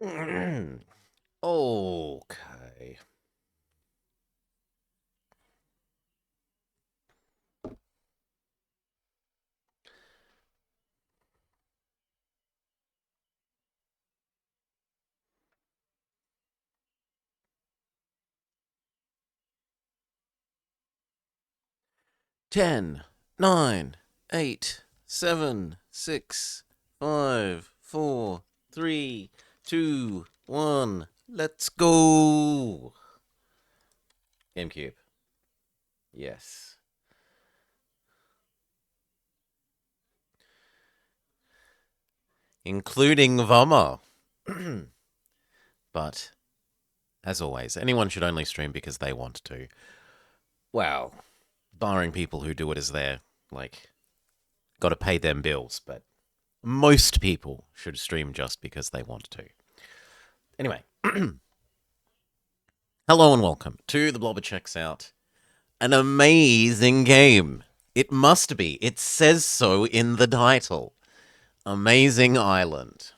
Okay. Ten, nine, eight, seven, six, five, four, three, two, one. Let's go. GameCube. Yes. Including Vama. But, as always, anyone should only stream because they want to. Well, barring people who do it as their, gotta pay them bills, but most people should stream just because they want to. Anyway, hello and welcome to The Blobber Checks Out. An amazing game. It must be. It says so in the title. Amazing Island.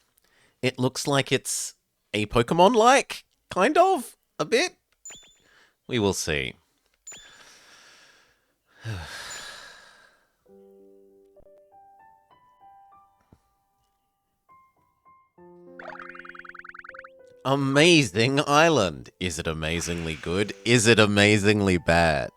It looks like it's a Pokemon-like, kind of, a bit. We will see. Amazing Island. Is it amazingly good? Is it amazingly bad?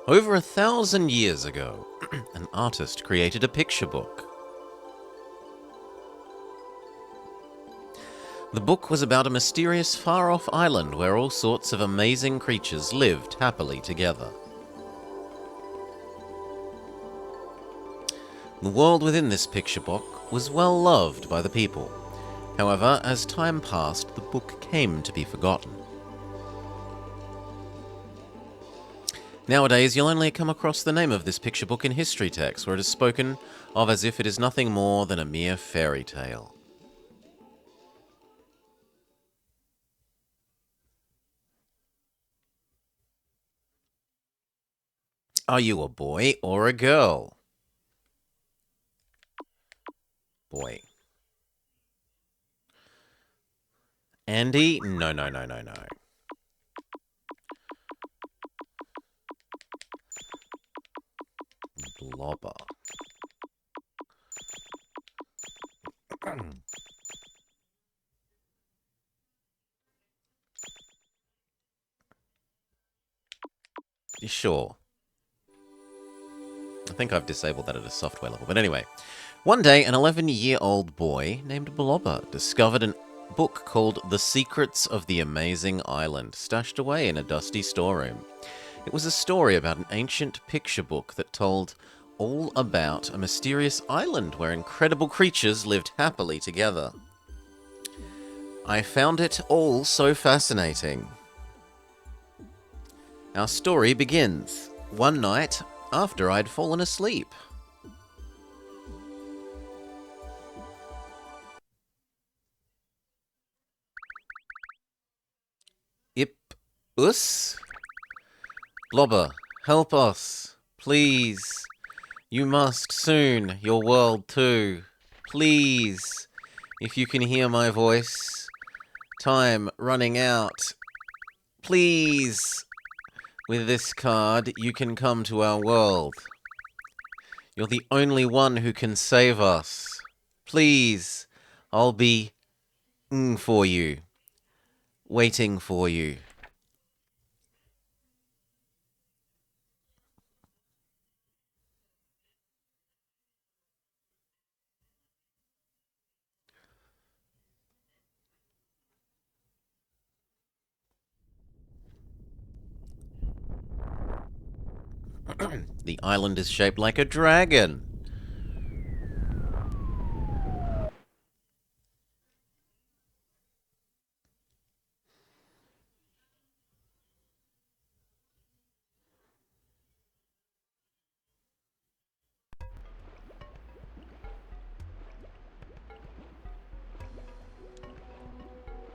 Over 1,000 years ago, an artist created a picture book. The book was about a mysterious far-off island where all sorts of amazing creatures lived happily together. The world within this picture book was well loved by the people. However, as time passed, the book came to be forgotten. Nowadays, you'll only come across the name of this picture book in history texts, where it is spoken of as if it is nothing more than a mere fairy tale. Are you a boy or a girl? Boy. Andy? No, no, no, no, no. Blobber. Sure. I think I've disabled that at a software level. But anyway, one day an 11-year-old boy named Blobber discovered a book called The Secrets of the Amazing Island, stashed away in a dusty storeroom. It was a story about an ancient picture book that told all about a mysterious island where incredible creatures lived happily together. I found it all so fascinating. Our story begins one night after I'd fallen asleep. Ip us? Blobber, help us. Please. You must soon. Your world too. Please. If you can hear my voice. Time running out. Please. With this card, you can come to our world. You're the only one who can save us. Please. I'll be for you. Waiting for you. The island is shaped like a dragon.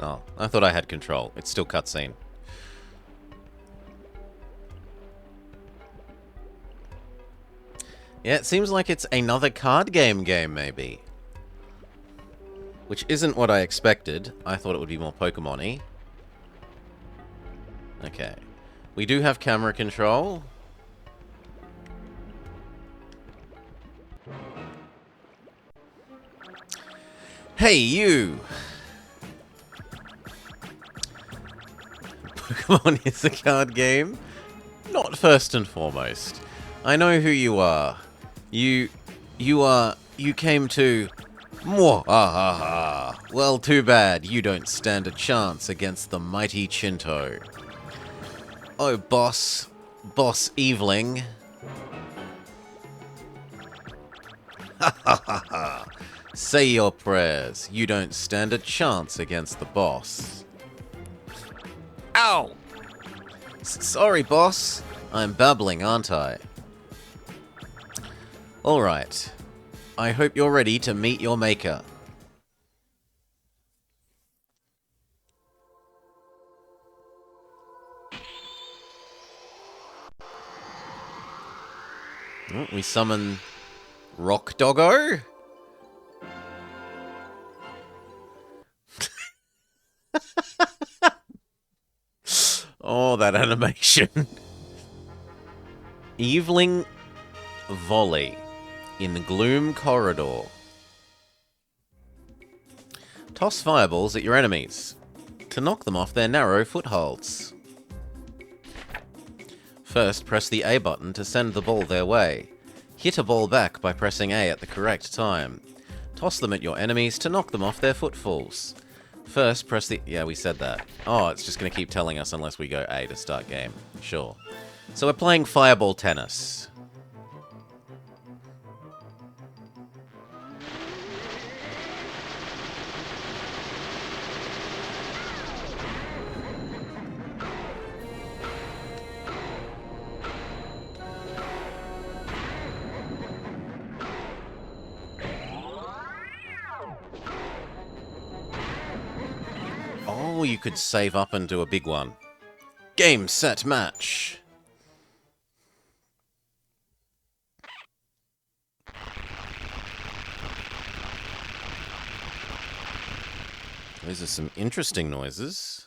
Oh, I thought I had control. It's still cutscene. Yeah, it seems like it's another card game maybe. Which isn't what I expected. I thought it would be more Pokemon-y. Okay. We do have camera control. Hey, you! Pokemon is a card game? Not first and foremost. I know who you are. You came to... Mwahaha. Well, too bad. You don't stand a chance against the mighty Chinto. Oh, boss. Boss Eveling. Ha ha ha ha. Say your prayers. You don't stand a chance against the boss. Ow! Sorry, boss. I'm babbling, aren't I? Alright. I hope you're ready to meet your maker. Oh, we summon Rock Doggo. Oh, that animation. Eveling Volley in Gloom Corridor. Toss fireballs at your enemies to knock them off their narrow footholds. First, press the A button to send the ball their way. Hit a ball back by pressing A at the correct time. Toss them at your enemies to knock them off their footfalls. First, press the... Yeah, we said that. Oh, it's just going to keep telling us unless we go A to start game. Sure. So we're playing Fireball Tennis. Oh, you could save up and do a big one. Game, set, match. Those are some interesting noises.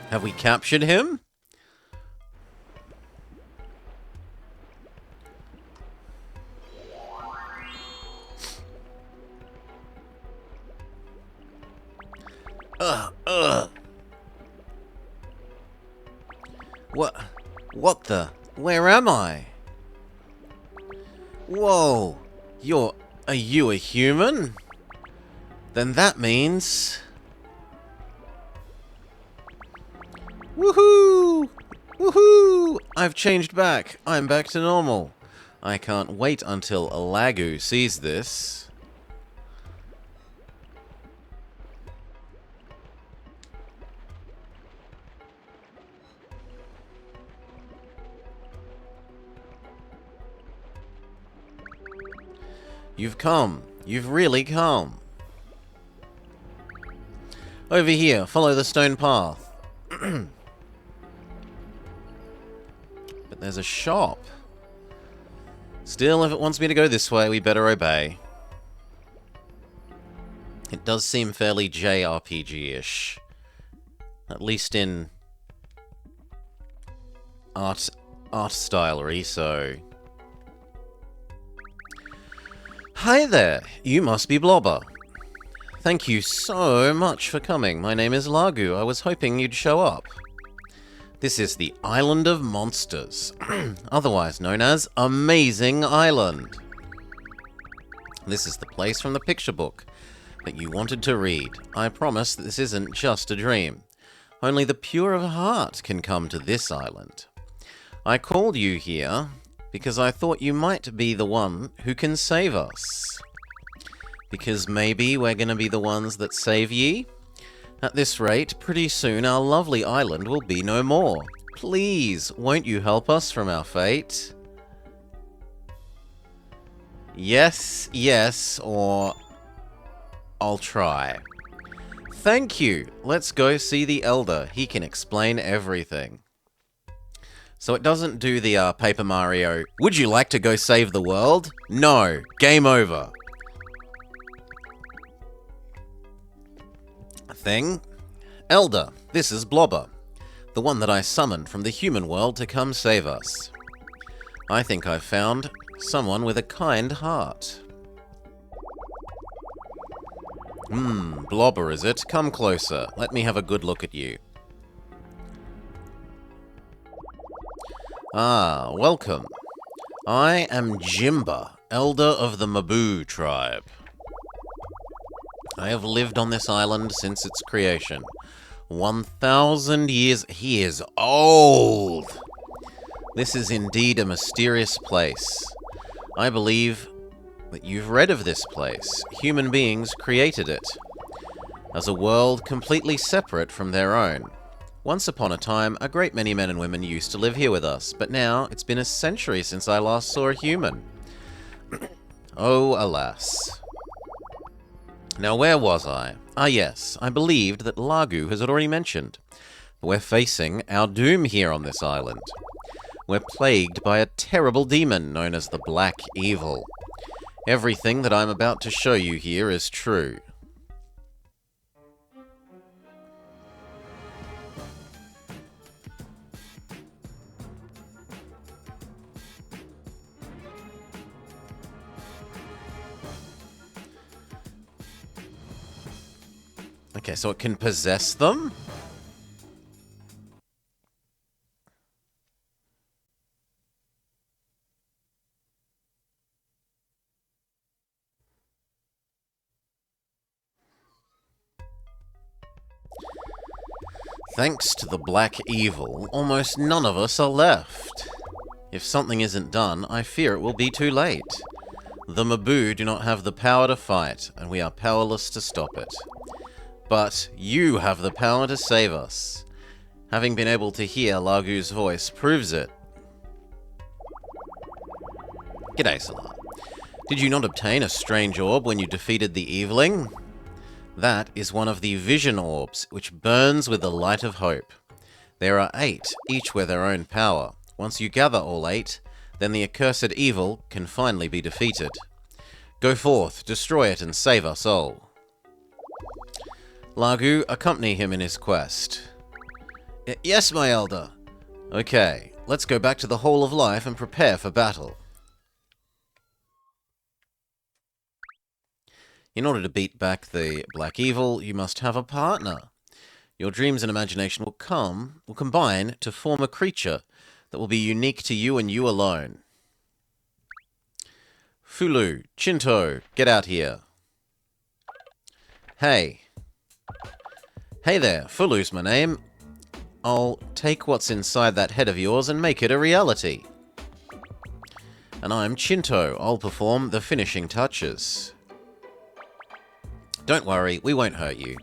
Have we captured him? What the? Where am I? Whoa! Are you a human? Then that means... Woohoo! Woohoo! I've changed back. I'm back to normal. I can't wait until Alagu sees this. You've come. You've really come. Over here, follow the stone path. But there's a shop. Still, if it wants me to go this way, we better obey. It does seem fairly JRPG-ish. At least in art stylery, so... Hi there, you must be Blobber. Thank you so much for coming. My name is Lagu. I was hoping you'd show up. This is the Island of Monsters, otherwise known as Amazing Island. This is the place from the picture book that you wanted to read. I promise this isn't just a dream. Only the pure of heart can come to this island. I called you here because I thought you might be the one who can save us. Because maybe we're going to be the ones that save ye? At this rate, pretty soon our lovely island will be no more. Please, won't you help us from our fate? Yes, yes, or I'll try. Thank you. Let's go see the Elder. He can explain everything. So it doesn't do the Paper Mario, would you like to go save the world? No. Game over. Thing. Elder, this is Blobber, the one that I summoned from the human world to come save us. I think I've found someone with a kind heart. Blobber, is it? Come closer. Let me have a good look at you. Ah, welcome. I am Jimba, Elder of the Maboo tribe. I have lived on this island since its creation. 1,000 years. He is old! This is indeed a mysterious place. I believe that you've read of this place. Human beings created it as a world completely separate from their own. Once upon a time, a great many men and women used to live here with us, but now it's been a century since I last saw a human. Oh, alas. Now, where was I? Ah, yes, I believed that Lagu has already mentioned. We're facing our doom here on this island. We're plagued by a terrible demon known as the Black Evil. Everything that I'm about to show you here is true. Okay, so it can possess them? Thanks to the Black Evil, almost none of us are left. If something isn't done, I fear it will be too late. The Maboo do not have the power to fight, and we are powerless to stop it. But you have the power to save us. Having been able to hear Lagu's voice proves it. G'day, Salah. Did you not obtain a strange orb when you defeated the eviling? That is one of the vision orbs, which burns with the light of hope. There are 8, each with their own power. Once you gather all 8, then the accursed evil can finally be defeated. Go forth, destroy it, and save us all. Lagu, accompany him in his quest. Yes, my elder. Okay, let's go back to the Hall of Life and prepare for battle. In order to beat back the Black Evil, you must have a partner. Your dreams and imagination will combine to form a creature that will be unique to you and you alone. Fulu, Chinto, get out here. Hey. Hey there, Fulu's my name. I'll take what's inside that head of yours and make it a reality. And I'm Chinto. I'll perform the finishing touches. Don't worry, we won't hurt you.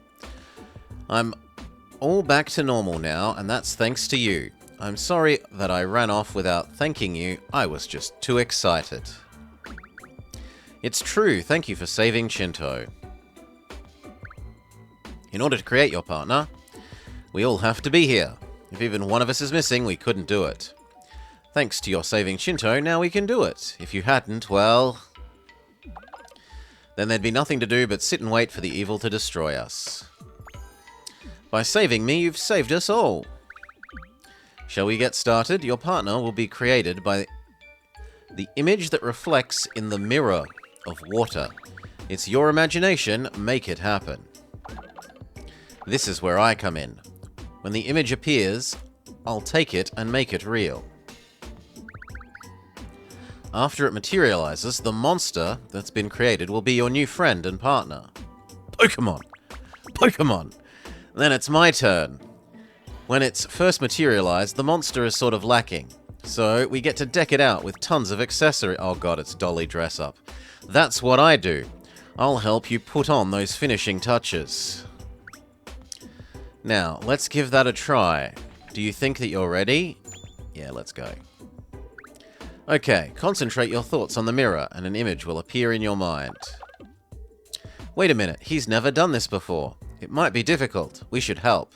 I'm all back to normal now, and that's thanks to you. I'm sorry that I ran off without thanking you. I was just too excited. It's true, thank you for saving Chinto. In order to create your partner, we all have to be here. If even one of us is missing, we couldn't do it. Thanks to your saving Chinto, now we can do it. If you hadn't, well, then there'd be nothing to do but sit and wait for the evil to destroy us. By saving me, you've saved us all. Shall we get started? Your partner will be created by the image that reflects in the mirror of water. It's your imagination, make it happen. This is where I come in. When the image appears, I'll take it and make it real. After it materializes, the monster that's been created will be your new friend and partner. Pokemon! Pokemon! Then it's my turn. When it's first materialized, the monster is sort of lacking. So we get to deck it out with tons of accessory. Oh god, it's dolly dress up. That's what I do. I'll help you put on those finishing touches. Now, let's give that a try. Do you think that you're ready? Yeah, let's go. Okay, concentrate your thoughts on the mirror and an image will appear in your mind. Wait a minute, he's never done this before. It might be difficult. We should help.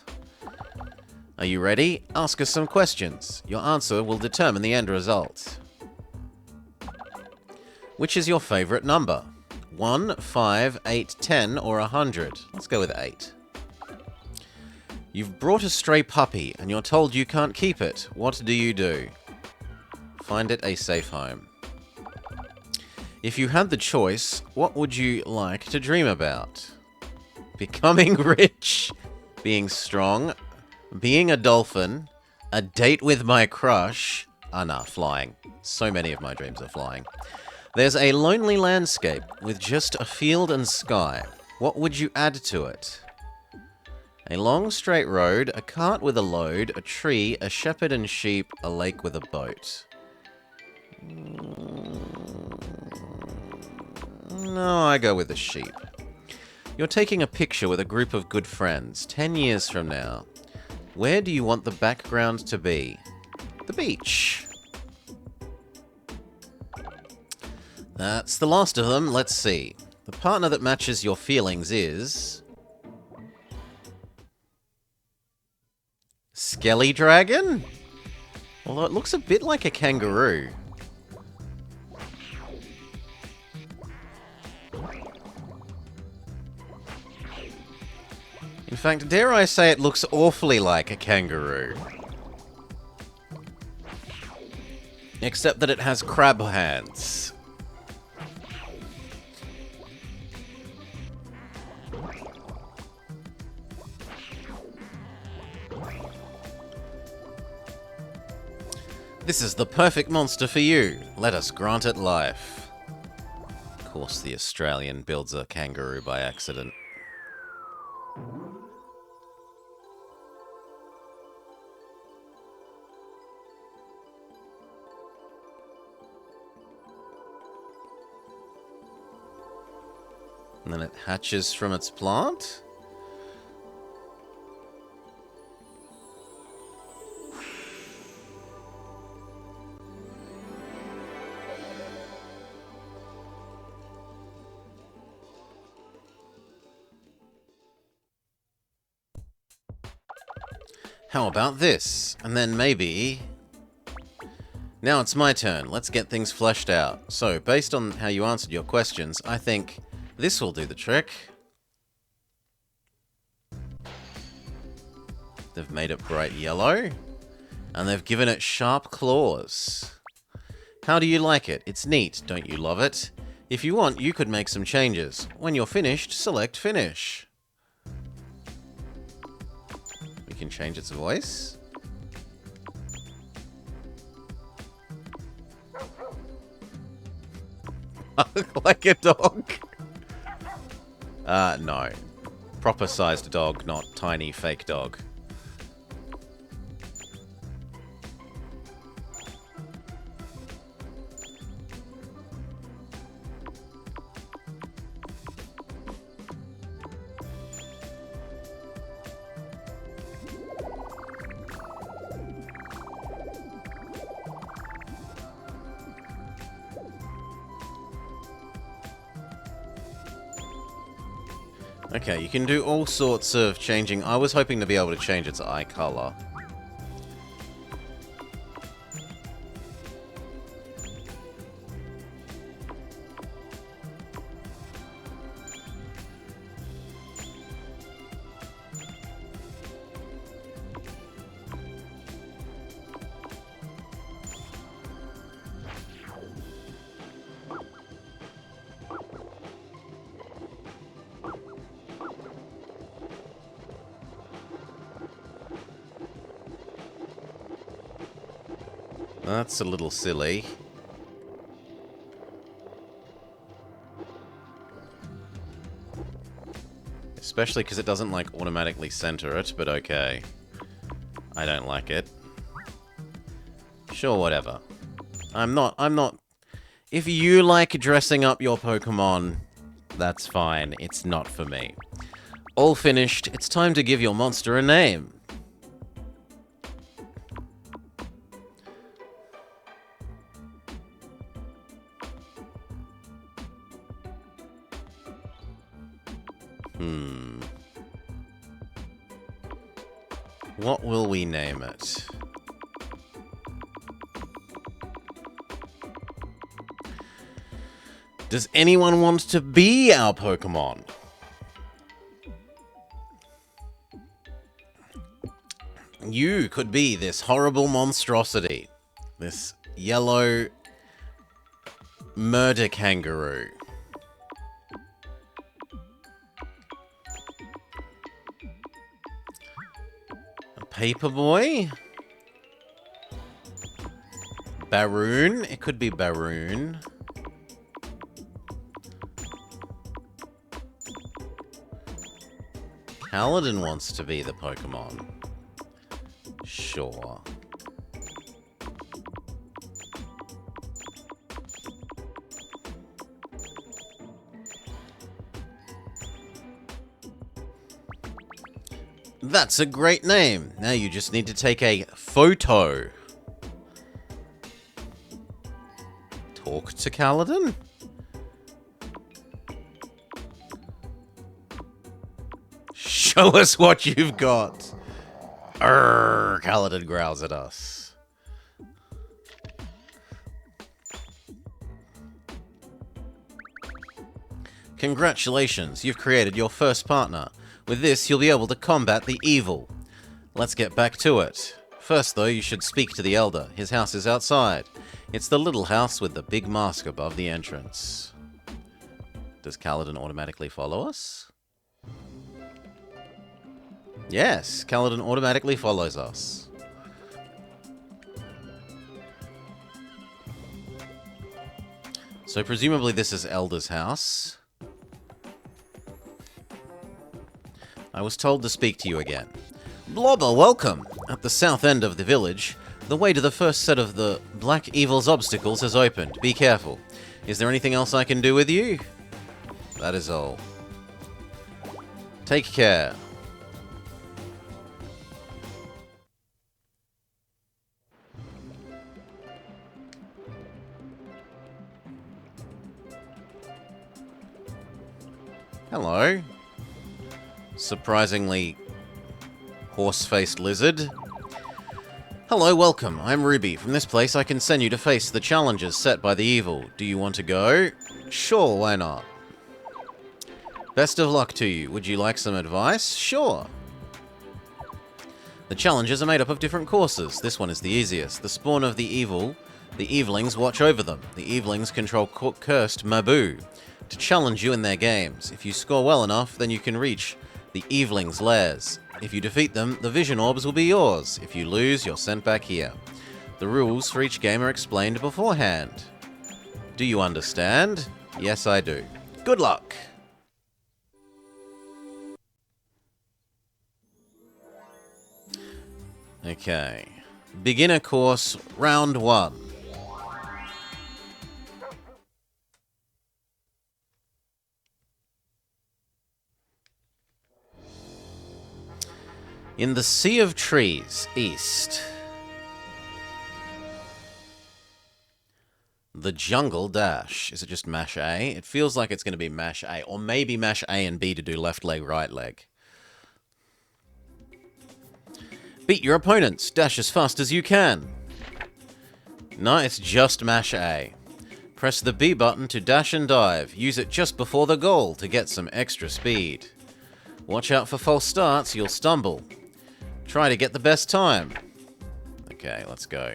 Are you ready? Ask us some questions. Your answer will determine the end result. Which is your favorite number? 1, 5, 8, 10, or 100? Let's go with 8. You've brought a stray puppy and you're told you can't keep it. What do you do? Find it a safe home. If you had the choice, what would you like to dream about? Becoming rich, being strong, being a dolphin, a date with my crush. Nah, flying. So many of my dreams are flying. There's a lonely landscape with just a field and sky. What would you add to it? A long straight road, a cart with a load, a tree, a shepherd and sheep, a lake with a boat. No, I go with the sheep. You're taking a picture with a group of good friends 10 years from now. Where do you want the background to be? The beach. That's the last of them. Let's see. The partner that matches your feelings is... Skelly Dragon? Although it looks a bit like a kangaroo. In fact, dare I say it looks awfully like a kangaroo. Except that it has crab hands. This is the perfect monster for you. Let us grant it life. Of course, the Australian builds a kangaroo by accident. And then it hatches from its plant. How about this? And then maybe... Now it's my turn. Let's get things fleshed out. So, based on how you answered your questions, I think this will do the trick. They've made it bright yellow. And they've given it sharp claws. How do you like it? It's neat, don't you love it? If you want, you could make some changes. When you're finished, select Finish. We can change its voice. Like a dog. No. Proper sized dog, not tiny fake dog. Okay, you can do all sorts of changing. I was hoping to be able to change its eye color. That's a little silly. Especially because it doesn't, like, automatically center it, but okay. I don't like it. Sure, whatever. I'm not... If you like dressing up your Pokemon, that's fine. It's not for me. All finished. It's time to give your monster a name. What will we name it? Does anyone want to be our Pokemon? You could be this horrible monstrosity. This yellow murder kangaroo. A Paperboy? Baroon? It could be Baroon. Paladin wants to be the Pokemon. Sure. That's a great name. Now you just need to take a photo. Talk to Kaladin? Show us what you've got. Arrgh, Kaladin growls at us. Congratulations, you've created your first partner. With this, you'll be able to combat the evil. Let's get back to it. First, though, you should speak to the Elder. His house is outside. It's the little house with the big mask above the entrance. Does Kaladin automatically follow us? Yes, Kaladin automatically follows us. So presumably this is Elder's house. I was told to speak to you again. Blobber, welcome! At the south end of the village, the way to the first set of the Black Evil's obstacles has opened. Be careful. Is there anything else I can do with you? That is all. Take care. Hello. Surprisingly horse-faced lizard. Hello, welcome. I'm Ruby. From this place, I can send you to face the challenges set by the evil. Do you want to go? Sure, why not? Best of luck to you. Would you like some advice? Sure. The challenges are made up of different courses. This one is the easiest. The spawn of the evil. The evilings watch over them. The evilings control cursed Mabu to challenge you in their games. If you score well enough, then you can reach the evilings' lairs. If you defeat them, the vision orbs will be yours. If you lose, you're sent back here. The rules for each game are explained beforehand. Do you understand? Yes, I do. Good luck! Okay. Beginner course, round 1. In the Sea of Trees, east. The Jungle Dash. Is it just mash A? It feels like it's going to be mash A. Or maybe mash A and B to do left leg, right leg. Beat your opponents. Dash as fast as you can. No, it's just mash A. Press the B button to dash and dive. Use it just before the goal to get some extra speed. Watch out for false starts, you'll stumble. Try to get the best time. Okay, let's go.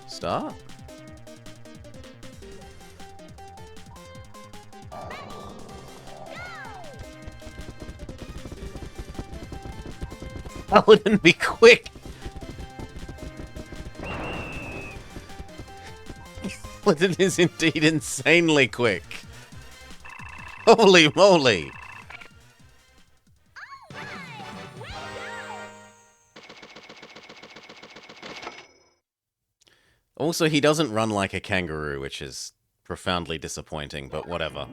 Start. Paladin, be quick! Paladin is indeed insanely quick. Holy moly! Also, he doesn't run like a kangaroo, which is profoundly disappointing, but whatever.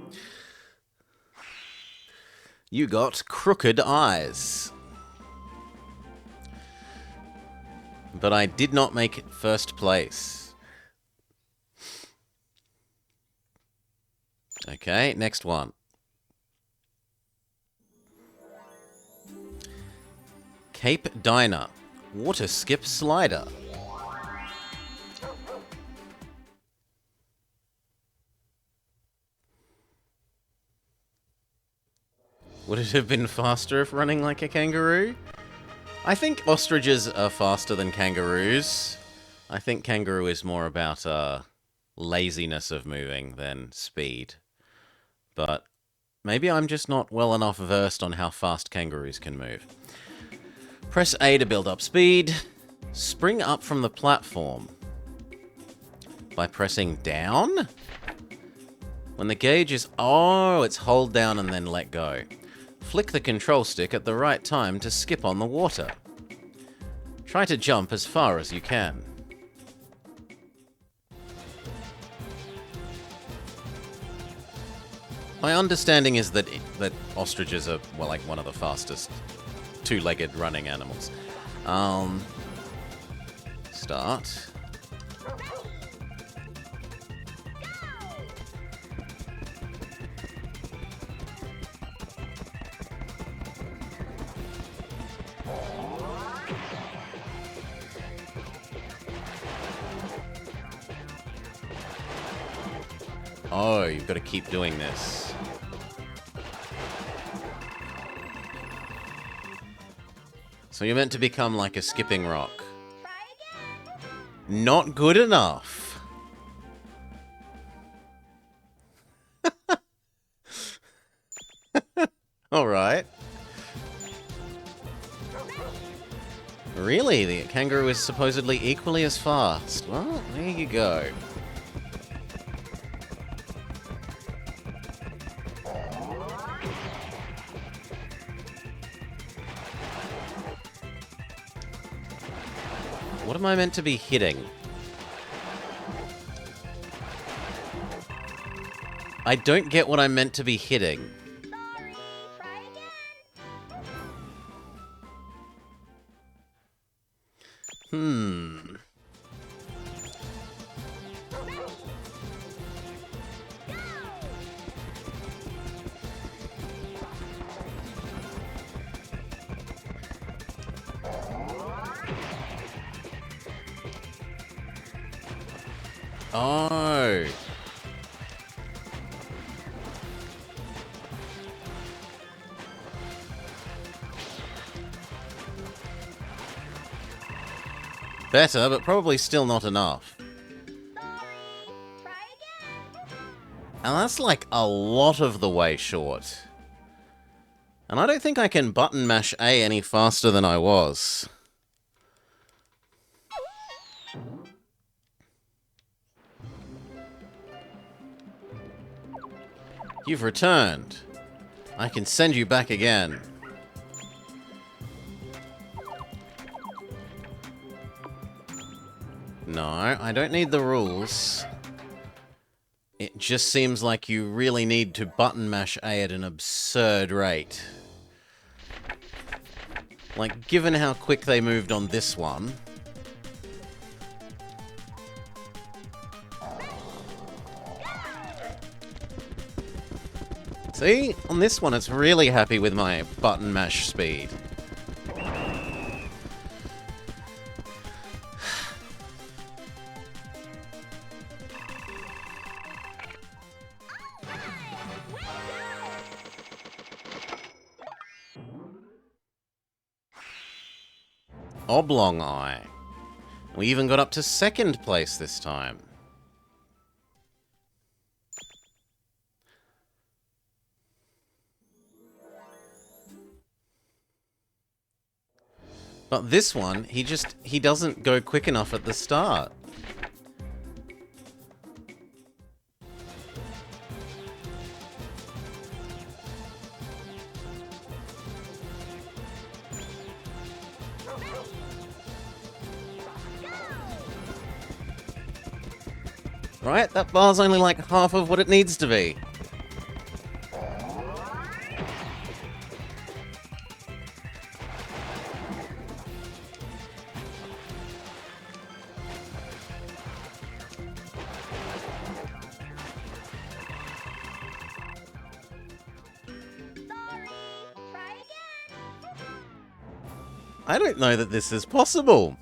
You got crooked eyes. But I did not make first place. Okay, next one. Cape Diner. Water skip slider. Would it have been faster if running like a kangaroo? I think ostriches are faster than kangaroos. I think kangaroo is more about laziness of moving than speed. But maybe I'm just not well enough versed on how fast kangaroos can move. Press A to build up speed. Spring up from the platform by pressing down. When the gauge is... Oh, it's hold down and then let go. Flick the control stick at the right time to skip on the water. Try to jump as far as you can. My understanding is that ostriches are, well, like one of the fastest two-legged running animals. Start. Oh, you've got to keep doing this. So you're meant to become like a skipping rock. Not good enough. Alright. Really? The kangaroo is supposedly equally as fast. Well, there you go. What am I meant to be hitting? I don't get what I'm meant to be hitting. Sorry, try again. Oh. Better, but probably still not enough. Sorry, try again. And that's like a lot of the way short. And I don't think I can button mash A any faster than I was. You've returned. I can send you back again. No, I don't need the rules. It just seems like you really need to button mash A at an absurd rate. Like, given how quick they moved on this one... See? On this one, it's really happy with my button mash speed. Oblong Eye. We even got up to second place this time. But this one, he doesn't go quick enough at the start. Right? That bar's only like half of what it needs to be. I don't know that this is possible.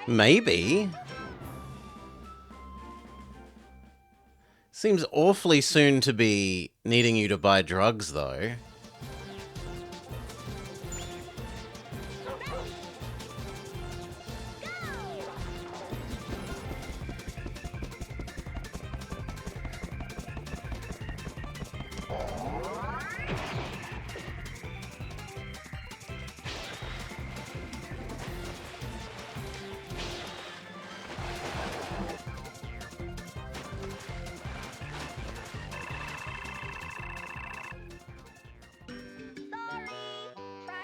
Maybe. Seems awfully soon to be needing you to buy drugs, though.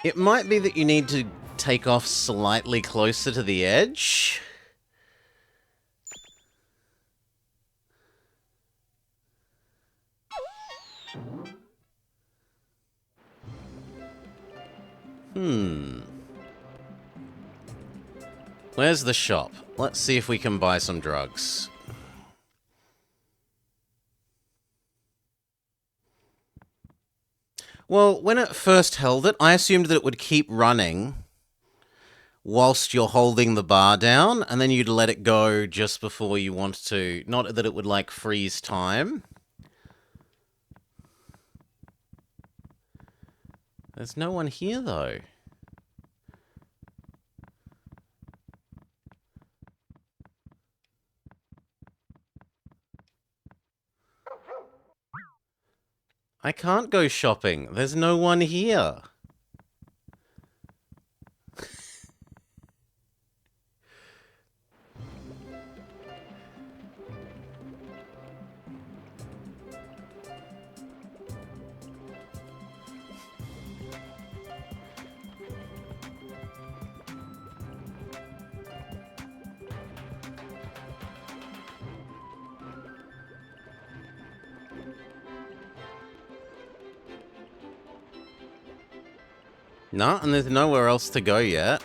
It might be that you need to take off slightly closer to the edge. Where's the shop? Let's see if we can buy some drugs. Well, when it first held it, I assumed that it would keep running whilst you're holding the bar down, and then you'd let it go just before you want to. Not that it would, like, freeze time. There's no one here, though. I can't go shopping. There's no one here. No, and there's nowhere else to go yet.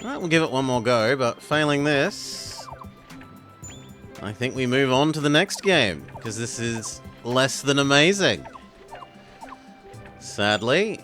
Alright, we'll give it one more go, but failing this, I think we move on to the next game, because this is less than amazing. Sadly.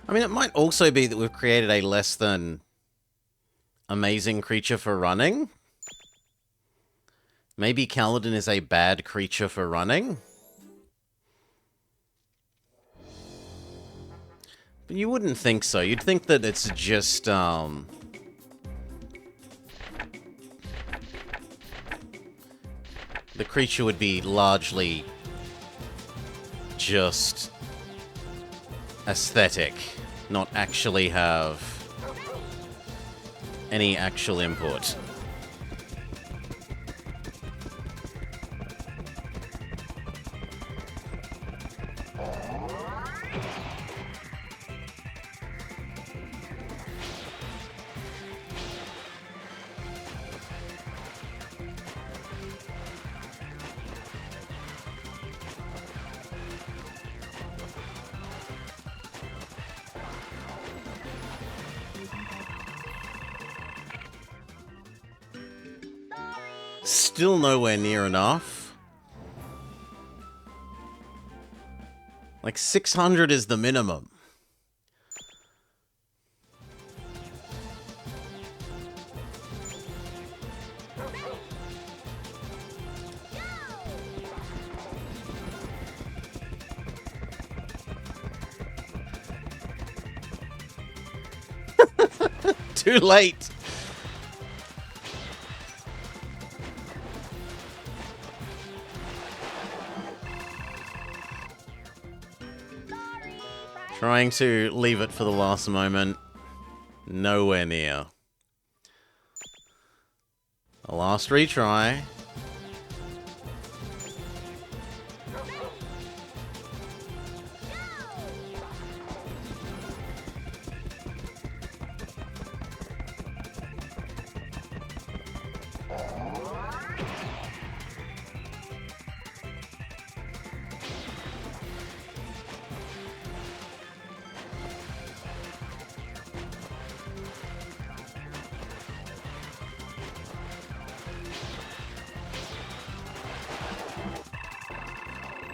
I mean, it might also be that we've created a less than amazing creature for running. Maybe Kaladin is a bad creature for running. But you wouldn't think so. You'd think that it's just, the creature would be largely just aesthetic, not actually have any actual input. Still nowhere near enough. Like 600 is the minimum. Too late. Trying to leave it for the last moment. Nowhere near. A last retry.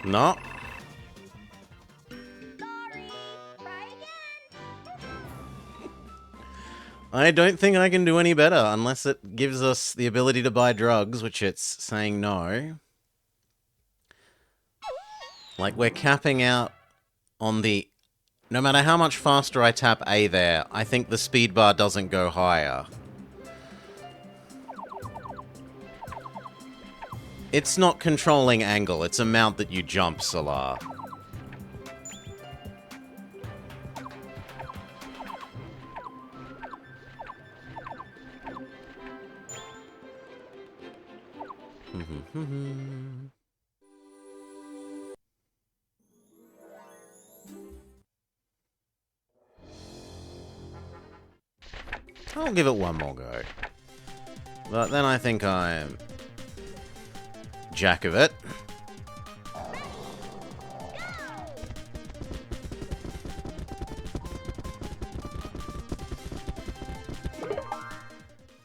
No. I don't think I can do any better unless it gives us the ability to buy drugs, which it's saying no. Like, we're capping out on the... No matter how much faster I tap A there, I think the speed bar doesn't go higher. It's not controlling angle, it's amount that you jump, Solar. I'll give it one more go. But then I think I'm... jack of it.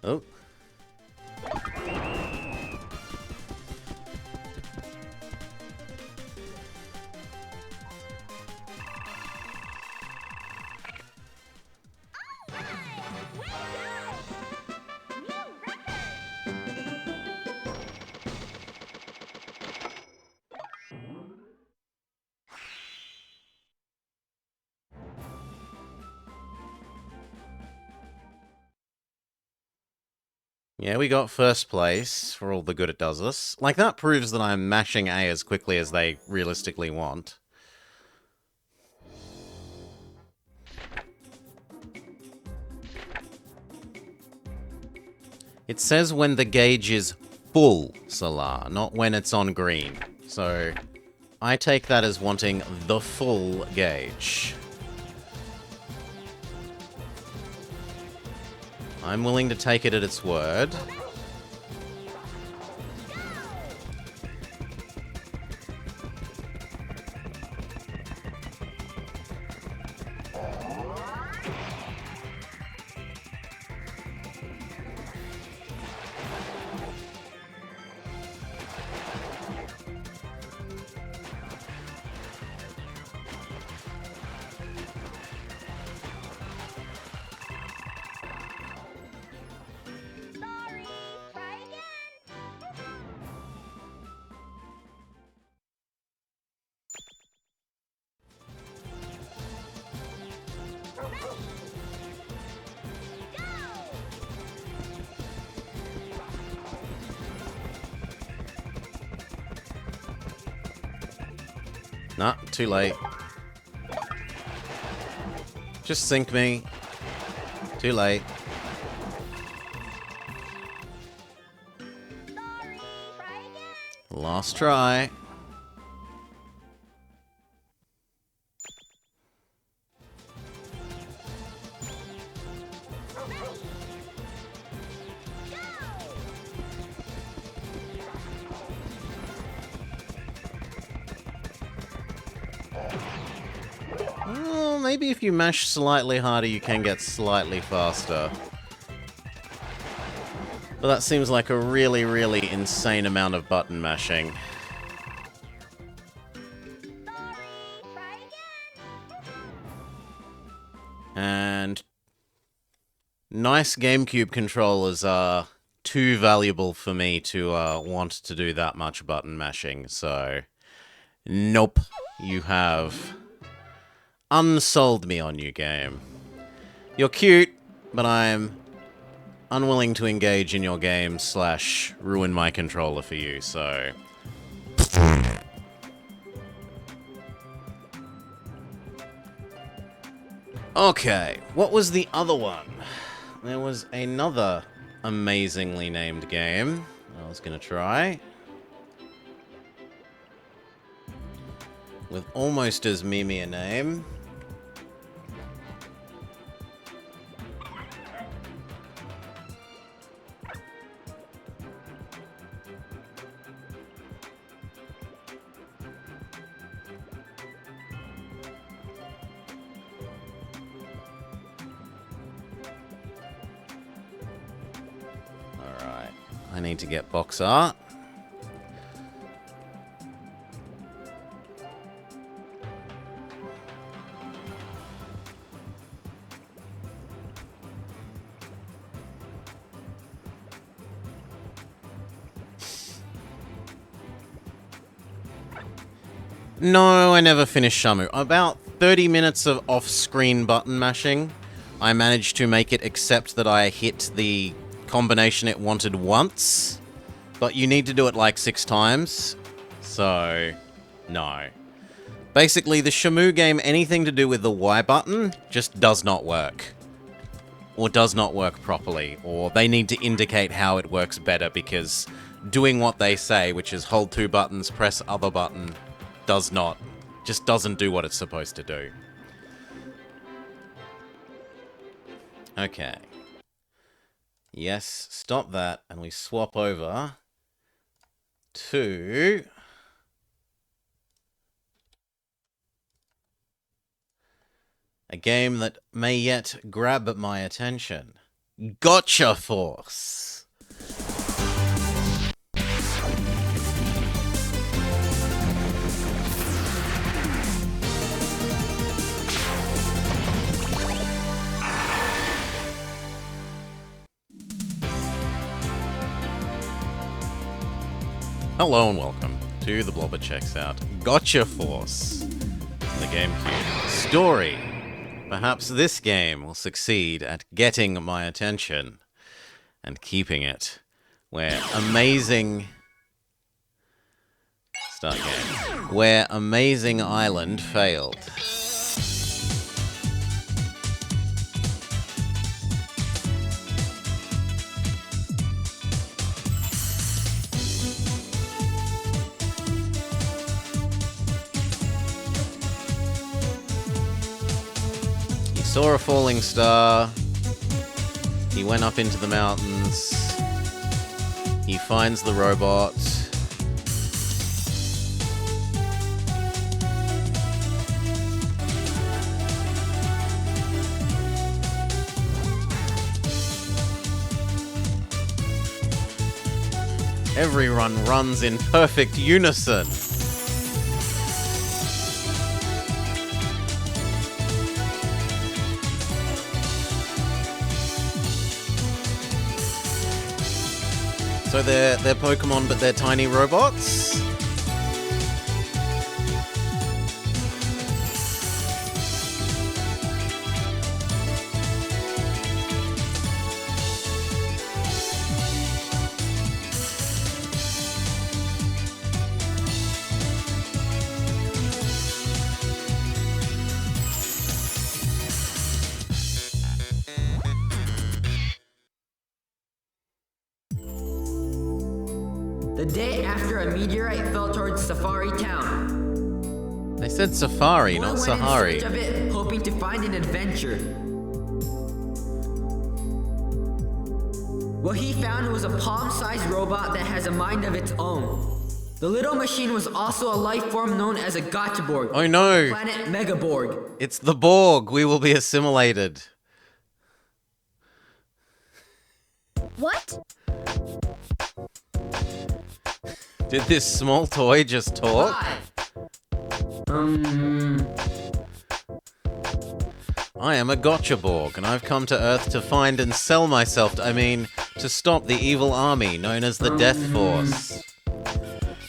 Oh. Yeah, we got first place for all the good it does us. Like, that proves that I'm mashing A as quickly as they realistically want. It says when the gauge is full, Solar, not when it's on green. So, I take that as wanting the full gauge. I'm willing to take it at its word. Nah, too late. Just sink me. Too late. Last try. Well, maybe if you mash slightly harder, you can get slightly faster. But that seems like a really, really insane amount of button mashing. Try again. And nice GameCube controllers are too valuable for me to want to do that much button mashing, so nope, you have unsold me on you, game. You're cute, but I'm unwilling to engage in your game / ruin my controller for you, so... Okay, what was the other one? There was another amazingly named game I was gonna try. With almost as memey a name. Alright, I need to get box art. No, I never finished Shamu. About 30 minutes of off-screen button mashing. I managed to make it accept that I hit the combination it wanted once. But you need to do it like 6 times. So, no. Basically, the Shamu game, anything to do with the Y button, just does not work. Or does not work properly. Or they need to indicate how it works better, because doing what they say, which is hold 2 buttons, press other button, just doesn't do what it's supposed to do. Okay. Yes, stop that, and we swap over to... a game that may yet grab my attention. Gotcha Force! Hello and welcome to the Blobber Checks Out Gotcha Force on the GameCube. Story. Perhaps this game will succeed at getting my attention and keeping it where Amazing Island failed. Saw a falling star. He went up into the mountains. He finds the robot. Everyone runs in perfect unison. So they're Pokemon, but they're tiny robots? The day after a meteorite fell towards Safari Town. They said Safari, Boy not went Sahari. in search of it, hoping to find an adventure. What he found was a palm-sized robot that has a mind of its own. The little machine was also a life form known as a Gotchaborg. Oh no! Planet Megaborg. It's the Borg! We will be assimilated. What? Did this small toy just talk? Hi. I am a Gotchaborg, and I've come to Earth to find and sell myself, to stop the evil army known as the Death Force.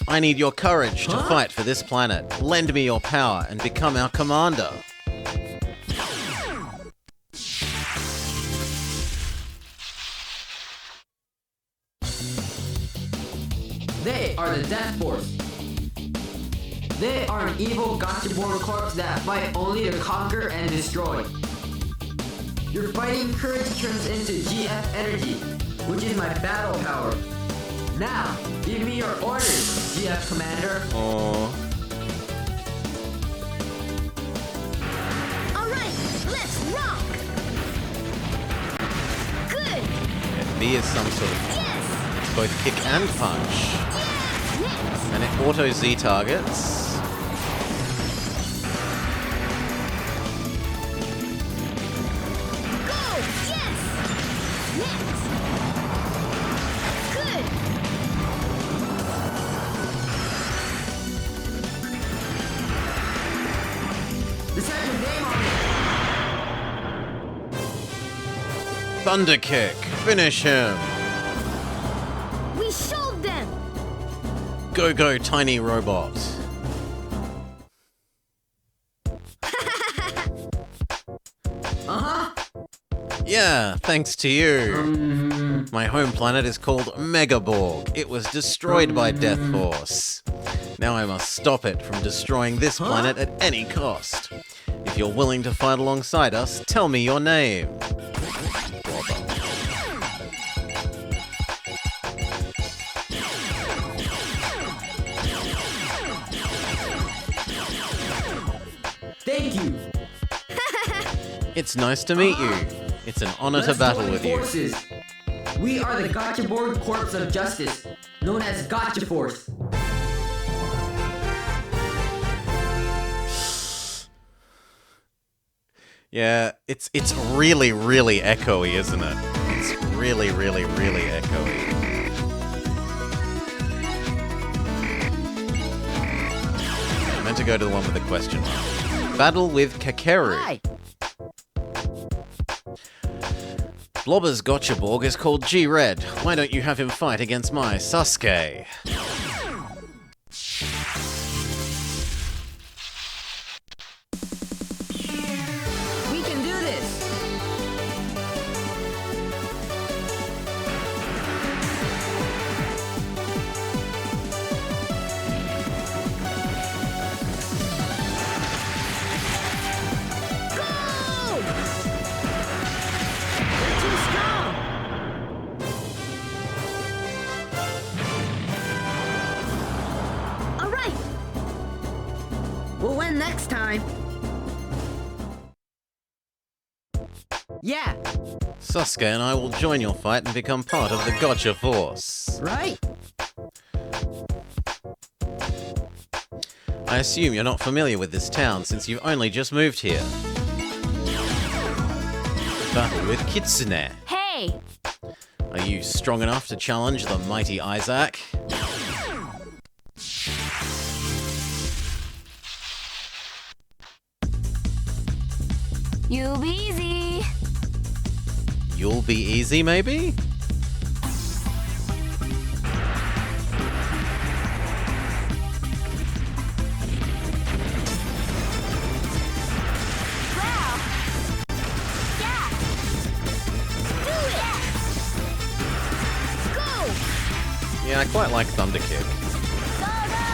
I need your courage to fight for this planet. Lend me your power and become our commander. They are the Death Force. They are an evil Gotchaborg corps that fight only to conquer and destroy. Your fighting courage turns into GF energy, which is my battle power. Now, give me your orders, GF Commander. Aww. Alright, let's rock! Good! B is some sort of Yes! both kick and punch. Yes! Next! And it auto Z targets. Go! Yes! Next! Good! This has your name on it. Thunder kick. Finish him. We showed them! Go, go, tiny robot. Uh-huh. Yeah, thanks to you. My home planet is called Megaborg. It was destroyed by Death Force. Now I must stop it from destroying this planet at any cost. If you're willing to fight alongside us, tell me your name. Robo. Thank you. It's nice to meet you. It's an honor to Let's battle join with you. forces. We are the Gotchaborg Corps of Justice, known as Gotcha Force. Yeah, it's really, really echoey, isn't it? It's really, really, really echoey. I meant to go to the one with the question mark. Battle with Kakeru. Hi! Blobber's Gotchaborg is called G-Red. Why don't you have him fight against my Sasuke? We can do this. Go! You're too strong! Alright! We'll win next time. Yeah, Sasuke and I will join your fight and become part of the Gotcha Force. right? I assume you're not familiar with this town since you've only just moved here. Battle with Kitsune. Hey! Are you strong enough to challenge the mighty Isaac? You'll be easy! You'll be easy, maybe? Wow! Yeah! Do it! Go! Yeah, I quite like Thunder Kick. Go, go!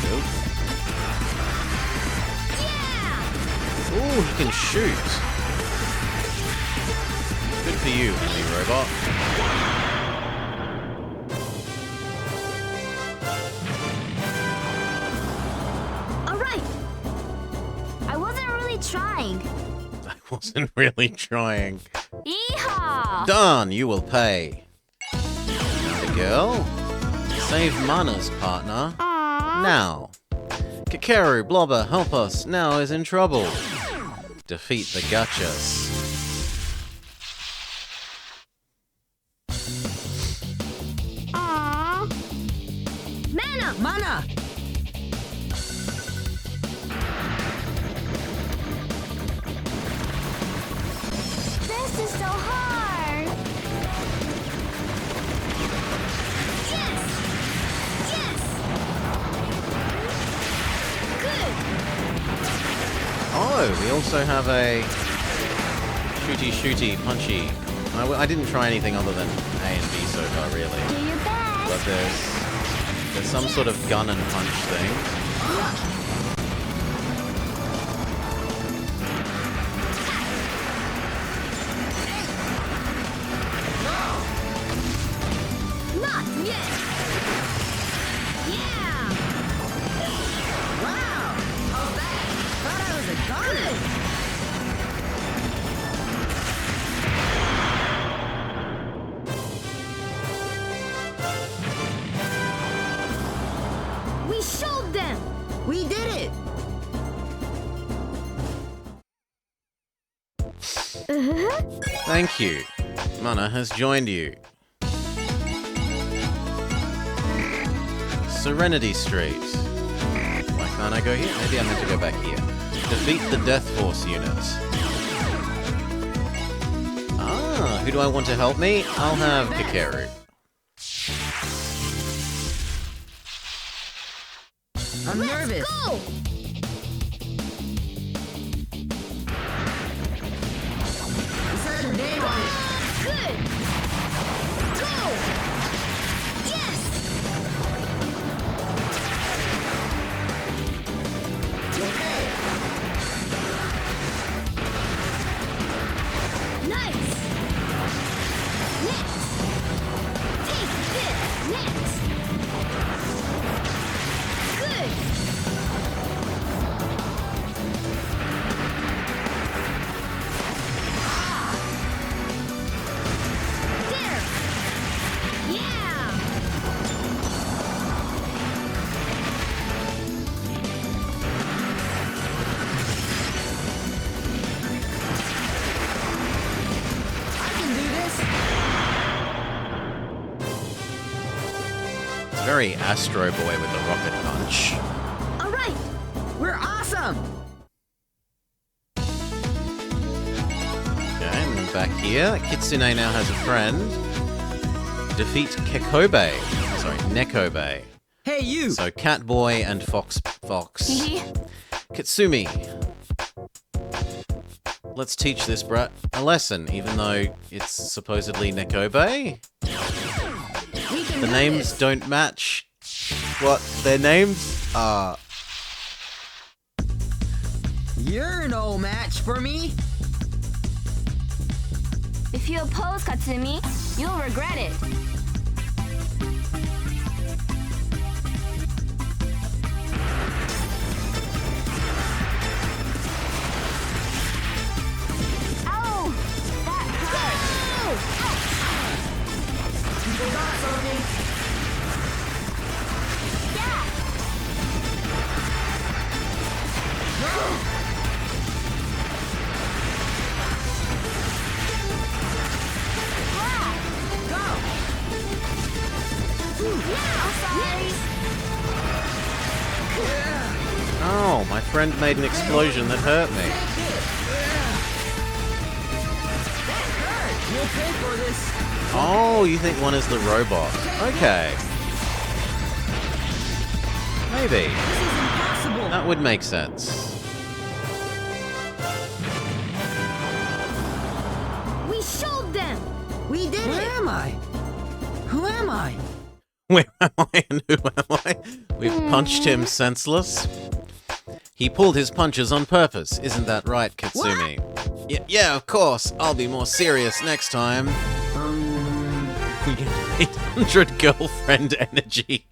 Nope. Yeah! Ooh, he can shoot. Good for you, Henry Robot. Alright! I wasn't really trying. I wasn't really trying. Yeehaw! Done, you will pay. Now the girl. Save Mana's partner. Aww. Now. Kakeru, Blobber, help us. Now is in trouble. Defeat the Gotchas. Mana! This is so hard. Yes! Yes! Good! Oh, we also have a shooty, punchy. I didn't try anything other than A and B so far, really. Do your best. But there's some sort of gun and punch thing. Not yet! Yeah! Wow! How's that? Thought I was a goner! We showed them! We did it! Thank you. Mana has joined you. Serenity Street. Why can't I go here? Maybe I'm meant to go back here. Defeat the Death Force units. Ah, who do I want to help me? I'll have Kakeru. I'm nervous! Go! It says your name on it. Good! Go! Yes! Okay. Nice! Next! Take this! Next! Good! There! Yeah! I can do this! It's very Astro Boy with the rocket punch. Alright! We're awesome! Okay, and then back here, Kitsune now has a friend. Defeat Kekobe. Sorry, Nekobe. Hey, you! So Catboy and Fox. Kitsumi. Let's teach this brat a lesson, even though it's supposedly Nekobe. We can The do names this. don't match what their names are. You're no match for me! If you oppose Katsumi, you'll regret it. Ow! That hurt! You forgot something. Yeah! I'm sorry. Oh, my friend made an explosion that hurt me. We'll pay for this! Oh, you think one is the robot. Okay. Maybe. This is impossible! That would make sense. We showed them! We did it! Where am I? Who am I? Where am I and who am I? We've punched him senseless. He pulled his punches on purpose. Isn't that right, Kitsumi? Yeah, of course. I'll be more serious next time. We get 800 girlfriend energy.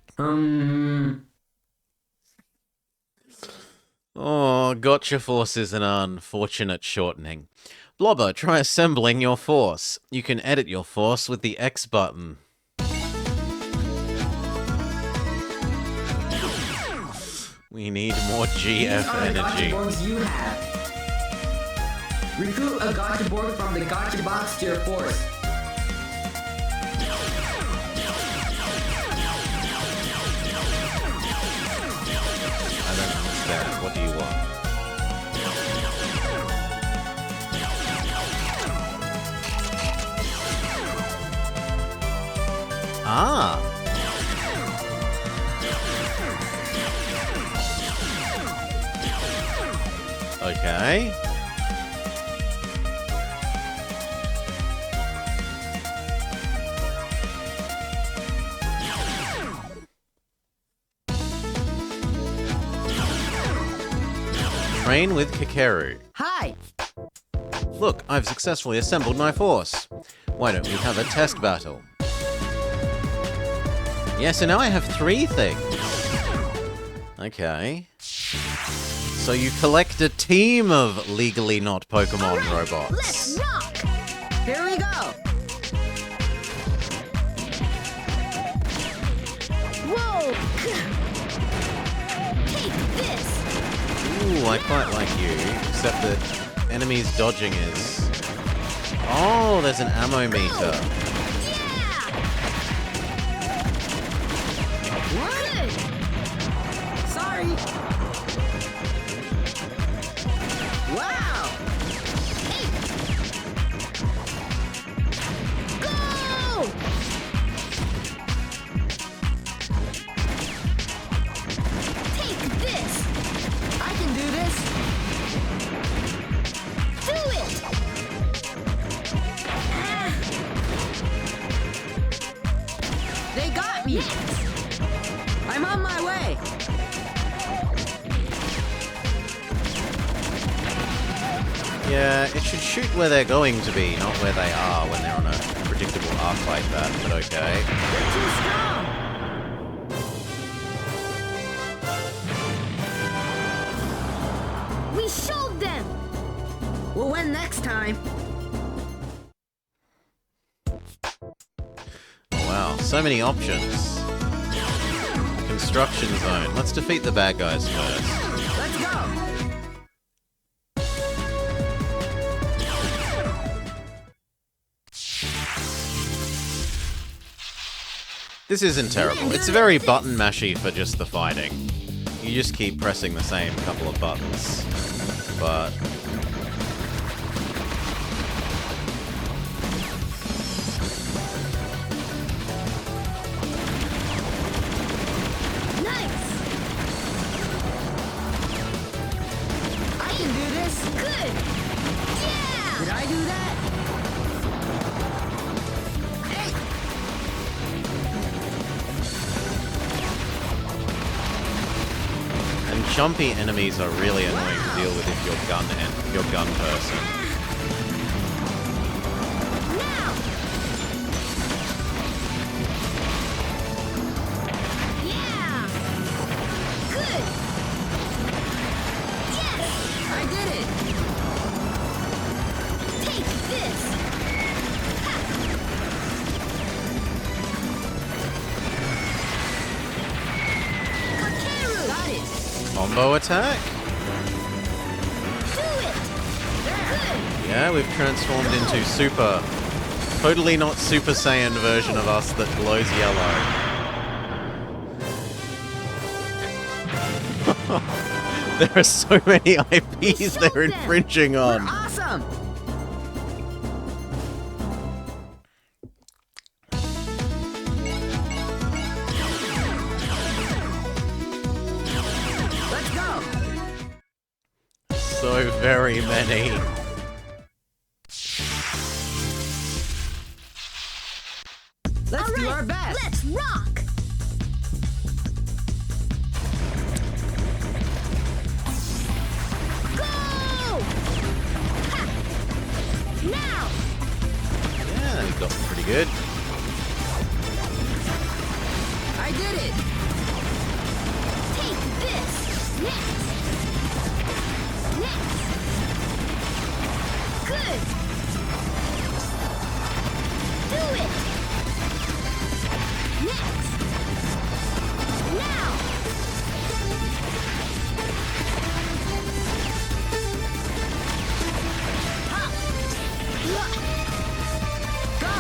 Oh, gotcha force is an unfortunate shortening. Blobber, try assembling your force. You can edit your force with the X button. We need more GF These are the energy. Gotchaborgs you have. Recruit a Gotchaborg from the Gotcha box to your force. Ah. Okay. Train with Kakeru. Hi. Look, I've successfully assembled my force. Why don't we have a test battle? Yeah, so now I have 3 things. Okay. So you collect a team of legally not Pokemon robots. Let's rock. Here we go. Whoa. Take this. Ooh, I quite like you, except that enemies dodging is... Oh, there's an ammo meter. Good. Sorry. Wow. Hey. Go. Take this. I can do this. Do it. They got me. I'm on my way. Yeah, it should shoot where they're going to be, not where they are when they're on a predictable arc like that, but okay. They're too strong. We showed them. We'll win next time. Oh, wow, so many options. Construction zone. Let's defeat the bad guys first. Let's go. This isn't terrible. It's very button mashy for just the fighting. You just keep pressing the same couple of buttons. But... Nice. I can do this. Good. Yeah. Did I do that? Hey. And jumpy enemies are really annoying to deal with if you're gun person. Now. Yeah. Good. Yes. I did it. Take this. Ha. Kakeru. Got it. Combo attack? Do it. Good. Yeah, we've transformed into super... Totally not Super Saiyan version of us that glows yellow. There are so many IPs they're infringing We're on. awesome. Let's go. So very many. Let's do our best. Let's rock. Go! Ha! Now. Yeah, you got pretty good. I did it. Take this. Next. Next. Good. Do it. Next. Now. Hop. Look. Go.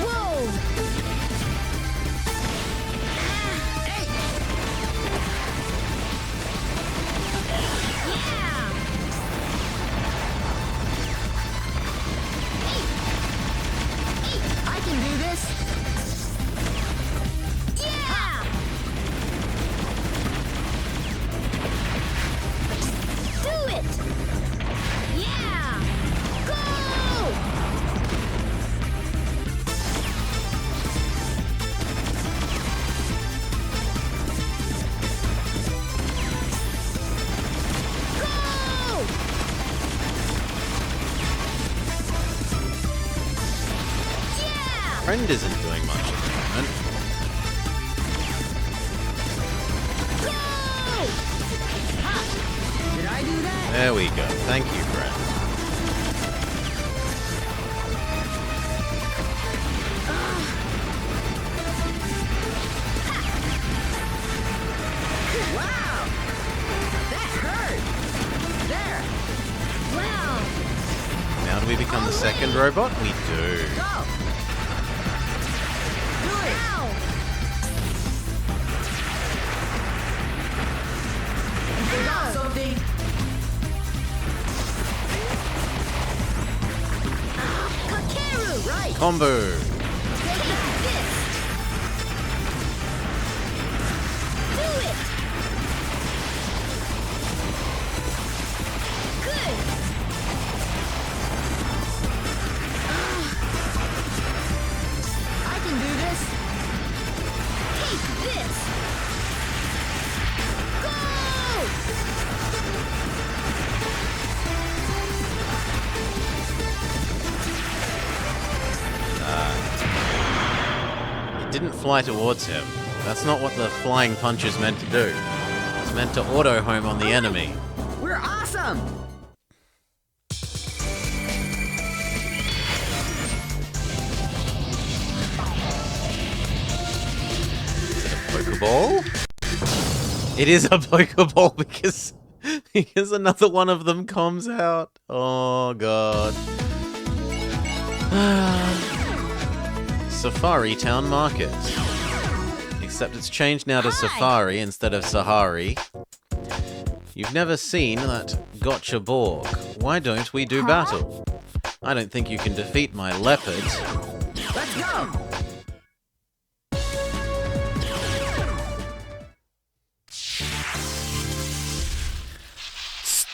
Whoa. Hey. Yeah. friend isn't doing much at the moment. Did I do that? There we go. Thank you, friend. Wow! That hurt! There! Wow! Now do we become the second robot? We do. Go! Do it! Ow! You got something? Kakeru! Right! Combo. Take this! Do it! Good! I can do this! Take this! Go! It didn't fly towards him. That's not what the flying punch is meant to do. It's meant to auto-home on the enemy. We're awesome! Pokeball? It is a Pokeball because another one of them comes out. Oh god. Safari Town Market. Except it's changed now to Safari instead of Sahari. You've never seen that Gotcha Borg. Why don't we do battle? I don't think you can defeat my leopard. Let's go!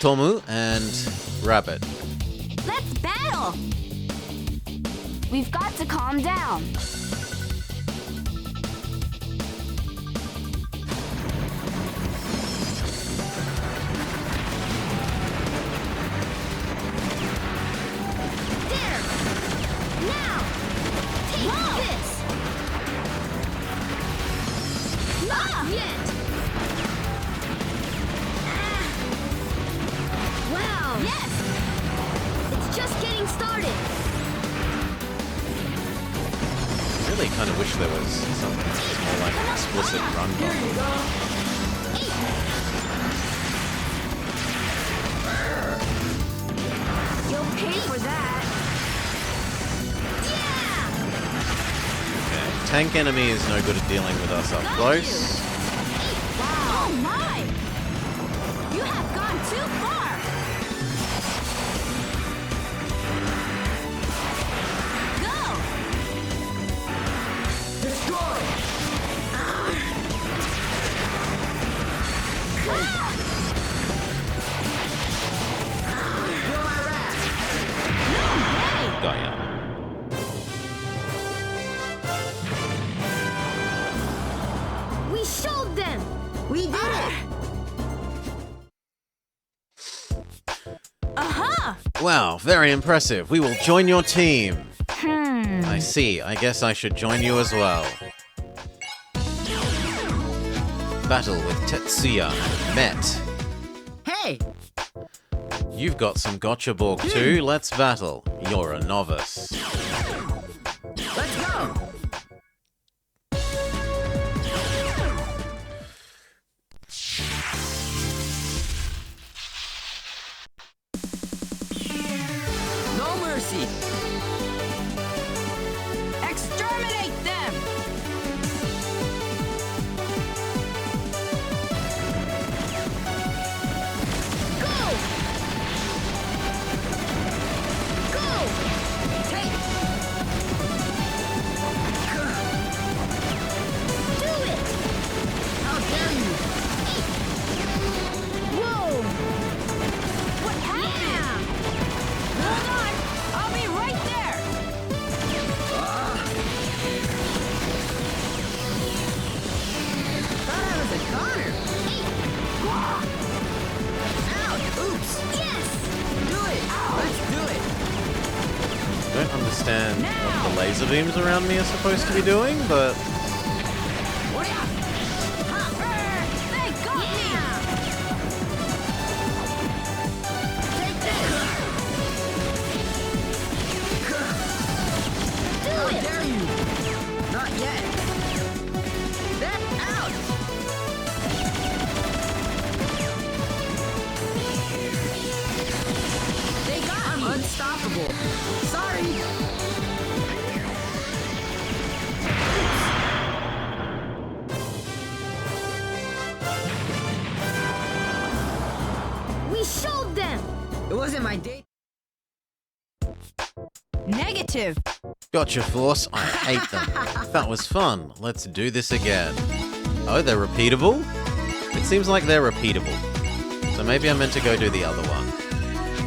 Tomu and Rabbit. Let's battle! We've got to calm down. There! Now! Take this! Not yet! Wow! Yes! It's just getting started! Really kind of wish there was something that's more like an explicit run button. You'll pay for that. Okay. Tank enemy is no good at dealing with us up close. Wow! Oh my! You have gone too far! Go! Destroy! Feel my wrath! Got ya. We showed them! We did it! Aha! Wow, very impressive. We will join your team. Hmm. I see. I guess I should join you as well. Battle with Tetsuya and Met. Hey! You've got some Gotcha Borg too. Let's battle. You're a novice. Let's go! No mercy! Exterminate them! Go! Go! Take! understand what the laser beams around me are supposed to be doing, but... They got me! Take this! How dare you? Not yet. That out! They got I'm me! unstoppable. Sorry. We showed them! It wasn't my day. Negative. Gotcha, Force. I hate them. That was fun. Let's do this again. Oh, they're repeatable? It seems like they're repeatable. So maybe I'm meant to go do the other one.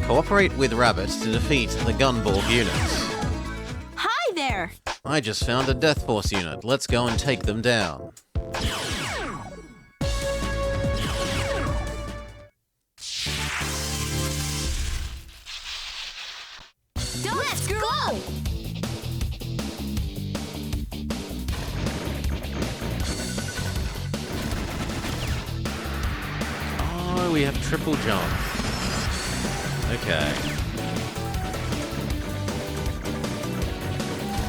Cooperate with Rabbit to defeat the Gunborg units. Hi there. I just found a Death Force unit. Let's go and take them down. Let's go. Oh, we have triple jump. Okay.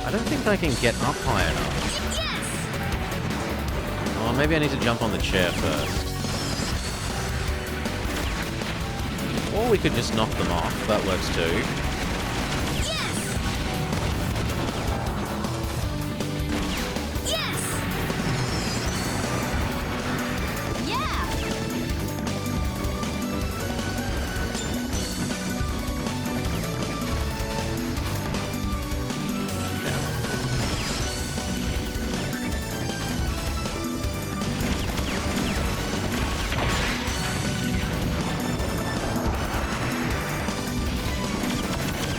I don't think I can get up high enough. Oh, maybe I need to jump on the chair first. Or we could just knock them off. That works too. Yeah.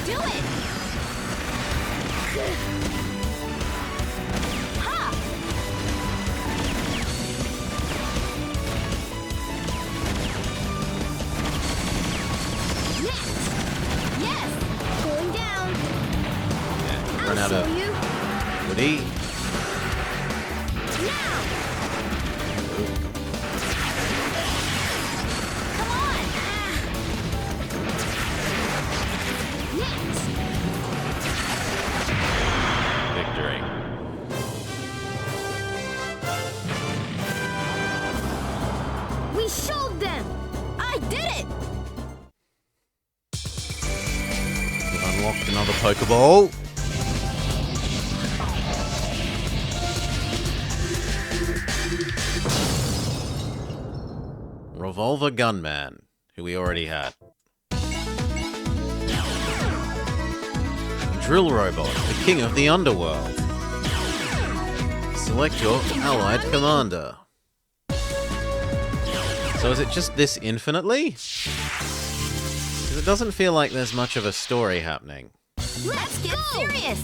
Do it. Ha. Next! Yes. Going down! Yeah, I'll run out show of you! woody. Now! Come on. Next! Victory. We showed them! I did it. We've unlocked another Pokeball. Revolver Gunman, who we already had. Drill Robot, the king of the underworld. Select your allied commander. So is it just this infinitely? Because it doesn't feel like there's much of a story happening. Let's get serious.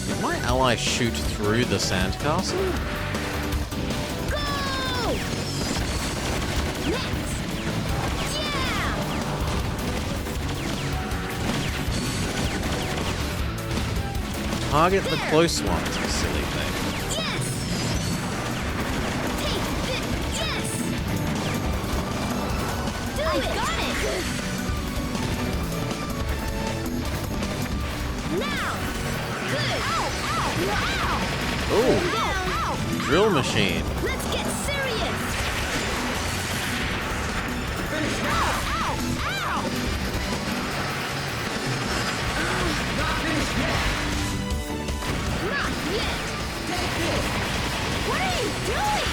Did my ally shoot through the sandcastle? Go! Next! Yeah! Target the close ones, you silly thing. Yes! Take this! Yes! Do I it! got it. Now! Good! Ow! Ow! Ooh, Down! drill machine. Let's get serious! Ow! Ow! Ow! Not finished yet. Not yet! Take this. What are you doing?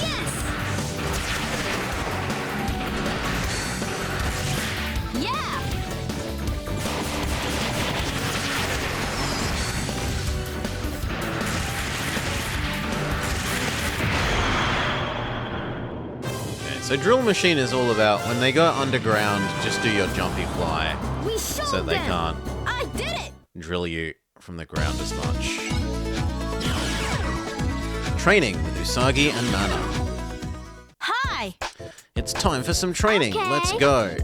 Yes! Yeah. So Drill Machine is all about when they go underground, just do your jumpy fly. We showed So they them. can't I did it. drill you from the ground as much. Training with Usagi and Nana. Hi. It's time for some training. Okay. Let's go.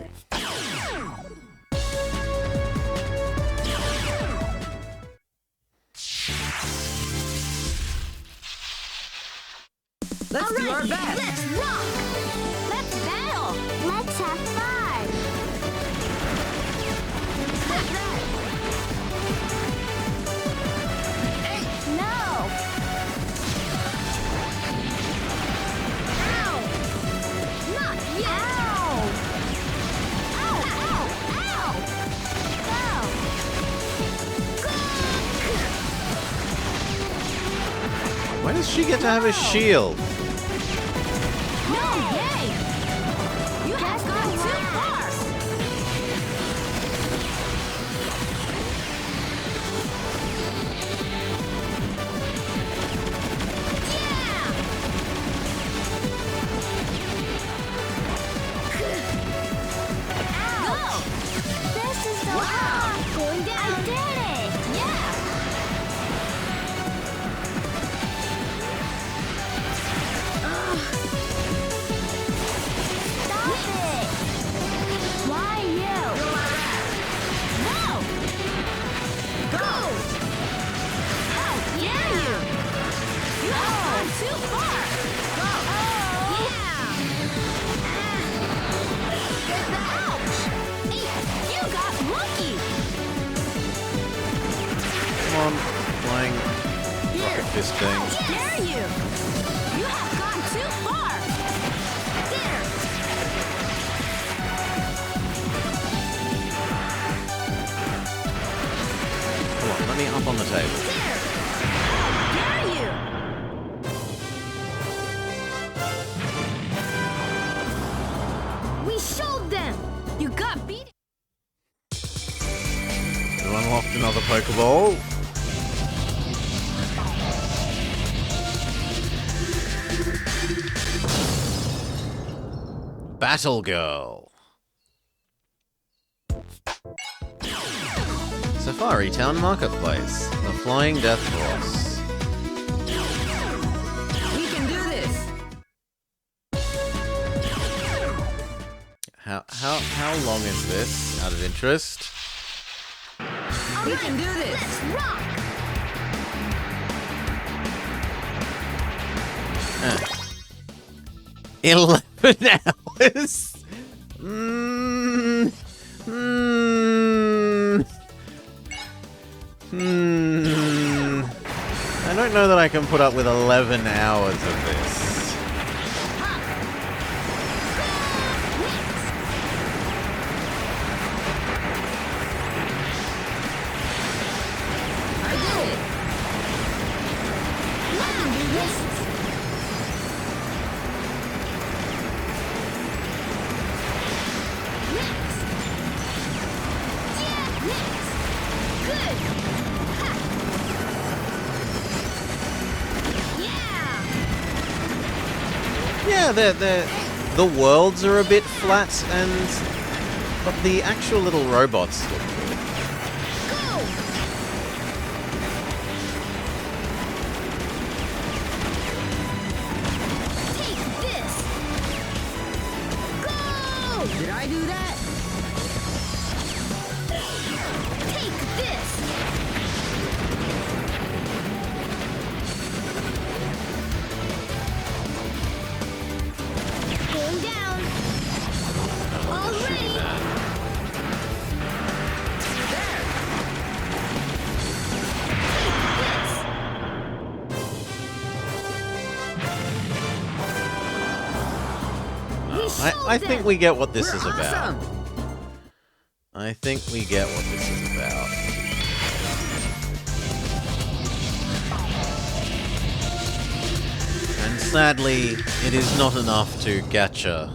Let's do our best. Let's rock. Let's battle. Let's have fun. No. Ow. Not yet. Ow. Ow, ow, ow. Why does she get to have a shield? No, yay. You have gone too far. This is so hard. Going down. I did it. Yeah. Stop it. Why you? No. Go. How dare you? You have gone too far. Go. Oh. Yeah. Ouch. You got lucky. Come on, flying rocket fist thing. How dare you? You have gone too far. There. Come on, let me up on the table. There. How dare you? We showed them. You got beat. You unlocked another Pokeball. Battle Girl. Safari Town Marketplace. The Flying Death Horse. We can do this. How long is this, out of interest? We can do this. Let's rock. 11 hours? Mm. I don't know that I can put up with 11 hours of this. I did it. Let them do this. Next. Yeah, next. Good. Ha. Yeah. Yeah, the worlds are a bit flat, but the actual little robots look good. Go. Take this. Go. Did I do that? Take this. Going down. All ready. There. I think we get what this We're is about. awesome. I think we get what this is about. And sadly, it is not enough to gacha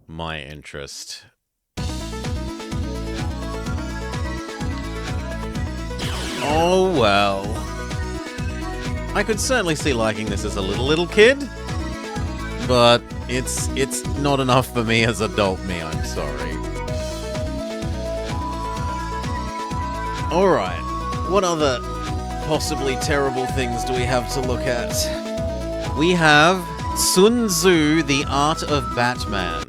my interest. Oh well. I could certainly see liking this as a little kid, but it's not enough for me as adult me, I'm sorry. Alright, what other possibly terrible things do we have to look at? We have Sun Tzu, The Art of Batman.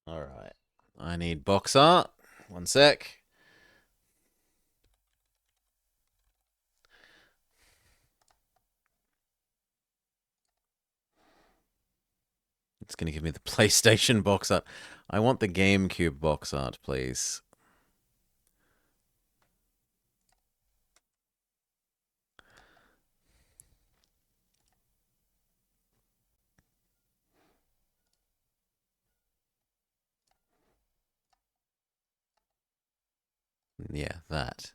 Alright, I need box art. One sec. It's going to give me the PlayStation box art. I want the GameCube box art, please. Yeah, that.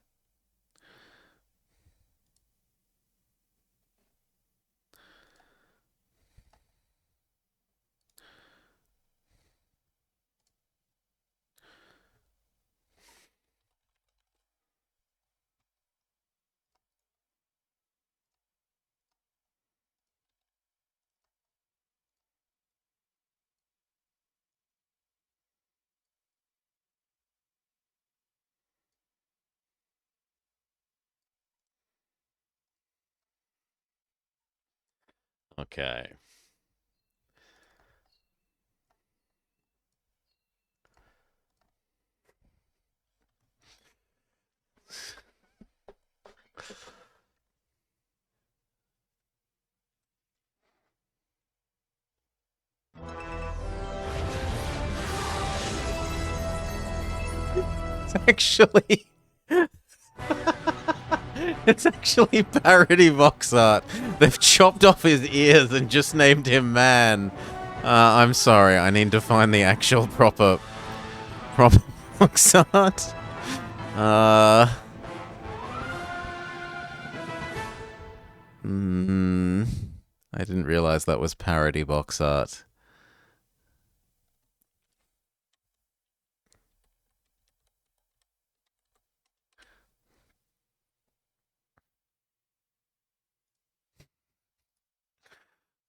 Okay. Actually, it's actually parody box art. They've chopped off his ears and just named him Man. I'm sorry, I need to find the actual proper box art. I didn't realize that was parody box art.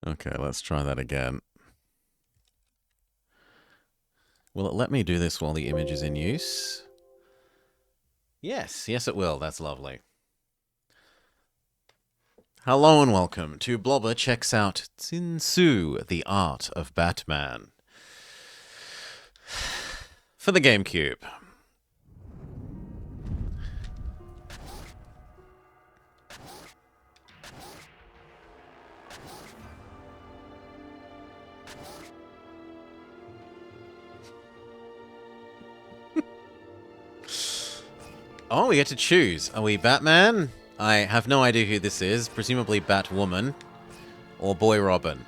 Okay, let's try that again. Will it let me do this while the image is in use? Yes, yes it will. That's lovely. Hello and welcome to Blobber Checks Out Sun Tzu, The Art of Batman. For the GameCube. Oh, we get to choose. Are we Batman? I have no idea who this is. Presumably Batwoman. Or Boy Robin.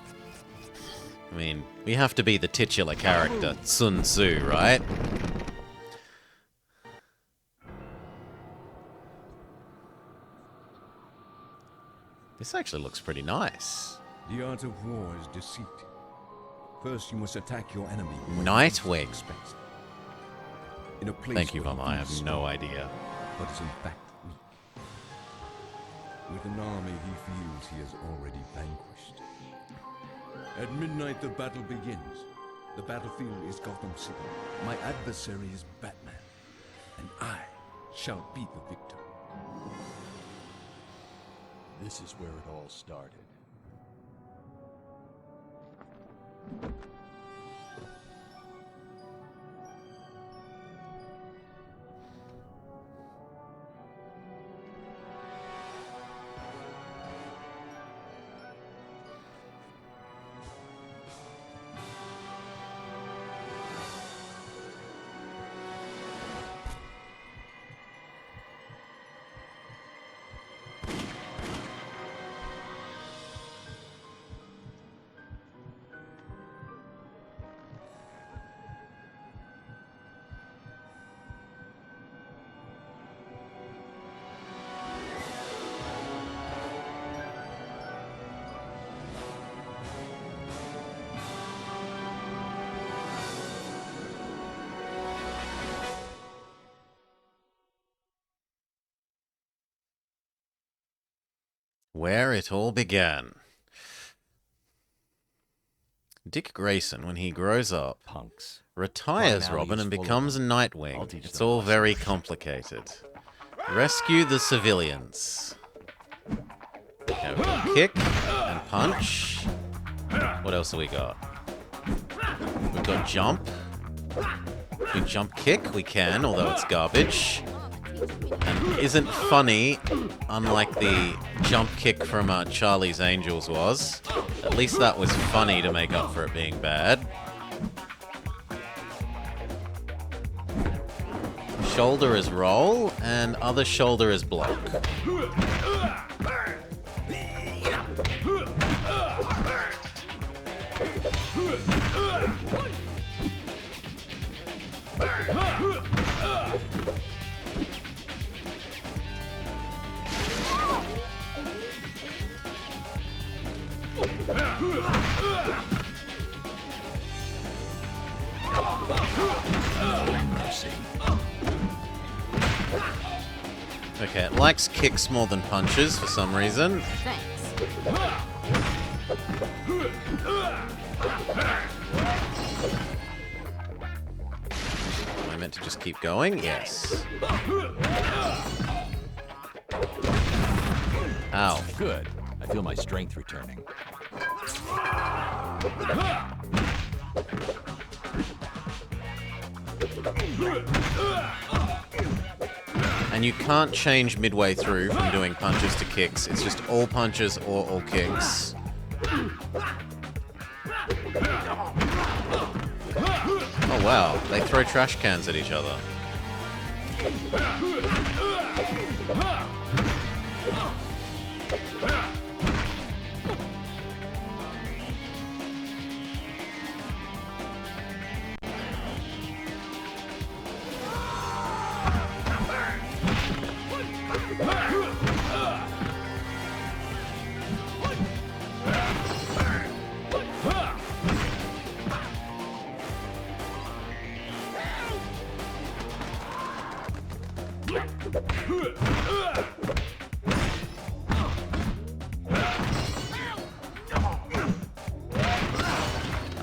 I mean, we have to be the titular character, Sun Tzu, right? This actually looks pretty nice. The art of war is deceit. First, you must attack your enemy. Nightwing. In a place Thank you, where Mama. I he is have strong, no idea. but is in fact weak. With an army he feels he has already vanquished. At midnight, the battle begins. The battlefield is Gotham City. My adversary is Batman, and I shall be the victor. This is where it all started. Where it all began. Dick Grayson, when he grows up, Punks. retires Finality Robin is and full of becomes a them. I'll Nightwing. teach It's them a all lesson. very complicated. Rescue the civilians. Okay, we've got kick and punch. What else have we got? We've got jump. We jump kick, we can, although it's garbage. And isn't funny, unlike the jump kick from Charlie's Angels was. At least that was funny to make up for it being bad. Shoulder is roll, and other shoulder is block. Mercy. Okay, it likes kicks more than punches for some reason. Thanks. Am I meant to just keep going? Yes. Ow. Good. I feel my strength returning. And you can't change midway through from doing punches to kicks. It's just all punches or all kicks. Oh wow, they throw trash cans at each other.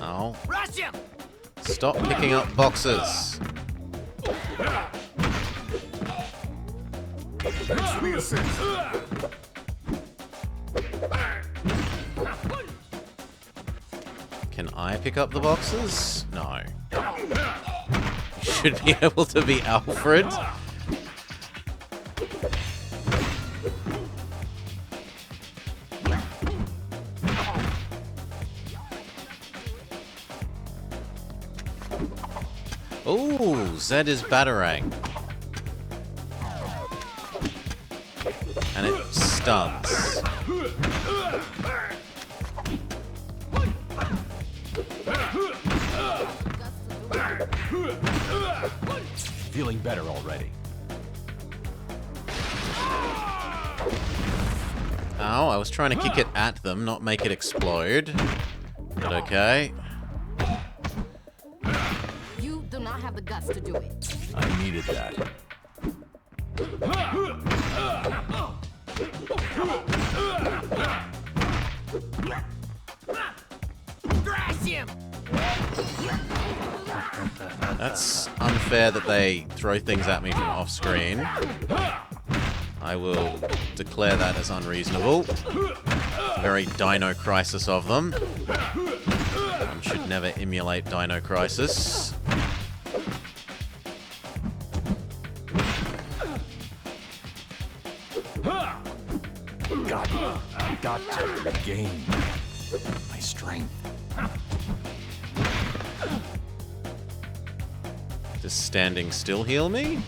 Ow. Stop picking up boxes. Can I pick up the boxes? No. Should be able to be Alfred. Ooh, Zed is Batarang. And it stuns. Feeling better already. Ow, I was trying to kick it at them, not make it explode. But okay. You do not have the guts to do it. I needed that. That's unfair that they throw things at me from off screen. I will declare that as unreasonable. Very Dino Crisis of them. One should never emulate Dino Crisis. Got to regain my strength. Does standing still heal me?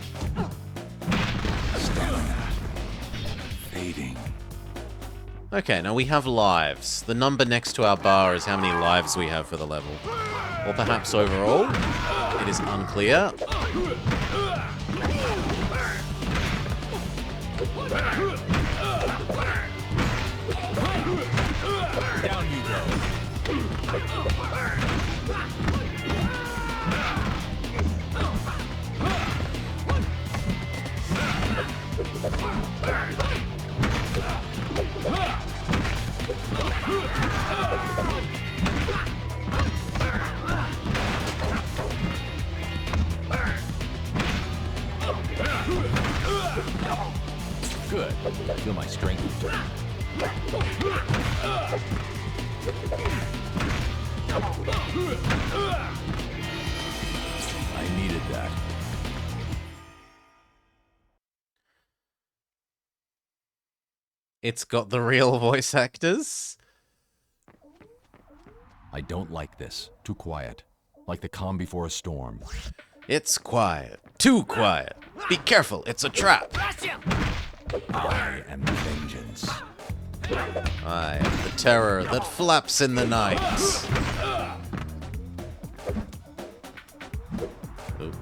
Stamina. Fading. Okay, now we have lives. The number next to our bar is how many lives we have for the level. Or perhaps overall. It is unclear. Down you go. Good. I feel my strength return. I needed that. It's got the real voice actors. I don't like this. Too quiet. Like the calm before a storm. It's quiet. Too quiet. Be careful, it's a trap. I am vengeance. I am the terror that flaps in the night. Oop.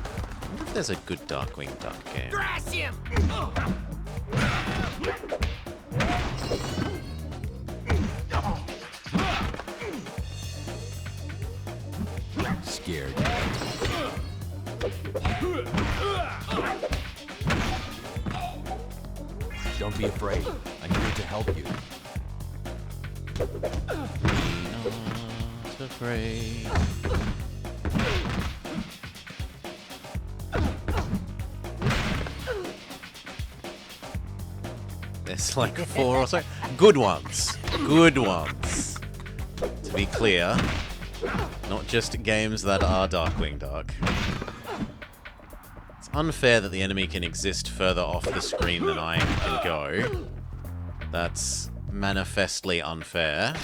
I wonder if there's a good Darkwing Duck game. Thrash him! Scared. Don't be afraid. I'm here to help you. Not afraid. There's like 4 or so. Good ones. Good ones. To be clear, not just games that are Darkwing Duck. It's unfair that the enemy can exist further off the screen than I can go. That's manifestly unfair.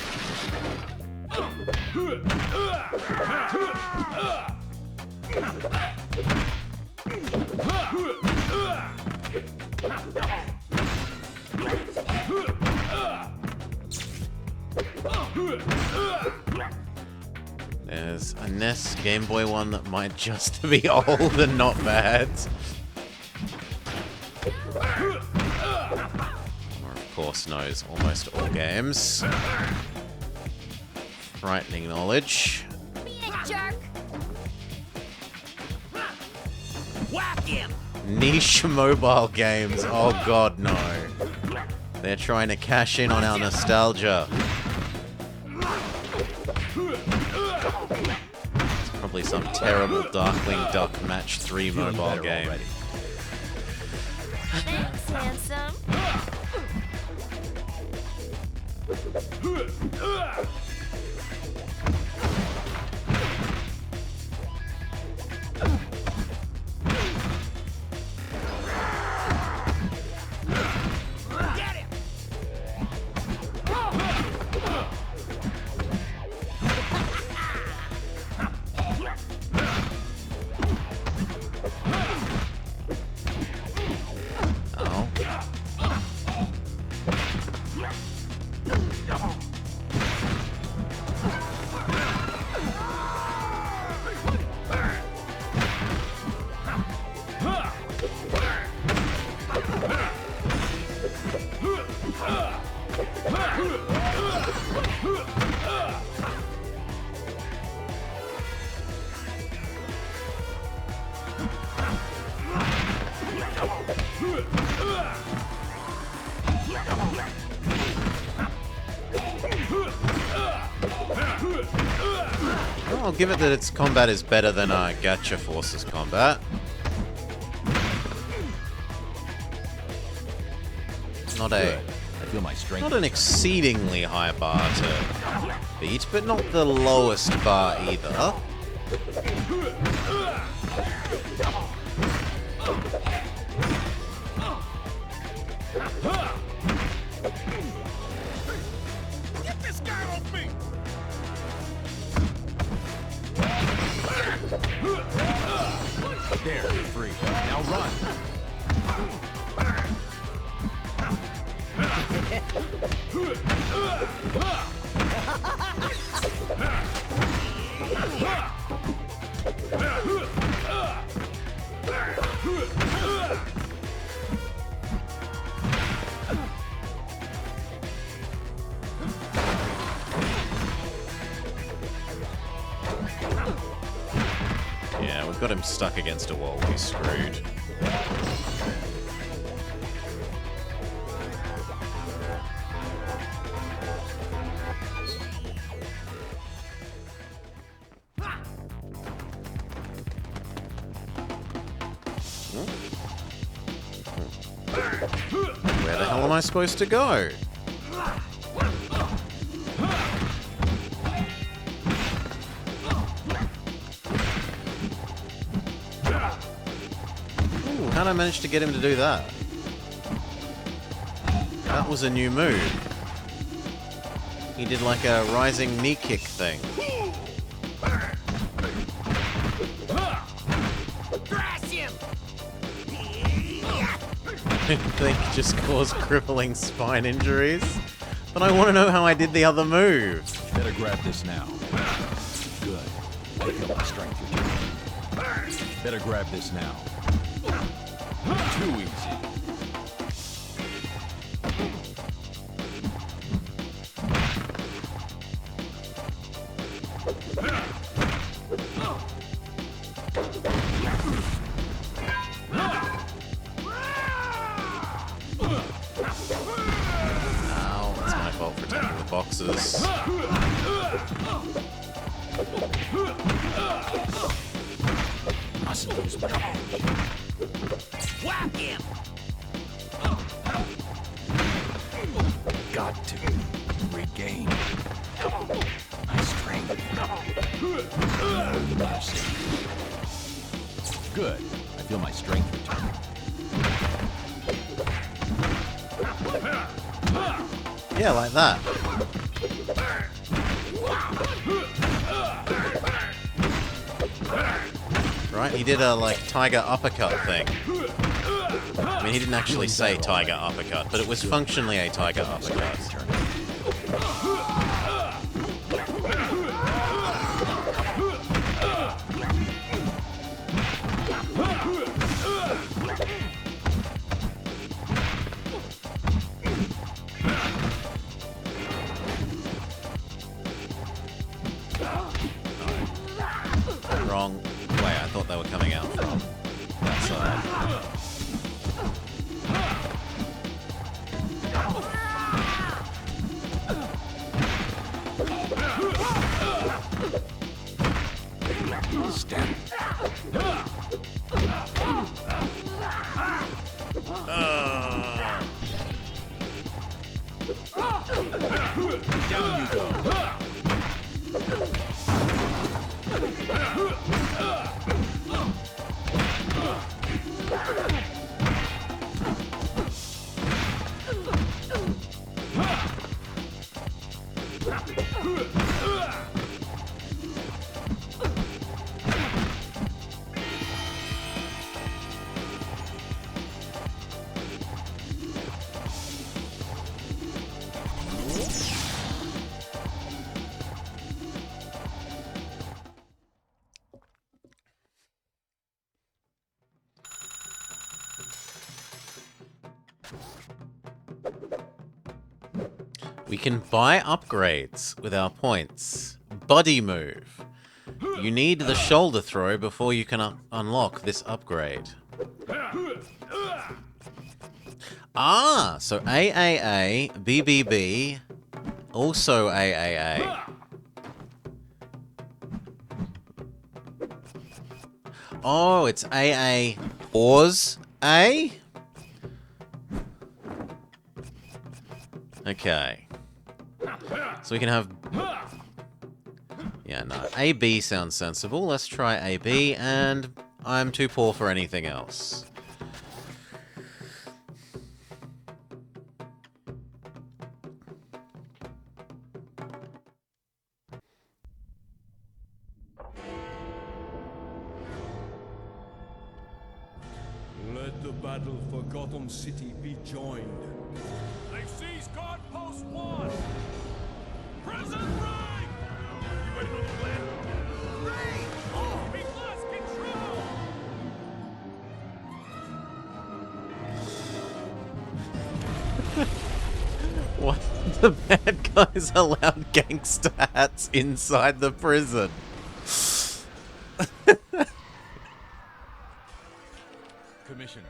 There's a NES Game Boy one that might just be old and not bad. Or of course knows almost all games. Frightening knowledge. Be a jerk. Whack him! Niche mobile games. Oh god, no. They're trying to cash in on our nostalgia. It's probably some terrible Darkwing Duck Match 3 mobile game. Already. Thanks, handsome. Get him! Oh. Well, I'll give it that its combat is better than Gacha Force's combat. Not a, I feel my strength. not an exceedingly high bar to beat, but not the lowest bar either. Get this guy off me! There, you're free. Now run. Yeah, we've got him stuck against a wall. He's screwed. Where the hell am I supposed to go? Ooh, how'd I manage to get him to do that? That was a new move. He did like a rising knee kick thing. I think just caused crippling spine injuries. But I want to know how I did the other move. Better grab this now. Good. I feel my strength returning. Better grab this now. Too easy. Ow, it's my fault for taking the boxes. Mustn't lose my edge. Whack him! Got to regain my strength. No mercy. Good. I feel my strength returning. Yeah, like that. Right, he did a, like, tiger uppercut thing. I mean, he didn't actually say tiger uppercut, but it was functionally a tiger uppercut. Wrong way, I thought they were coming out from that side. Stand. Down you go. We can buy upgrades with our points. Body move. You need the shoulder throw before you can unlock this upgrade. Ah, so AAA, BBB, also AAA. Oh, it's AA pause A? Okay. So we can have... Yeah, no. AB sounds sensible. Let's try AB, and I'm too poor for anything else. Let the battle for Gotham City be joined. They've seized guard post 1! Prison break! You ready for the plan? Break! Oh, we lost control! What? The bad guys allowed gangster hats inside the prison. Commissioner.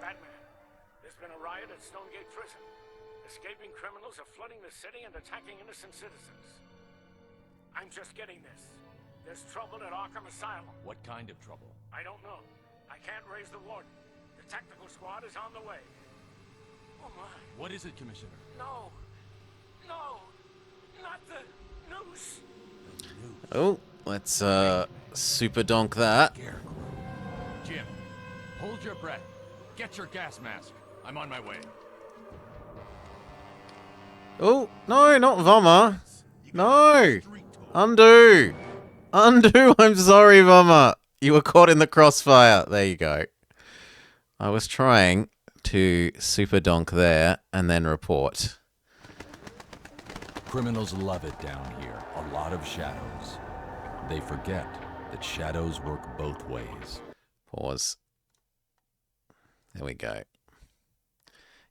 Batman, there's been a riot at Stonegate Prison. Escaping criminals are flooding the city and attacking innocent citizens. I'm just getting this. There's trouble at Arkham Asylum. What kind of trouble? I don't know. I can't raise the warden. The technical squad is on the way. Oh my. What is it, Commissioner? No. No. Not the noose. Oh, let's super donk that. Jim, hold your breath. Get your gas mask. I'm on my way. Oh, no, not Vommer. No. Undo. Undo. I'm sorry, Vommer. You were caught in the crossfire. There you go. I was trying to super donk there and then report. Criminals love it down here. A lot of shadows. They forget that shadows work both ways. Pause. There we go.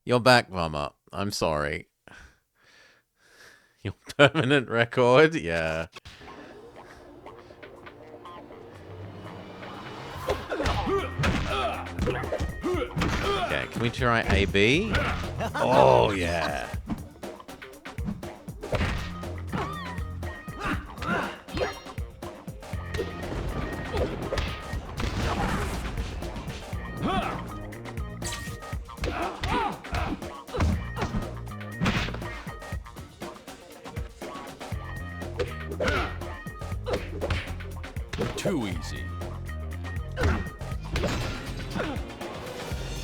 You're back, Vommer. I'm sorry. Your permanent record? Yeah. Okay, can we try AB? Oh, yeah. Too easy.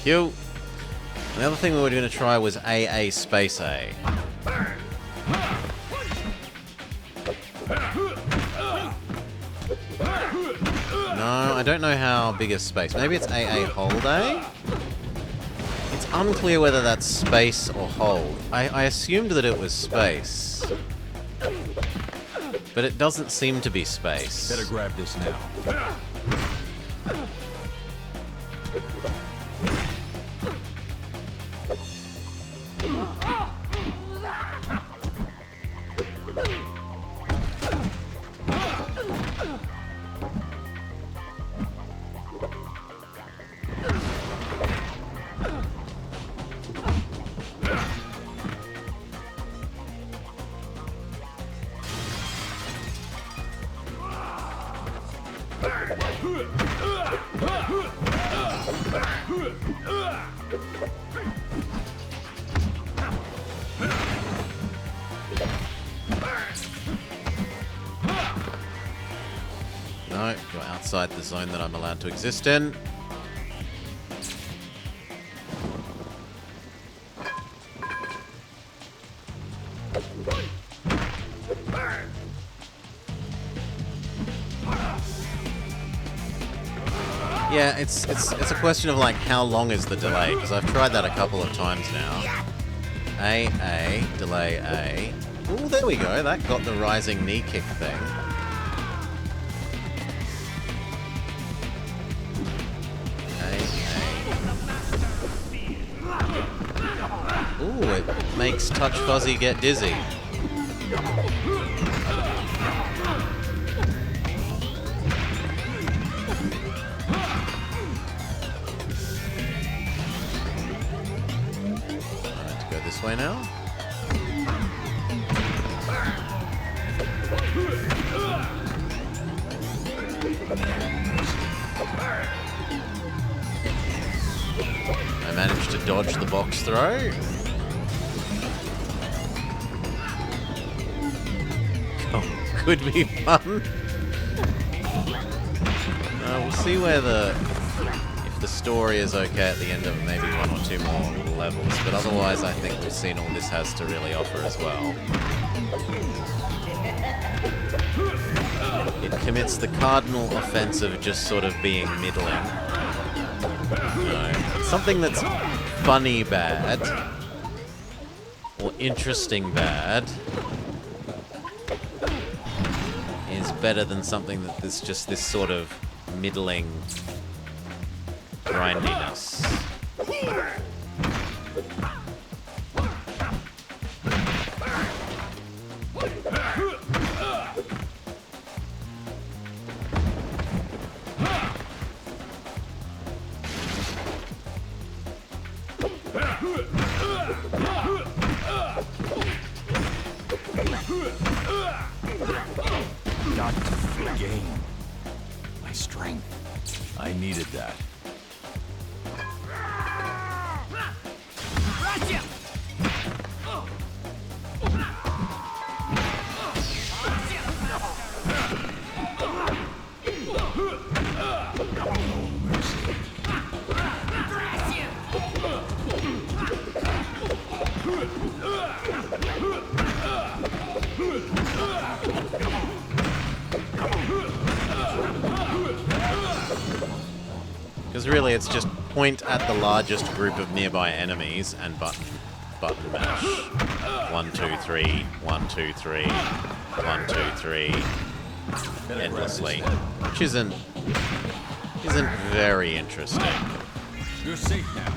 Q. The other thing we were going to try was AA space A. No, I don't know how big is space. Maybe it's AA hold A? It's unclear whether that's space or hold. I assumed that it was space. But it doesn't seem to be space. Better grab this now. No, you're outside the zone that I'm allowed to exist in. Yeah, it's a question of like how long is the delay, because I've tried that a couple of times now. A, delay A. Oh, there we go. That got the rising knee kick thing. Ooh, it makes Touch Fuzzy get dizzy. Alright, go this way now. I managed to dodge the box throw. Oh, could be fun. We'll see where if the story is okay at the end of maybe one or two more levels, but otherwise I think we've seen all this has to really offer as well. It commits the cardinal offense of just sort of being middling. You know, something that's funny bad or interesting bad is better than something that is just this sort of middling grindiness. Got to regain my strength. I needed that. Gotcha! really it's just point at the largest group of nearby enemies and button mash. 1, 2, 3, 1, 2, 3, 1, 2, 3, endlessly, which isn't very interesting. You're safe now.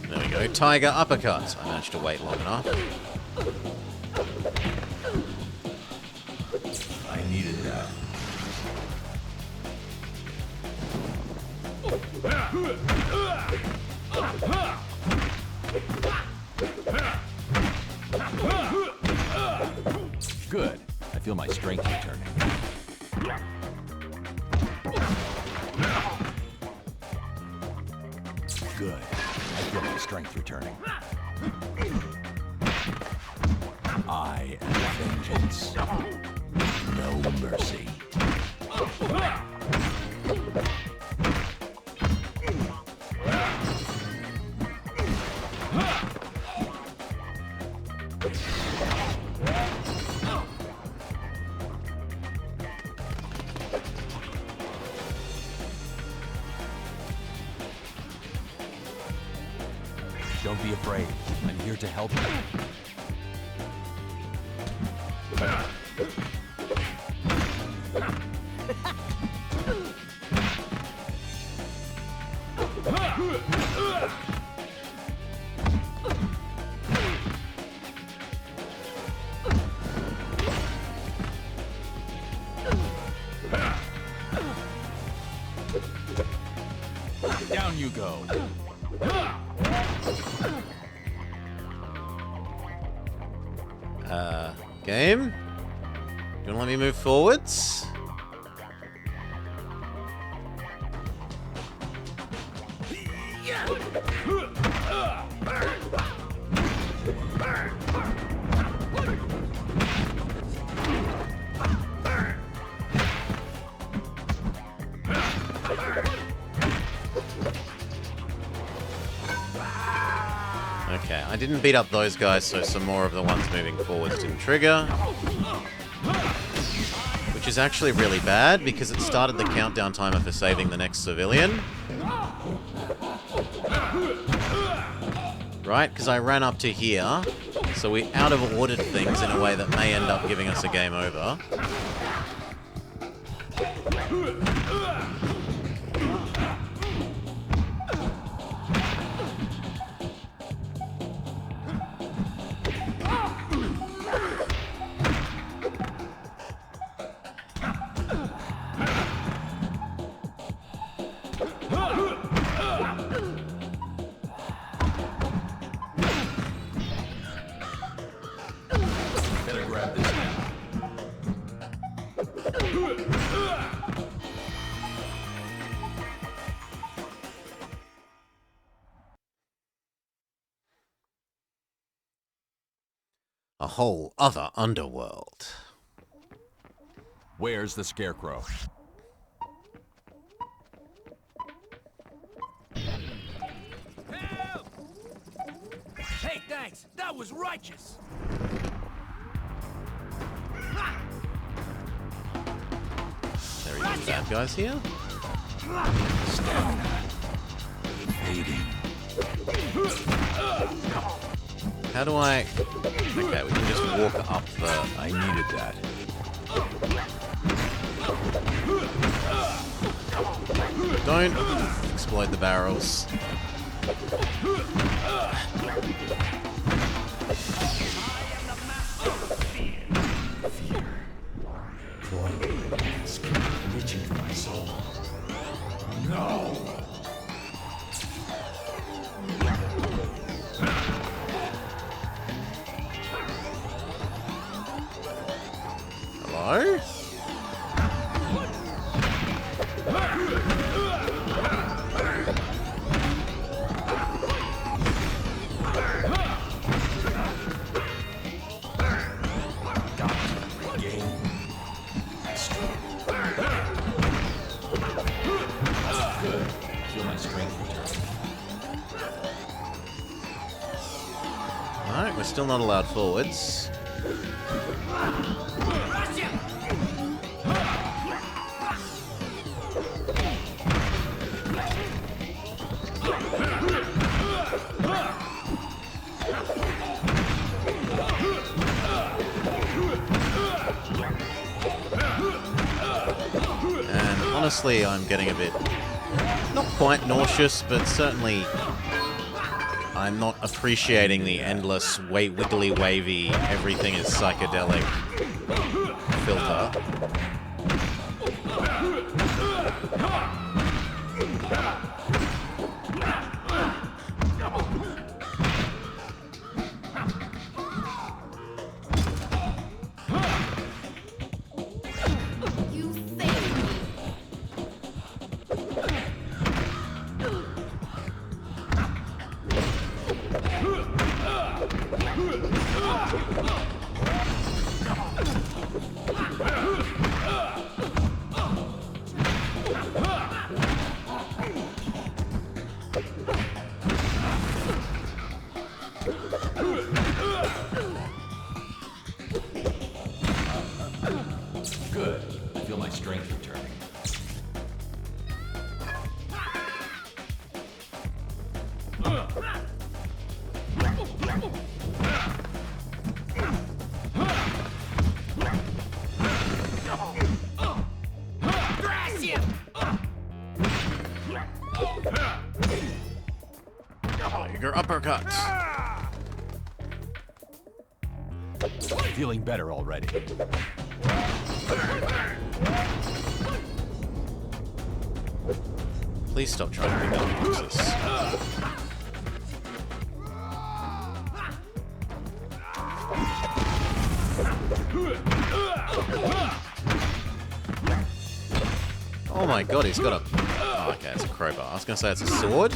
There we go. Tiger uppercut. I managed to wait long enough. I needed that. Good. I feel my strength returning. Good. I feel my strength returning. I am vengeance. No mercy. Don't be afraid. I'm here to help you. Down you go. Game? You wanna let me move forwards? Okay, I didn't beat up those guys, so some more of the ones moving forwards didn't trigger. Which is actually really bad, because it started the countdown timer for saving the next civilian. Right, because I ran up to here, so we out-of-ordered things in a way that may end up giving us a game over. Better grab this now. A whole other underworld. Where's the scarecrow? Hey, thanks. That was righteous. There are even bad guys here. Fading. How do I... Okay, we can just walk up the... I needed that. Don't explode the barrels. Hello? my strength returning. Alright, we're still not allowed forwards. And honestly, I'm getting a bit, not quite nauseous, but certainly I'm not appreciating the endless, wiggly, wavy, everything is psychedelic filter. You saved me. Good. I feel my strength returning. Your uppercut. Feeling better already. Please stop trying to pick up boxes. Oh my god, he's got a... Oh, okay, it's a crowbar. I was going to say it's a sword.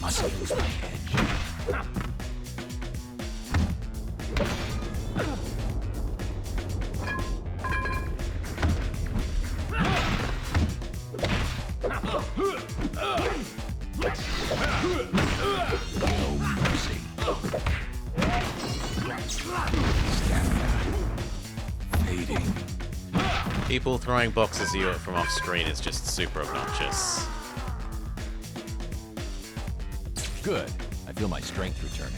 Must lose my edge. No mercy. Stamina. Fading. People throwing boxes at you from off screen is just super obnoxious. Good. I feel my strength returning.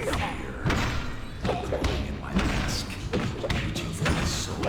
Fear. Glowing in my mask. Reaching for my soul.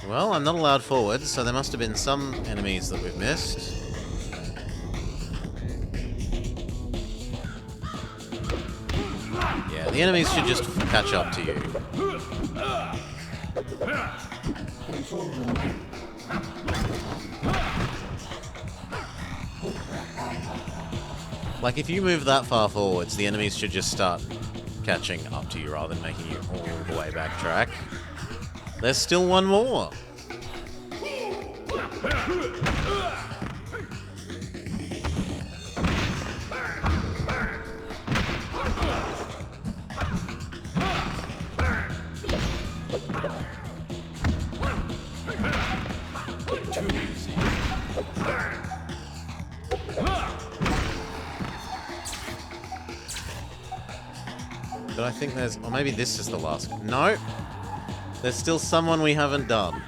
Well, I'm not allowed forward, so there must have been some enemies that we've missed. Yeah, the enemies should just catch up to you. Like, if you move that far forwards, the enemies should just start catching up to you rather than making you all the way backtrack. There's still one more. but I think there's... Or maybe this is the last... No! There's still someone we haven't done.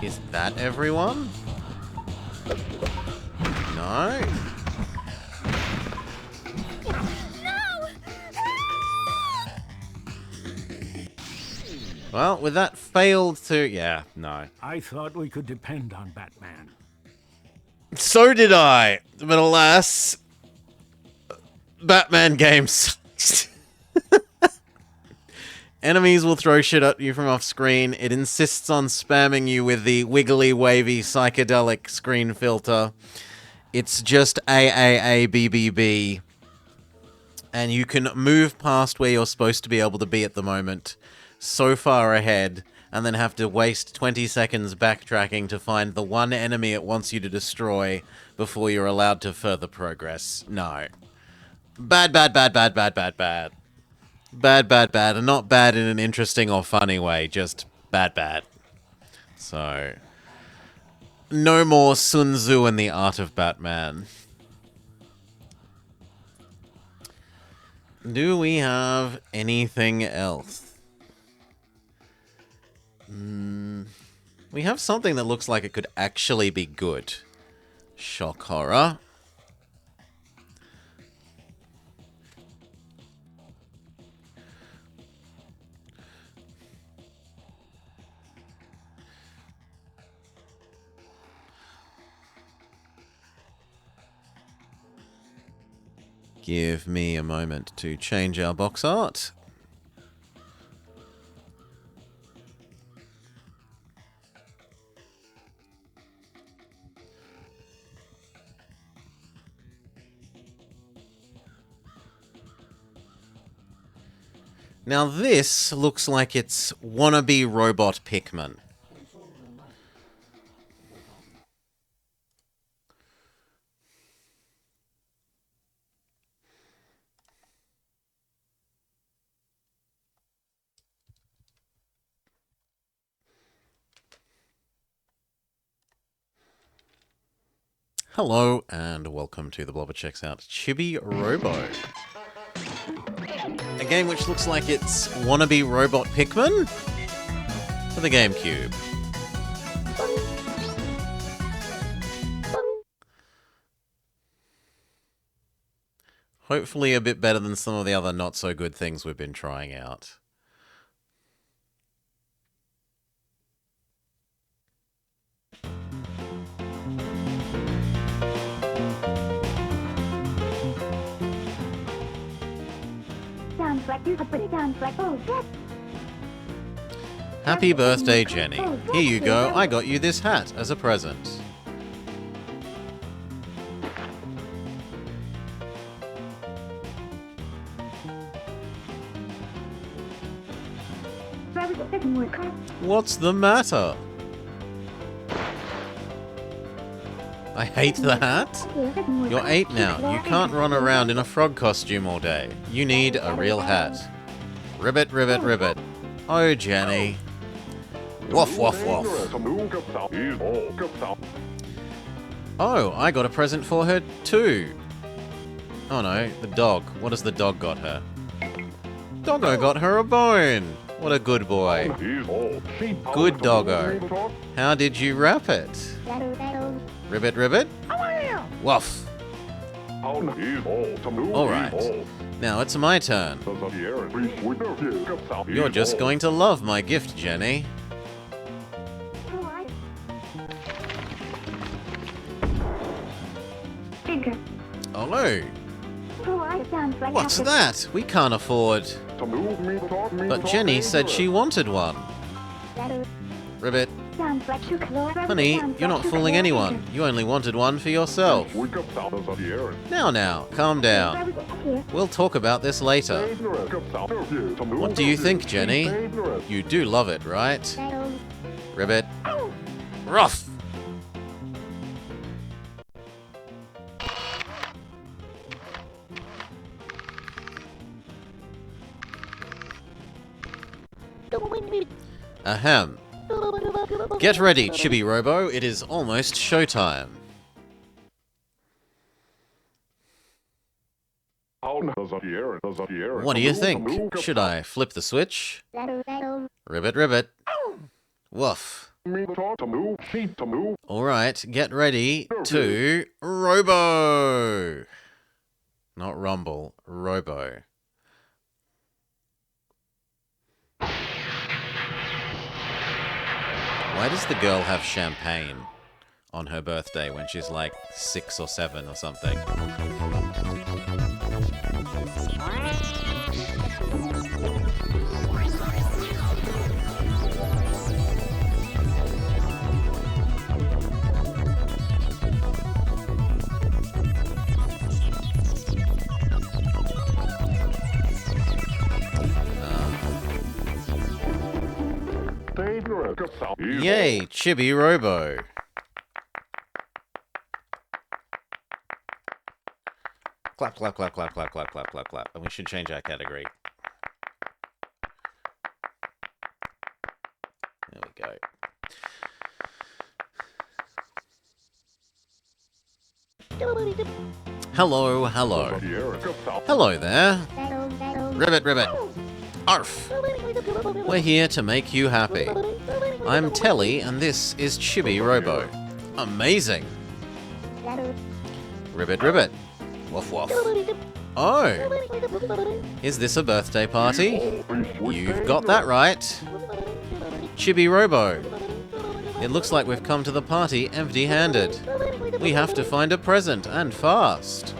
Is that everyone? No? Well, with that failed to... Yeah, no. I thought we could depend on Batman. So did I, but alas, Batman games. Enemies will throw shit at you from off screen. It insists on spamming you with the wiggly, wavy, psychedelic screen filter. It's just AAABBB. And you can move past where you're supposed to be able to be at the moment, so far ahead, and then have to waste 20 seconds backtracking to find the one enemy it wants you to destroy before you're allowed to further progress. No. Bad, bad, bad, bad, bad, bad, bad. Bad, bad, bad, and not bad in an interesting or funny way, just bad, bad. So, no more Sun Tzu and the Art of Batman. Do we have anything else? We have something that looks like it could actually be good. Shock horror. Give me a moment to change our box art. Now this looks like it's wannabe robot Pikmin. Hello, and welcome to the Blobber Checks Out Chibi Robo. A game which looks like it's wannabe robot Pikmin for the GameCube. Hopefully a bit better than some of the other not-so-good things we've been trying out. Happy birthday, Jenny. Here you go, I got you this hat as a present. What's the matter? I hate the hat. You're 8 now. You can't run around in a frog costume all day. You need a real hat. Ribbit, ribbit, ribbit. Oh, Jenny. Woof, woof, woof. Oh, I got a present for her too. Oh no, the dog. What has the dog got her? Doggo got her a bone. What a good boy. Good doggo. How did you wrap it? Ribbit, ribbit? Woof. Alright. Now it's my turn. You're just going to love my gift, Jenny. Hello. What's that? We can't afford... But Jenny said she wanted one. Ribbit, Honey, you're not fooling anyone. You only wanted one for yourself. Now, calm down. We'll talk about this later. What do you think, Jenny? You do love it, right? Ribbit. Ruff! Ahem. Get ready, Chibi Robo. It is almost showtime. What do you think? Should I flip the switch? Ribbit, ribbit. Woof. Alright, get ready to Robo! Not Rumble, Robo. Why does the girl have champagne on her birthday when she's like 6 or 7 or something? Yay, Chibi Robo. Clap, clap, clap, clap, clap, clap, clap, clap, clap. And we should change our category. There we go. Hello, hello. Hello there. Ribbit, ribbit. Arf. We're here to make you happy. I'm Telly, and this is Chibi Robo. Amazing. Ribbit, ribbit. Woof, woof. Oh. Is this a birthday party? You've got that right. Chibi Robo. It looks like we've come to the party empty-handed. We have to find a present, and fast.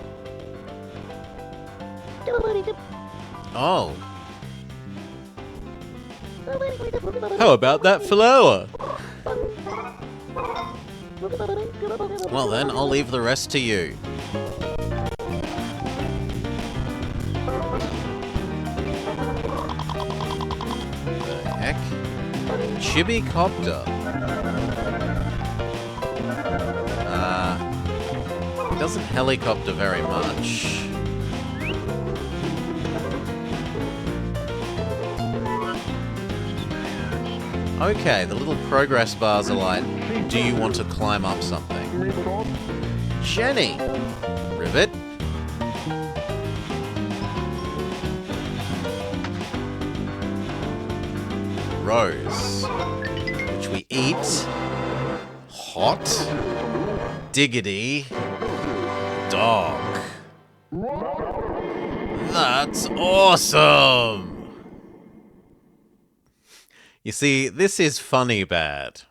Oh. How about that flower? Well then, I'll leave the rest to you. The heck? Chibi Copter. It doesn't helicopter very much. Okay, the little progress bars are like, do you want to climb up something? Jenny! Ribbit? Rose. Which we eat. Hot. Diggity. Dog. That's awesome! You see, this is funny bad.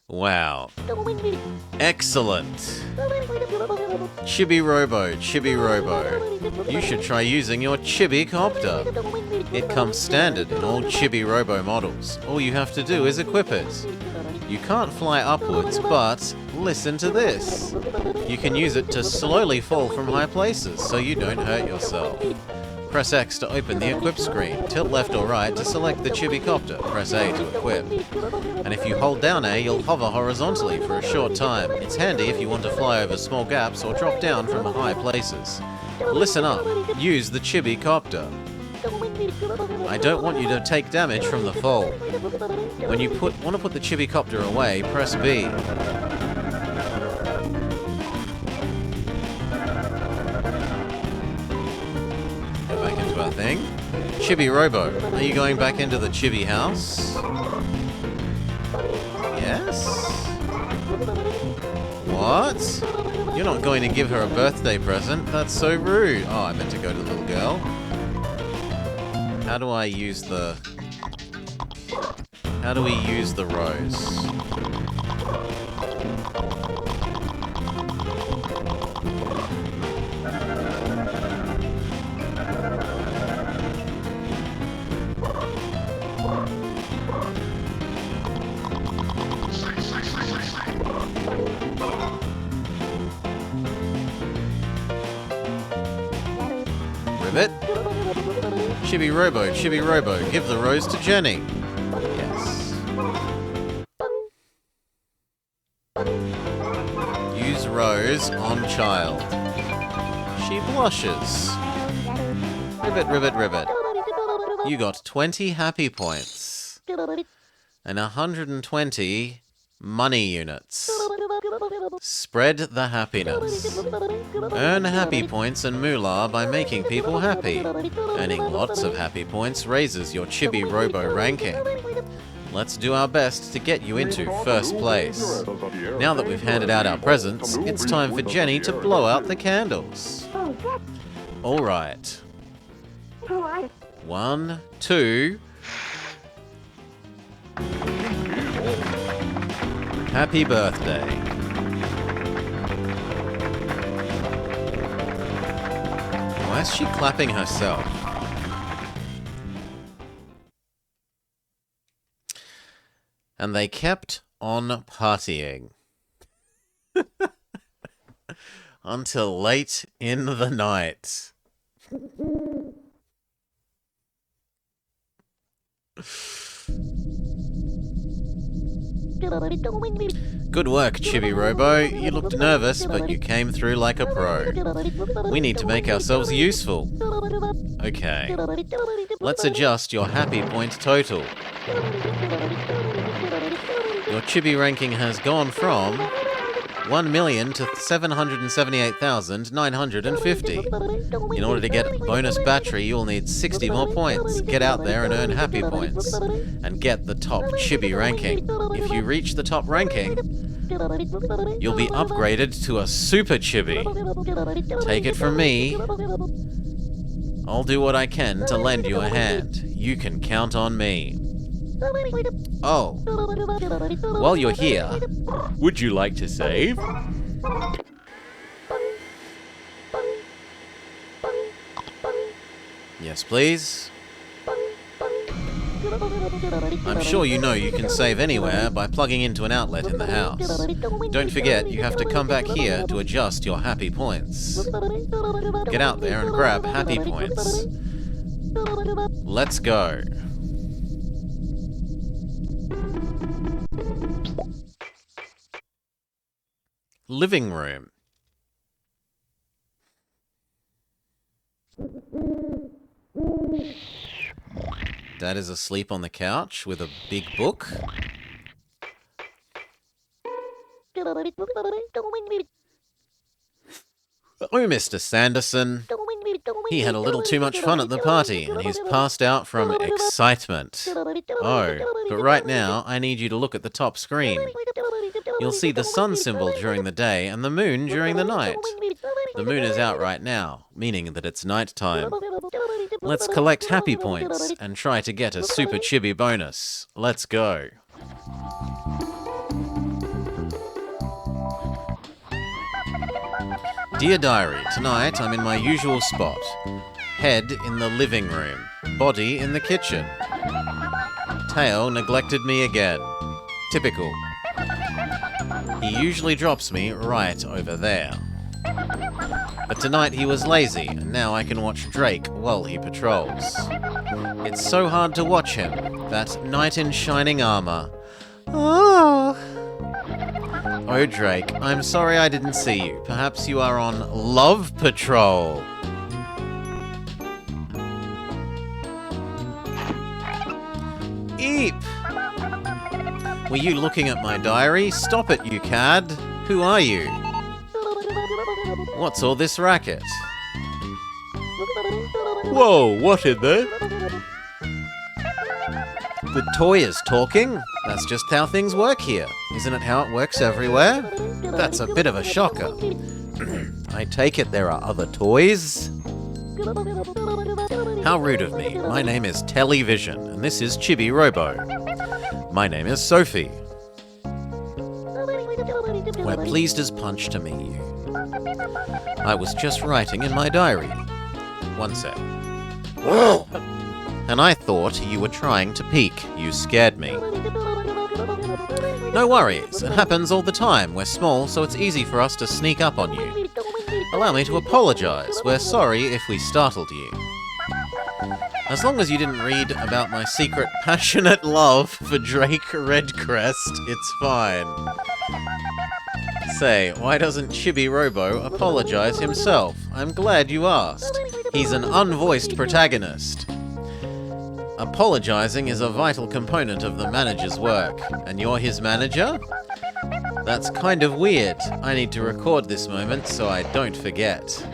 Wow. Excellent. Chibi Robo, Chibi Robo. You should try using your Chibi Copter. It comes standard in all Chibi Robo models. All you have to do is equip it. You can't fly upwards, but listen to this. You can use it to slowly fall from high places so you don't hurt yourself. Press X to open the equip screen. Tilt left or right to select the Chibi Copter. Press A to equip. And if you hold down A, you'll hover horizontally for a short time. It's handy if you want to fly over small gaps or drop down from high places. Listen up. Use the Chibi Copter. I don't want you to take damage from the fall. When you want to put the Chibi Copter away, press B. Thing. Chibi Robo, are you going back into the Chibi house? Yes? What? You're not going to give her a birthday present? That's so rude. Oh, I meant to go to the little girl. How do I use the... How do we use the rose? Chibi Robo, give the rose to Jenny. Yes. Use rose on child. She blushes. Ribbit. You got 20 happy points. And 120 money units. Spread the happiness. Earn happy points and moolah by making people happy. Earning lots of happy points raises your Chibi Robo ranking. Let's do our best to get you into first place. Now that we've handed out our presents, it's time for Jenny to blow out the candles. Alright. 1, 2... Happy birthday. Why is she clapping herself? And they kept on partying. Until late in the night. Good work, Chibi Robo. You looked nervous, but you came through like a pro. We need to make ourselves useful. Okay. Let's adjust your happy point total. Your Chibi ranking has gone from 1 million to 778,950. In order to get bonus battery, you'll need 60 more points. Get out there and earn happy points. And get the top Chibi ranking. If you reach the top ranking, you'll be upgraded to a Super Chibi. Take it from me. I'll do what I can to lend you a hand. You can count on me. Oh. While you're here, would you like to save? Yes, please. I'm sure you know you can save anywhere by plugging into an outlet in the house. Don't forget, you have to come back here to adjust your happy points. Get out there and grab happy points. Let's go. Living room. Dad is asleep on the couch with a big book. Oh, Mr. Sanderson. He had a little too much fun at the party, and he's passed out from excitement. Oh, but right now, I need you to look at the top screen. You'll see the sun symbol during the day and the moon during the night. The moon is out right now, meaning that it's night time. Let's collect happy points and try to get a Super Chibi bonus. Let's go. Dear Diary, tonight I'm in my usual spot. Head in the living room, body in the kitchen. Tail neglected me again. Typical. He usually drops me right over there. But tonight he was lazy, and now I can watch Drake while he patrols. It's so hard to watch him, that knight in shining armor. Oh, Drake, I'm sorry I didn't see you. Perhaps you are on Love Patrol. Eep! Were you looking at my diary? Stop it, you cad! Who are you? What's all this racket? Whoa, what in there? The toy is talking? That's just how things work here. Isn't it how it works everywhere? That's a bit of a shocker. I take it there are other toys? How rude of me. My name is Television, and this is Chibi Robo. My name is Sophie. We're pleased as punch to meet you. I was just writing in my diary. One sec. And I thought you were trying to peek. You scared me. No worries, it happens all the time. We're small, so it's easy for us to sneak up on you. Allow me to apologize. We're sorry if we startled you. As long as you didn't read about my secret passionate love for Drake Redcrest, it's fine. Say, why doesn't Chibi Robo apologize himself? I'm glad you asked. He's an unvoiced protagonist. Apologizing is a vital component of the manager's work. And you're his manager? That's kind of weird. I need to record this moment so I don't forget.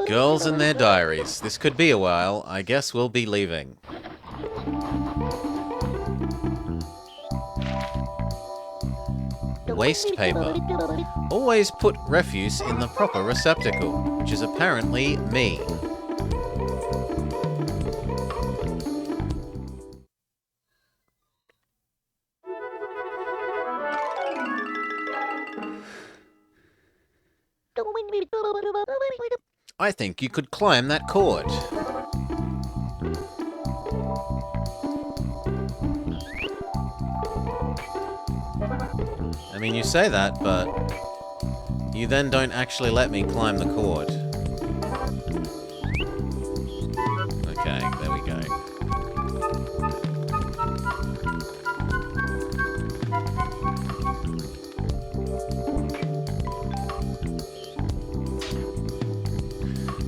Girls and their diaries. This could be a while. I guess we'll be leaving. Waste paper. Always put refuse in the proper receptacle, which is apparently me. I think you could climb that cord. I mean, you say that, but you then don't actually let me climb the cord. Okay, there we go.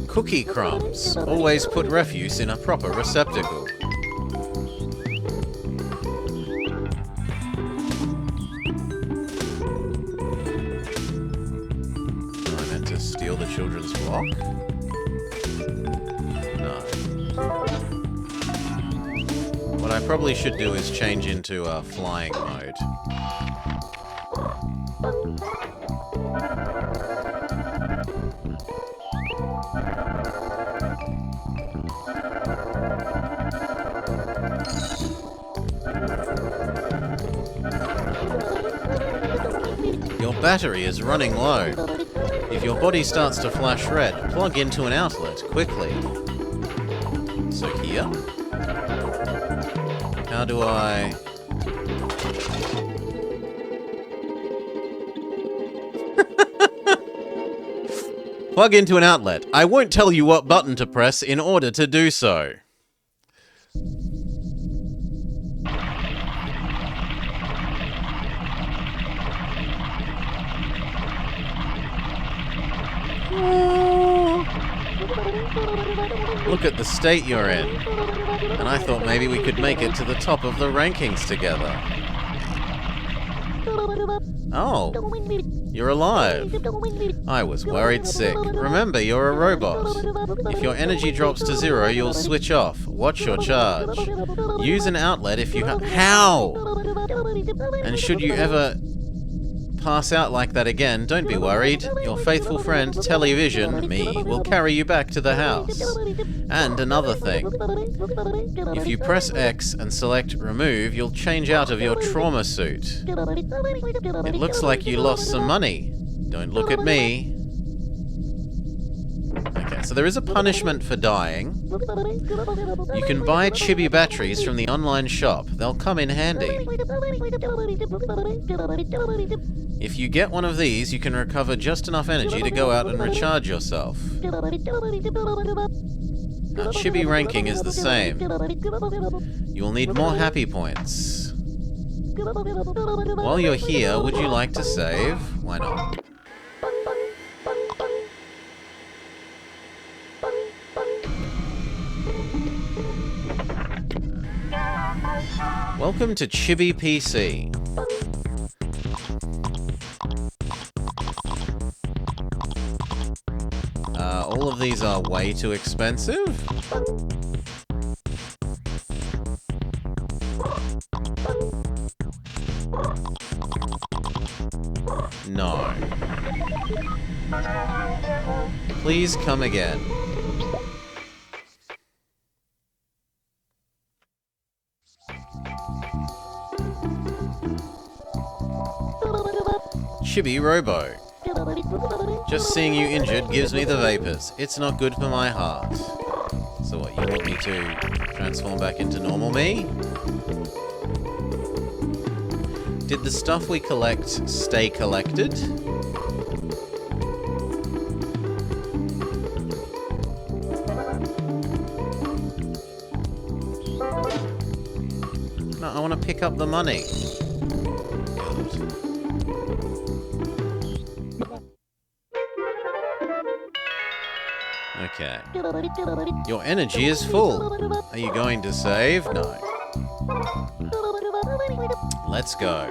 Cookie crumbs. Always put refuse in a proper receptacle. I meant to steal the children's block? No. What I probably should do is change into a flying mode. Your battery is running low. If your body starts to flash red, plug into an outlet quickly. So here? How do I... Plug into an outlet. I won't tell you what button to press in order to do so. Look at the state you're in. And I thought maybe we could make it to the top of the rankings together. Oh, you're alive. I was worried sick. Remember, you're a robot. If your energy drops to 0, you'll switch off. Watch your charge. Use an outlet if you have... How? And should you ever pass out like that again, don't be worried. Your faithful friend, Television, me, will carry you back to the house. And another thing. If you press X and select Remove, you'll change out of your trauma suit. It looks like you lost some money. Don't look at me. Okay, so there is a punishment for dying. You can buy Chibi batteries from the online shop. They'll come in handy. If you get one of these, you can recover just enough energy to go out and recharge yourself. Now, Chibi ranking is the same. You will need more happy points. While you're here, would you like to save? Why not? Welcome to Chibi PC. All of these are way too expensive. No. Please come again. Chibi Robo. Just seeing you injured gives me the vapors. It's not good for my heart. So what, you want me to transform back into normal me? Did the stuff we collect stay collected? I want to pick up the money. Okay. Your energy is full. Are you going to save? No. Let's go.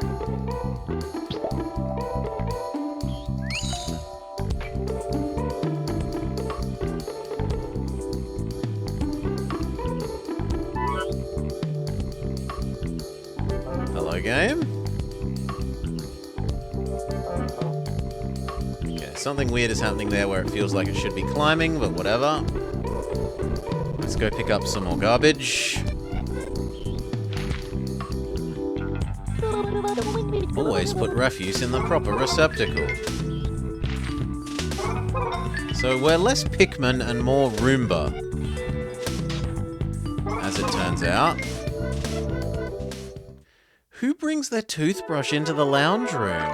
Hello, game? Okay, something weird is happening there where it feels like it should be climbing, but whatever. Let's go pick up some more garbage. Always put refuse in the proper receptacle. So we're less Pikmin and more Roomba, as it turns out. Who brings their toothbrush into the lounge room?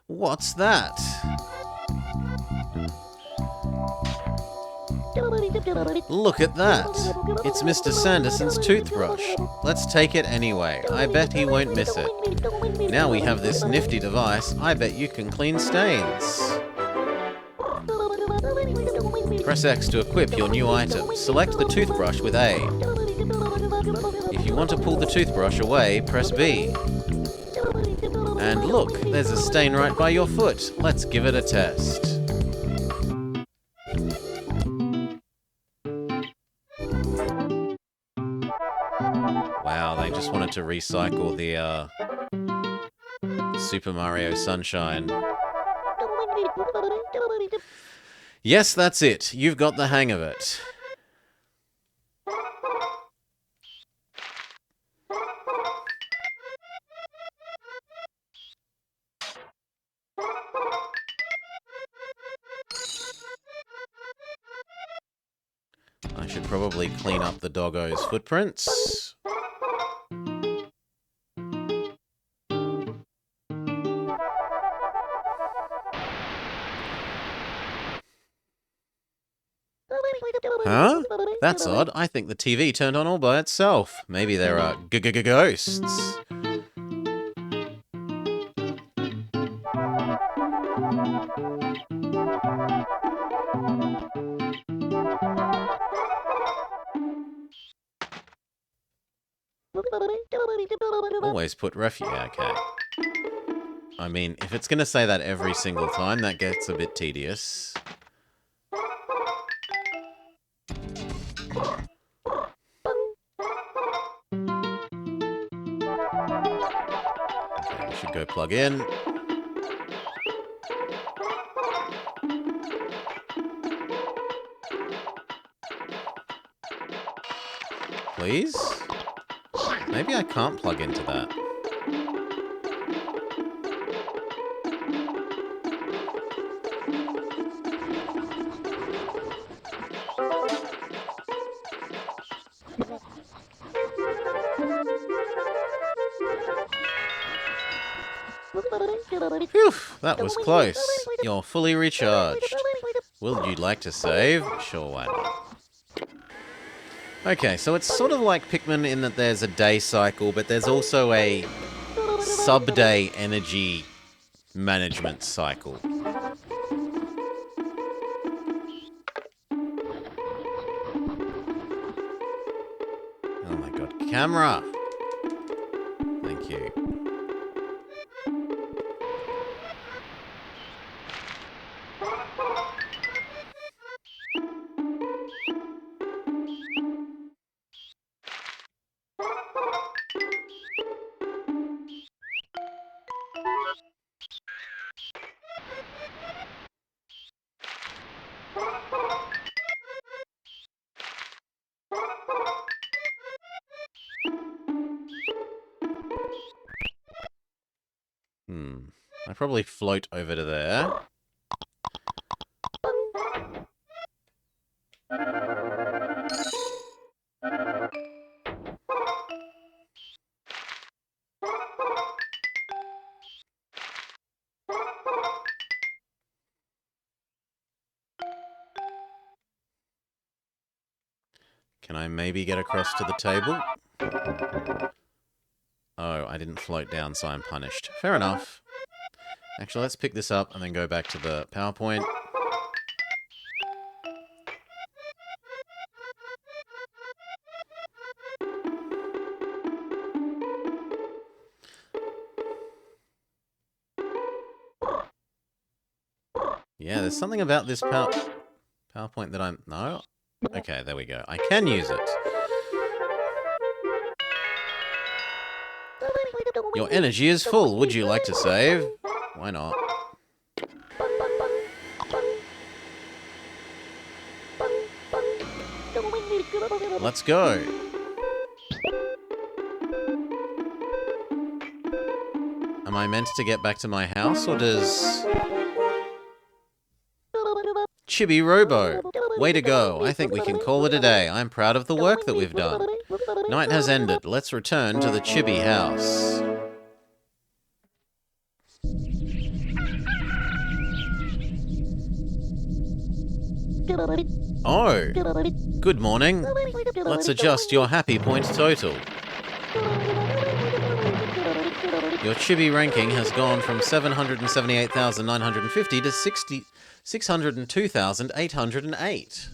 What's that? Look at that. It's Mr. Sanderson's toothbrush. Let's take it anyway. I bet he won't miss it. Now we have this nifty device, I bet you can clean stains. Press X to equip your new item. Select the toothbrush with A. If you want to pull the toothbrush away, press B. And look, there's a stain right by your foot. Let's give it a test. Wow, they just wanted to recycle the Super Mario Sunshine. Yes, that's it. You've got the hang of it. I should probably clean up the doggo's footprints. Huh? That's odd. I think the TV turned on all by itself. Maybe there are ghosts. Always put refuge. Yeah, okay. I mean, if it's going to say that every single time, that gets a bit tedious. Okay, we should go plug in. Please? Maybe I can't plug into that. Phew, that was close. You're fully recharged. Would you like to save? Sure, why not? Okay, so it's sort of like Pikmin in that there's a day cycle, but there's also a sub-day energy management cycle. Oh my god, camera! Thank you. I probably float over to there. Can I maybe get across to the table? Oh, I didn't float down, so I'm punished. Fair enough. Actually, let's pick this up and then go back to the PowerPoint. Yeah, there's something about this PowerPoint that I'm... No? Okay, there we go. I can use it. Your energy is full. Would you like to save? Why not? Let's go. Am I meant to get back to my house, or does... Chibi Robo. Way to go. I think we can call it a day. I'm proud of the work that we've done. Night has ended. Let's return to the Chibi house. Oh. Good morning. Let's adjust your happy point total. Your Chibi ranking has gone from 778,950 to 602,808.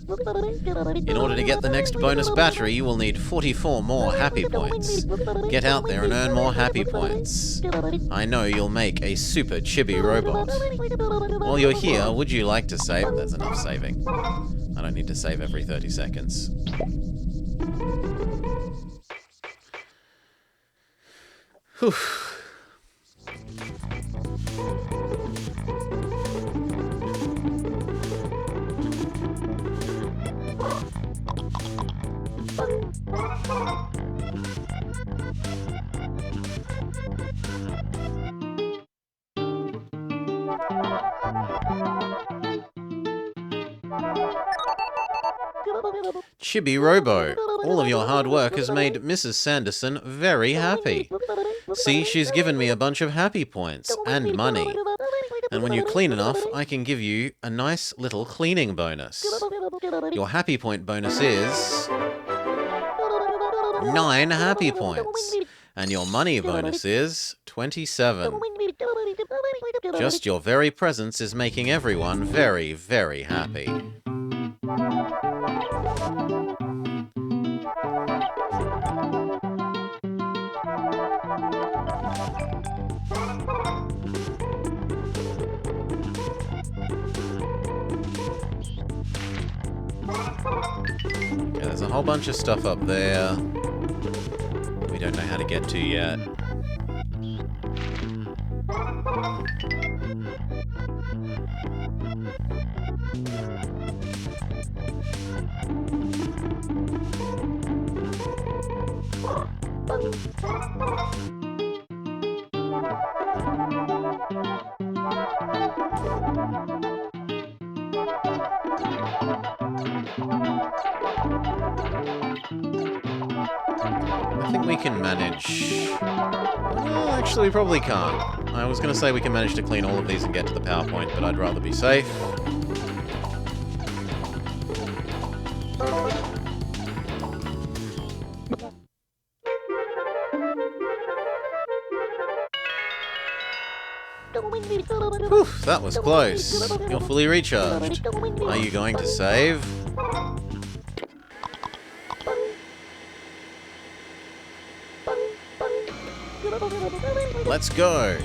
In order to get the next bonus battery, you will need 44 more happy points. Get out there and earn more happy points. I know you'll make a super Chibi robot. While you're here, would you like to save? There's enough saving. I don't need to save every 30 seconds. Whew. Chibi Robo, all of your hard work has made Mrs. Sanderson very happy. See, she's given me a bunch of happy points and money. And when you clean enough, I can give you a nice little cleaning bonus. Your happy point bonus is 9 happy points. And your money bonus is 27. Just your very presence is making everyone very, very happy. Okay, there's a whole bunch of stuff up there we don't know how to get to yet. I think we can manage... Well, actually, we probably can't. I was going to say we can manage to clean all of these and get to the PowerPoint, but I'd rather be safe. Whew, that was close. You're fully recharged. Are you going to save? Let's go.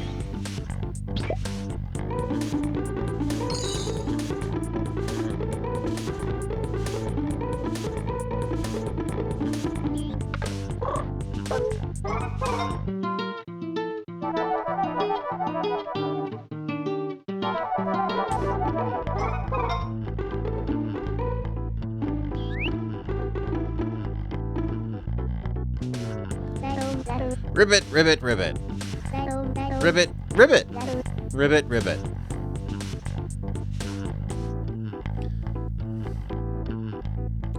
Ribbit, ribbit, ribbit. Ribbit, ribbit. Ribbit, ribbit.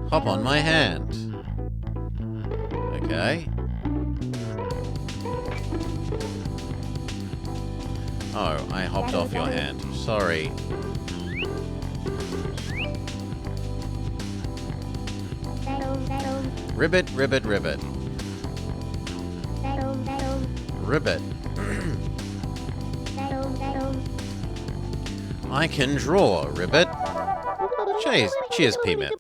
Hop on my hand. Okay. Oh, I hopped off your hand. Sorry. Ribbit, ribbit, ribbit. Ribbit. I can draw, Ribbit. Cheers, P-Mip.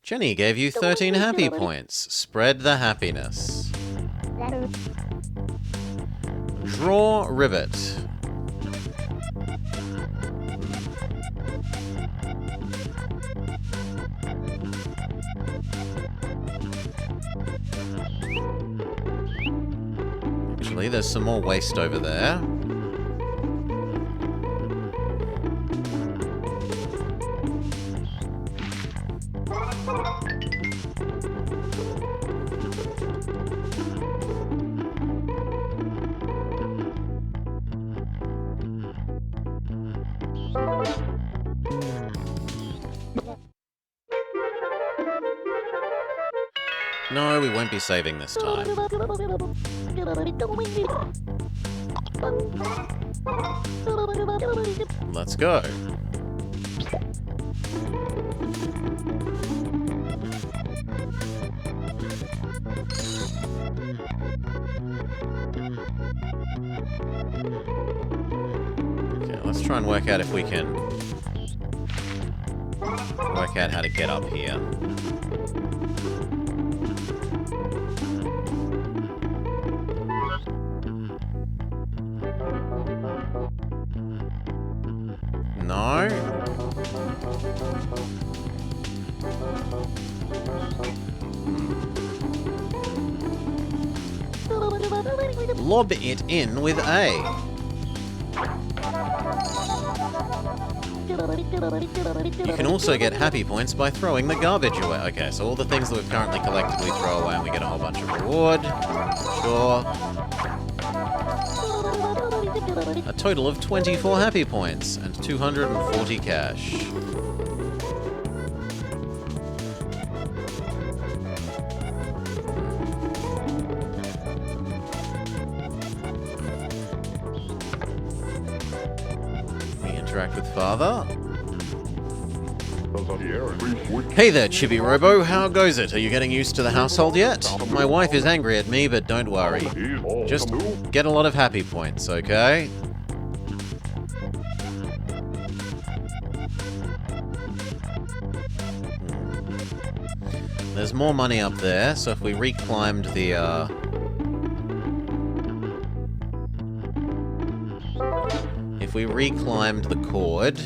Jenny gave you 13 happy points. Spread the happiness. Draw, Ribbit. Actually, there's some more waste over there. No, we won't be saving this time. Let's go. Okay, let's try and work out if we can work out how to get up here. No. Lob it in with A. You can also get happy points by throwing the garbage away. Okay, so all the things that we've currently collected we throw away and we get a whole bunch of reward. Sure. A total of 24 happy points and 240 cash. We interact with Father. Hey there, Chibi Robo, how goes it? Are you getting used to the household yet? My wife is angry at me, but don't worry. Just get a lot of happy points, okay? There's more money up there, so if we reclimbed the, if we reclimbed the cord,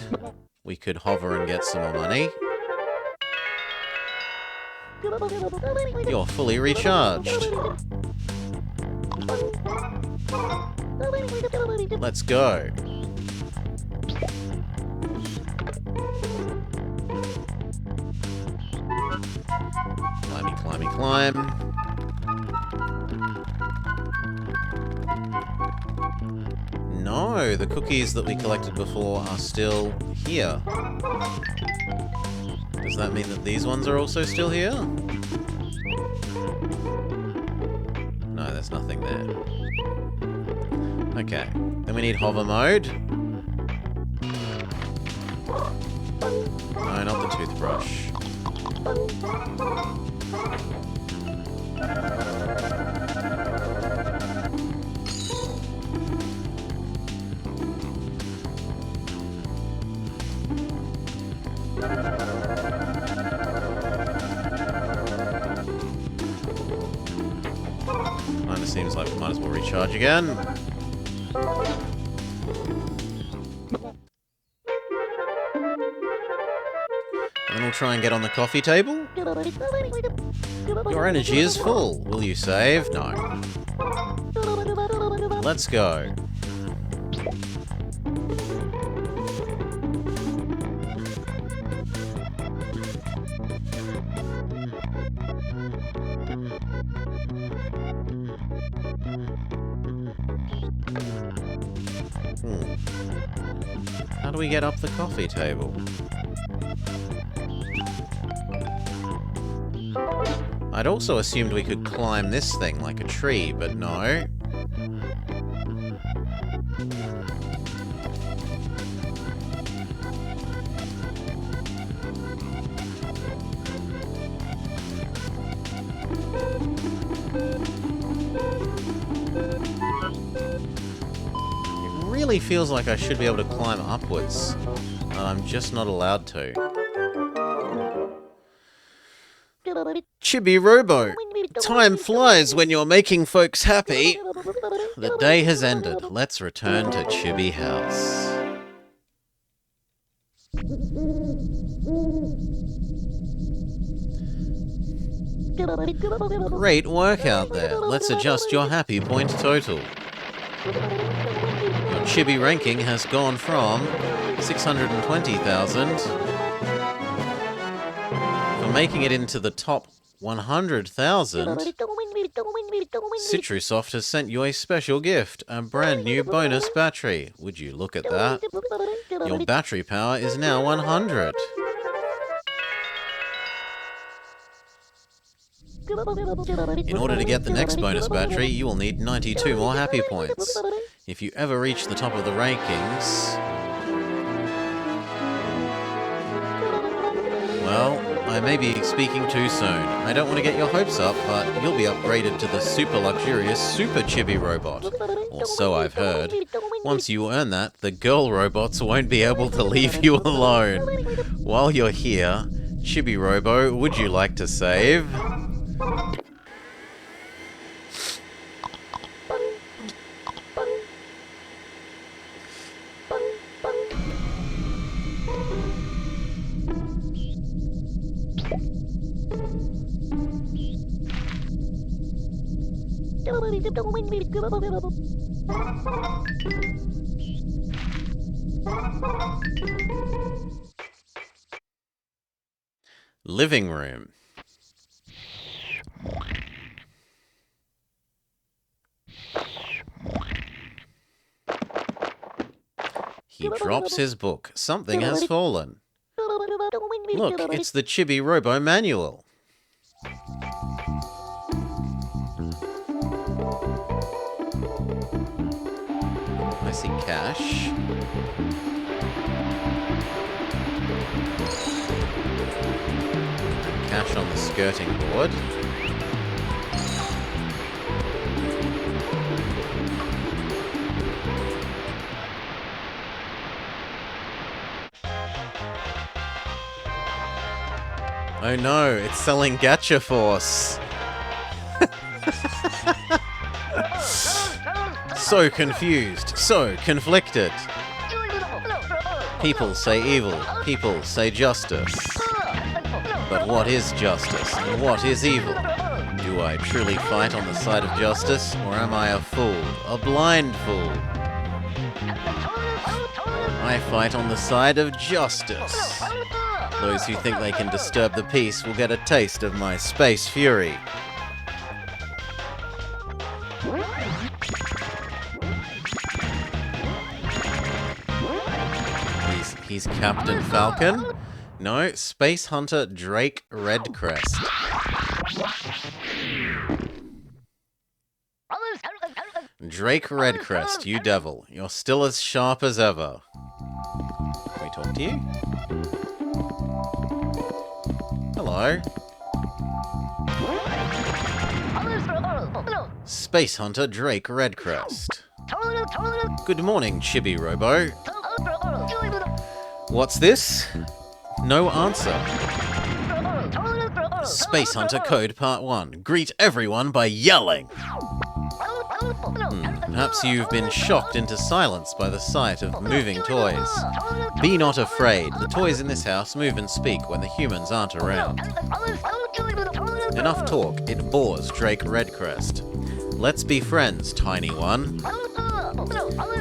we could hover and get some more money. You're fully recharged. Let's go. Climby, climby, climb. No, the cookies that we collected before are still here. Does that mean that these ones are also still here? No, there's nothing there. Okay, then we need hover mode. No, not the toothbrush. Kinda seems like we might as well recharge again. And then we'll try and get on the coffee table. Your energy is full. Will you save? No. Let's go. How do we get up the coffee table? I'd also assumed we could climb this thing like a tree, but no. weirdly feels like I should be able to climb upwards, and I'm just not allowed to. Chibi Robo! Time flies when you're making folks happy. The day has ended. Let's return to Chibi House. Great work out there. Let's adjust your happy point total. Your Chibi ranking has gone from 620,000 for making it into the top 100,000. Citrusoft has sent you a special gift, a brand new bonus battery. Would you look at that? Your battery power is now 100. In order to get the next bonus battery, you will need 92 more happy points. If you ever reach the top of the rankings, well, I may be speaking too soon. I don't want to get your hopes up, but you'll be upgraded to the super luxurious Super Chibi Robot. Or so I've heard. Once you earn that, the girl robots won't be able to leave you alone. While you're here, Chibi Robo, would you like to save? Living room. He drops his book. Something has fallen. Look, it's the Chibi Robo manual. I see cash. Cash on the skirting board. Oh no, it's selling Gacha Force. So confused, so conflicted. People say evil, people say justice. But what is justice and what is evil? Do I truly fight on the side of justice, or am I a fool, a blind fool? I fight on the side of justice. Those who think they can disturb the peace will get a taste of my space fury. He's Captain Falcon? No, Space Hunter Drake Redcrest. Drake Redcrest, you devil. You're still as sharp as ever. Can we talk to you? Hello. Space Hunter Drake Redcrest. Good morning, Chibi Robo. What's this? No answer. Space Hunter Code Part 1. Greet everyone by yelling. Perhaps you've been shocked into silence by the sight of moving toys. Be not afraid. The toys in this house move and speak when the humans aren't around. Enough talk. It bores Drake Redcrest. Let's be friends, tiny one.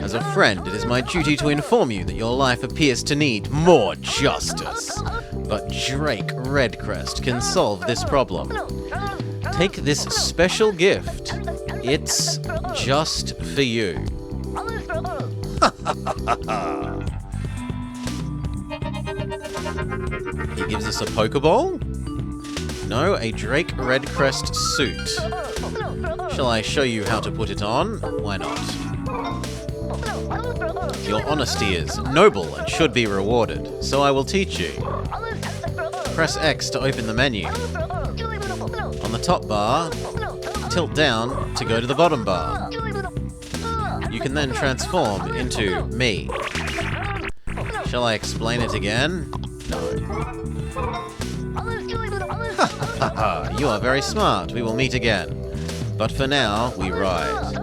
As a friend, it is my duty to inform you that your life appears to need more justice. But Drake Redcrest can solve this problem. Take this special gift. It's just for you. He gives us a Pokeball? No, a Drake Redcrest suit. Shall I show you how to put it on? Why not? Your honesty is noble and should be rewarded, so I will teach you. Press X to open the menu. On the top bar, tilt down to go to the bottom bar. You can then transform into me. Shall I explain it again? No. You are very smart. We will meet again. But for now, we ride.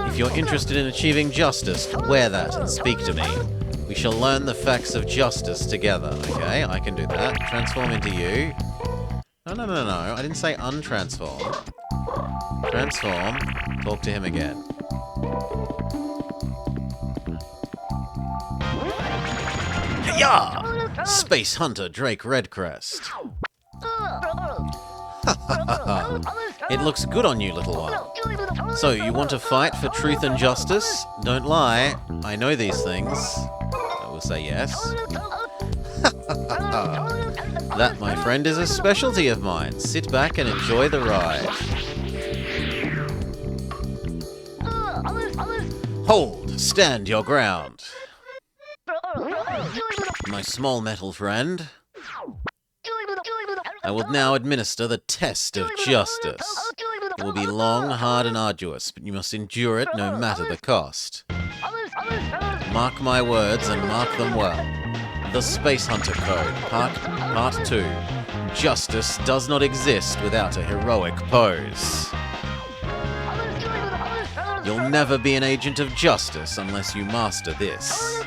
If you're interested in achieving justice, wear that and speak to me. We shall learn the facts of justice together, okay? I can do that. Transform into you. No. I didn't say untransform. Transform. Talk to him again. Yeah! Space Hunter Drake Redcrest. It looks good on you, little one. So, you want to fight for truth and justice? Don't lie. I know these things. I will say yes. That, my friend, is a specialty of mine. Sit back and enjoy the ride. Hold! Stand your ground. My small metal friend. I will now administer the test of justice. It will be long, hard, and arduous, but you must endure it no matter the cost. Mark my words and mark them well. The Space Hunter Code, Part 2. Justice does not exist without a heroic pose. You'll never be an agent of justice unless you master this.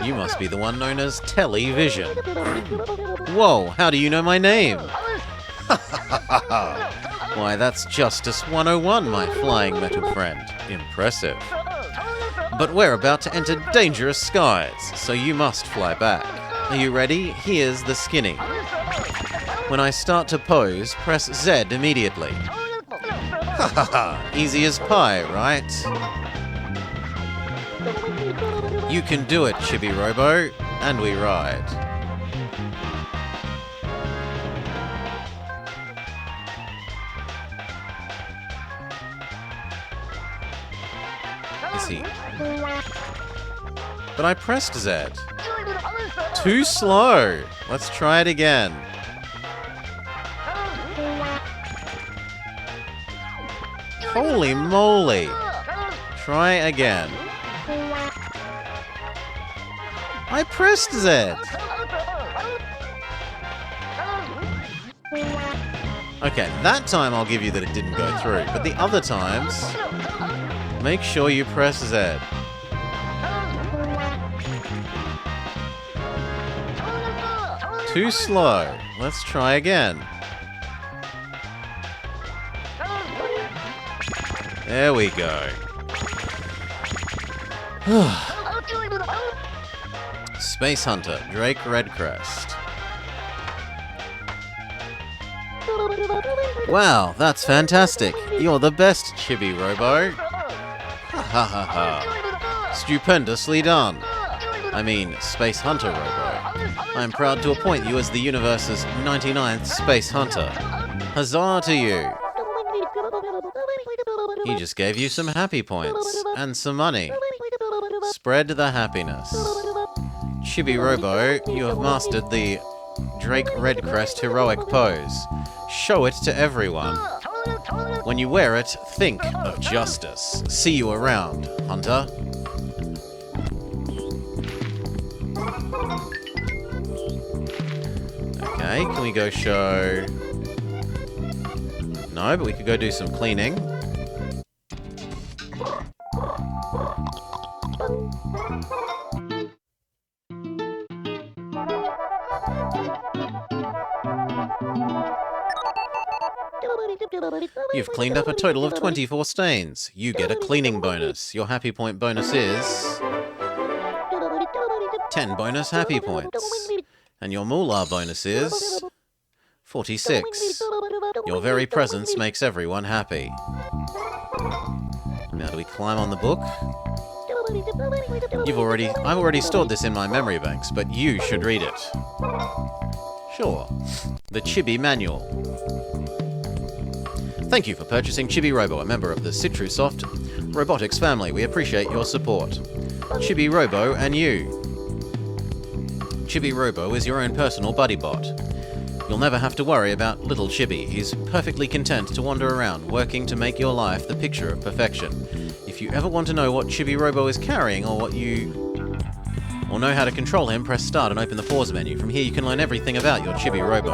You must be the one known as Television. Whoa, how do you know my name? Why, that's Justice 101, my flying metal friend. Impressive. But we're about to enter dangerous skies, so you must fly back. Are you ready? Here's the skinny. When I start to pose, press Z immediately. Easy as pie, right? You can do it, Chibi Robo, and we ride. Is he? But I pressed Z. Too slow. Let's try it again. Holy moly. Try again. I pressed Z. Okay, that time I'll give you that it didn't go through, but the other times, make sure you press Z. Too slow. Let's try again. There we go. Space Hunter, Drake Redcrest. Wow, that's fantastic. You're the best, Chibi Robo. Ha ha ha ha. Stupendously done. I mean, Space Hunter Robo. I am proud to appoint you as the universe's 99th Space Hunter. Huzzah to you. He just gave you some happy points and some money. Spread the happiness. Chibi Robo, you have mastered the Drake Redcrest heroic pose. Show it to everyone. When you wear it, think of justice. See you around, Hunter. Okay, can we go show... No, but we could go do some cleaning. You've cleaned up a total of 24 stains. You get a cleaning bonus. Your happy point bonus is 10 bonus happy points. And your moolah bonus is 46. Your very presence makes everyone happy. Now do we climb on the book? I've already stored this in my memory banks, but you should read it. Sure. The Chibi Manual. Thank you for purchasing Chibi Robo, a member of the Citrusoft Robotics family. We appreciate your support. Chibi Robo and you. Chibi Robo is your own personal buddy bot. You'll never have to worry about little Chibi. He's perfectly content to wander around, working to make your life the picture of perfection. If you ever want to know what Chibi Robo is carrying or know how to control him, press start and open the pause menu. From here you can learn everything about your Chibi Robo.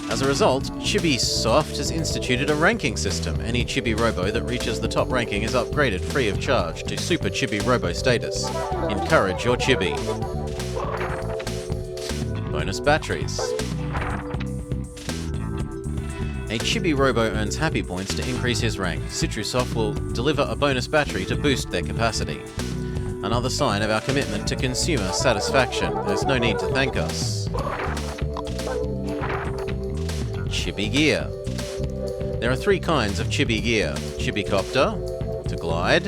As a result, Chibi Soft has instituted a ranking system. Any Chibi Robo that reaches the top ranking is upgraded free of charge to Super Chibi Robo status. Encourage your Chibi. Bonus batteries. A Chibi Robo earns happy points to increase his rank. Citrusoft will deliver a bonus battery to boost their capacity. Another sign of our commitment to consumer satisfaction. There's no need to thank us. Chibi Gear. There are 3 kinds of Chibi Gear. Chibi Copter, to glide,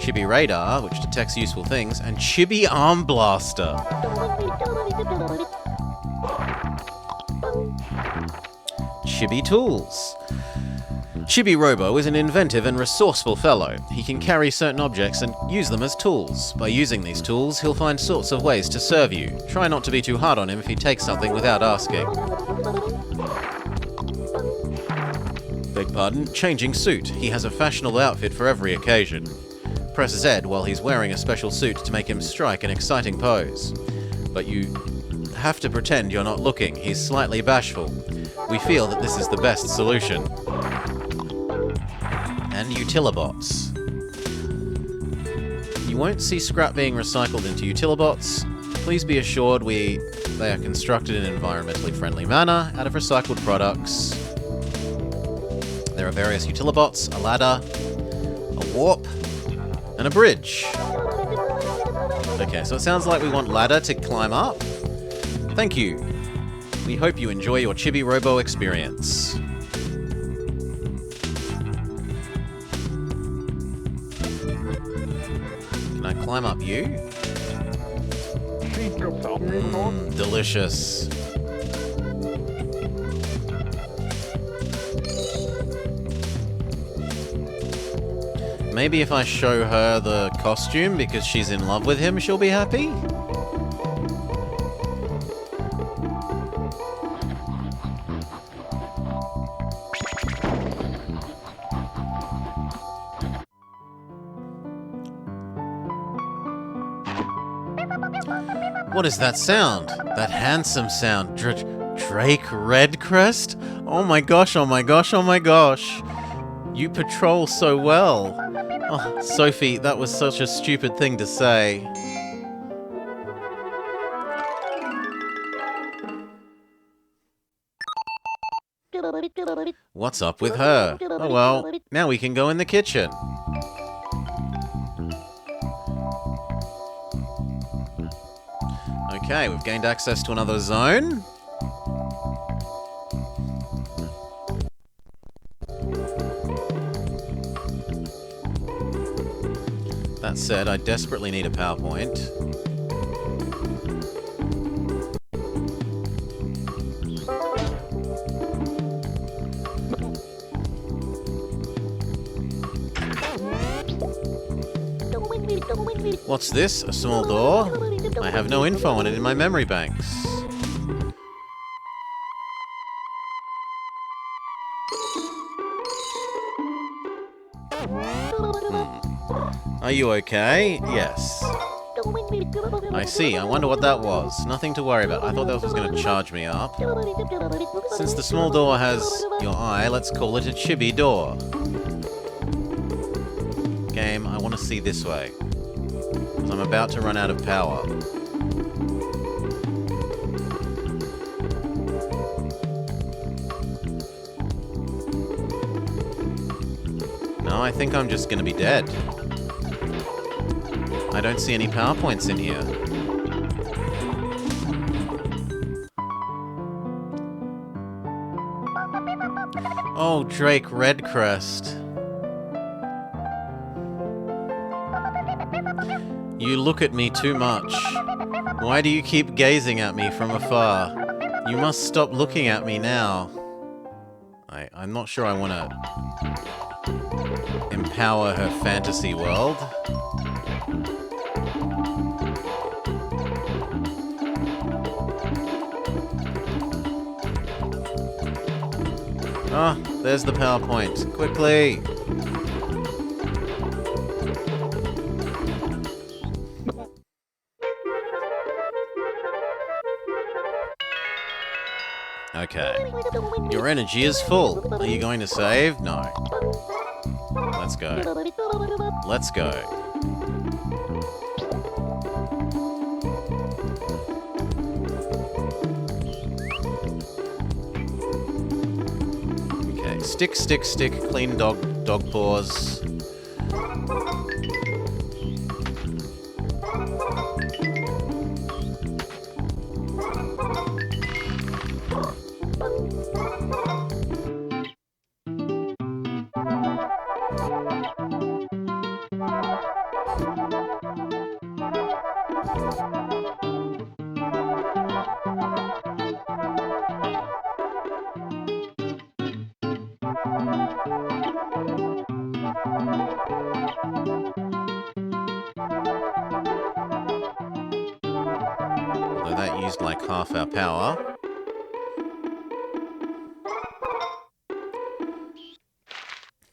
Chibi Radar, which detects useful things, and Chibi Arm Blaster. Chibi Tools. Chibi Robo is an inventive and resourceful fellow. He can carry certain objects and use them as tools. By using these tools, he'll find sorts of ways to serve you. Try not to be too hard on him if he takes something without asking. Beg pardon, changing suit. He has a fashionable outfit for every occasion. Press Z while he's wearing a special suit to make him strike an exciting pose. But you have to pretend you're not looking. He's slightly bashful. We feel that this is the best solution. And Utilibots. You won't see scrap being recycled into Utilibots. Please be assured they are constructed in an environmentally friendly manner out of recycled products. There are various Utilibots, a ladder, a warp, and a bridge. Okay, so it sounds like we want ladder to climb up. Thank you. We hope you enjoy your Chibi Robo experience. Can I climb up you? Delicious. Maybe if I show her the costume because she's in love with him, she'll be happy? What is that sound? That handsome sound. Drake Redcrest? Oh my gosh, oh my gosh, oh my gosh. You patrol so well. Oh, Sophie, that was such a stupid thing to say. What's up with her? Oh well, now we can go in the kitchen. Okay, we've gained access to another zone. That said, I desperately need a PowerPoint. What's this? A small door? I have no info on it in my memory banks. Are you okay? Yes. I see. I wonder what that was. Nothing to worry about. I thought that was going to charge me up. Since the small door has your eye, let's call it a Chibi door. Game, I want to see this way. Because I'm about to run out of power. No, I think I'm just going to be dead. I don't see any PowerPoints in here. Oh, Drake Redcrest. You look at me too much. Why do you keep gazing at me from afar? You must stop looking at me now. I'm not sure I want to empower her fantasy world. Ah, there's the PowerPoint. Quickly! Okay. Your energy is full. Are you going to save? No. Let's go. Let's go. Okay. Stick, stick, stick. Clean dog paws. Although that used like half our power.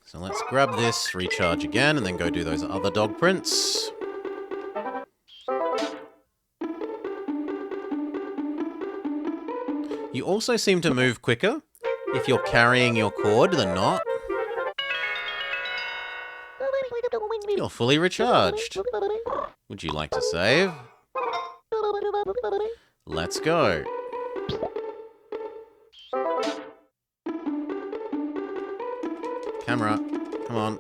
So let's grab this, recharge again, and then go do those other dog prints. You also seem to move quicker if you're carrying your cord than not. You're fully recharged. Would you like to save? Let's go. Camera, come on.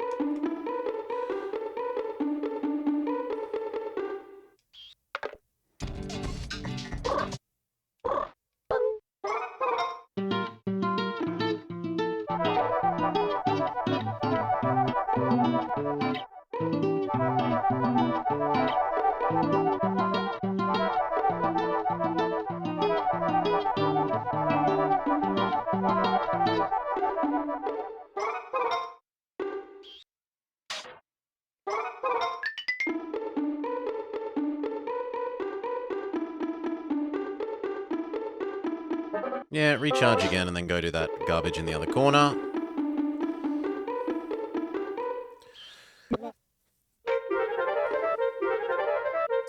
Yeah, recharge again and then go do that garbage in the other corner.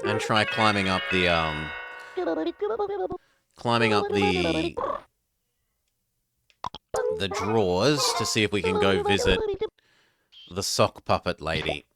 And try climbing up the drawers to see if we can go visit the sock puppet lady.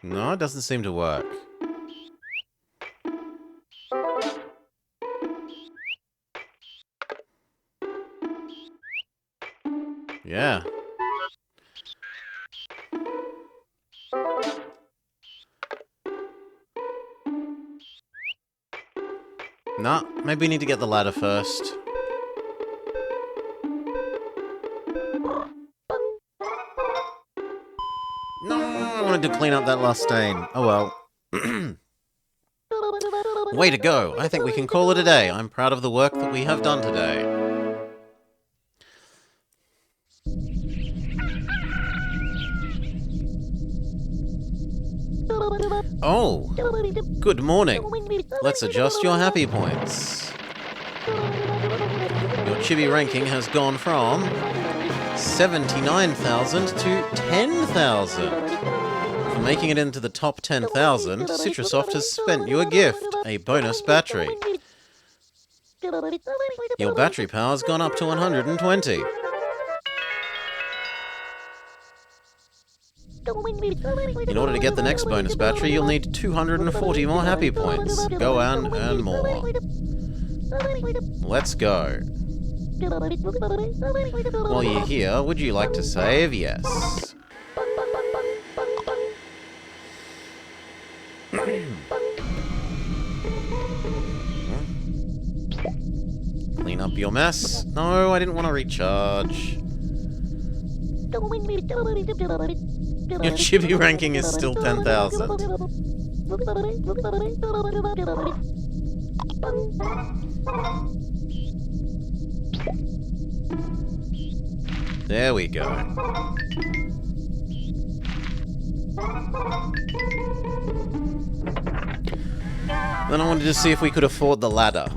No, it doesn't seem to work. Yeah. Nah, maybe we need to get the ladder first. No, I wanted to clean up that last stain. Oh well. Way to go. I think we can call it a day. I'm proud of the work that we have done today. Oh, good morning. Let's adjust your happy points. Your Chibi ranking has gone from 79,000 to 10,000. For making it into the top 10,000, Citrasoft has spent you a gift, a bonus battery. Your battery power's gone up to 120. In order to get the next bonus battery, you'll need 240 more happy points. Go and earn more. Let's go. While you're here, would you like to save? Yes. Clean up your mess. No, I didn't want to recharge. Your Chibi ranking is still 10,000. There we go. Then I wanted to see if we could afford the ladder.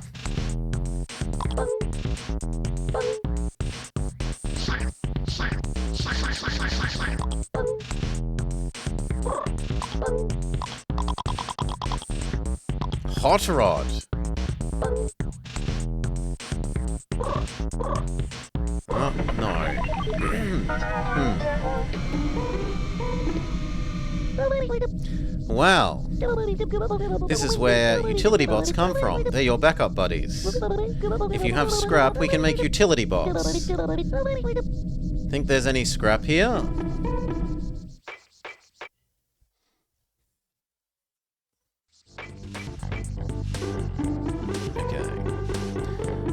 Hot rod. Oh, no. Wow. This is where utility bots come from. They're your backup buddies. If you have scrap, we can make utility bots. Think there's any scrap here?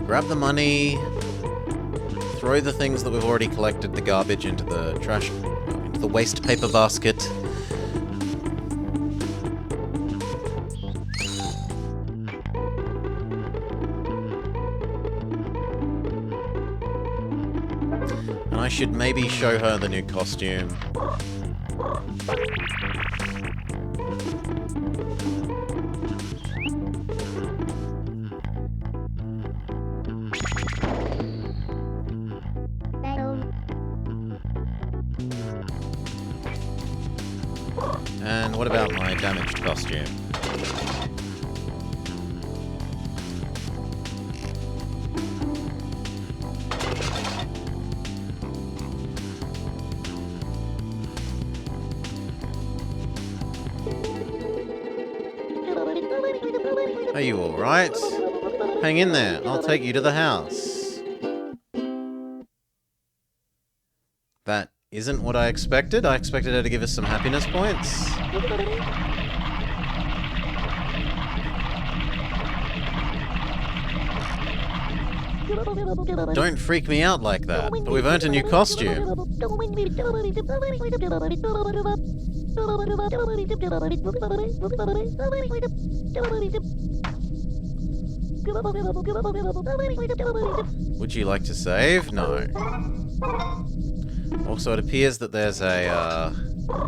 Grab the money, throw the things that we've already collected, the garbage, into the trash, into the waste paper basket. And I should maybe show her the new costume. And what about my damaged costume? Are you alright? Hang in there, I'll take you to the house. That isn't what I expected. I expected her to give us some happiness points. Don't freak me out like that, but we've earned a new costume. Would you like to save? No. Also, it appears that there's a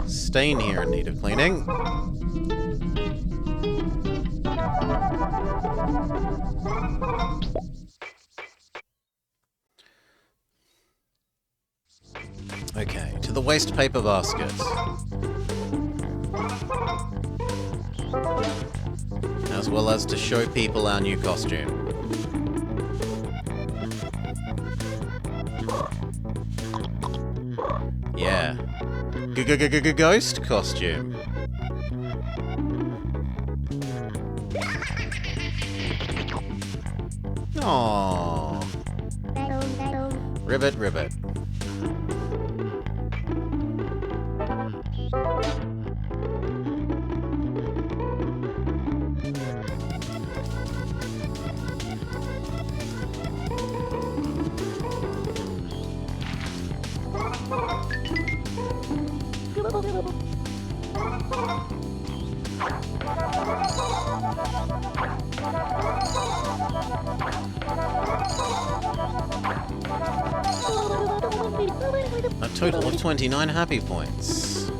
stain here in need of cleaning. Okay, to the waste paper basket. As well as to show people our new costume. Yeah. Ghost costume. Aww. Ribbit, ribbit. A total of 29 happy points.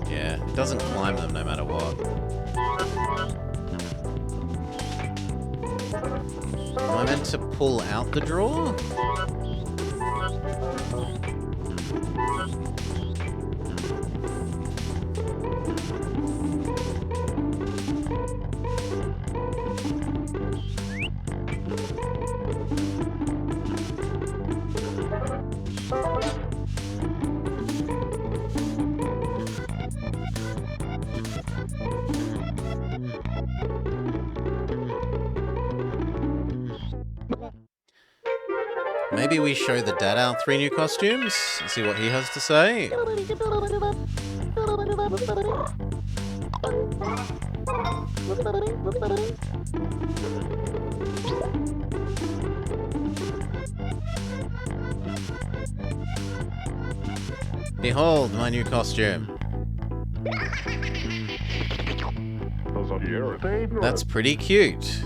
Yeah, it doesn't climb them no matter what. Am I meant to pull out the drawer? Maybe we show the dad our 3 new costumes and see what he has to say. Behold my new costume. That's pretty cute.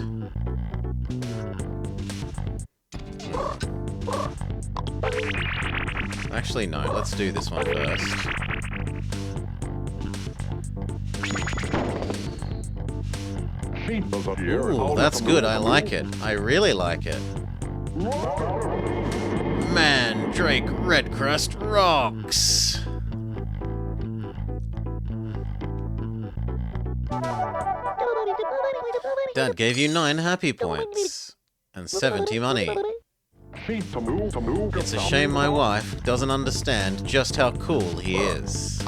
Actually, no, let's do this one first. Ooh, that's good, I like it. I really like it. Man, Drake Redcrest rocks! Dad gave you 9 happy points. And 70 money. It's a shame my wife doesn't understand just how cool he is.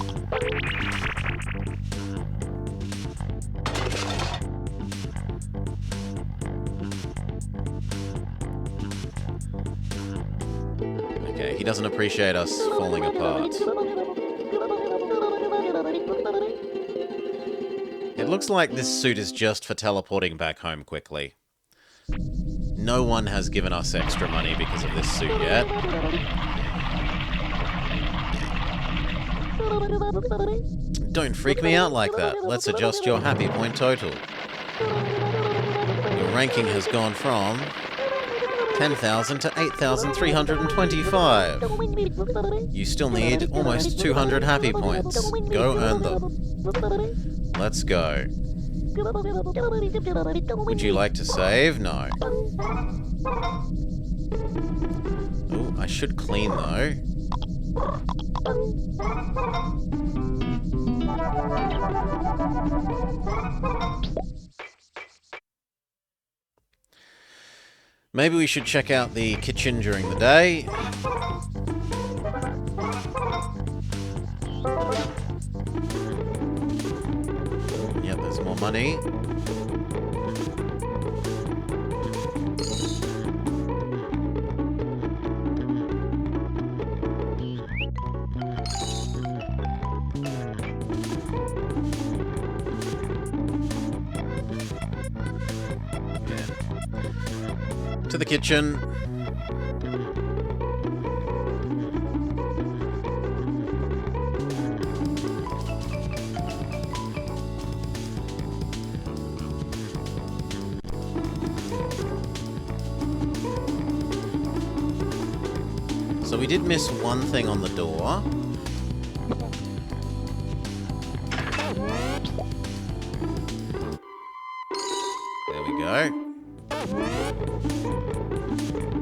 Okay, he doesn't appreciate us falling apart. It looks like this suit is just for teleporting back home quickly. No one has given us extra money because of this suit yet. Don't freak me out like that. Let's adjust your happy point total. Your ranking has gone from 10,000 to 8,325. You still need almost 200 happy points. Go earn them. Let's go. Would you like to save? No. Oh, I should clean though. Maybe we should check out the kitchen during the day. Yep, there's more money. To the kitchen. So we did miss one thing on the door. There we go.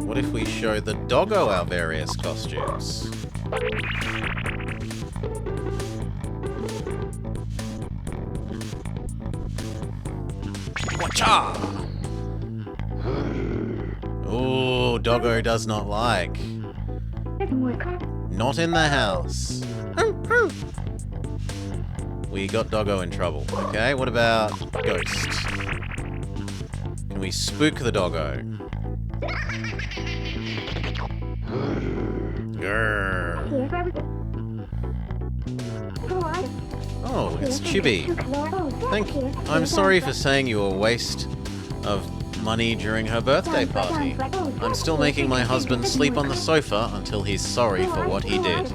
What if we show the doggo our various costumes? Watcha! Ooh, doggo does not like. Not in the house. We got doggo in trouble. Okay, what about ghost? Can we spook the doggo? Oh, it's Chibi. I'm sorry for saying you were a waste of money during her birthday party. I'm still making my husband sleep on the sofa until he's sorry for what he did.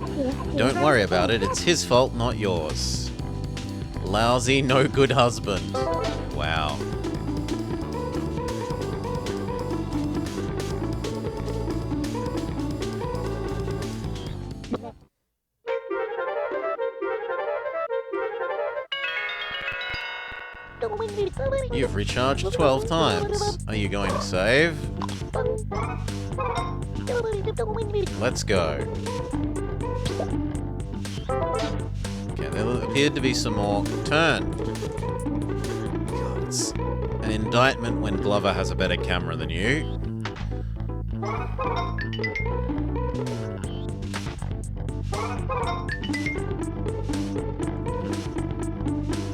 Don't worry about it, it's his fault, not yours. Lousy, no good husband. Wow. You've recharged 12 times. Are you going to save? Let's go. Okay, there appeared to be some more. Turn. It's an indictment when Glover has a better camera than you.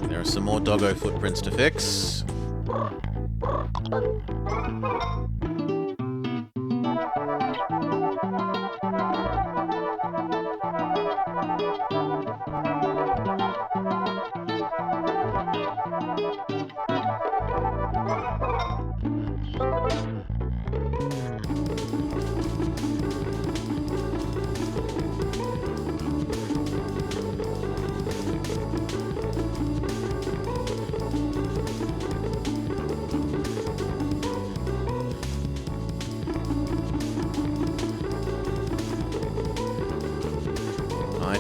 There are some more doggo footprints to fix.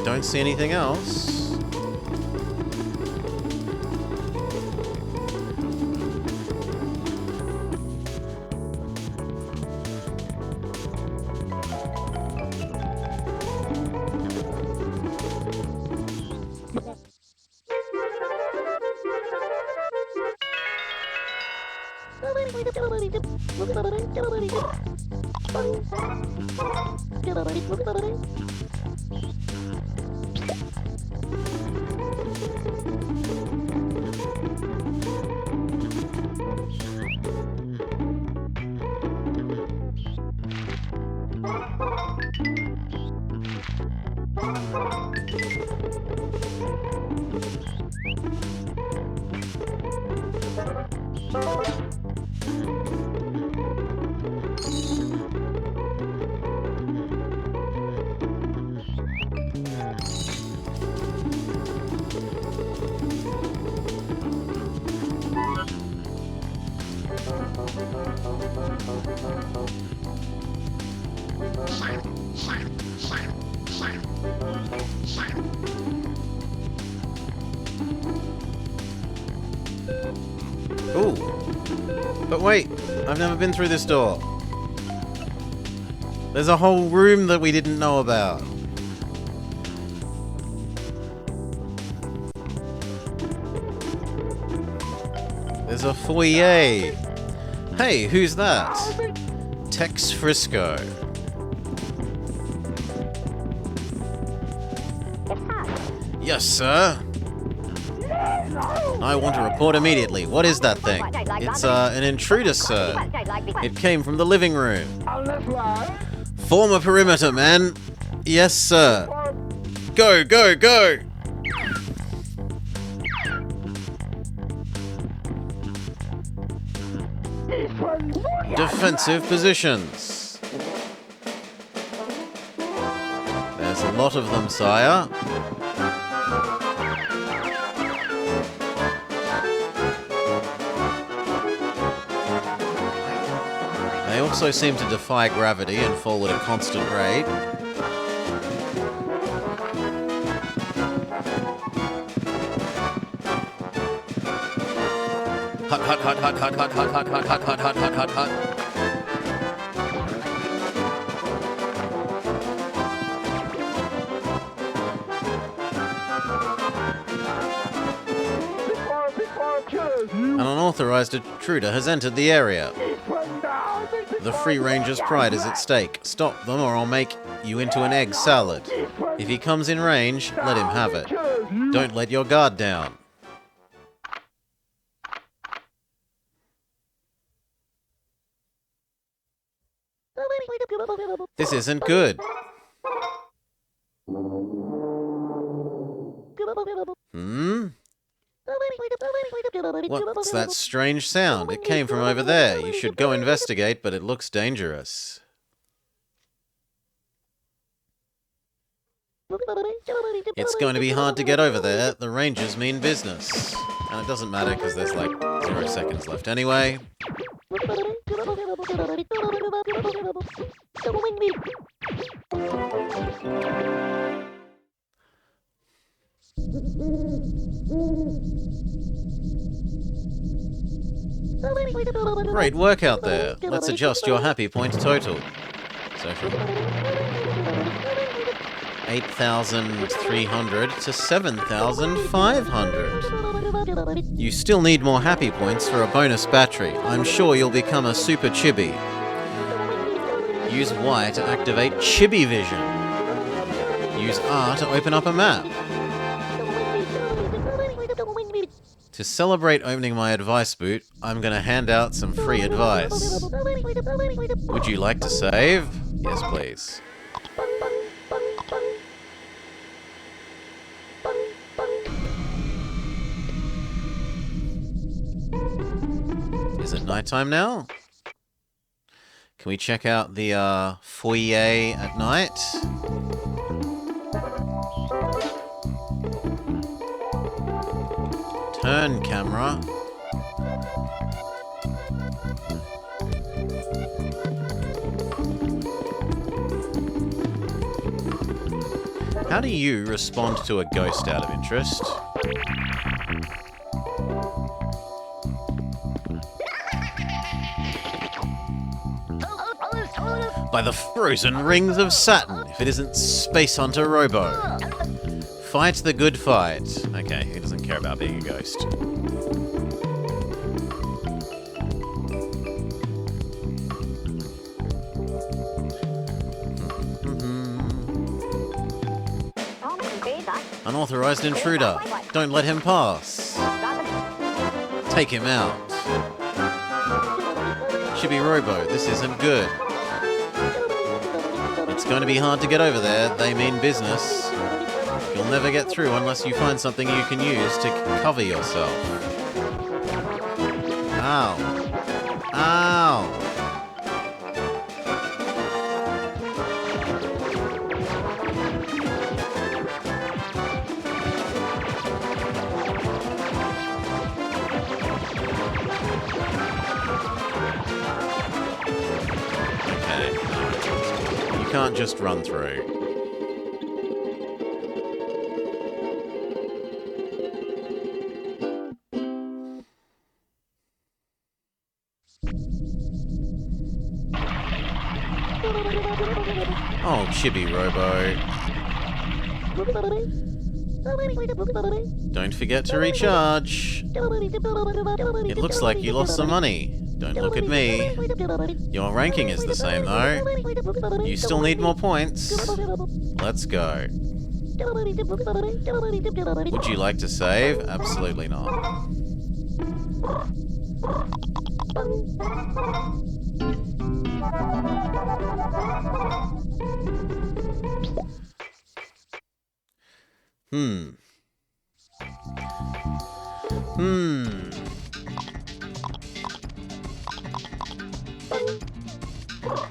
I don't see anything else. Ooh. But wait, I've never been through this door. There's a whole room that we didn't know about. There's a foyer. Hey, who's that? Tex Frisco. Yes, sir. I want to report immediately. What is that thing? It's an intruder, sir. It came from the living room. Form a perimeter, man. Yes, sir. Go, go, go! Defensive positions. There's a lot of them, sire. They also seem to defy gravity and fall at a constant rate. Hut, hut, hut, hut, hut, hut, hut, hut, hut, hut, hut, hut, hut, hut, hut. An unauthorized intruder has entered the area. The Free Ranger's pride is at stake. Stop them or I'll make you into an egg salad. If he comes in range, let him have it. Don't let your guard down. This isn't good. What's that strange sound? It came from over there. You should go investigate, but it looks dangerous. It's going to be hard to get over there. The Rangers mean business. And it doesn't matter because there's like 0 seconds left anyway. Great work out there. Let's adjust your happy point total. So from 8,300 to 7,500. You still need more happy points for a bonus battery. I'm sure you'll become a super Chibi. Use Y to activate Chibi Vision. Use R to open up a map. To celebrate opening my advice boot, I'm going to hand out some free advice. Would you like to save? Yes, please. Is it nighttime now? Can we check out the foyer at night? Turn camera. How do you respond to a ghost out of interest? By the frozen rings of Saturn, if it isn't Space Hunter Robo. Fight the good fight. Okay, he doesn't care about being a ghost. Unauthorized intruder. Don't let him pass. Take him out. Chibi Robo, this isn't good. It's going to be hard to get over there. They mean business. You'll never get through unless you find something you can use to cover yourself. Ow. Ow. You can't just run through. Oh, Chibi Robo. Don't forget to recharge. It looks like you lost some money. Don't look at me. Your ranking is the same, though. You still need more points. Let's go. Would you like to save? Absolutely not.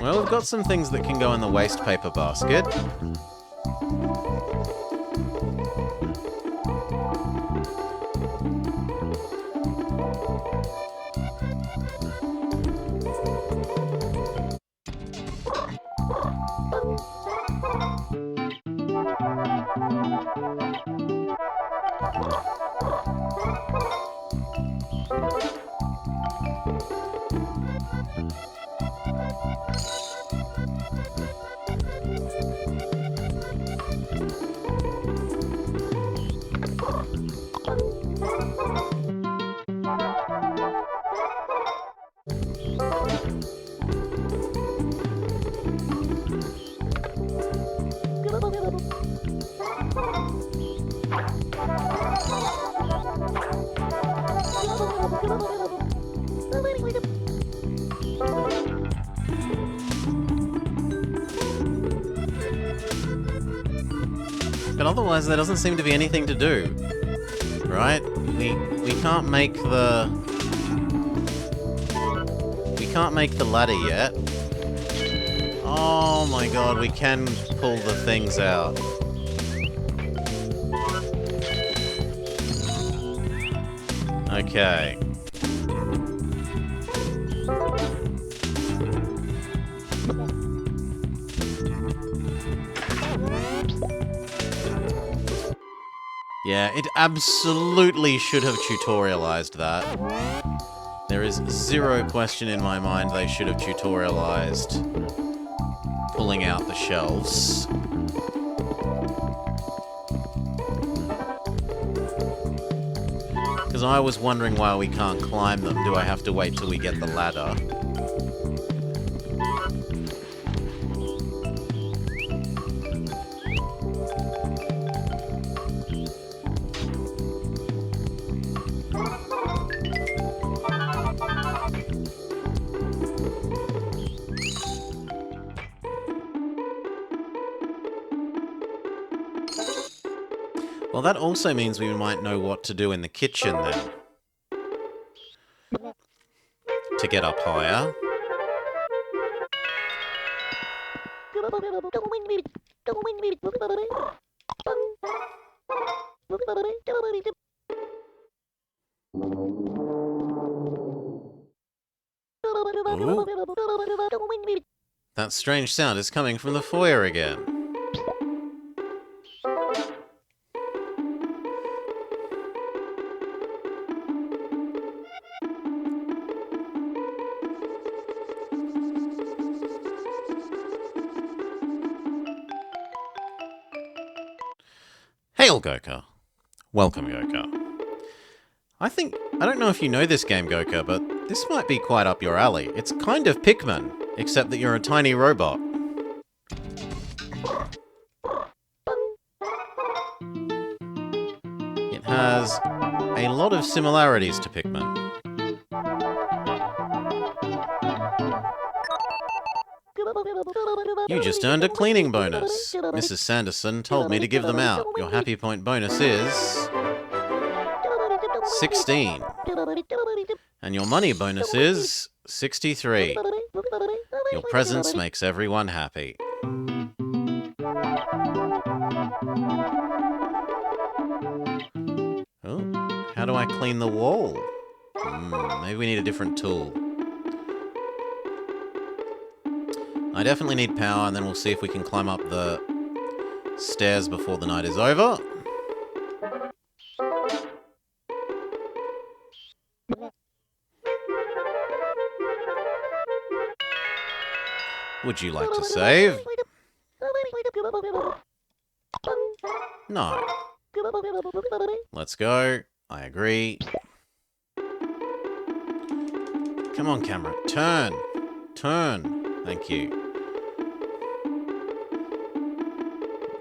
Well, we've got some things that can go in the waste paper basket. But otherwise, there doesn't seem to be anything to do, right? We can't make the ladder yet. Oh my god, we can pull the things out. Okay. Yeah, it absolutely should have tutorialized that. There is zero question in my mind they should have tutorialized pulling out the shelves. Because I was wondering why we can't climb them. Do I have to wait till we get the ladder? Well, that also means we might know what to do in the kitchen then. To get up higher. Ooh. That strange sound is coming from the foyer again. Hail, Goka. Welcome, Goka. I don't know if you know this game, Goka, but this might be quite up your alley. It's kind of Pikmin, except that you're a tiny robot. It has a lot of similarities to Pikmin. You just earned a cleaning bonus. Mrs. Sanderson told me to give them out. Your happy point bonus is 16. And your money bonus is 63. Your presence makes everyone happy. Oh, how do I clean the wall? Maybe we need a different tool. I definitely need power, and then we'll see if we can climb up the stairs before the night is over. Would you like to save? No. Let's go. I agree. Come on, camera. Turn. Turn. Thank you.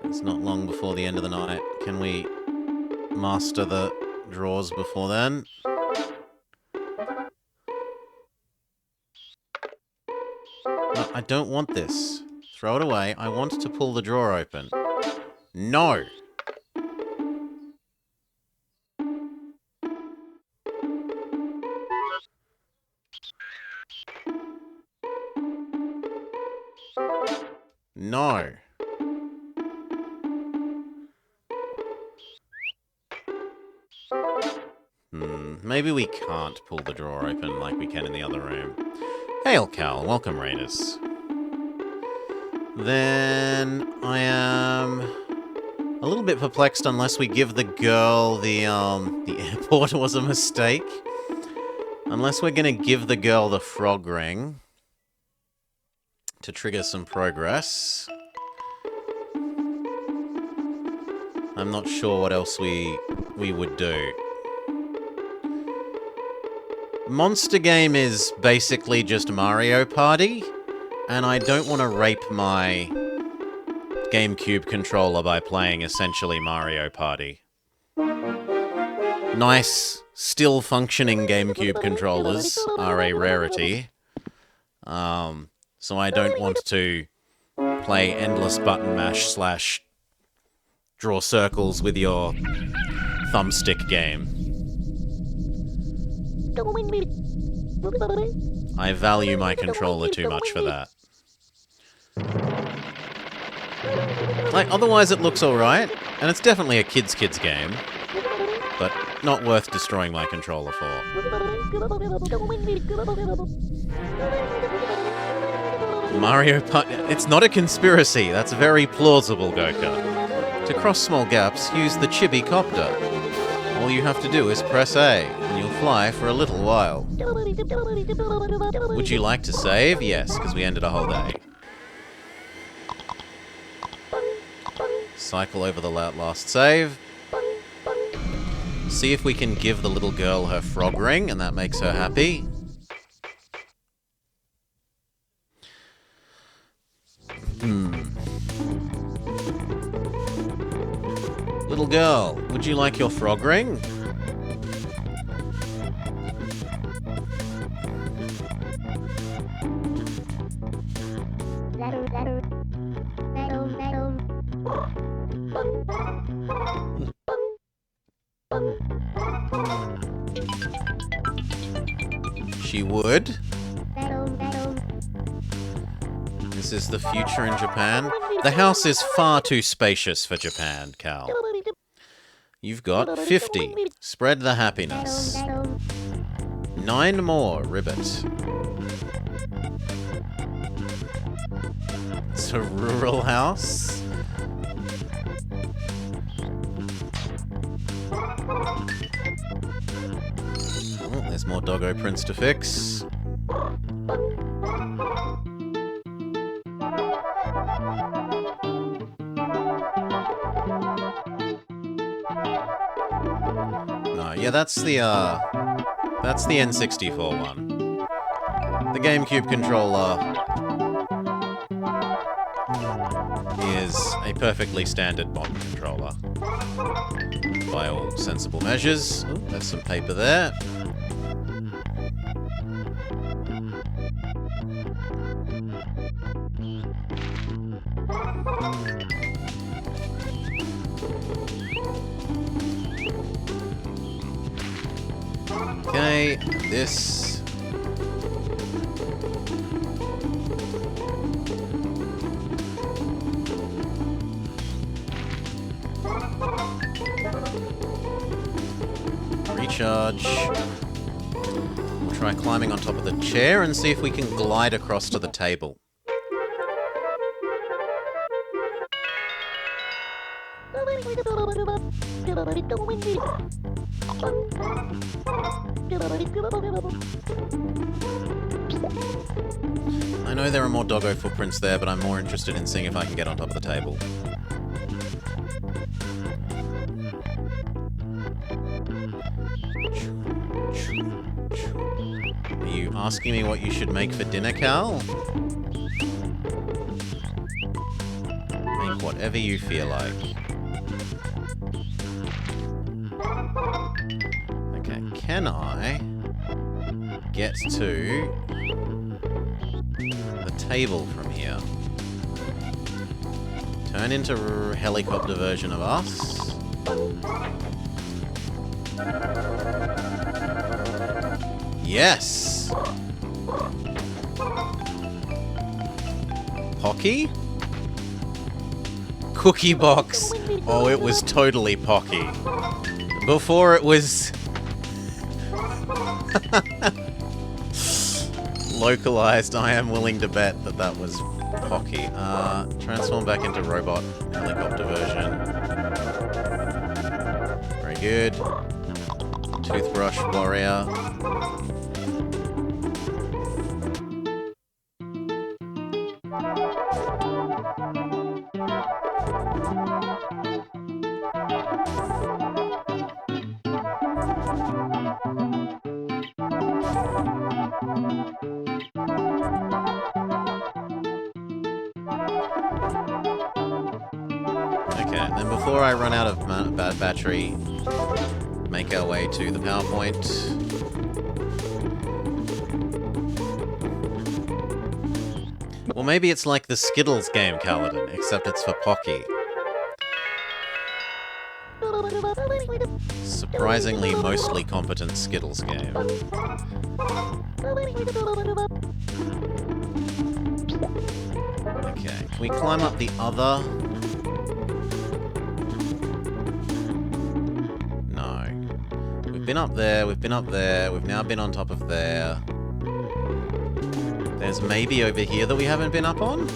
It's not long before the end of the night. Can we master the drawers before then? No, I don't want this. Throw it away. I want to pull the drawer open. No! No. Maybe we can't pull the drawer open like we can in the other room. Hail, Cal. Welcome, Raiders. Then I am a little bit perplexed unless we give the girl the airport was a mistake. Unless we're going to give the girl the frog ring to trigger some progress. I'm not sure what else we would do. Monster Game is basically just Mario Party, and I don't want to rape my GameCube controller by playing essentially Mario Party. Nice, still functioning GameCube controllers are a rarity. So I don't want to play endless button mash / draw circles with your thumbstick game. I value my controller too much for that. Like, otherwise it looks alright, and it's definitely a kids game, but not worth destroying my controller for. Mario Party. It's not a conspiracy. That's very plausible, Goka. To cross small gaps, use the Chibi copter. All you have to do is press A, and you'll fly for a little while. Would you like to save? Yes, because we ended a whole day. Cycle over the last save. See if we can give the little girl her frog ring, and that makes her happy. Little girl, would you like your frog ring? She would. This is the future in Japan. The house is far too spacious for Japan, Cal. You've got 50. Spread the happiness. 9 more, ribbit. It's a rural house. Oh, there's more doggo prints to fix. Yeah, that's the N64 one. The GameCube controller is a perfectly standard modern controller. By all sensible measures. Ooh, there's some paper there. Okay, this... Recharge. We'll try climbing on top of the chair and see if we can glide across to the table. I know there are more doggo footprints there, but I'm more interested in seeing if I can get on top of the table. Are you asking me what you should make for dinner, Cal? Make whatever you feel like. Okay, can I get to the table from here? Turn into a helicopter version of us. Yes! Pocky? Cookie box. Oh, it was totally Pocky. Before it was... localized, I am willing to bet that that was Pocky. Transform back into robot helicopter version. Very good. Toothbrush warrior. Okay, then before I run out of bad battery, make our way to the PowerPoint. Well, maybe it's like the Skittles game, Kaladin, except it's for Pocky. Surprisingly, mostly competent Skittles game. Okay, can we climb up the other... We've been up there, we've been up there, we've now been on top of there. There's maybe over here that we haven't been up on?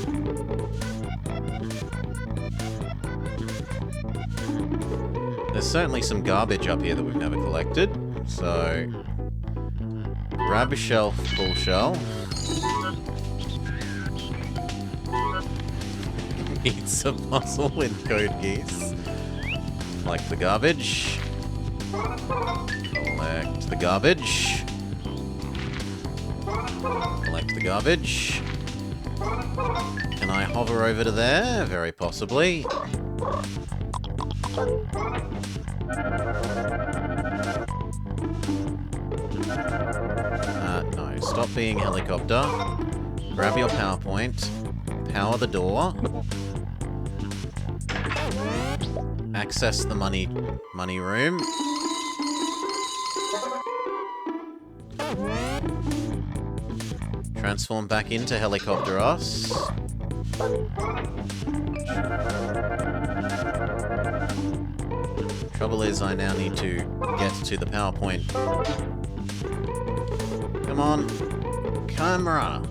There's certainly some garbage up here that we've never collected, so... grab a shelf, full shelf. Eat some mussel with code geese. Like the garbage. Collect the garbage. Collect the garbage. Can I hover over to there? Very possibly. No. Stop being helicopter. Grab your PowerPoint. Power the door. Access the money room. Transform back into helicopter us. Trouble is, I now need to get to the PowerPoint. Come on. Camera.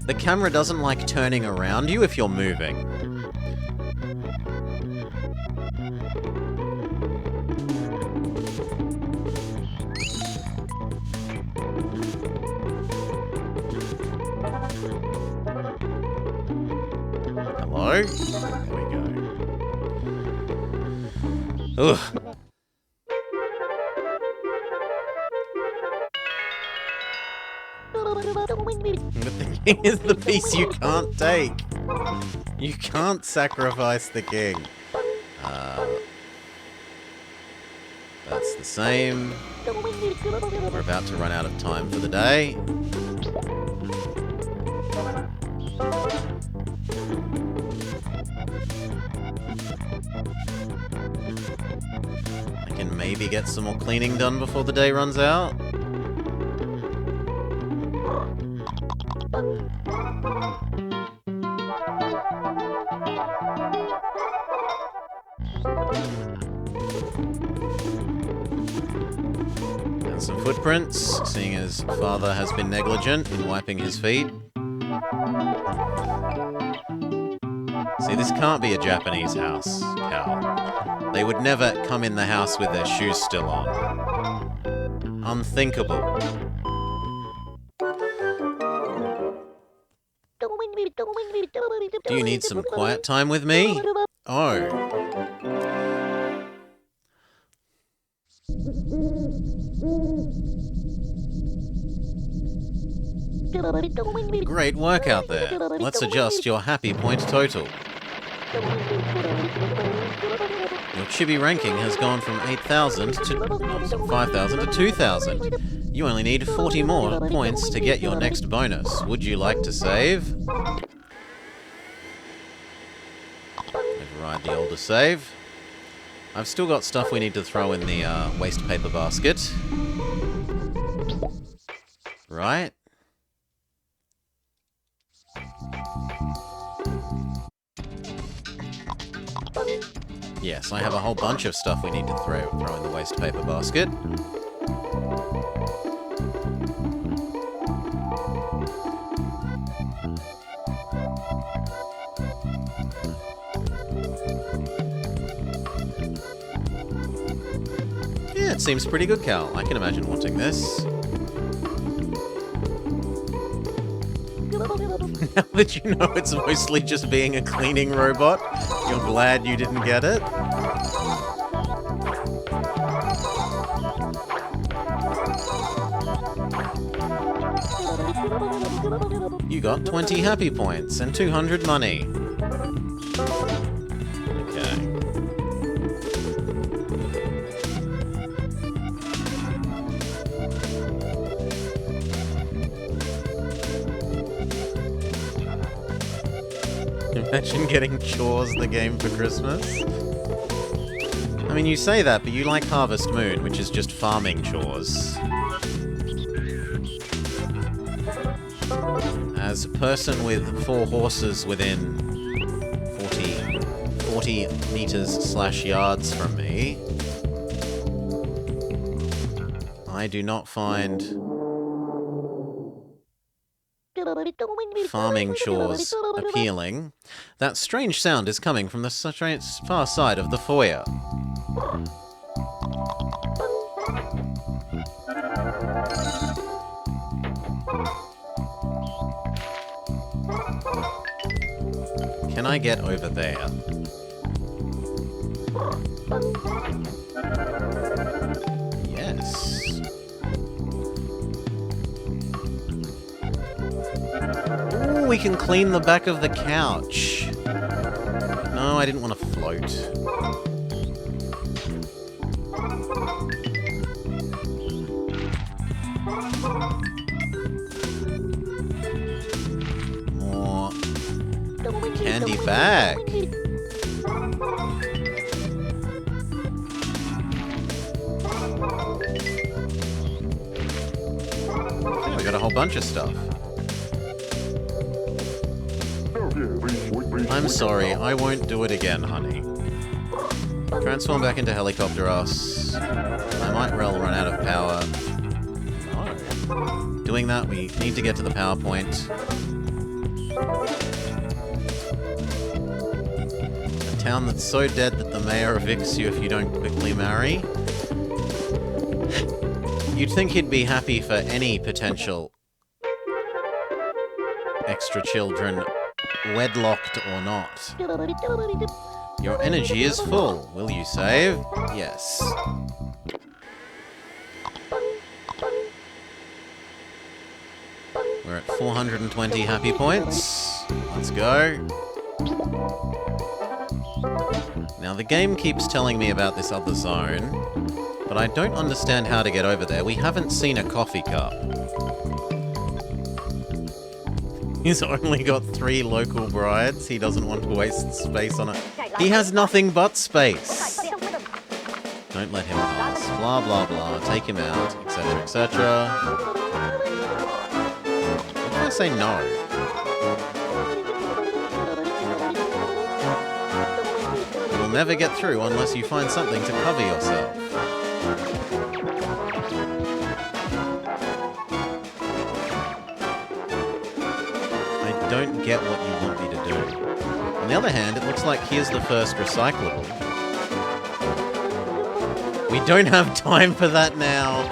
The camera doesn't like turning around you if you're moving. Hello? There we go. Ugh. king is the piece you can't take. You can't sacrifice the king. That's the same. We're about to run out of time for the day. I can maybe get some more cleaning done before the day runs out. And some footprints, seeing as father has been negligent in wiping his feet. See, this can't be a Japanese house, Cal. They would never come in the house with their shoes still on. Unthinkable. Do you need some quiet time with me? Oh. Great work out there. Let's adjust your happy point total. Your Chibi ranking has gone from 8,000 to 5,000 to 2,000. You only need 40 more points to get your next bonus. Would you like to save? Override the older save. I've still got stuff we need to throw in the waste paper basket. Right? Yes, I have a whole bunch of stuff we need to throw in the waste paper basket. Yeah, it seems pretty good, Cal. I can imagine wanting this. Now that you know it's mostly just being a cleaning robot, you're glad you didn't get it? You got 20 happy points and 200 money. Okay. Imagine getting Chores the game for Christmas. I mean, you say that, but you like Harvest Moon, which is just farming chores. As a person with 4 horses within 40 meters/yards from me, I do not find farming chores appealing. That strange sound is coming from the far side of the foyer. Can I get over there? Yes. Ooh, we can clean the back of the couch. No, I didn't want to float. More candy bag. Okay, we got a whole bunch of stuff. I'm sorry, I won't do it again, honey. Transform back into helicopter us. I might well run out of power. No. Doing that, we need to get to the power point. A town that's so dead that the mayor evicts you if you don't quickly marry. You'd think he'd be happy for any potential extra children, wedlocked or not. Your energy is full. Will you save? Yes. We're at 420 happy points. Let's go. Now, the game keeps telling me about this other zone, but I don't understand how to get over there. We haven't seen a coffee cup. He's only got 3 local brides. He doesn't want to waste space on it. He has nothing but space. Don't let him pass. Blah, blah, blah. Take him out, etc., etc. What if I say no? You'll never get through unless you find something to cover yourself. I don't get what you want me to do. On the other hand, it looks like here's the first recyclable. We don't have time for that now.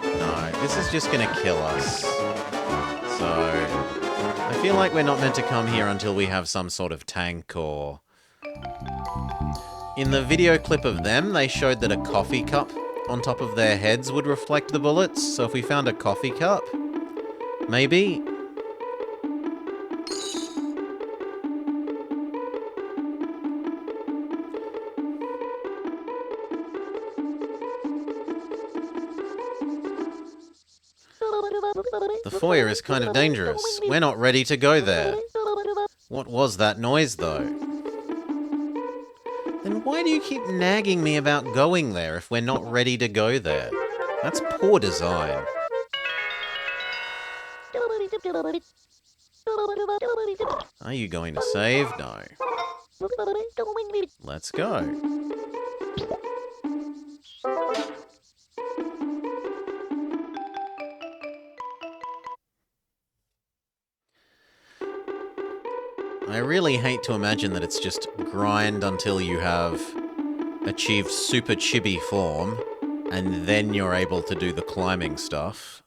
No, this is just gonna kill us. So, I feel like we're not meant to come here until we have some sort of tank or... In the video clip of them, they showed that a coffee cup on top of their heads would reflect the bullets. So if we found a coffee cup, maybe... The foyer is kind of dangerous. We're not ready to go there. What was that noise, though? Then why do you keep nagging me about going there if we're not ready to go there? That's poor design. Are you going to save? No. Let's go. I really hate to imagine that it's just grind until you have achieved Super Chibi form, and then you're able to do the climbing stuff.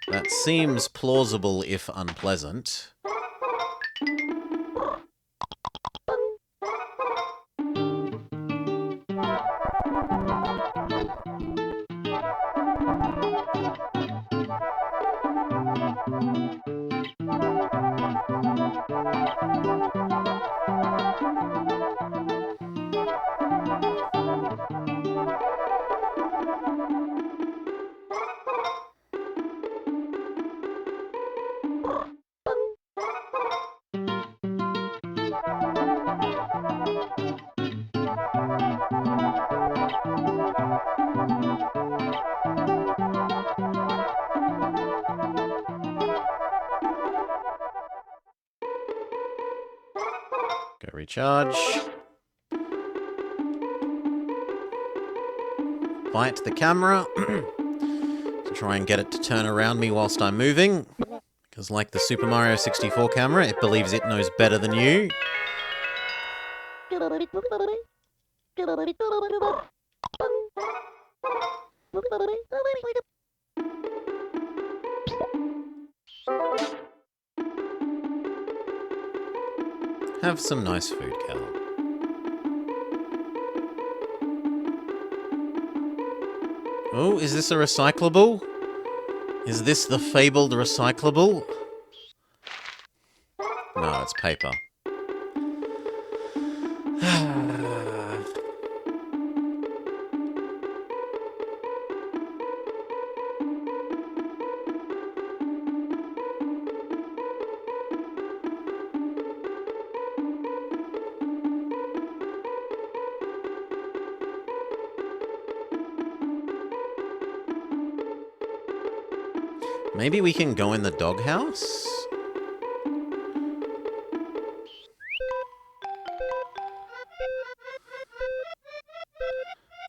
That seems plausible if unpleasant. Go recharge. Fight the camera to try and get it to turn around me whilst I'm moving. Because like the Super Mario 64 camera, it believes it knows better than you. Have some nice food, Cal. Oh, is this a recyclable? Is this the fabled recyclable? No, it's paper. Maybe we can go in the doghouse?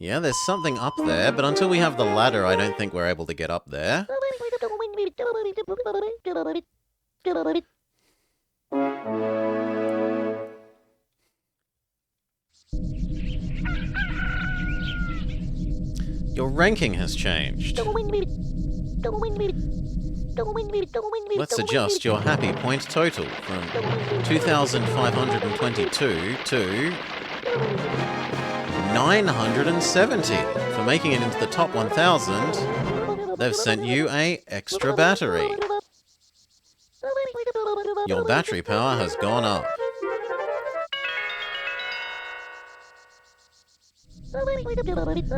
Yeah, there's something up there, but until we have the ladder, I don't think we're able to get up there. Your ranking has changed. Let's adjust your happy point total from 2,522 to 970 for making it into the top 1,000, they've sent you a extra battery. Your battery power has gone up.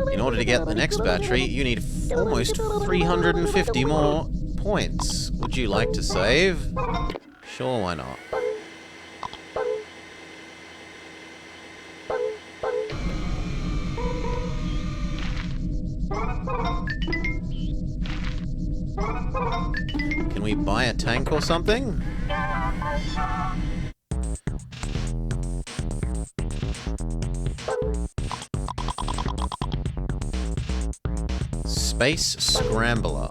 In order to get the next battery, you need almost 350 more points. Would you like to save? Sure, why not? Can we buy a tank or something? Space Scrambler.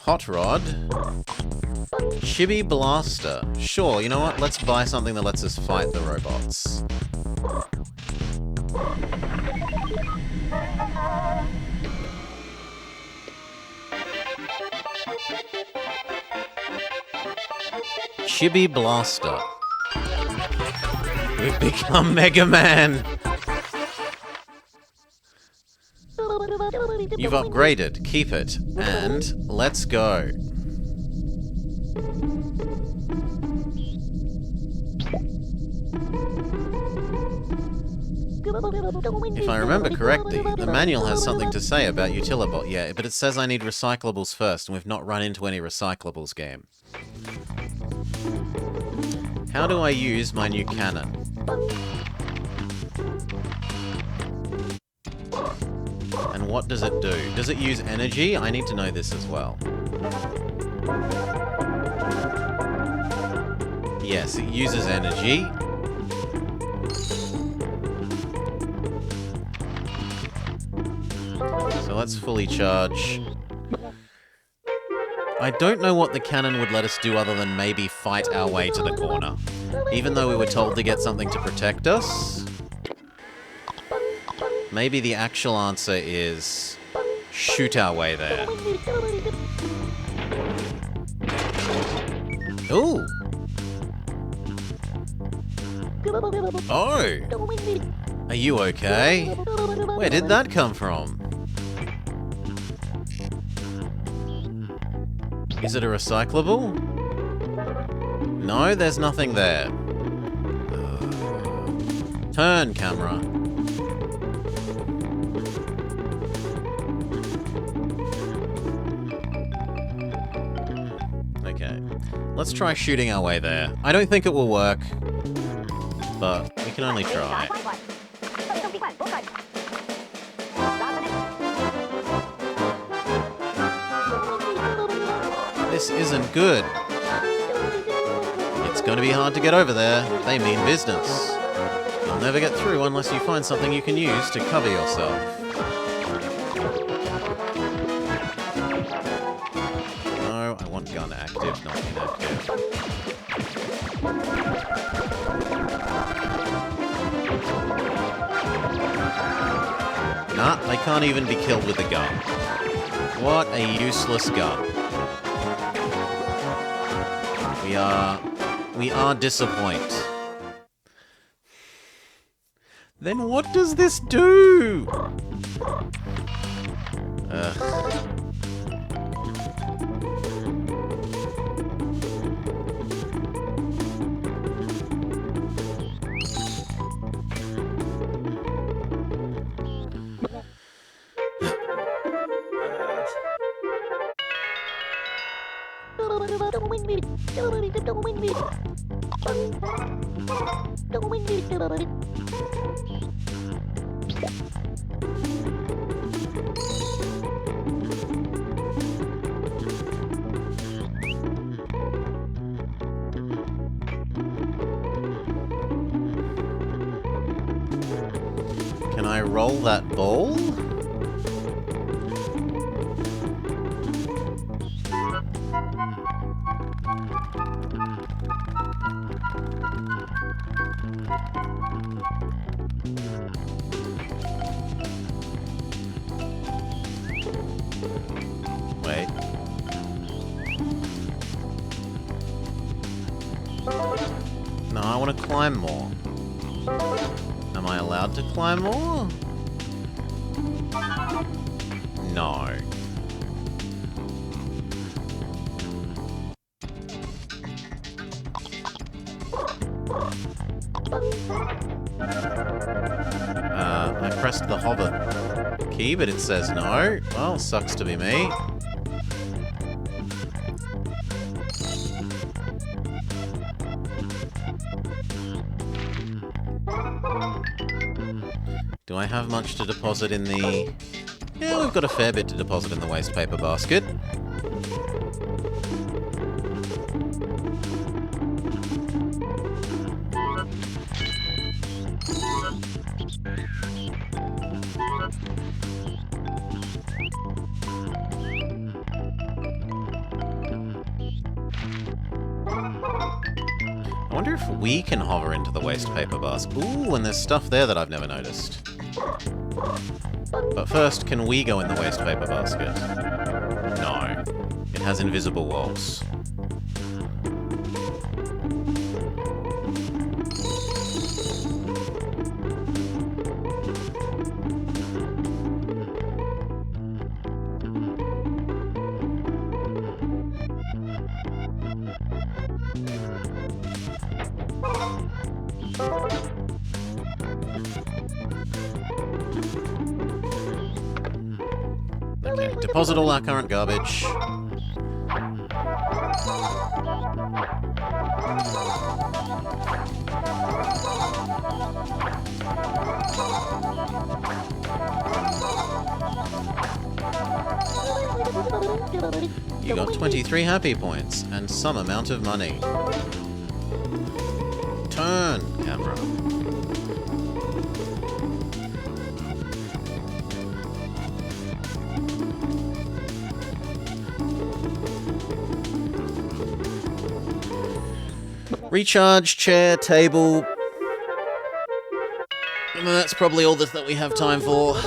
Hot Rod. Chibi Blaster. Sure, you know what? Let's buy something that lets us fight the robots. Chibi Blaster. We've become Mega Man! You've upgraded. Keep it. And let's go. If I remember correctly, the manual has something to say about Utilibot. Yeah, but it says I need recyclables first, and we've not run into any recyclables game. How do I use my new cannon? And what does it do? Does it use energy? I need to know this as well. Yes, it uses energy. So let's fully charge. I don't know what the cannon would let us do other than maybe fight our way to the corner. Even though we were told to get something to protect us. Maybe the actual answer is shoot our way there. Ooh! Oh! Are you okay? Where did that come from? Is it a recyclable? No, there's nothing there. Turn, camera. Okay. Let's try shooting our way there. I don't think it will work, but we can only try. This isn't good. It's going to be hard to get over there. They mean business. You'll never get through unless you find something you can use to cover yourself. No, I want gun active, not inactive. Nah, they can't even be killed with a gun. What a useless gun. We are disappointed. Then what does this do? Can I roll that ball? Wait. No, I want to climb more. Am I allowed to climb more? No. I pressed the hover key, but it says no. Well, sucks to be me. Do I have much to deposit in the... Yeah, we've got a fair bit to deposit in the waste paper basket. I wonder if we can hover into the waste paper basket. Ooh, and there's stuff there that I've never noticed. But first, can we go in the waste paper basket? No. It has invisible walls. Okay, deposit all our current garbage. You got 23 happy points and some amount of money. Turn, camera. Recharge, chair, table. And that's probably all that we have time for.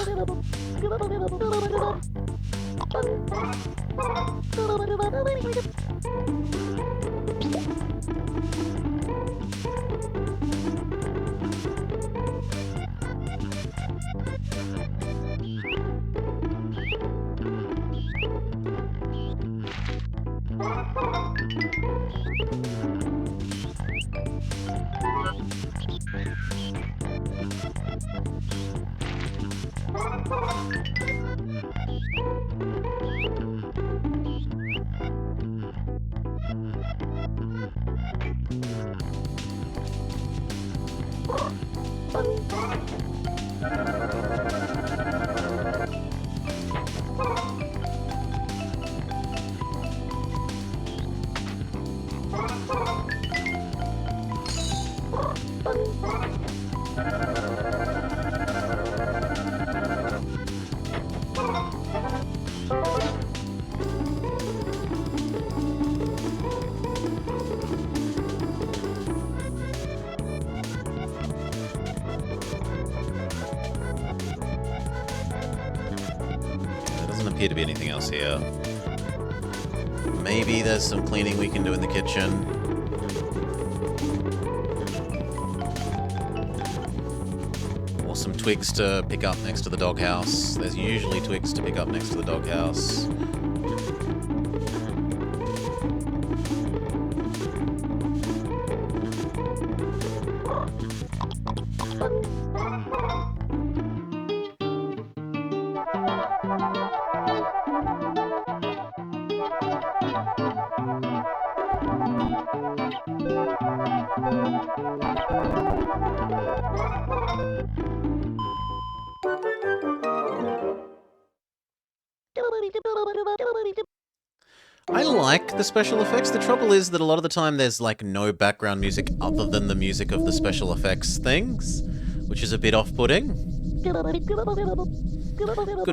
Appear to be anything else here. Maybe there's some cleaning we can do in the kitchen. Or some twigs to pick up next to the doghouse. There's usually twigs to pick up next to the doghouse. I like the special effects. The trouble is that a lot of the time there's like no background music other than the music of the special effects things, which is a bit off-putting. Good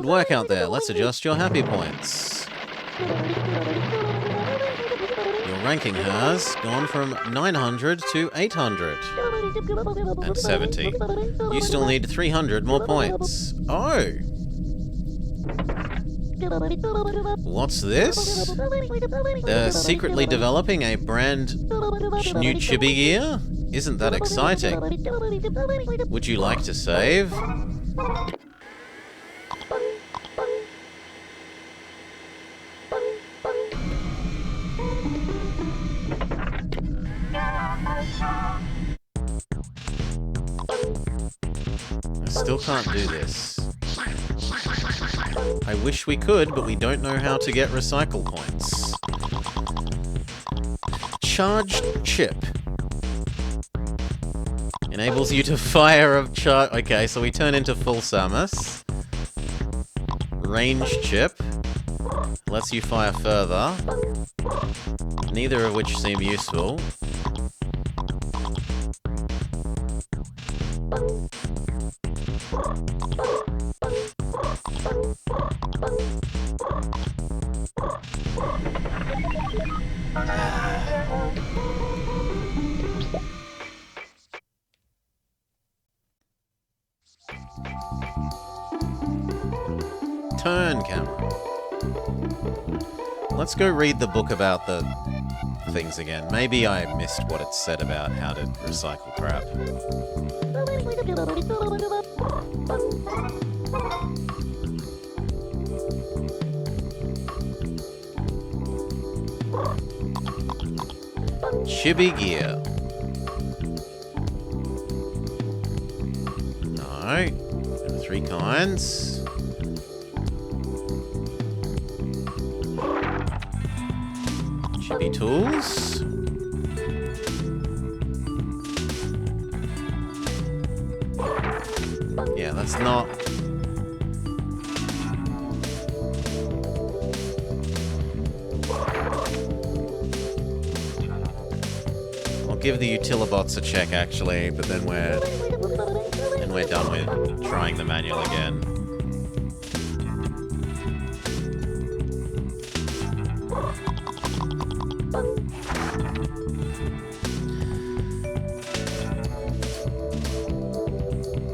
work out there. Let's adjust your happy points. Your ranking has gone from 900 to 870. You still need 300 more points. Oh! What's this? They're secretly developing a brand new Chibi gear? isn't that exciting. Would you like to save? I still can't do this. I wish we could, but we don't know how to get recycle points. Charged chip. Enables you to fire a charge. Okay, so we turn into full Samus. Range chip. Lets you fire further. Neither of which seem useful. Turn camera. Let's go read the book about the things again. Maybe I missed what it said about how to recycle crap. Chibi gear. No. There are 3 kinds. Chibi tools. Yeah, that's not... I'll give the Utilibots a check actually, but then we're done with trying the manual again.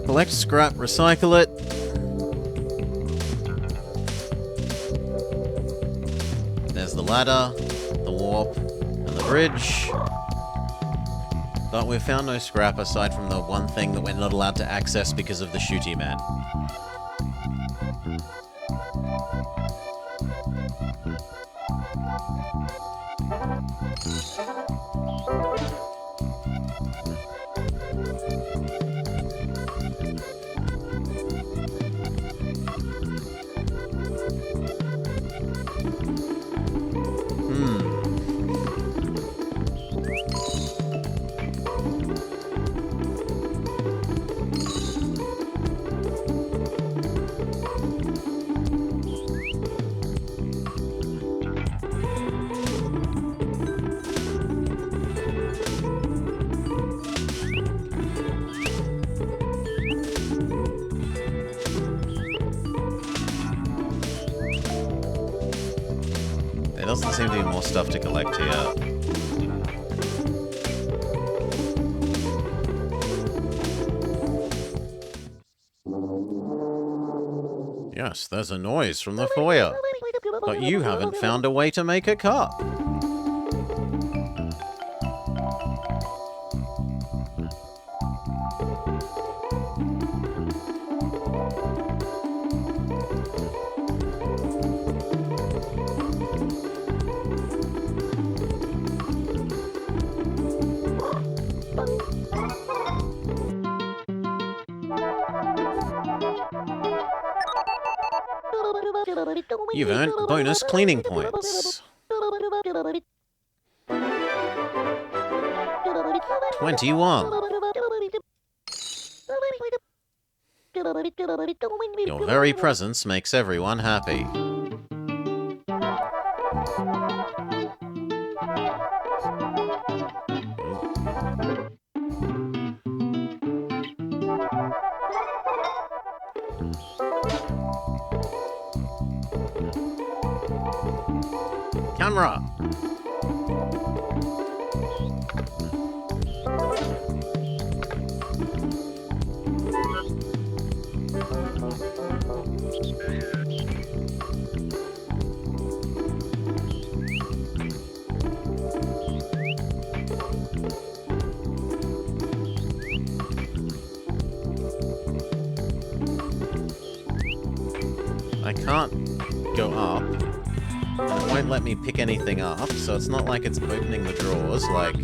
Collect scrap, recycle it. There's the ladder, the warp, and the bridge. But we've found no scrap aside from the one thing that we're not allowed to access because of the shooty man. There doesn't seem to be more stuff to collect here. Yes, there's a noise from the foyer. But you haven't found a way to make a cup. You've earned bonus cleaning points. 21. Your very presence makes everyone happy. Camera. I can't go up. And it won't let me pick anything up, so it's not like it's opening the drawers, like...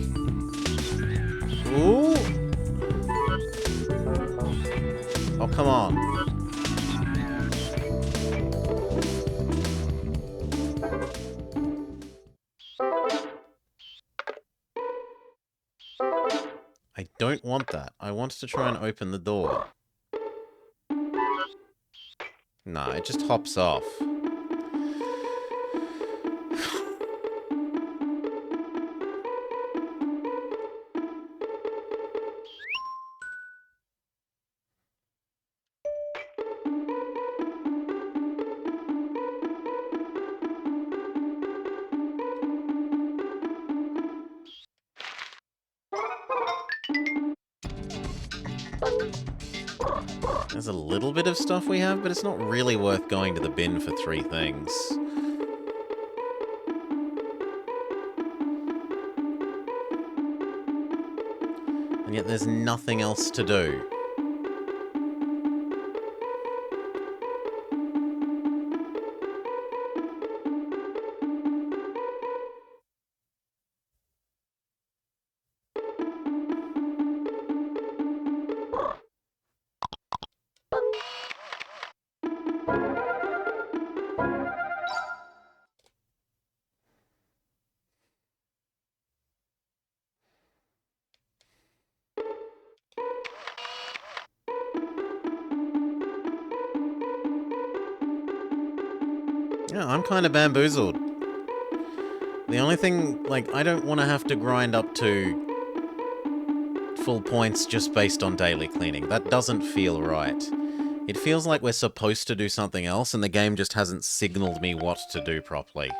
Ooh! Oh, come on. I don't want that. I want to try and open the door. Nah, it just hops off. There's a little bit of stuff we have, but it's not really worth going to the bin for 3 things. And yet there's nothing else to do. Yeah, I'm kind of bamboozled. The only thing, like, I don't want to have to grind up to full points just based on daily cleaning. That doesn't feel right. It feels like we're supposed to do something else, and the game just hasn't signaled me what to do properly.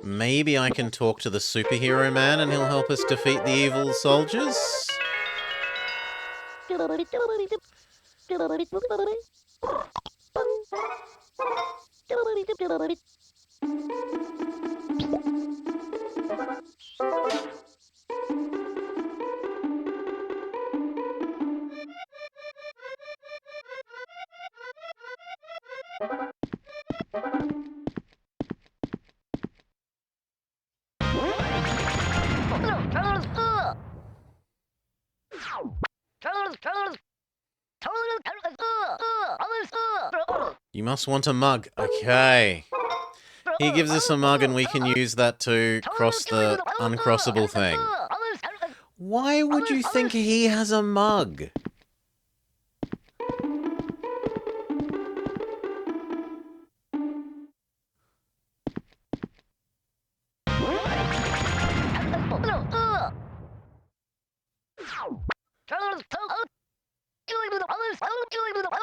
Maybe I can talk to the superhero man and he'll help us defeat the evil soldiers? You must want a mug. Okay. He gives us a mug and we can use that to cross the uncrossable thing. Why would you think he has a mug?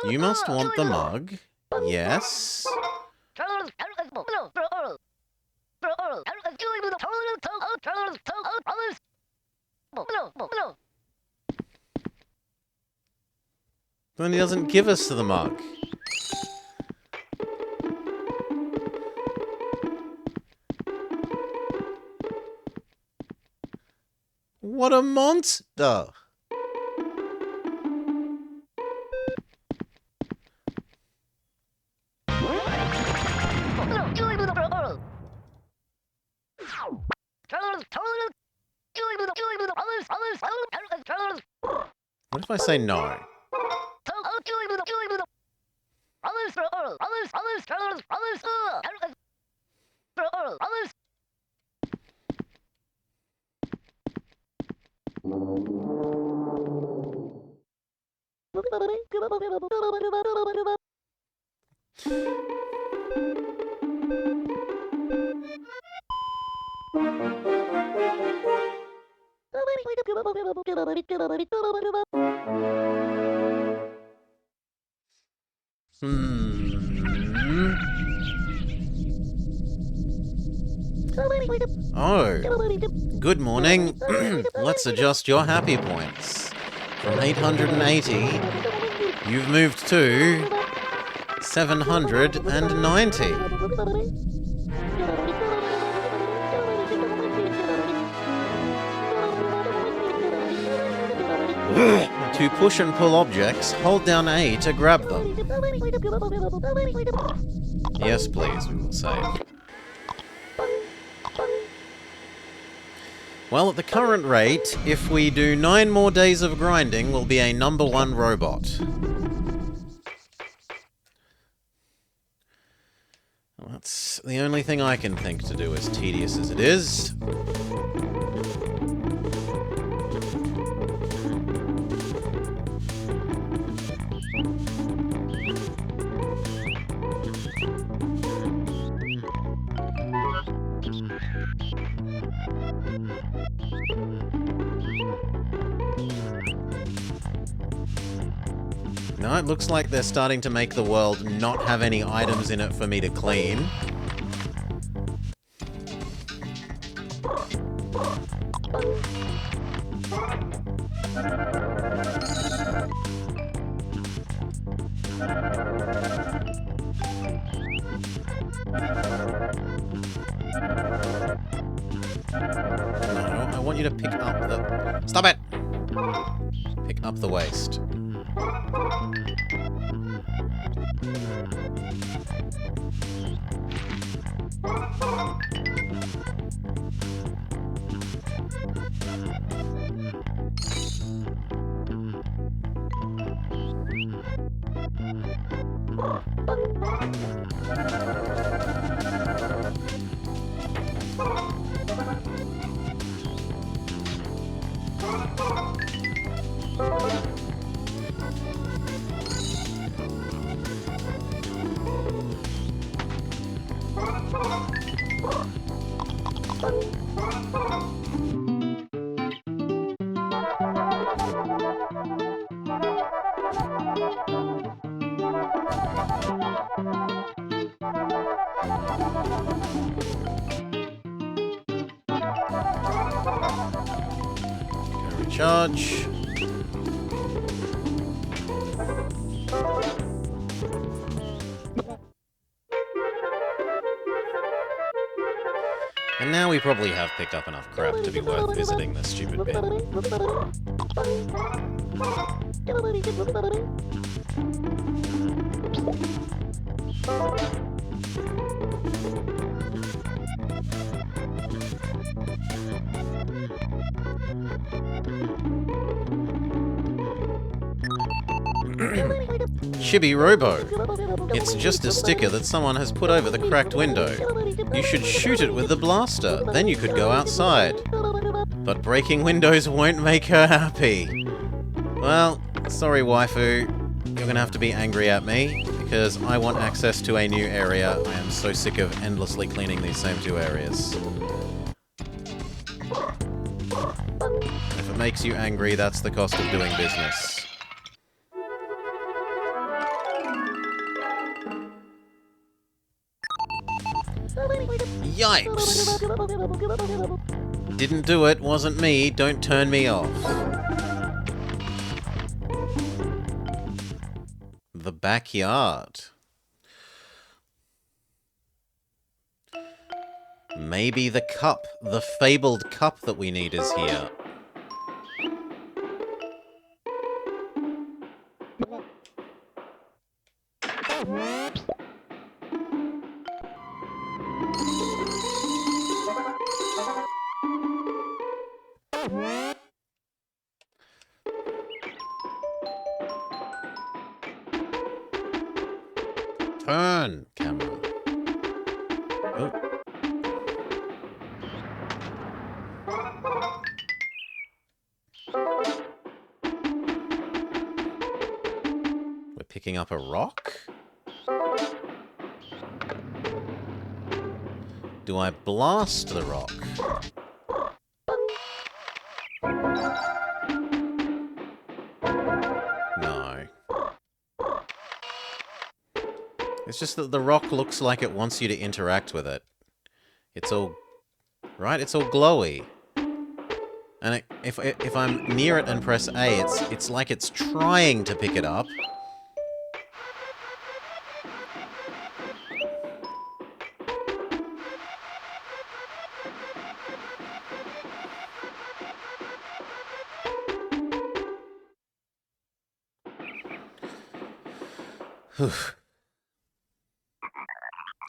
You must want the mug. Yes. Then he doesn't give us the mug. What a monster! What if I say no? Oh, good morning. Let's adjust your happy points. From 880, you've moved to 790. To push and pull objects, hold down A to grab them. Yes, please, we will save. Well, at the current rate, if we do 9 more days of grinding, we'll be a #1 robot. Well, that's the only thing I can think to do, as tedious as it is. No, it looks like they're starting to make the world not have any items in it for me to clean. No, I want you to pick up the... Stop it! Pick up the waste. Recharge. And now we probably have picked up enough crap to be worth visiting this stupid bin. Chibi Robo. It's just a sticker that someone has put over the cracked window. You should shoot it with the blaster, then you could go outside. But breaking windows won't make her happy. Well, sorry waifu, you're gonna have to be angry at me, because I want access to a new area. I am so sick of endlessly cleaning these same 2 areas. If it makes you angry, that's the cost of doing business. Yikes! Didn't do it, wasn't me, don't turn me off. The backyard. Maybe the cup, the fabled cup that we need is here. Turn, camera. Oh. We're picking up a rock? Do I blast the rock? No. It's just that the rock looks like it wants you to interact with it. It's all Right? It's all glowy. And if I'm near it and press A, it's like it's trying to pick it up.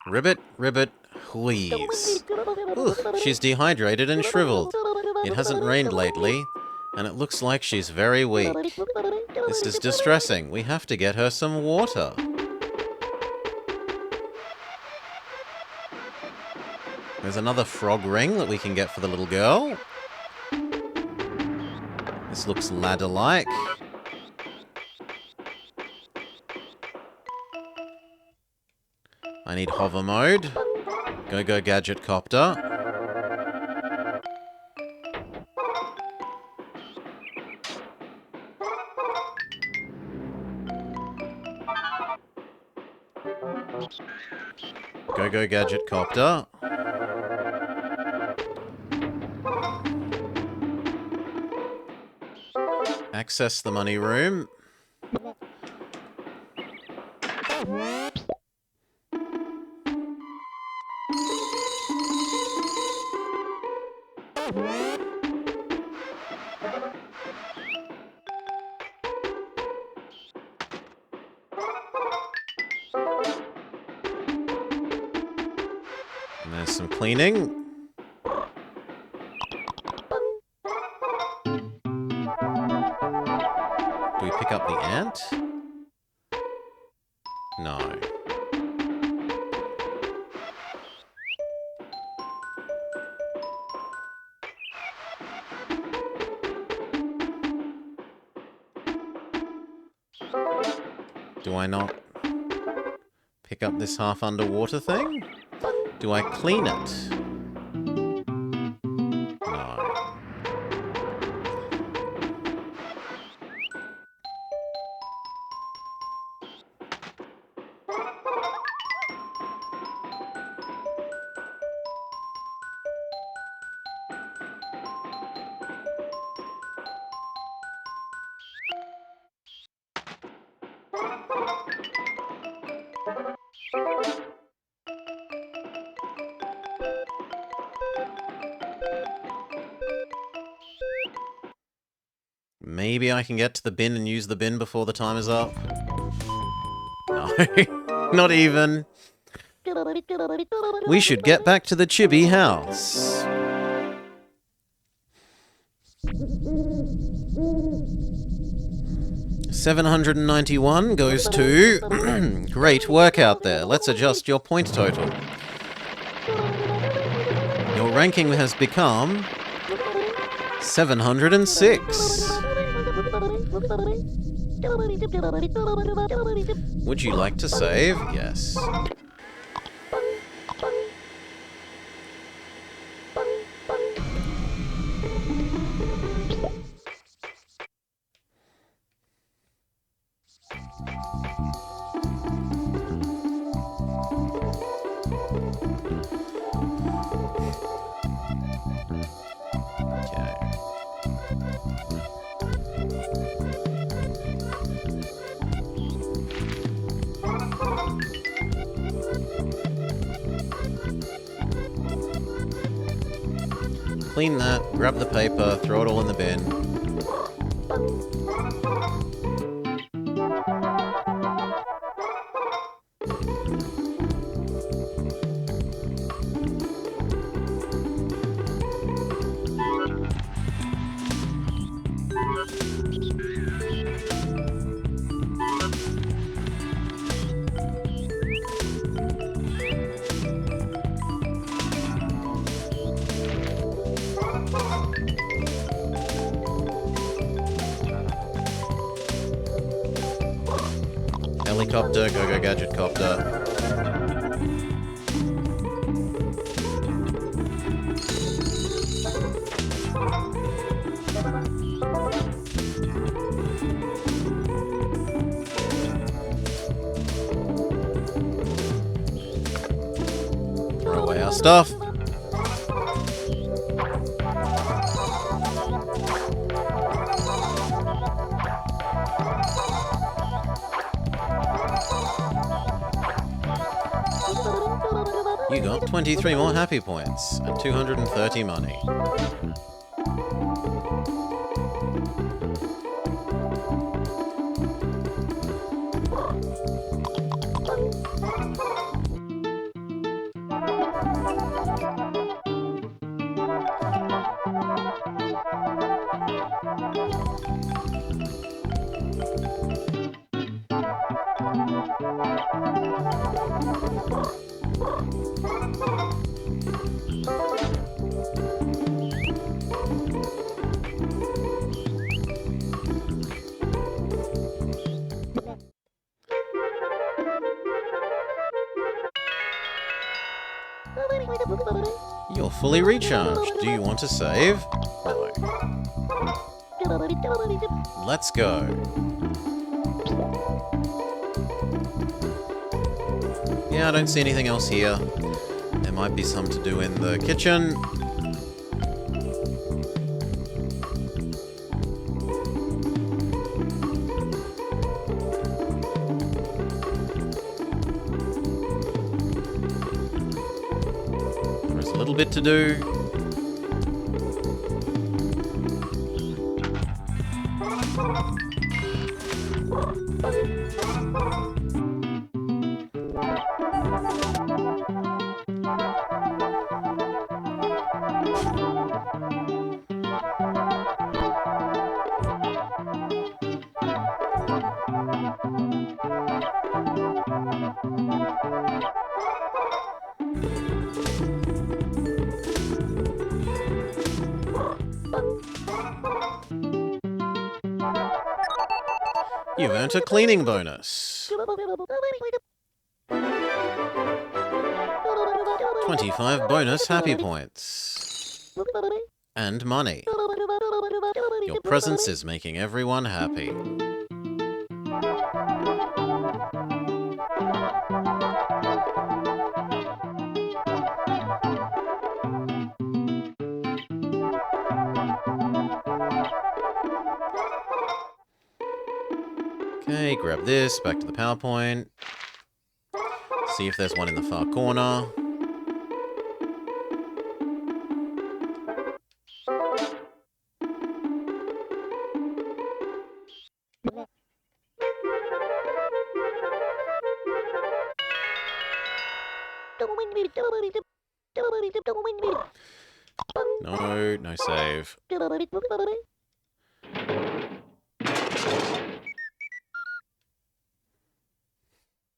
Ribbit, ribbit, please. Ooh, she's dehydrated and shriveled. It hasn't rained lately, and it looks like she's very weak. This is distressing. We have to get her some water. There's another frog ring that we can get for the little girl. This looks ladder-like. I need hover mode. Go gadget copter. Go gadget copter. Access the money room. And there's some cleaning. Do we pick up the ant? No. Do I not pick up this half underwater thing? Do I clean it? No. Maybe I can get to the bin and use the bin before the time is up? No, not even. We should get back to the Chibi house. $791 goes to... Great work out there. Let's adjust your point total. Your ranking has become... 706. Would you like to save? Yes. Clean that, grab the paper, throw it all in the bin. Helicopter, go gadget copter. Throw away our stuff. You got 23 more happy points and 230 money. You're fully recharged. Do you want to save? No. Let's go. Yeah, I don't see anything else here. There might be some to do in the kitchen. There's a little bit to do. You've earned a cleaning bonus. 25 bonus happy points. And money. Your presence is making everyone happy. Okay, grab this, back to the PowerPoint. See if there's one in the far corner. No, no save.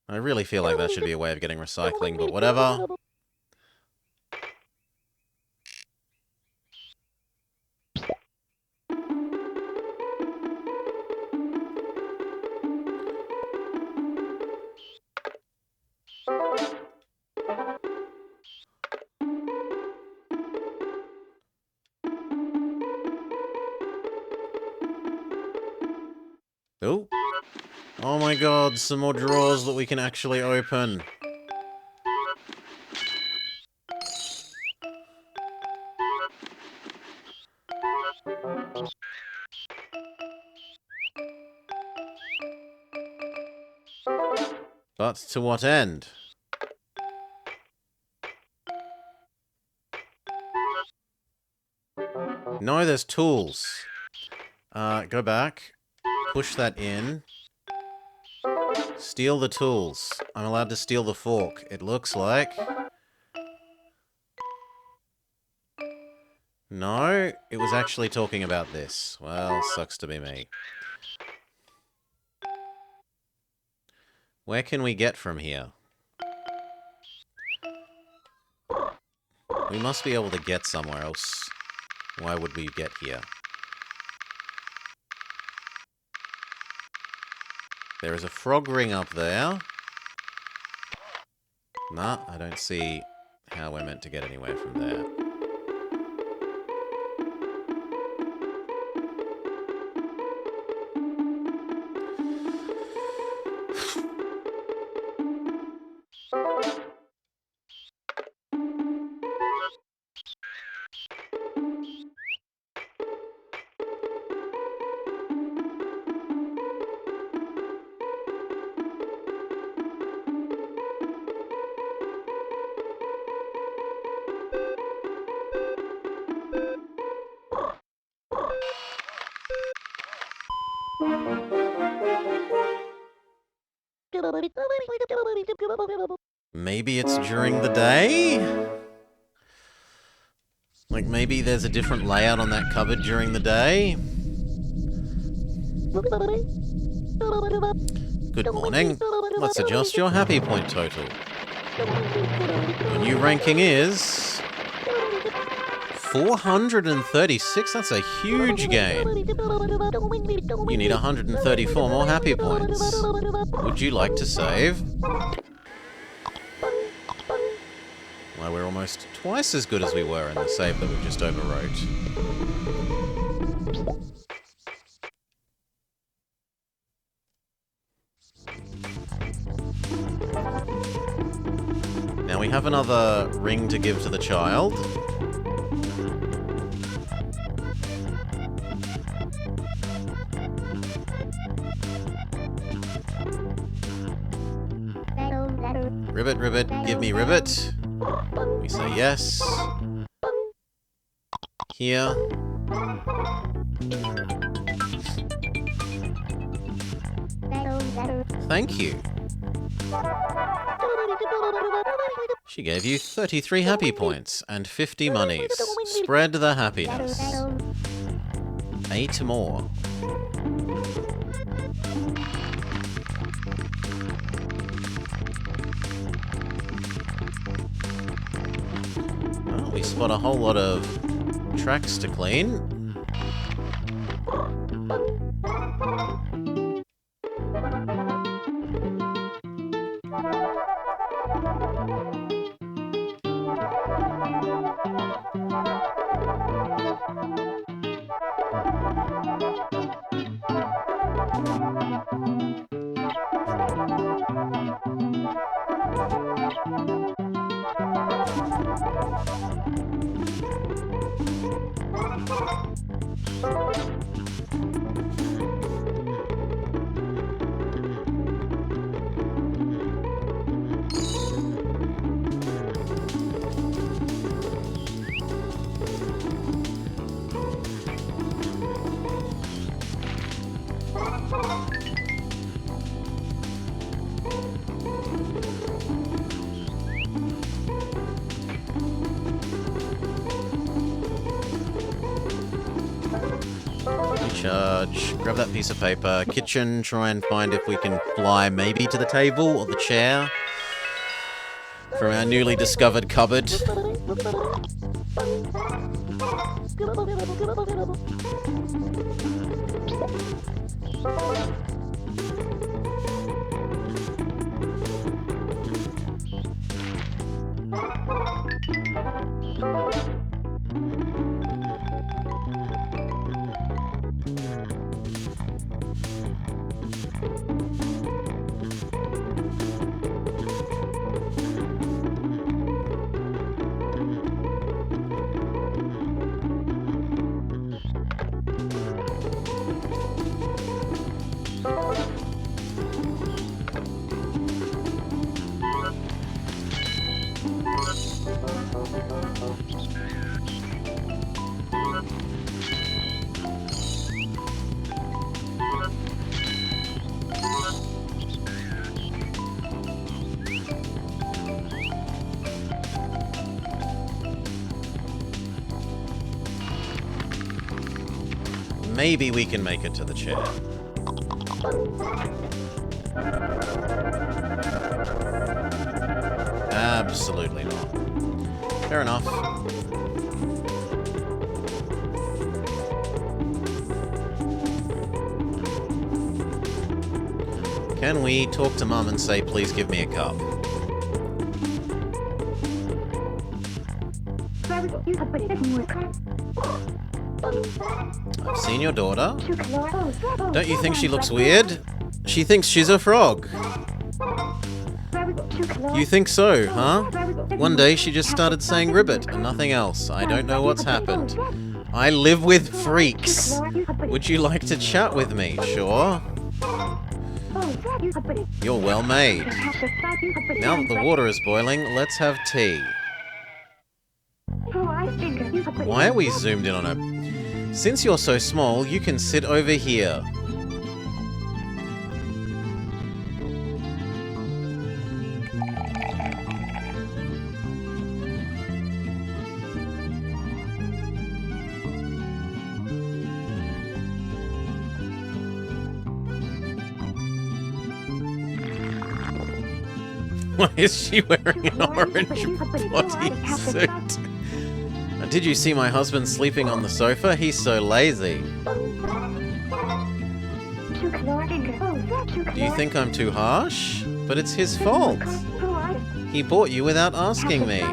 I really feel like that should be a way of getting recycling, but whatever. Oh. Oh my god, some more drawers that we can actually open. But to what end? No, there's tools. Go back. Push that in. Steal the tools. I'm allowed to steal the fork, it looks like. No, it was actually talking about this. Well, sucks to be me. Where can we get from here? We must be able to get somewhere else. Why would we get here? There is a frog ring up there. Nah, I don't see how we're meant to get anywhere from there. Maybe it's during the day? Like maybe there's a different layout on that cupboard during the day? Good morning. Let's adjust your happy point total. Your new ranking is 436. That's a huge gain. You need 134 more happy points. Would you like to save? Well, we're almost twice as good as we were in the save that we just overwrote. Now we have another ring to give to the child. Ribbit, ribbit, give me ribbit. We say yes. Here. Thank you. She gave you 33 happy points and 50 monies. Spread the happiness. 8 more. Well, we spot a whole lot of tracks to clean. Recharge. Grab that piece of paper. Kitchen. Try and find if we can fly maybe to the table or the chair from our newly discovered cupboard. Maybe we can make it to the chair. Absolutely not. Fair enough. Can we talk to Mum and say, please give me a cup? I've seen your daughter. Don't you think she looks weird? She thinks she's a frog. You think so, huh? One day she just started saying ribbit and nothing else. I don't know what's happened. I live with freaks. Would you like to chat with me? Sure. You're well made. Now that the water is boiling, let's have tea. Why are we zoomed in on her? Since you're so small, you can sit over here. Why is she wearing an orange bodysuit? Did you see my husband sleeping on the sofa? He's so lazy. Do you think I'm too harsh? But it's his fault. He bought you without asking me.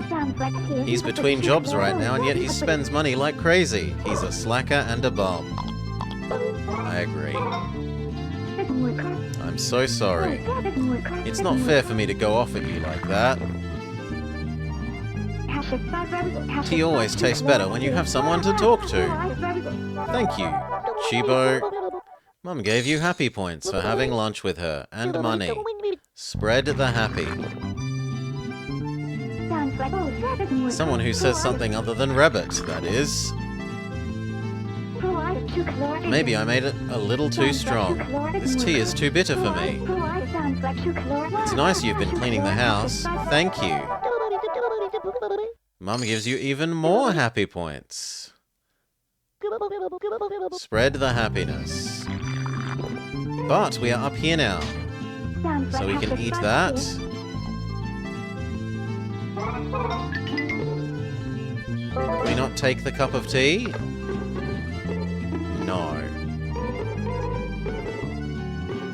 He's between jobs right now, and yet he spends money like crazy. He's a slacker and a bum. I agree. I'm so sorry. It's not fair for me to go off at you like that. Tea always tastes better when you have someone to talk to. Thank you, Chibo. Mum gave you happy points for having lunch with her, and money. Spread the happy. Someone who says something other than rabbit, that is. Maybe I made it a little too strong. This tea is too bitter for me. It's nice you've been cleaning the house. Thank you. Mum gives you even more happy points. Spread the happiness. But we are up here now, so we can eat that. Can we not take the cup of tea? No.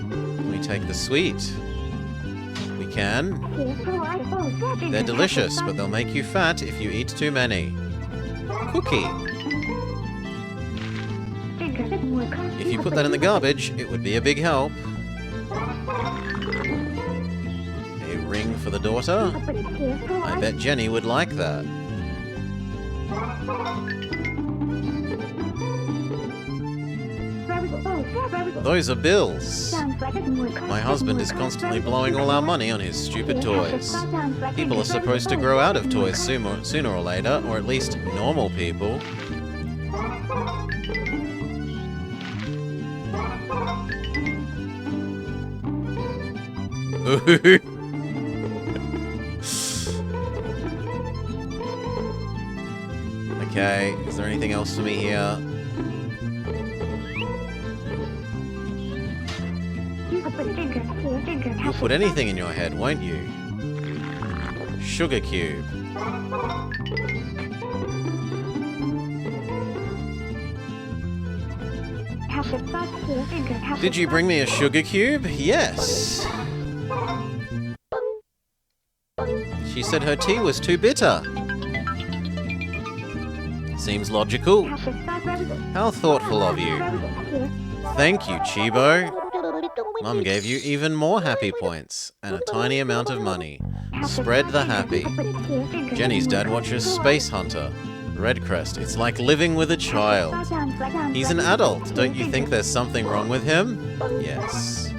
Can we take the sweet? We can. They're delicious, but they'll make you fat if you eat too many. Cookie. If you put that in the garbage, it would be a big help. A ring for the daughter? I bet Jenny would like that. Those are bills. My husband is constantly blowing all our money on his stupid toys. People are supposed to grow out of toys sooner or later, or at least normal people. Okay, is there anything else for me here? You'll put anything in your head, won't you? Sugar cube. Did you bring me a sugar cube? Yes. She said her tea was too bitter. Seems logical. How thoughtful of you. Thank you, Chibo. Mum gave you even more happy points, and a tiny amount of money. Spread the happy. Jenny's dad watches Space Hunter. Redcrest, it's like living with a child. He's an adult. Don't you think there's something wrong with him? Yes.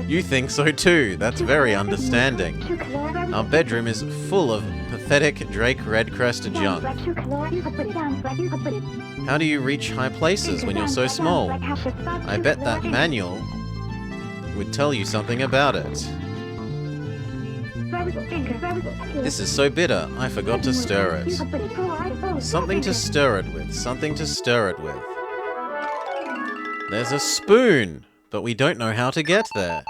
You think so too. That's very understanding. Our bedroom is full of pathetic Drake Redcrest junk. How do you reach high places when you're so small? I bet that manual would tell you something about it. This is so bitter, I forgot to stir it. Something to stir it with, something to stir it with. There's a spoon, but we don't know how to get there.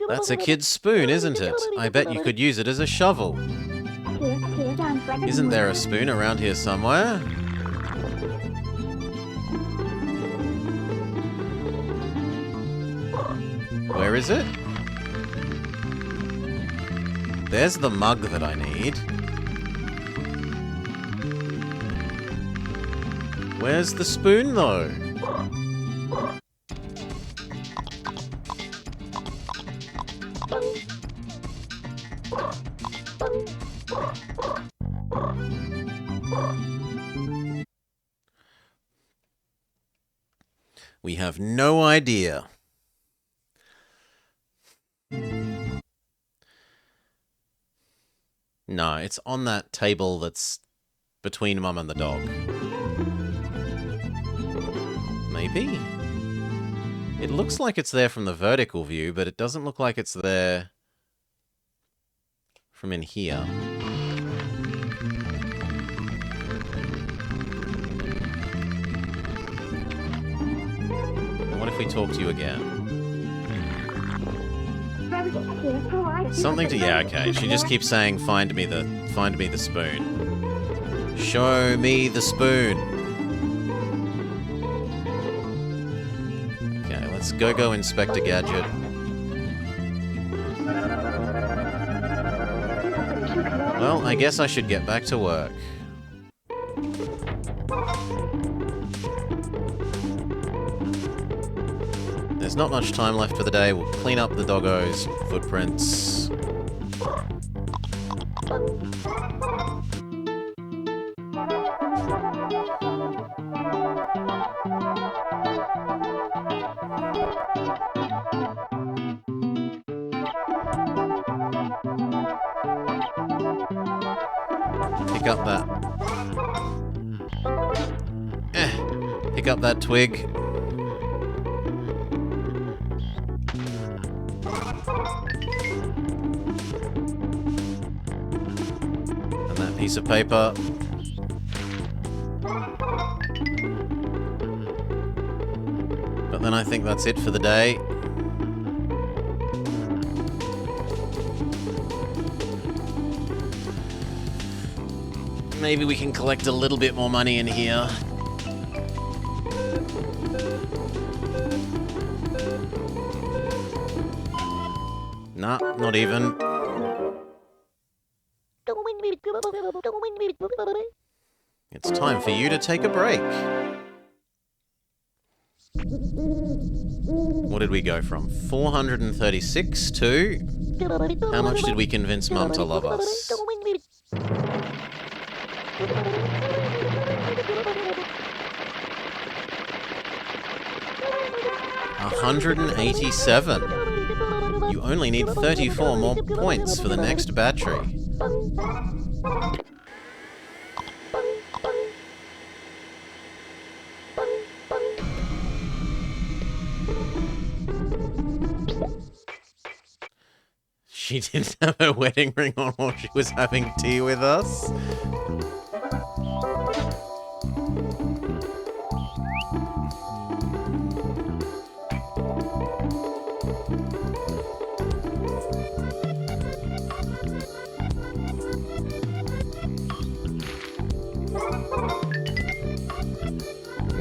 That's a kid's spoon, isn't it? I bet you could use it as a shovel. Isn't there a spoon around here somewhere? Where is it? There's the mug that I need. Where's the spoon, though? We have no idea. No, it's on that table that's between Mum and the dog. Maybe? It looks like it's there from the vertical view, but it doesn't look like it's there from in here. What if we talk to you again? Something to... Yeah, okay. She just keeps saying, find me the spoon. Show me the spoon. Okay, let's go Inspector Gadget. Well, I guess I should get back to work. There's not much time left for the day. We'll clean up the doggo's footprints. Pick up that... Pick up that twig. Piece of paper. But then I think that's it for the day. Maybe we can collect a little bit more money in here. Nah, not even. It's time for you to take a break. What did we go from? 436 to... How much did we convince Mum to love us? 187. You only need 34 more points for the next battery. She didn't have her wedding ring on while she was having tea with us.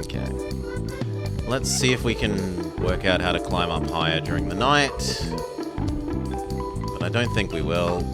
Okay. Let's see if we can work out how to climb up higher during the night. I don't think we will.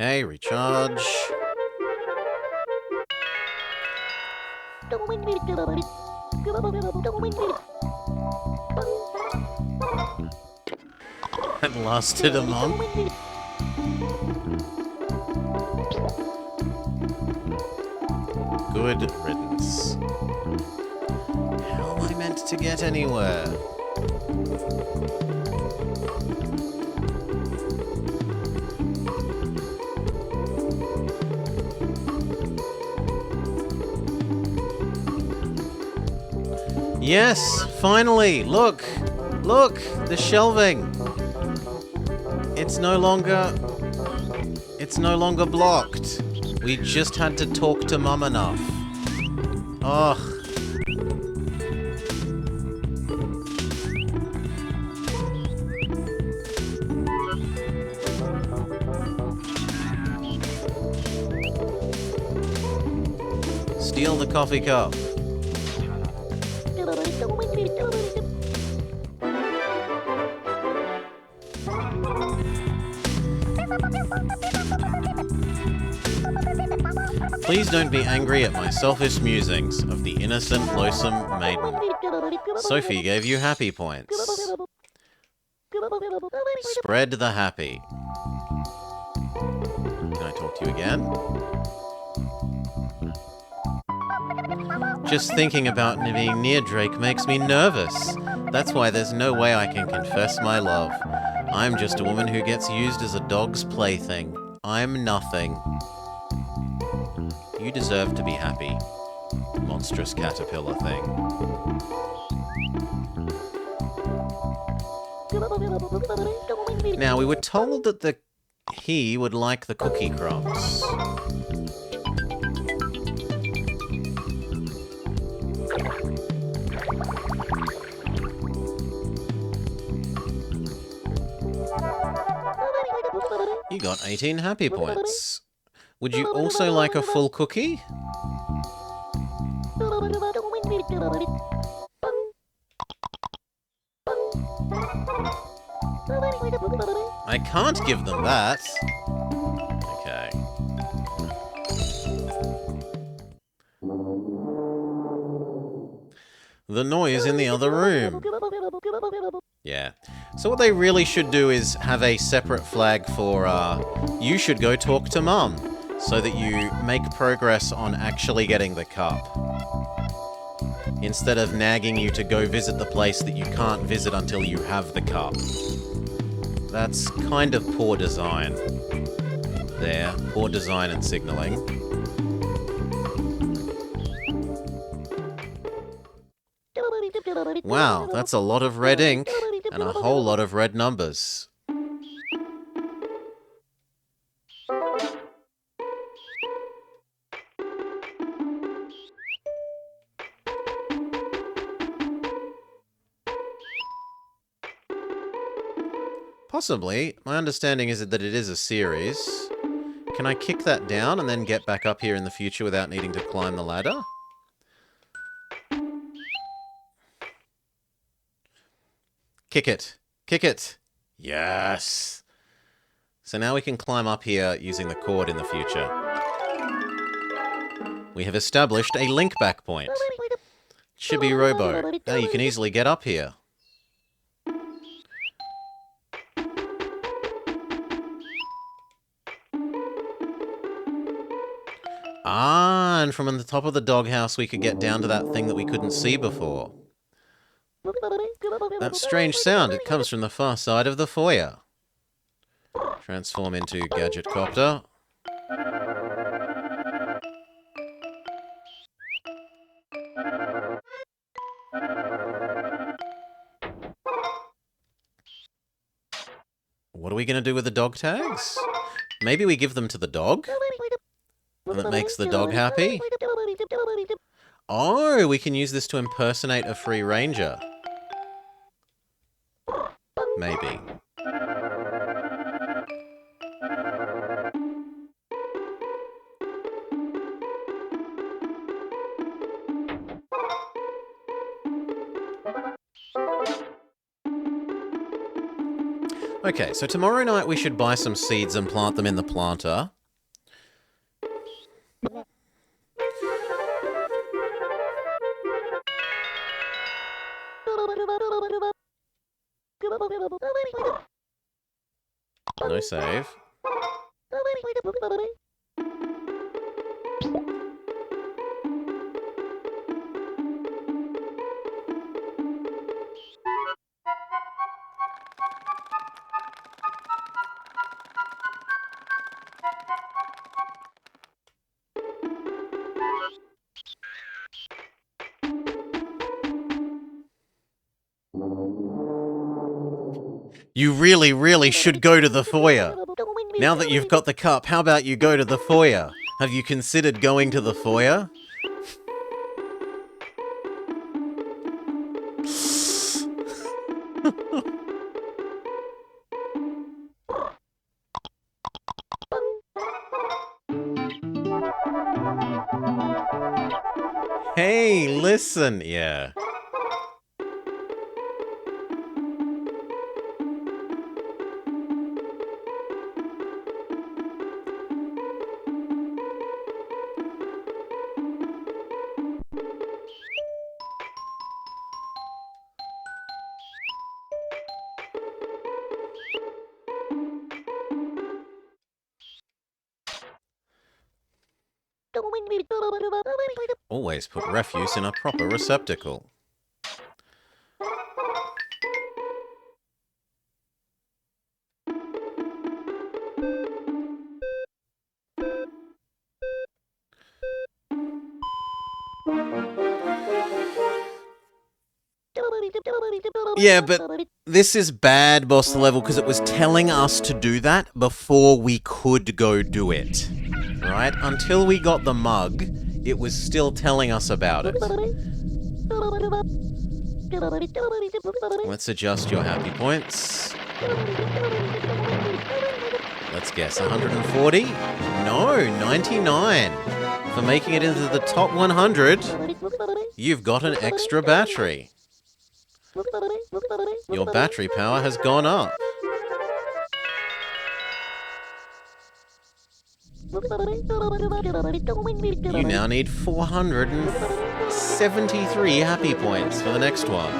Okay, recharge. That lasted a month. Good riddance. How am I meant to get anywhere? Yes, finally! Look! Look! The shelving! It's no longer blocked. We just had to talk to Mum enough. Ugh. Steal the coffee cup. Please don't be angry at my selfish musings of the innocent, loathsome maiden. Sophie gave you happy points. Spread the happy. Can I talk to you again. Just thinking about being near Drake makes me nervous. That's why there's no way I can confess my love. I'm just a woman who gets used as a dog's plaything. I'm nothing. You deserve to be happy, monstrous caterpillar thing. Now, we were told that he would like the cookie crumbs. You got 18 happy points. Would you also like a full cookie? I can't give them that. Okay. The noise in the other room. Yeah. So what they really should do is have a separate flag for, you should go talk to Mum, so that you make progress on actually getting the cup. Instead of nagging you to go visit the place that you can't visit until you have the cup. That's kind of poor design. There, poor design and signaling. Wow, that's a lot of red ink and a whole lot of red numbers. Possibly. My understanding is that it is a series. Can I kick that down and then get back up here in the future without needing to climb the ladder? Kick it. Kick it. Yes. So now we can climb up here using the cord in the future. We have established a link back point. Chibi Robo. Now you can easily get up here. Ah, and from on the top of the doghouse we could get down to that thing that we couldn't see before. That strange sound, it comes from the far side of the foyer. Transform into Gadget Copter. What are we going to do with the dog tags? Maybe we give them to the dog? And that makes the dog happy? Oh, we can use this to impersonate a free ranger. Maybe. Okay, so tomorrow night we should buy some seeds and plant them in the planter. No save. You really, really should go to the foyer. Now that you've got the cup, how about you go to the foyer? Have you considered going to the foyer? Hey, listen. Yeah. Always put refuse in a proper receptacle. Yeah, but this is bad boss level because it was telling us to do that before we could go do it. Right? Until we got the mug, it was still telling us about it. Let's adjust your happy points. Let's guess, 140? No, 99. For making it into the top 100, you've got an extra battery. Your battery power has gone up. You now need 473 happy points for the next one.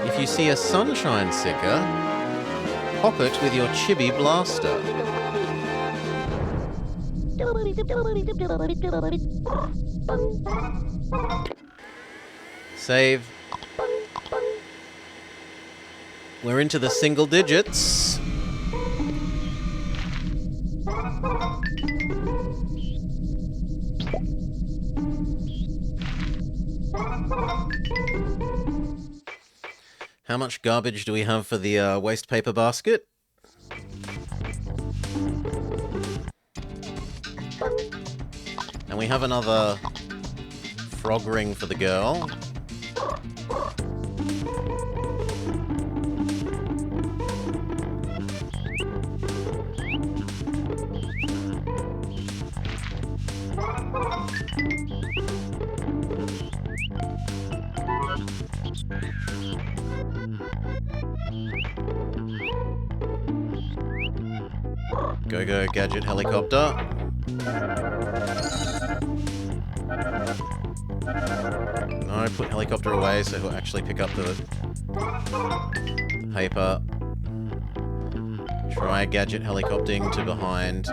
If you see a sunshine sticker, pop it with your Chibi blaster. Save. We're into the single digits. How much garbage do we have for the waste paper basket? And we have another frog ring for the girl. Go, gadget helicopter. No, put helicopter away so he'll actually pick up the paper. Try gadget helicoptering to behind.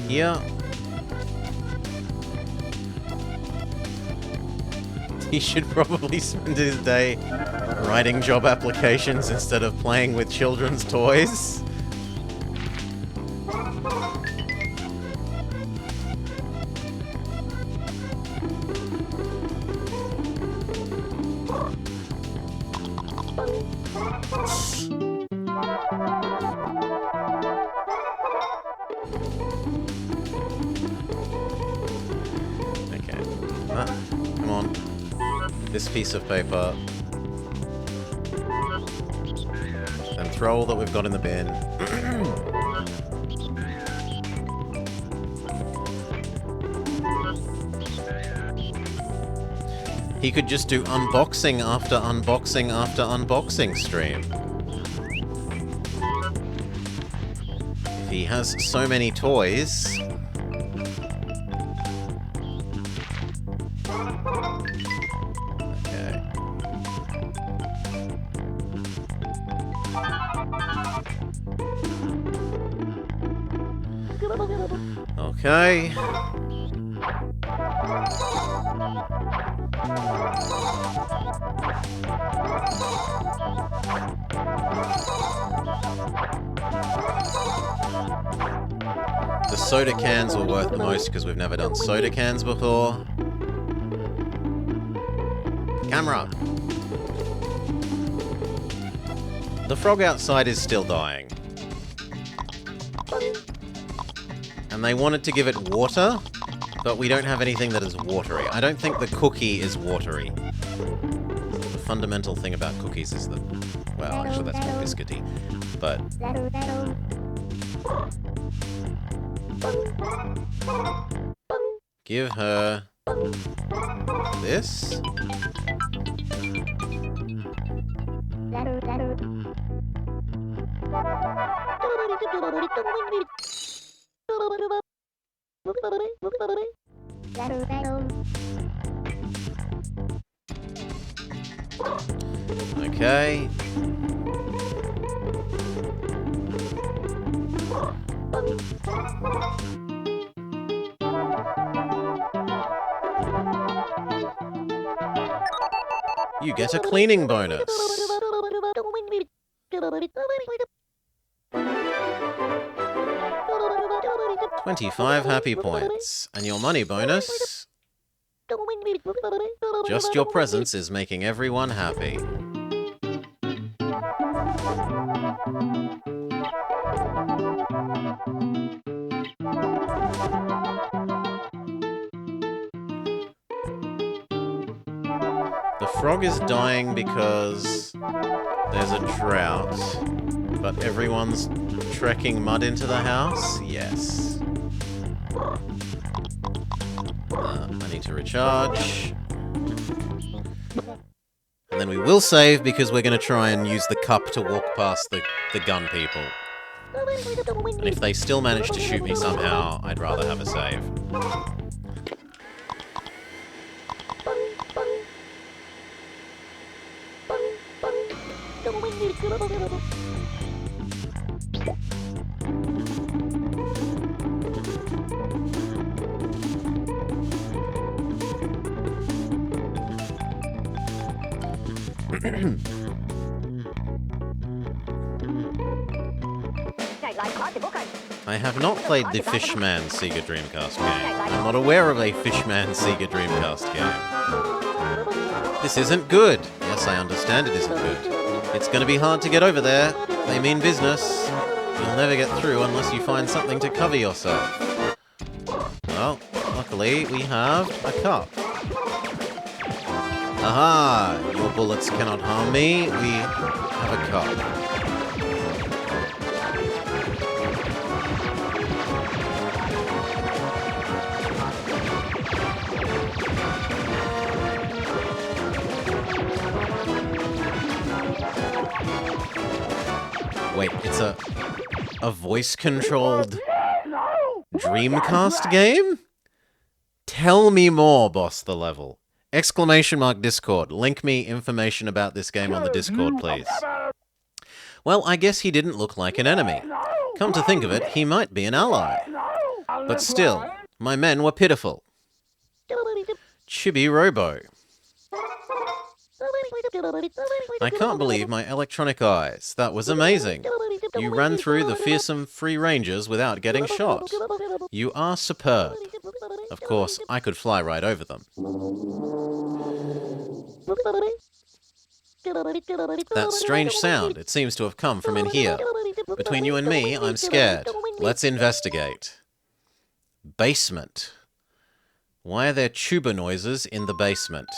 Here. He should probably spend his day writing job applications instead of playing with children's toys. Okay. Come on. This piece of paper. Then throw all that we've got in the bin. He could just do unboxing after unboxing after unboxing stream. If he has so many toys... Okay. The soda cans were worth the most because we've never done soda cans before. Camera! The frog outside is still dying. And they wanted to give it water, but we don't have anything that is watery. I don't think the cookie is watery. The fundamental thing about cookies is that... Well, actually that's more biscuity. But... Give her... this? Okay. You get a cleaning bonus. 25 happy points. And your money bonus? Just your presence is making everyone happy. The frog is dying because there's a drought, but everyone's trekking mud into the house? Yes. I need to recharge. And then we will save because we're going to try and use the cup to walk past the gun people. And if they still manage to shoot me somehow, I'd rather have a save. I have not played the Fishman Sega Dreamcast game. I'm not aware of a Fishman Sega Dreamcast game. This isn't good. Yes, I understand it isn't good. It's going to be hard to get over there. They mean business. You'll never get through unless you find something to cover yourself. Well, luckily we have a cup. Aha! Your bullets cannot harm me. We have a cup. Wait, it's a voice-controlled Dreamcast game? Tell me more, boss the level. Exclamation mark Discord. Link me information about this game on the Discord, please. Well, I guess he didn't look like an enemy. Come to think of it, he might be an ally. But still, my men were pitiful. Chibi Robo. I can't believe my electronic eyes. That was amazing. You ran through the fearsome free rangers without getting shot. You are superb. Of course, I could fly right over them. That strange sound, it seems to have come from in here. Between you and me, I'm scared. Let's investigate. Basement. Why are there tuba noises in the basement?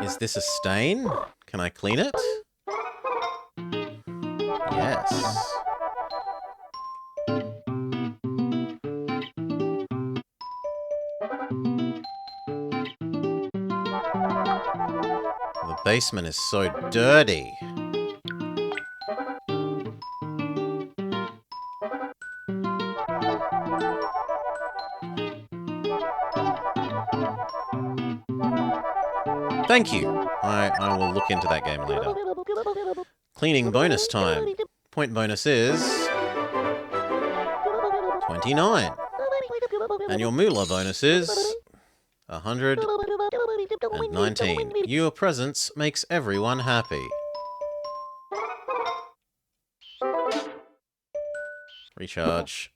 Is this a stain? Can I clean it? Yes. The basement is so dirty. Thank you. I will look into that game later. Cleaning bonus time. Point bonus is 29. And your moolah bonus is 119. Your presence makes everyone happy. Recharge.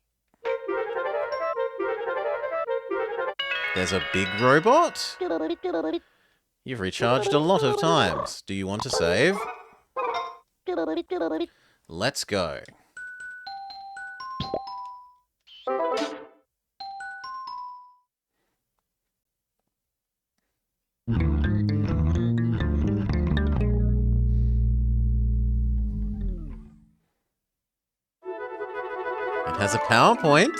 There's a big robot? You've recharged a lot of times. Do you want to save? Let's go. It has a PowerPoint.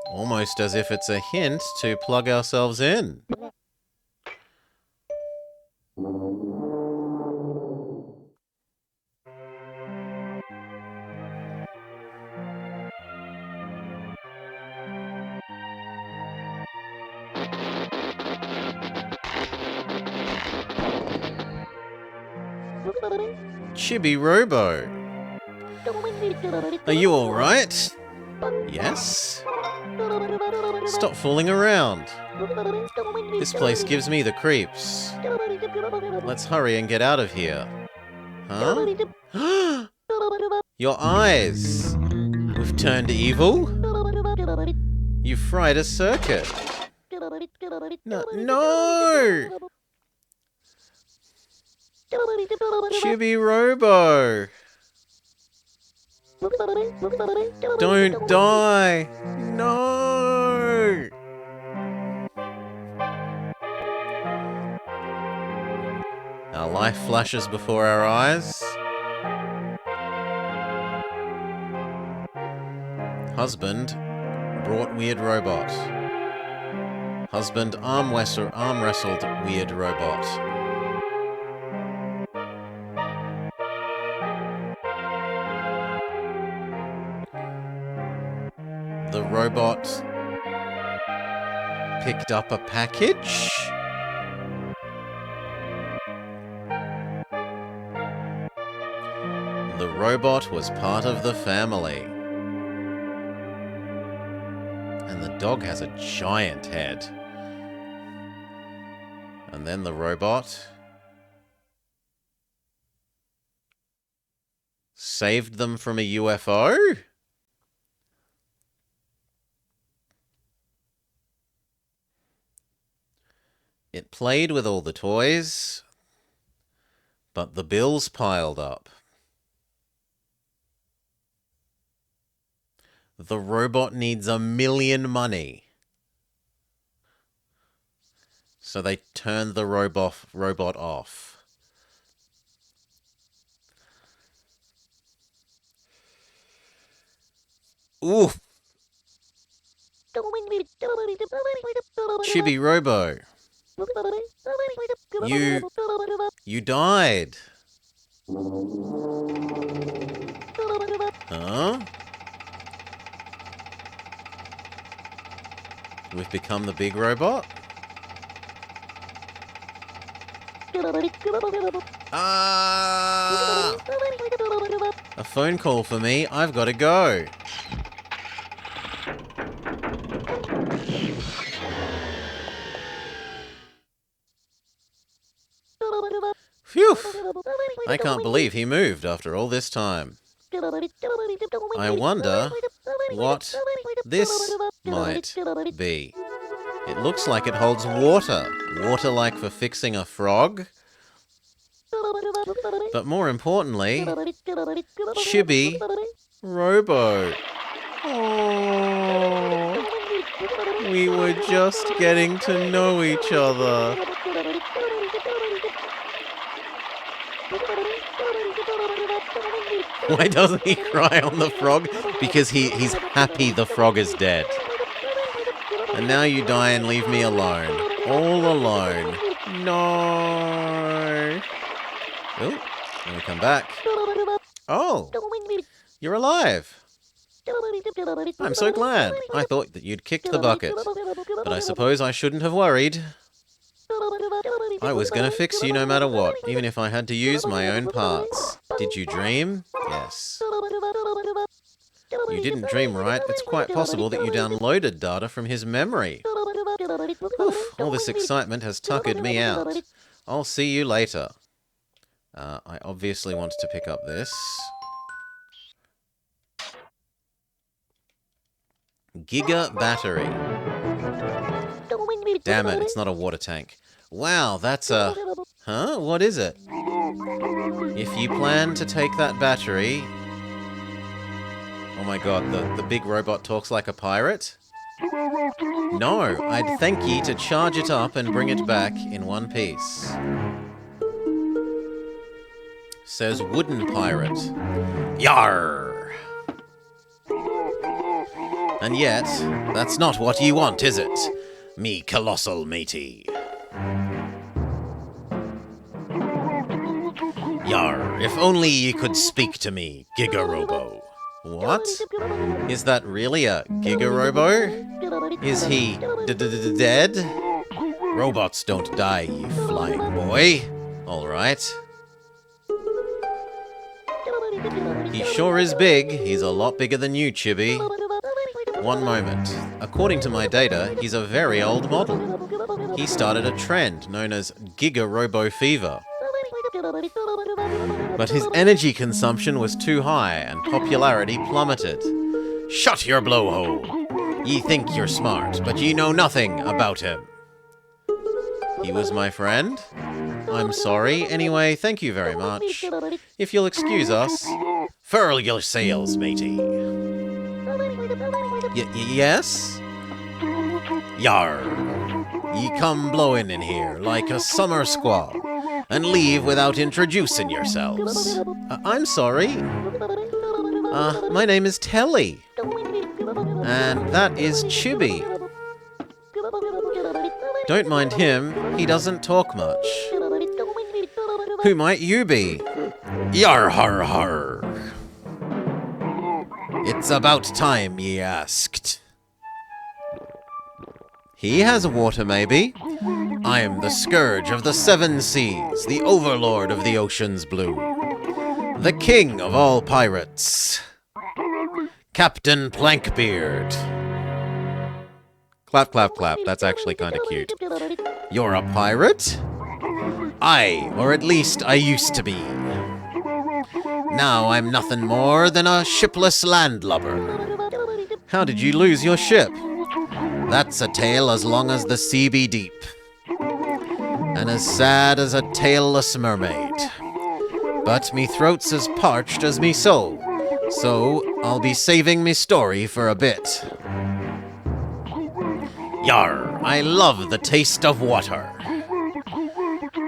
Almost as if it's a hint to plug ourselves in. Chibi Robo. Are you alright? Yes? Stop fooling around. This place gives me the creeps. Let's hurry and get out of here. Huh? Your eyes! We've turned evil? You fried a circuit. No! Chibi Robo! Don't die! No! Our life flashes before our eyes. Husband brought weird robot. Husband arm wrestled weird robot. The robot picked up a package? The robot was part of the family. And the dog has a giant head. And then the robot saved them from a UFO? It played with all the toys, but the bills piled up. The robot needs $1 million money. So they turned the robot off. Ooh. Chibi Robo. You died. Huh? We've become the big robot? Ah! A phone call for me. I've got to go. Phew! I can't believe he moved after all this time. I wonder what this might be. It looks like it holds water. Water like for fixing a frog. But more importantly, Chibi Robo. Oh, we were just getting to know each other. Why doesn't he cry on the frog? Because he's happy the frog is dead. And now you die and leave me alone. All alone. No. Oh, let me come back. Oh, you're alive. I'm so glad. I thought that you'd kicked the bucket. But I suppose I shouldn't have worried. I was going to fix you no matter what, even if I had to use my own parts. Did you dream? Yes. You didn't dream, right? It's quite possible that you downloaded data from his memory. Oof, all this excitement has tuckered me out. I'll see you later. I obviously wanted to pick up this. Giga battery. Damn it, it's not a water tank. Wow, that's a... Huh? What is it? If you plan to take that battery... Oh my god, the big robot talks like a pirate? No, I'd thank ye to charge it up and bring it back in one piece. Says wooden pirate. Yarr! And yet, that's not what ye want, is it? Me colossal matey. Yar, if only ye could speak to me, Giga Robo. What? Is that really a Giga Robo? Is he dead? Robots don't die, ye flying boy. Alright. He sure is big. He's a lot bigger than you, Chibi. One moment. According to my data, he's a very old model. He started a trend known as Giga Robo Fever. But his energy consumption was too high and popularity plummeted. Shut your blowhole! Ye think you're smart, but ye know nothing about him. He was my friend? I'm sorry. Anyway, thank you very much. If you'll excuse us. Furl your sails, matey. Yes? Yar. Ye come blowin' in here like a summer squall, and leave without introducing yourselves. I'm sorry. My name is Telly. And that is Chibi. Don't mind him, he doesn't talk much. Who might you be? Yar har har. It's about time ye asked. He has water, maybe? I'm the scourge of the seven seas, the overlord of the ocean's blue, the king of all pirates, Captain Plankbeard. Clap, clap, clap. That's actually kind of cute. You're a pirate? Aye, or at least I used to be. Now I'm nothing more than a shipless landlubber. How did you lose your ship? That's a tale as long as the sea be deep, and as sad as a tailless mermaid. But me throat's as parched as me soul, so I'll be saving me story for a bit. Yar, I love the taste of water.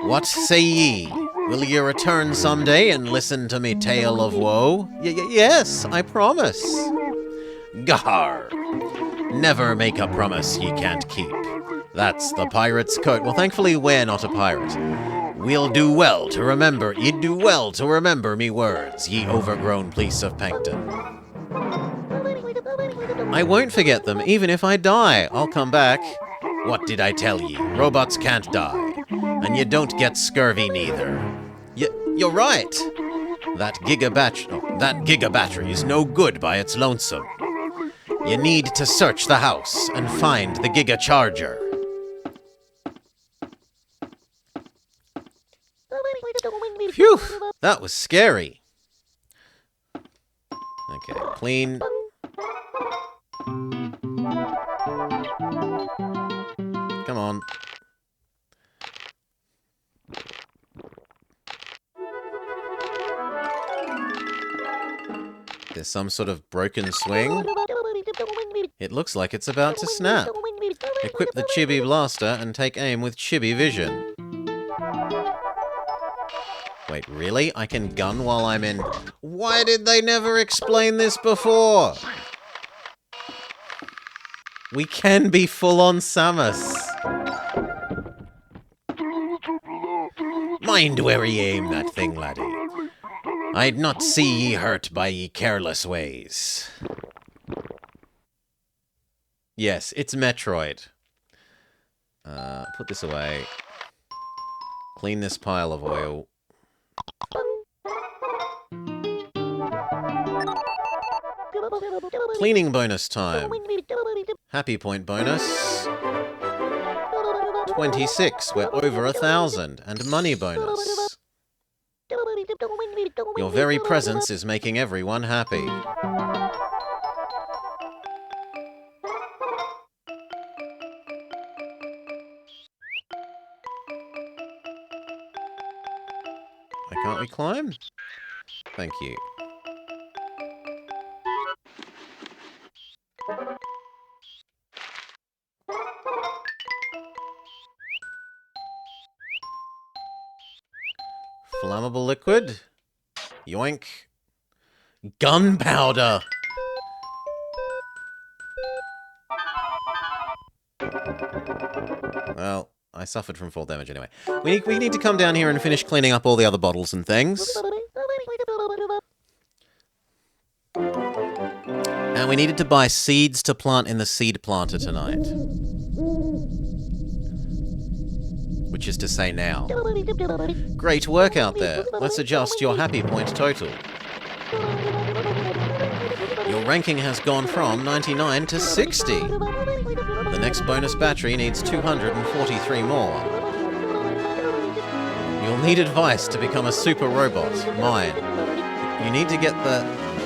What say ye? Will ye return someday and listen to me tale of woe? Yes, I promise. Gahar. Never make a promise ye can't keep. That's the pirate's code. Well, thankfully we're not a pirate. We'll do well to remember, ye'd do well to remember me words, ye overgrown police of Pankton. I won't forget them, even if I die. I'll come back. What did I tell ye? Robots can't die. And you don't get scurvy neither. You're right. That giga battery is no good by its lonesome. You need to search the house and find the giga charger. Phew, that was scary. Okay, clean. Come on. There's some sort of broken swing. It looks like it's about to snap. Equip the Chibi blaster and take aim with Chibi vision. Wait, really? I can gun while I'm in... Why did they never explain this before? We can be full-on Samus. Mind where ye aim that thing, laddie. I'd not see ye hurt by ye careless ways. Yes, it's Metroid. Put this away. Clean this pile of oil. Cleaning bonus time. Happy point bonus. 26, we're over 1,000. And money bonus. Your very presence is making everyone happy. Why can't we climb? Thank you. Flammable liquid. Yoink. Gunpowder. Well, I suffered from fall damage anyway. We need to come down here and finish cleaning up all the other bottles and things. And we needed to buy seeds to plant in the seed planter tonight. Which is to say now. Great work out there. Let's adjust your happy point total. Your ranking has gone from 99 to 60. The next bonus battery needs 243 more. You'll need advice to become a super robot. Mine. You need to get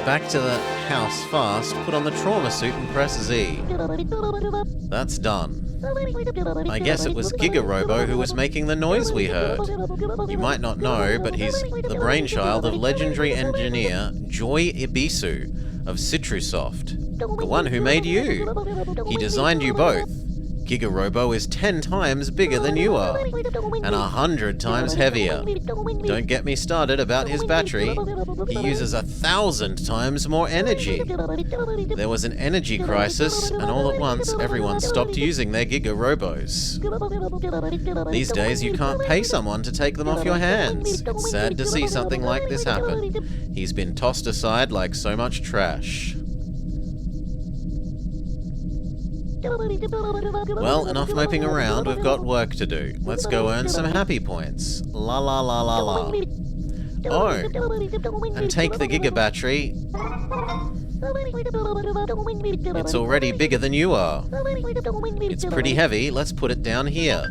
back to the house fast, put on the trauma suit and press Z. That's done. I guess it was Giga Robo who was making the noise we heard. You might not know, but he's the brainchild of legendary engineer Joy Ibisu of Citrusoft, the one who made you. He designed you both. Giga Robo is 10 times bigger than you are, and 100 times heavier. Don't get me started about his battery. He uses 1,000 times more energy. There was an energy crisis, and all at once everyone stopped using their Giga Robos. These days you can't pay someone to take them off your hands. It's sad to see something like this happen. He's been tossed aside like so much trash. Well, enough moping around, we've got work to do. Let's go earn some happy points. La la la la la. Oh, and take the Giga battery. It's already bigger than you are. It's pretty heavy, let's put it down here.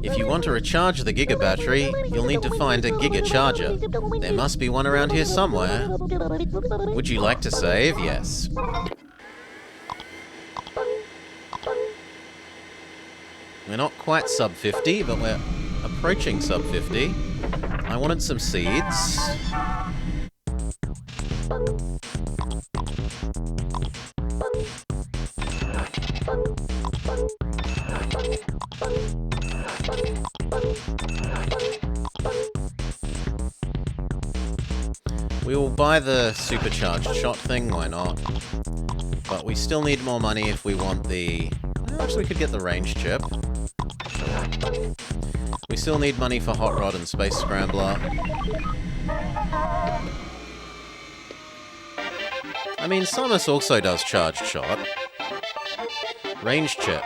If you want to recharge the Giga battery, you'll need to find a Giga charger. There must be one around here somewhere. Would you like to save? Yes. We're not quite sub 50, but we're approaching sub 50. I wanted some seeds. We will buy the supercharged shot thing, why not? But we still need more money if we want the... Actually, we could get the range chip. We still need money for Hot Rod and Space Scrambler. I mean, Samus also does charged shot. Range chip.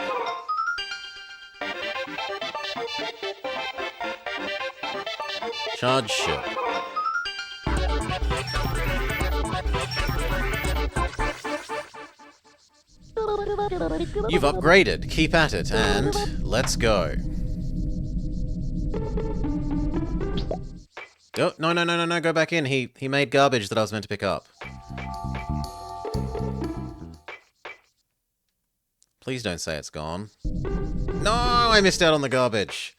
Charge ship. You've upgraded. Keep at it, and let's go. Oh, no, go back in. He made garbage that I was meant to pick up. Please don't say it's gone. No, I missed out on the garbage.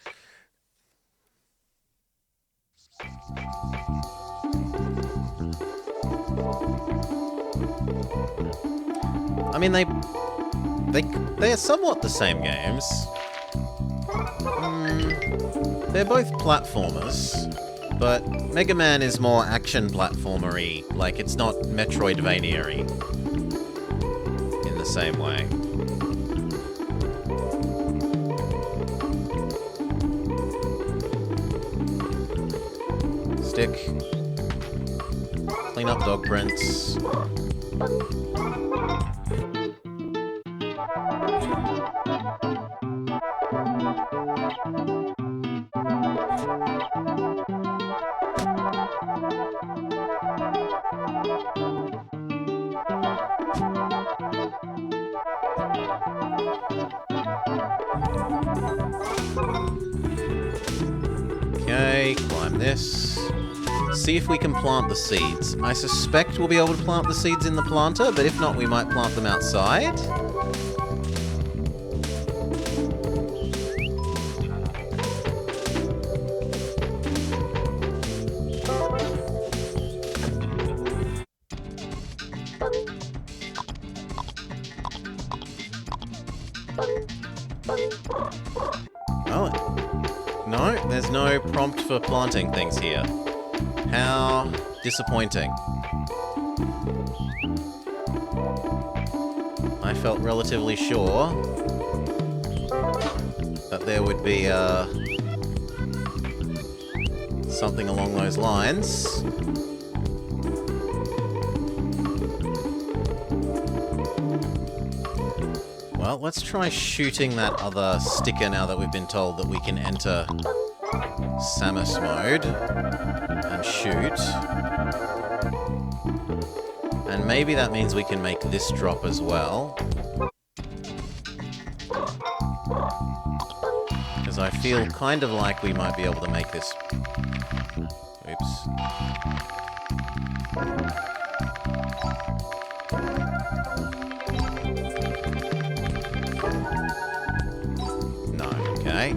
I mean, they're somewhat the same games. They're both platformers, but Mega Man is more action platformer-y, like it's not Metroidvania-y in the same way. Stick. Clean up dog prints. Okay, climb this. See if we can plant the seeds. I suspect we'll be able to plant the seeds in the planter, but if not, we might plant them outside. no prompt for planting things here. How disappointing. I felt relatively sure that there would be something along those lines. Well, let's try shooting that other sticker now that we've been told that we can enter Samus mode and shoot. And maybe that means we can make this drop as well. Because I feel kind of like we might be able to make this... Oops. No, okay.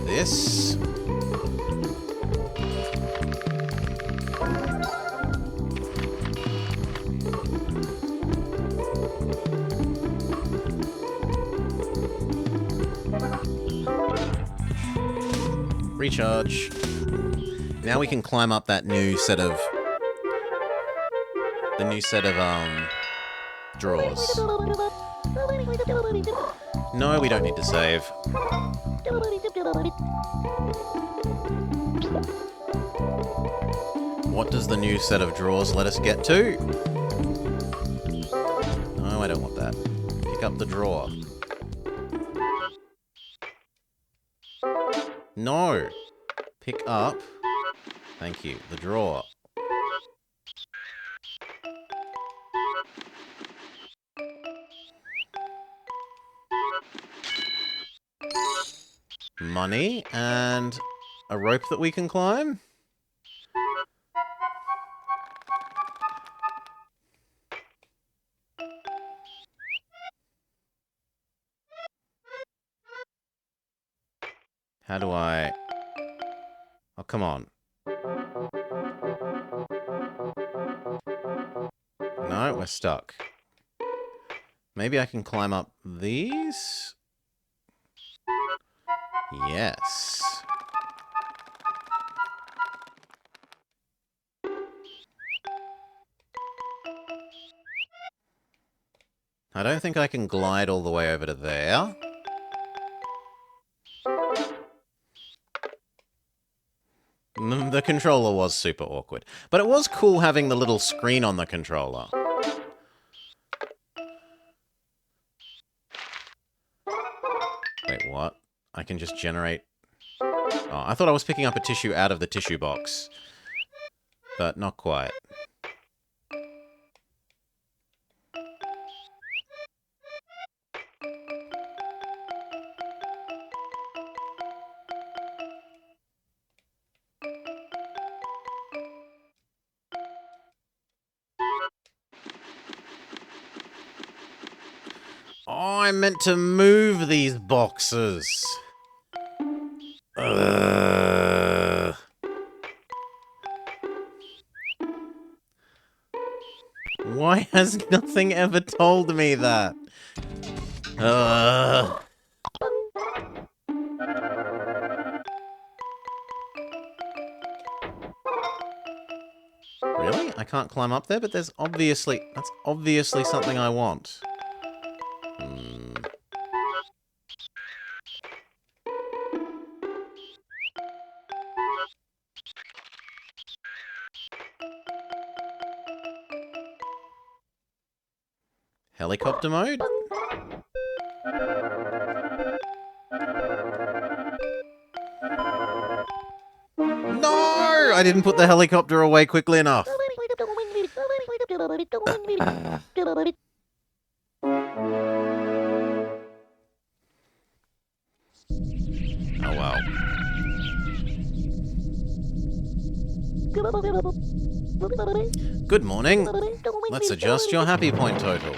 This... Recharge. Now we can climb up that new set of... the new set of, drawers. No, we don't need to save. What does the new set of drawers let us get to? No, I don't want that. Pick up the drawer. No! Pick up... Thank you. The drawer. Money, and a rope that we can climb? How do I... Oh, come on. No, we're stuck. Maybe I can climb up these? Yes. I don't think I can glide all the way over to there. The controller was super awkward. But it was cool having the little screen on the controller. Wait, what? I can just generate... Oh, I thought I was picking up a tissue out of the tissue box. But not quite. Oh, I meant to move these boxes. Why has nothing ever told me that? Really? I can't climb up there, but there's obviously... That's obviously something I want. Helicopter mode? No! I didn't put the helicopter away quickly enough. Oh well. Good morning. Let's adjust your happy point total.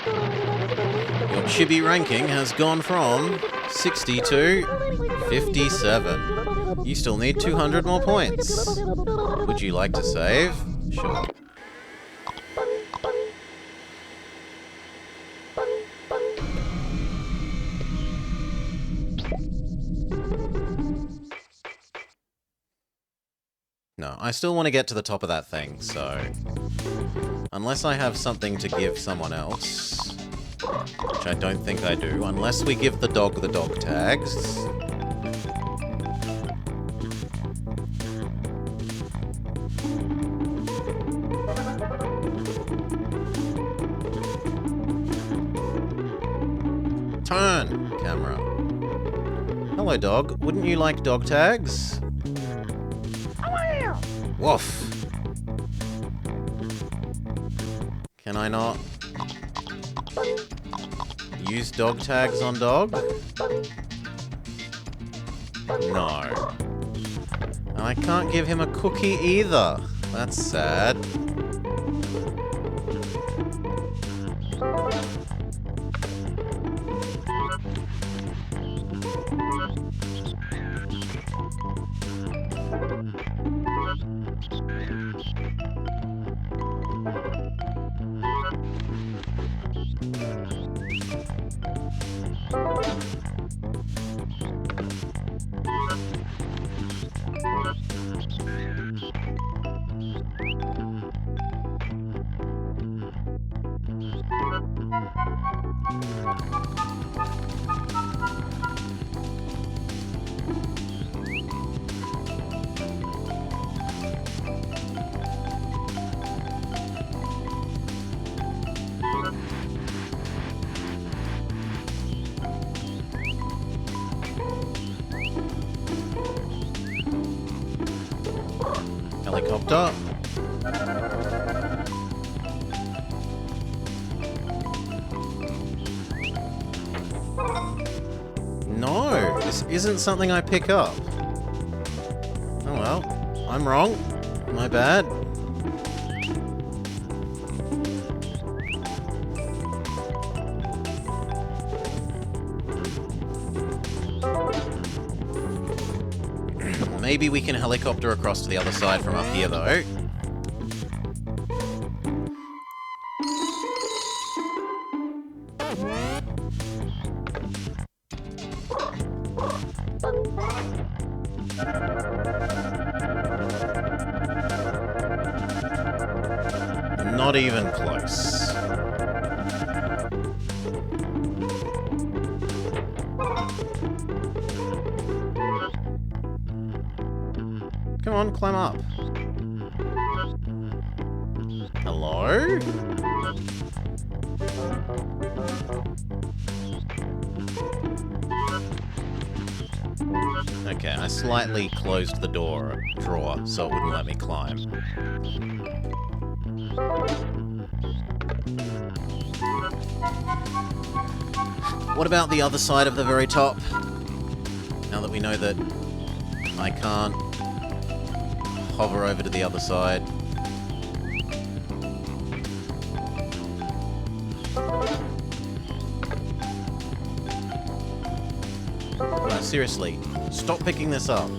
Your Chibi ranking has gone from 60 to 57. You still need 200 more points. Would you like to save? Sure. No, I still want to get to the top of that thing, so... Unless I have something to give someone else, which I don't think I do, unless we give the dog tags... Turn, camera. Hello, dog. Wouldn't you like dog tags? Woof. Can I not use dog tags on dog? No. And I can't give him a cookie either. That's sad. Helicopter. No, this isn't something I pick up. Oh well, I'm wrong. My bad. Maybe we can helicopter across to the other side from up here, though. Not even close. Come on, climb up. Hello? Okay, I slightly closed the drawer, so it wouldn't let me climb. What about the other side of the very top? Now that we know that I can't hover over to the other side. No, seriously, stop picking this up.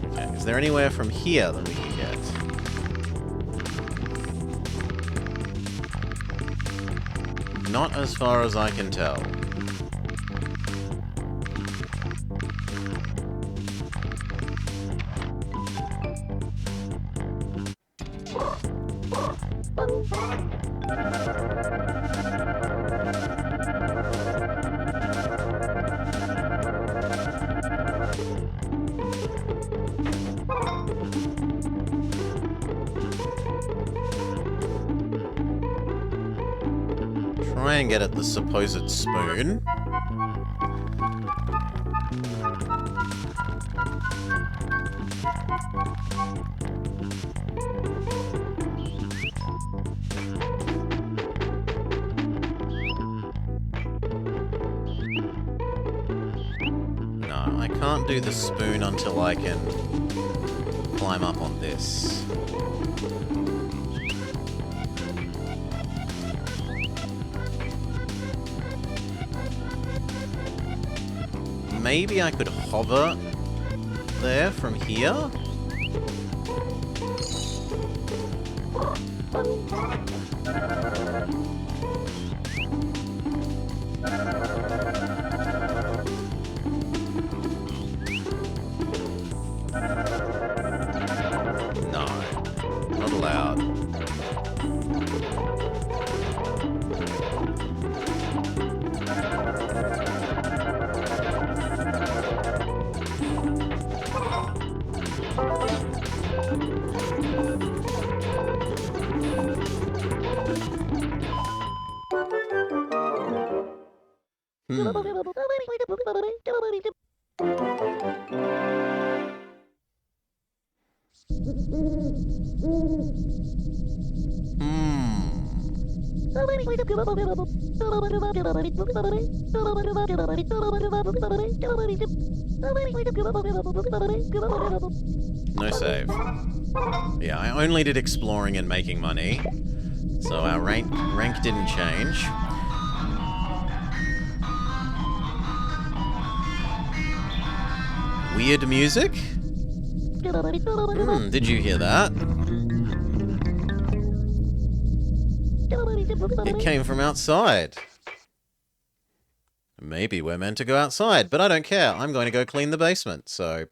Okay, is there anywhere from here that we can get? Not as far as I can tell. Try and get at the supposed spoon. No, I can't do the spoon until I can climb up on this. maybe I could hover there from here? No, not allowed. No save. Yeah, I only did exploring and making money, so our rank didn't change. Weird music? Did you hear that? It came from outside. Maybe we're meant to go outside, but I don't care. I'm going to go clean the basement, so...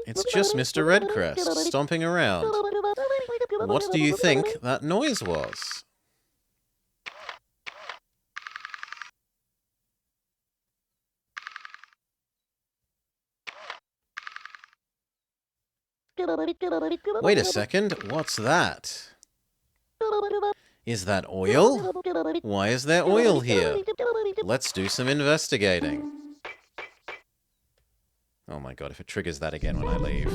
It's just Mr. Redcrest stomping around. What do you think that noise was? Wait a second, what's that? Is that oil? Why is there oil here? Let's do some investigating. Oh my god, if it triggers that again when I leave.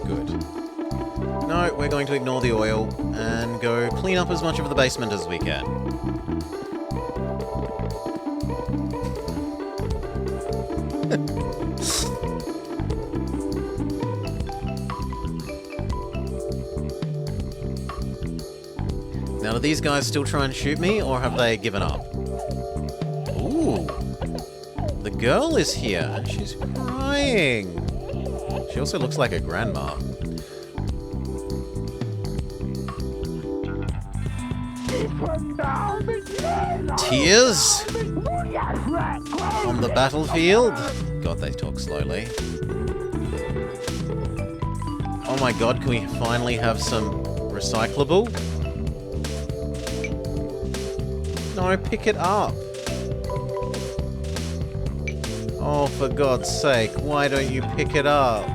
Good. No, we're going to ignore the oil and go clean up as much of the basement as we can. Now, do these guys still try and shoot me, or have they given up? Ooh. The girl is here, and she's crying. She also looks like a grandma. Tears? On the battlefield? God, they talk slowly. Oh my god, can we finally have some recyclable? No, pick it up. Oh, for God's sake, why don't you pick it up?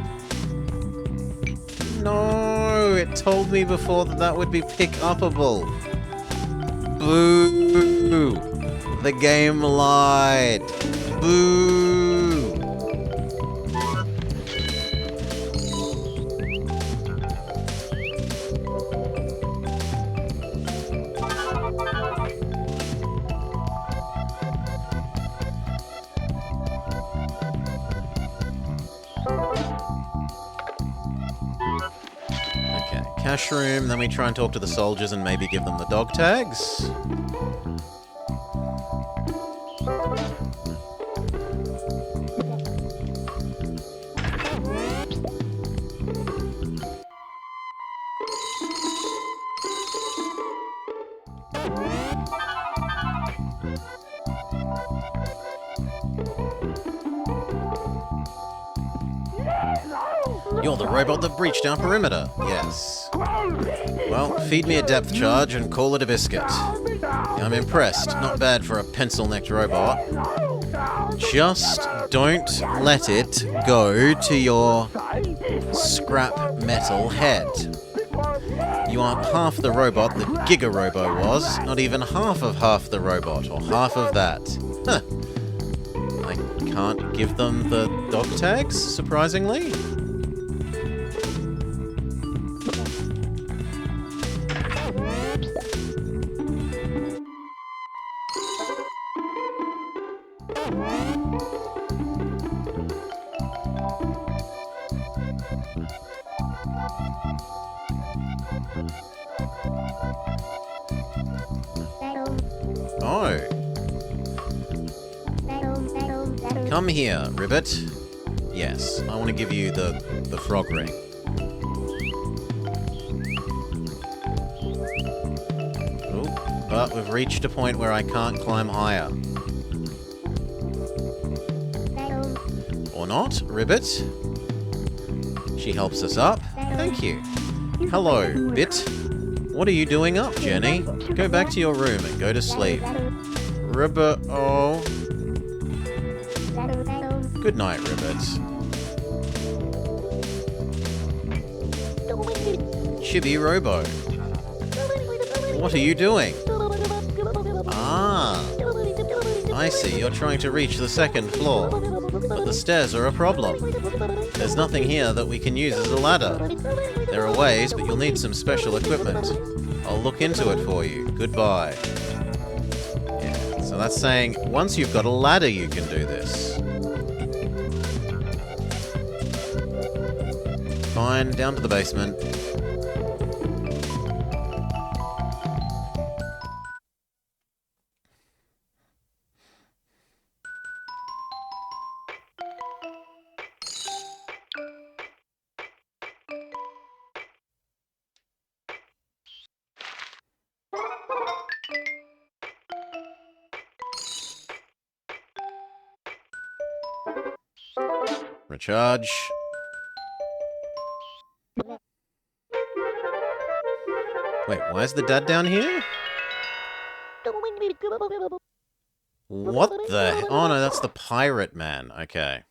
No, it told me before that that would be pick-upable. Boo! The game lied. Boo! Okay, cash room, then we try and talk to the soldiers and maybe give them the dog tags. You're the robot that breached our perimeter. Yes. Well, feed me a depth charge and call it a biscuit. I'm impressed. Not bad for a pencil-necked robot. Just don't let it go to your scrap metal head. You aren't half the robot that Giga Robo was. Not even half the robot, or half of that. Huh. I can't give them the dog tags, surprisingly. Oh. Come here, Ribbit. Yes, I want to give you the frog ring. Ooh, but we've reached a point where I can't climb higher. Or not, Ribbit. She helps us up. Thank you. Hello, Bit. What are you doing up, Jenny? Go back to your room and go to sleep. Ribbit, oh. Good night, Ribbit. Chibi Robo. What are you doing? Ah. I see, you're trying to reach the second floor. But the stairs are a problem. There's nothing here that we can use as a ladder. There are ways, but you'll need some special equipment. I'll look into it for you. Goodbye. Yeah, so that's saying, once you've got a ladder, you can do this. Fine, down to the basement. Recharge. Wait, why is the dad down here? What the? Oh no, that's the pirate man. Okay.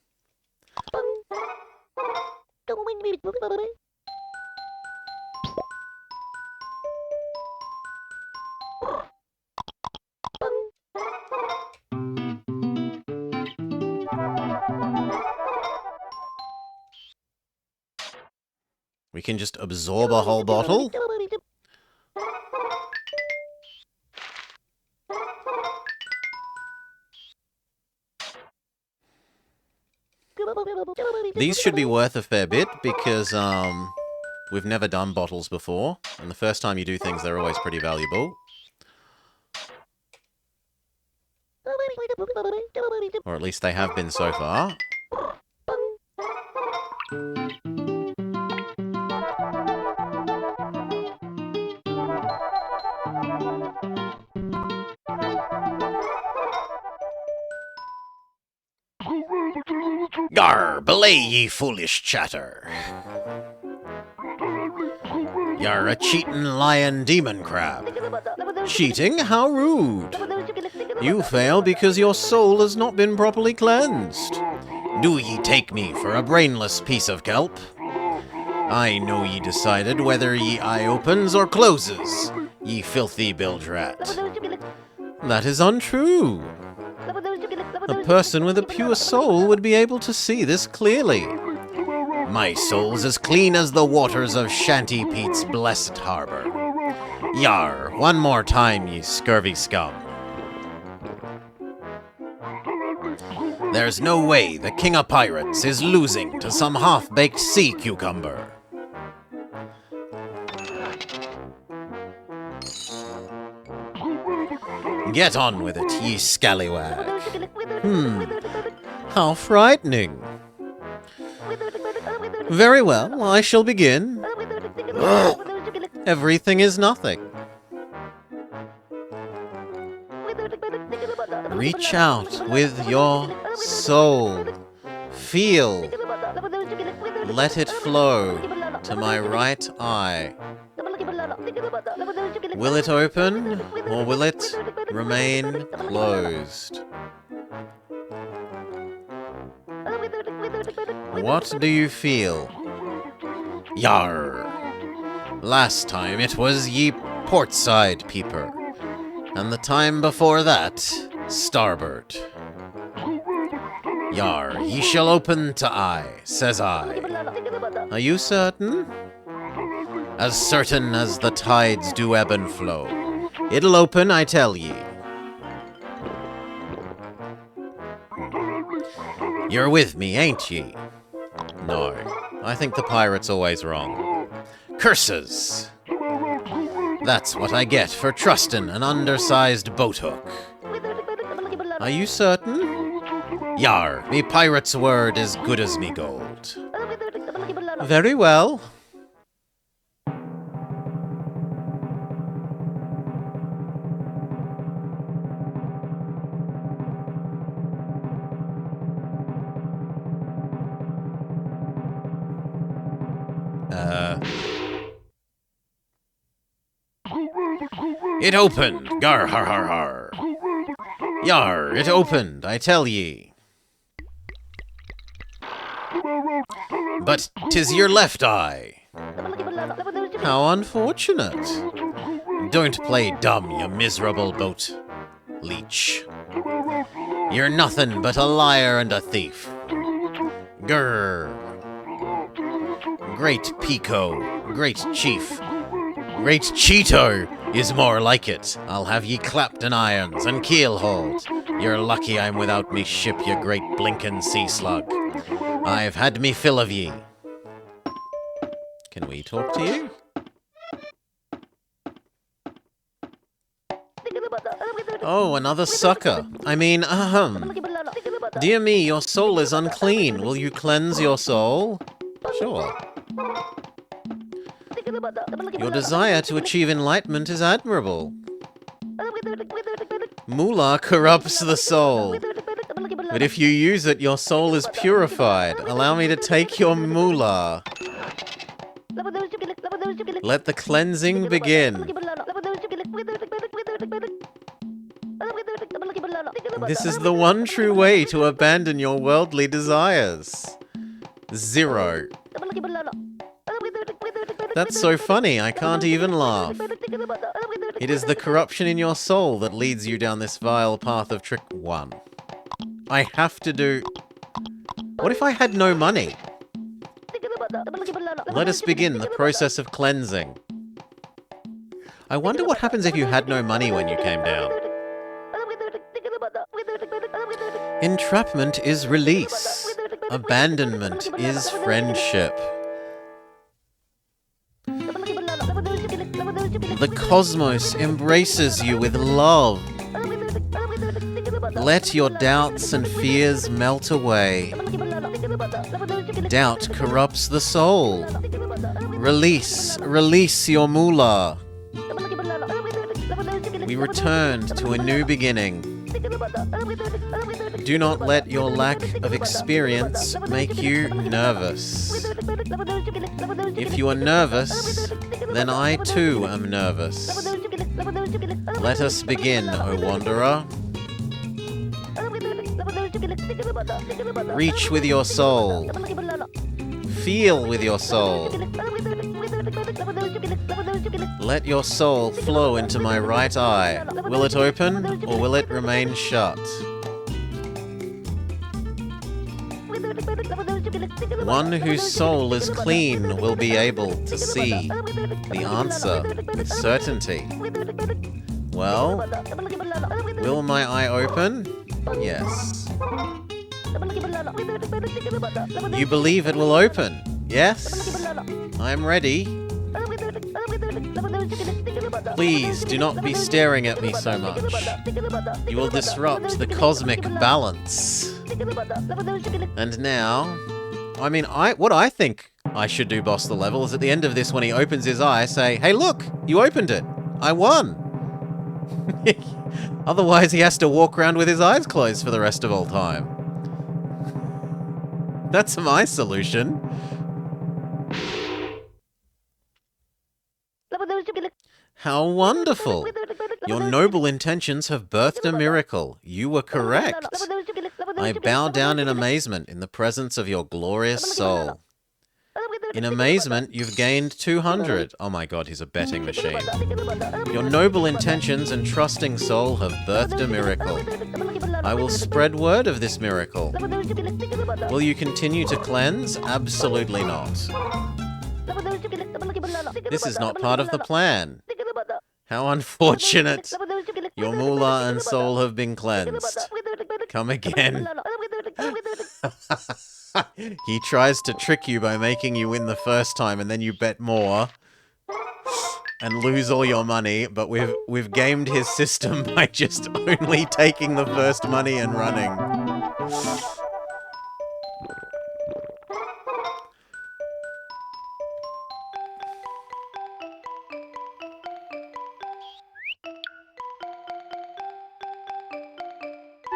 We can just absorb a whole bottle? These should be worth a fair bit because we've never done bottles before, and the first time you do things, they're always pretty valuable. Or at least they have been so far. Gar, belay ye foolish chatter. You're a cheatin' lion demon crab. Cheating? How rude. You fail because your soul has not been properly cleansed. Do ye take me for a brainless piece of kelp? I know ye decided whether ye eye opens or closes, ye filthy bilge rat. That is untrue. A person with a pure soul would be able to see this clearly. My soul's as clean as the waters of Shanty Pete's blessed harbor. Yar, one more time, ye scurvy scum. There's no way the King of Pirates is losing to some half-baked sea cucumber. Get on with it, ye scallywag. How frightening. Very well, I shall begin. Everything is nothing. Reach out with your soul. Feel. Let it flow to my right eye. Will it open, or will it remain closed? What do you feel? Yar! Last time it was ye portside peeper, and the time before that, starboard. Yar, ye shall open to eye, says I. Are you certain? As certain as the tides do ebb and flow. It'll open, I tell ye. You're with me, ain't ye? No, I think the pirate's always wrong. Curses! That's what I get for trusting an undersized boat hook. Are you certain? Yar, me pirate's word is good as me gold. Very well. It opened! Gar har har har! Yar, it opened, I tell ye. But 'tis your left eye. How unfortunate. Don't play dumb, you miserable boat leech. You're nothing but a liar and a thief. Grr. Great Pico, great chief, great Cheeto is more like it. I'll have ye clapped in irons and keel-hauled. You're lucky I'm without me ship, you great blinkin' sea slug. I've had me fill of ye. Can we talk to you? Oh, another sucker. I mean, Dear me, your soul is unclean. Will you cleanse your soul? Sure. Your desire to achieve enlightenment is admirable. Moolah corrupts the soul. But if you use it, your soul is purified. Allow me to take your moolah. Let the cleansing begin. This is the one true way to abandon your worldly desires. 0. That's so funny, I can't even laugh. It is the corruption in your soul that leads you down this vile path of trick 1. I have to do... What if I had no money? Let us begin the process of cleansing. I wonder what happens if you had no money when you came down. Entrapment is release. Abandonment is friendship. The cosmos embraces you with love. Let your doubts and fears melt away. Doubt corrupts the soul. Release your moolah. We returned to a new beginning. Do not let your lack of experience make you nervous. If you are nervous, then I too am nervous. Let us begin, O wanderer. Reach with your soul. Feel with your soul. Let your soul flow into my right eye. Will it open, or will it remain shut? One whose soul is clean will be able to see the answer with certainty. Well, will my eye open? Yes. You believe it will open? Yes? I'm ready. Please do not be staring at me so much. You will disrupt the cosmic balance. And now, I mean, what I think I should do, boss the level, is at the end of this, when he opens his eye, say, hey look, you opened it. I won. Otherwise he has to walk around with his eyes closed for the rest of all time. That's my solution. How wonderful! Your noble intentions have birthed a miracle. You were correct. I bow down in amazement in the presence of your glorious soul. In amazement, you've gained 200. Oh my god, he's a betting machine. Your noble intentions and trusting soul have birthed a miracle. I will spread word of this miracle. Will you continue to cleanse? Absolutely not. This is not part of the plan. How unfortunate. Your moolah and soul have been cleansed. Come again. He tries to trick you by making you win the first time and then you bet more. and lose all your money, but we've gamed his system by just only taking the first money and running.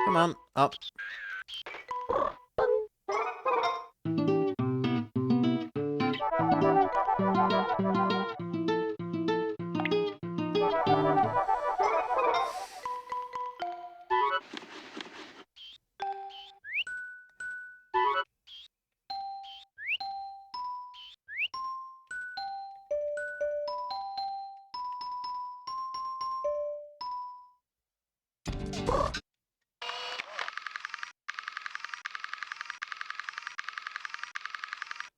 Come on, up.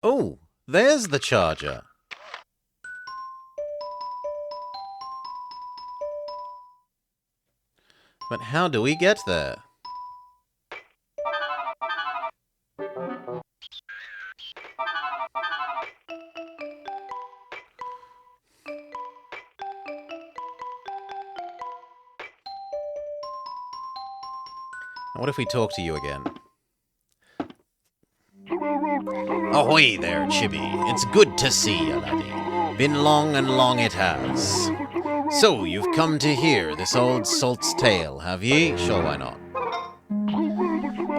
Oh, there's the charger. But how do we get there? What if we talk to you again? Ahoy there, Chibi. It's good to see you, laddie. Been long and long it has. So, you've come to hear this old salt's tale, have ye? Sure, why not?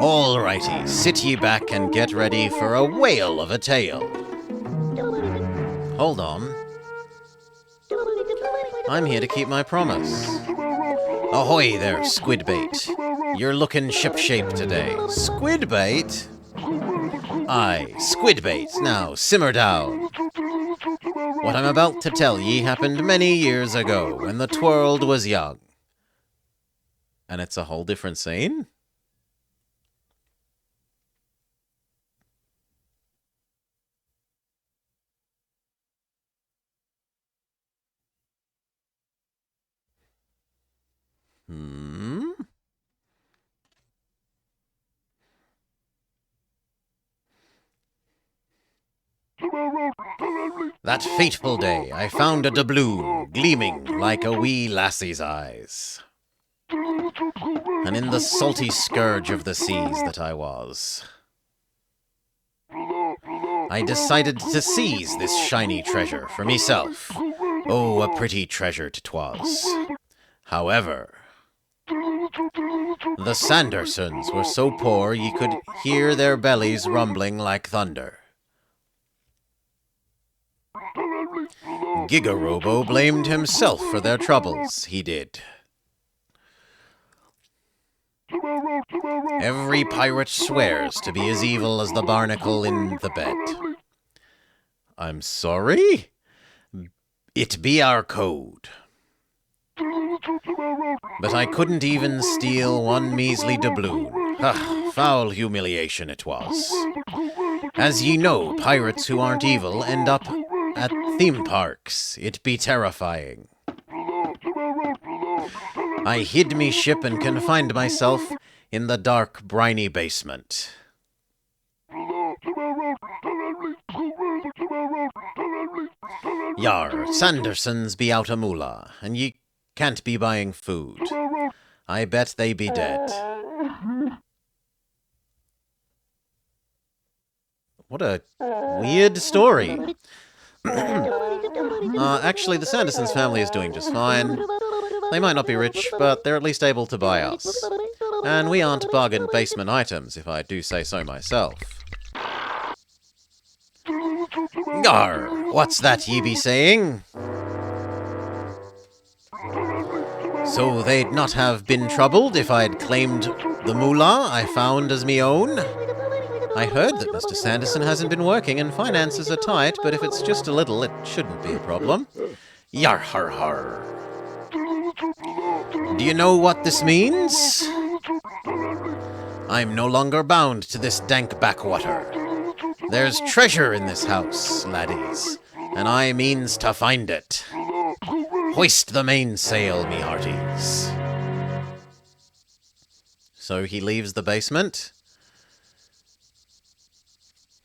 Alrighty, sit ye back and get ready for a whale of a tale. Hold on. I'm here to keep my promise. Ahoy there, squidbait. You're looking shipshape today. Squidbait? Aye, squidbait. Now, simmer down. What I'm about to tell ye happened many years ago, when the twirled was young. And it's a whole different scene? That fateful day, I found a doubloon, gleaming like a wee lassie's eyes. And in the salty scourge of the seas that I was, I decided to seize this shiny treasure for meself. Oh, a pretty treasure 'twas. However, the Sandersons were so poor ye could hear their bellies rumbling like thunder. Robo blamed himself for their troubles, he did. Every pirate swears to be as evil as the barnacle in the bed. I'm sorry? It be our code. But I couldn't even steal one measly doubloon. Foul humiliation it was. As ye know, pirates who aren't evil end up at theme parks. It be terrifying. I hid me ship and confined myself in the dark, briny basement. Yar, Sandersons be out a moolah, and ye can't be buying food. I bet they be dead. What a weird story. Actually, the Sandersons family is doing just fine. They might not be rich, but they're at least able to buy us. And we aren't bargain basement items, if I do say so myself. Gar, what's that ye be saying? So they'd not have been troubled if I'd claimed the moolah I found as me own? I heard that Mr. Sanderson hasn't been working and finances are tight, but if it's just a little, it shouldn't be a problem. Yar har har. Do you know what this means? I'm no longer bound to this dank backwater. There's treasure in this house, laddies, and I means to find it. Hoist the mainsail, me hearties. So he leaves the basement.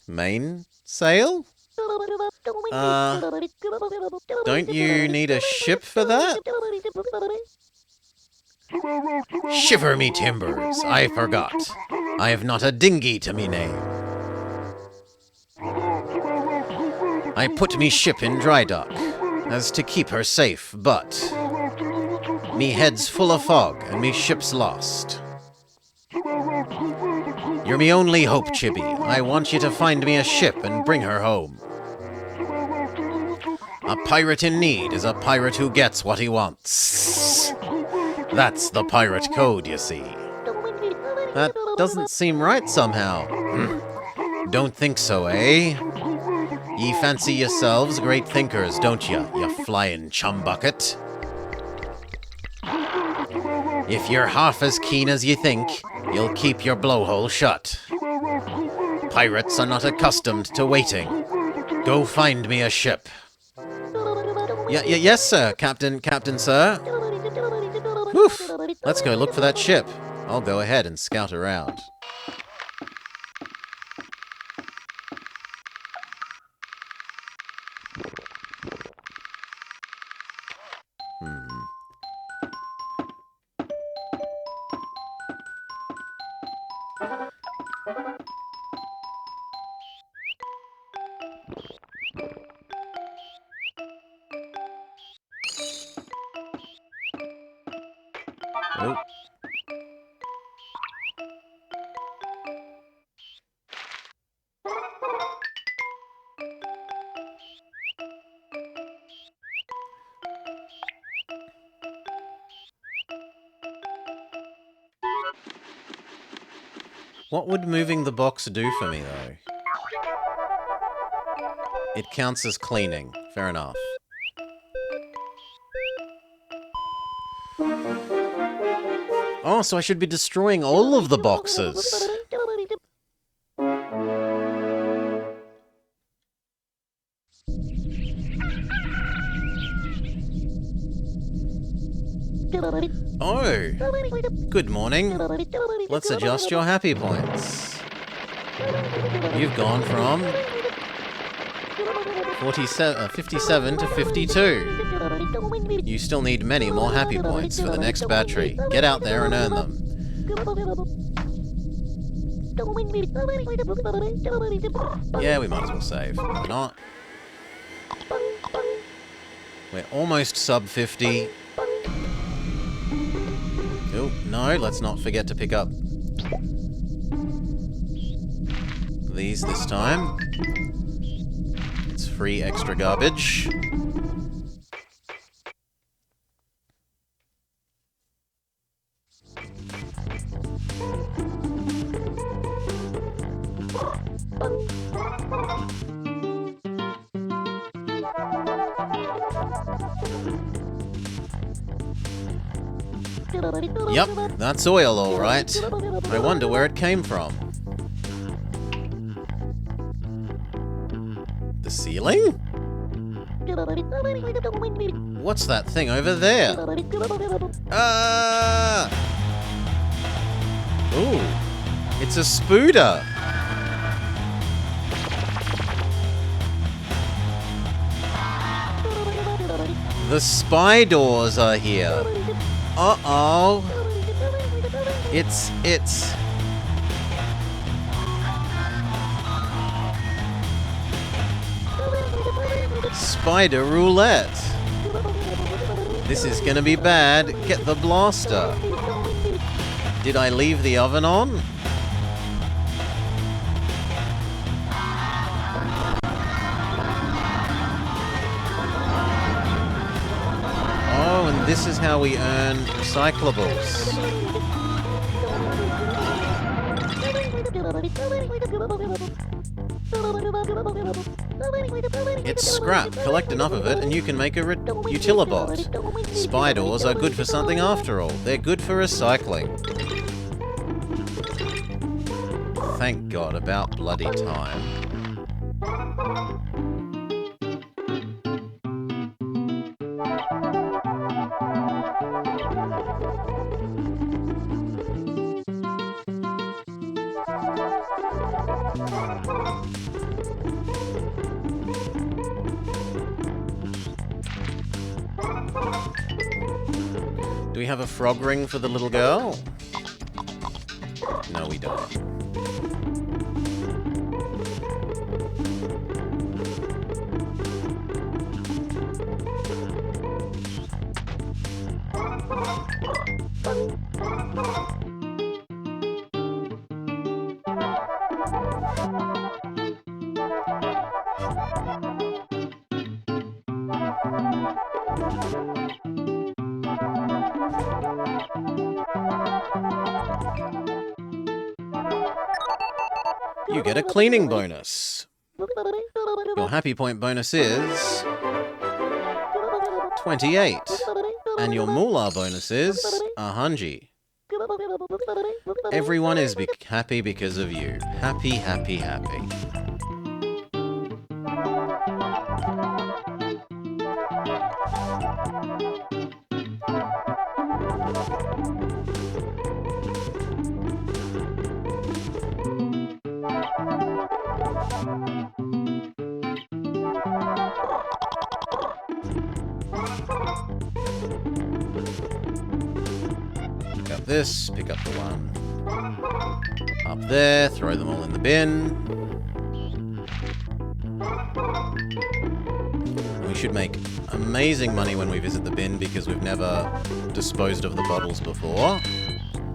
Mainsail? Don't you need a ship for that? Shiver me timbers, I forgot. I have not a dinghy to me name. I put me ship in dry dock, as to keep her safe, but me head's full of fog, and me ship's lost. You're me only hope, Chibi. I want you to find me a ship and bring her home. A pirate in need is a pirate who gets what he wants. That's the pirate code, you see. That doesn't seem right somehow. Don't think so, eh? Ye fancy yourselves great thinkers, don't you flying chumbucket? If you're half as keen as you think, you'll keep your blowhole shut. Pirates are not accustomed to waiting. Go find me a ship. Yes, sir, Captain, sir. Whew. Let's go look for that ship. I'll go ahead and scout around. Oh. What would moving the box do for me, though? It counts as cleaning. Fair enough. Oh, so I should be destroying all of the boxes. Oh, good morning. Let's adjust your happy points. You've gone from 57 to 52. You still need many more happy points for the next battery. Get out there and earn them. Yeah, we might as well save. Why not? We're almost sub 50. Oh, no, let's not forget to pick up these this time. It's free extra garbage. Yep, that's oil, all right. I wonder where it came from. The ceiling? What's that thing over there? Ooh, it's a spooder. The spy doors are here. Uh-oh. It's... Spider roulette. This is gonna be bad. Get the blaster. Did I leave the oven on? Oh, and this is how we earn recyclables. It's scrap. Collect enough of it and you can make a utilibot. Spy doors are good for something after all. They're good for recycling. Thank God, about bloody time. have a frog ring for the little girl? No, we don't. You get a cleaning bonus. Your happy point bonus is 28. And your moolah bonus is 100. Everyone is happy because of you. Happy, happy, happy. Pick up this, pick up the one up there, throw them all in the bin. We should make amazing money when we visit the bin because we've never disposed of the bottles before.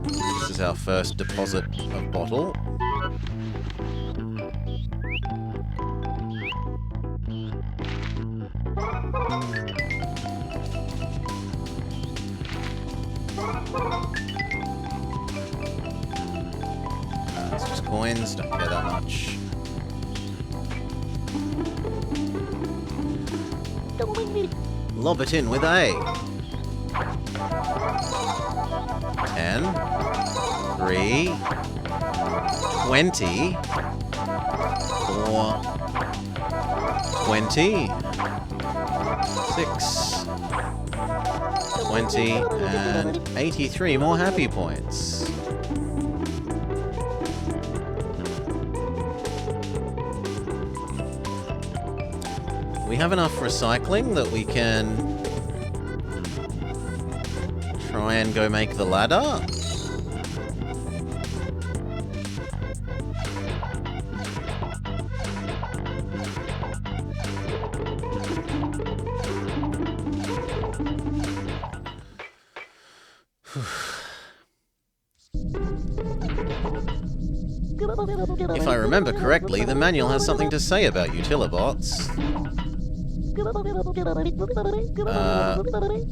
This is our first deposit of bottle. It's just coins, don't care that much. Lob it in with A. 10, 3, 20, 4, 20, 6, 20, and 83 more happy points. We have enough recycling that we can try and go make the ladder. If I remember correctly, the manual has something to say about Utilibots.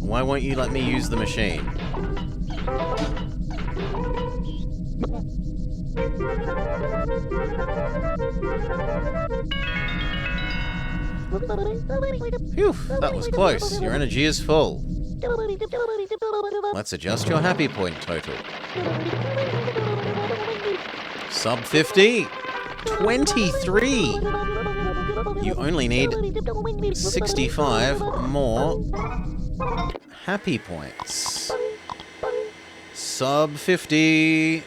Why won't you let me use the machine? Phew, that was close. Your energy is full. Let's adjust your happy point total. Sub 50. 23. You only need 65 more happy points. Sub 50.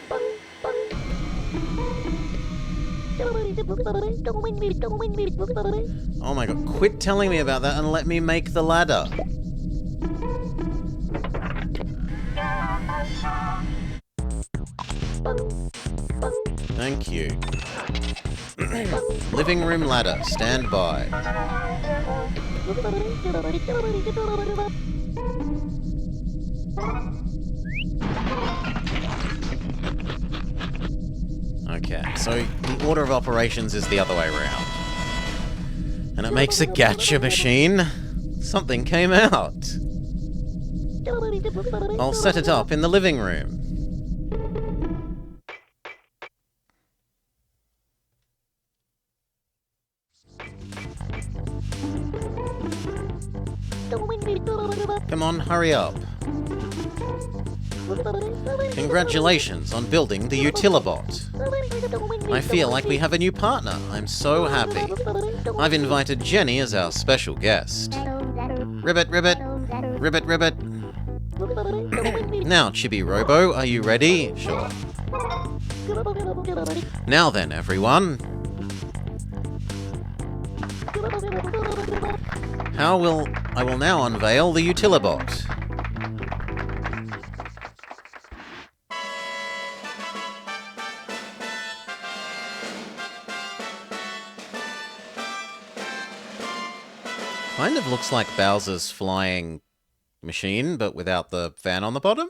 Oh my god, quit telling me about that and let me make the ladder. Thank you. Living room ladder, stand by. Okay, so the order of operations is the other way around. And it makes a gacha machine. Something came out. I'll set it up in the living room. Come on, hurry up. Congratulations on building the Utilibot. I feel like we have a new partner. I'm so happy. I've invited Jenny as our special guest. Ribbit, ribbit. Ribbit, ribbit. Now, Chibi Robo, are you ready? Sure. Now then, everyone. I will now unveil the Utilibot. Kind of looks like Bowser's flying machine, but without the fan on the bottom.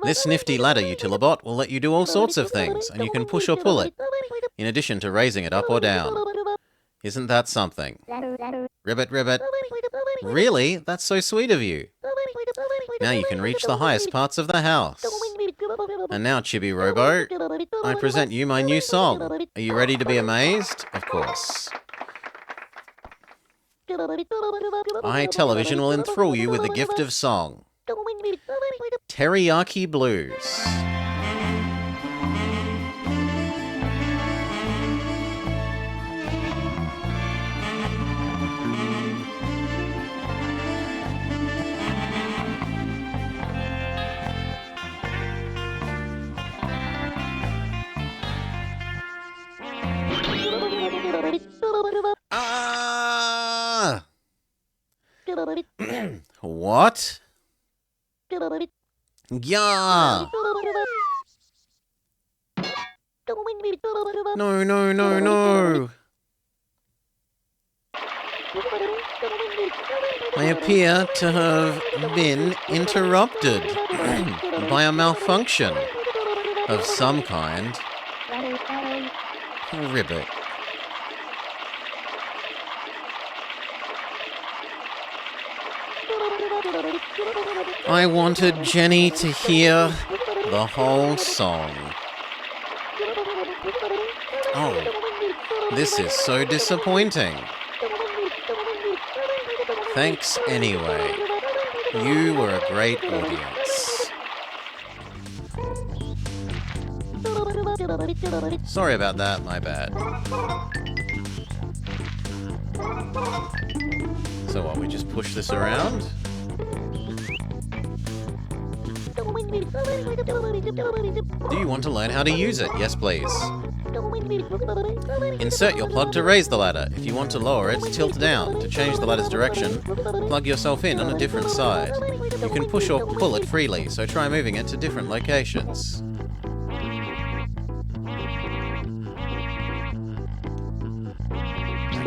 This nifty ladder, Utilibot, will let you do all sorts of things, and you can push or pull it, in addition to raising it up or down. Isn't that something? Ribbit, ribbit. Really? That's so sweet of you. Now you can reach the highest parts of the house. And now, Chibi Robo, I present you my new song. Are you ready to be amazed? Of course. iTelevision will enthrall you with the gift of song. Teriyaki Blues. Ah! What? Yeah! No, no, no, no! I appear to have been interrupted by a malfunction of some kind. Ribbit. I wanted Jenny to hear the whole song. Oh, this is so disappointing. Thanks anyway. You were a great audience. Sorry about that, my bad. So what, we just push this around? Do you want to learn how to use it? Yes, please. Insert your plug to raise the ladder. If you want to lower it, tilt down. To change the ladder's direction, plug yourself in on a different side. You can push or pull it freely, so try moving it to different locations.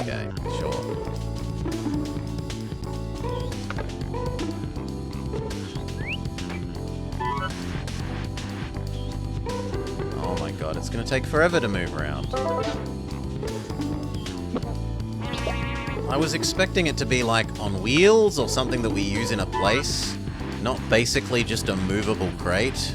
Okay, sure. Oh my god, it's gonna take forever to move around. I was expecting it to be like on wheels or something that we use in a place, not basically just a movable crate.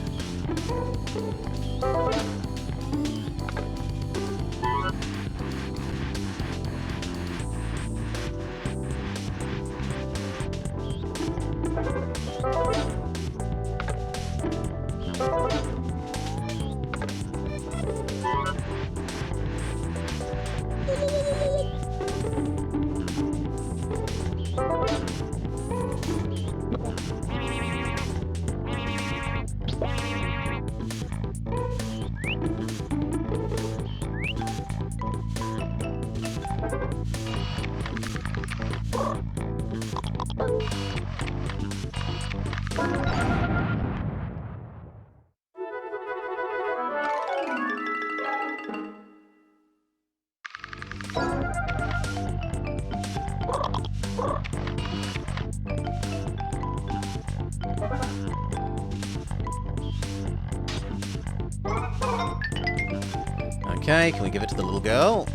Okay, can we give it to the little girl?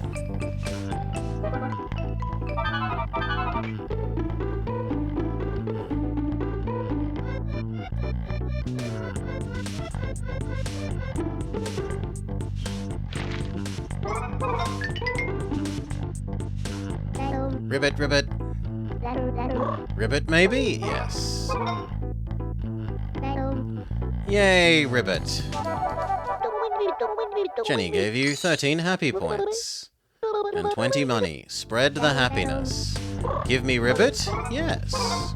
Ribbit, ribbit. Ribbit, maybe? Yes. Yay, Ribbit. Jenny gave you 13 happy points. And 20 money. Spread the happiness. Give me Ribbit? Yes.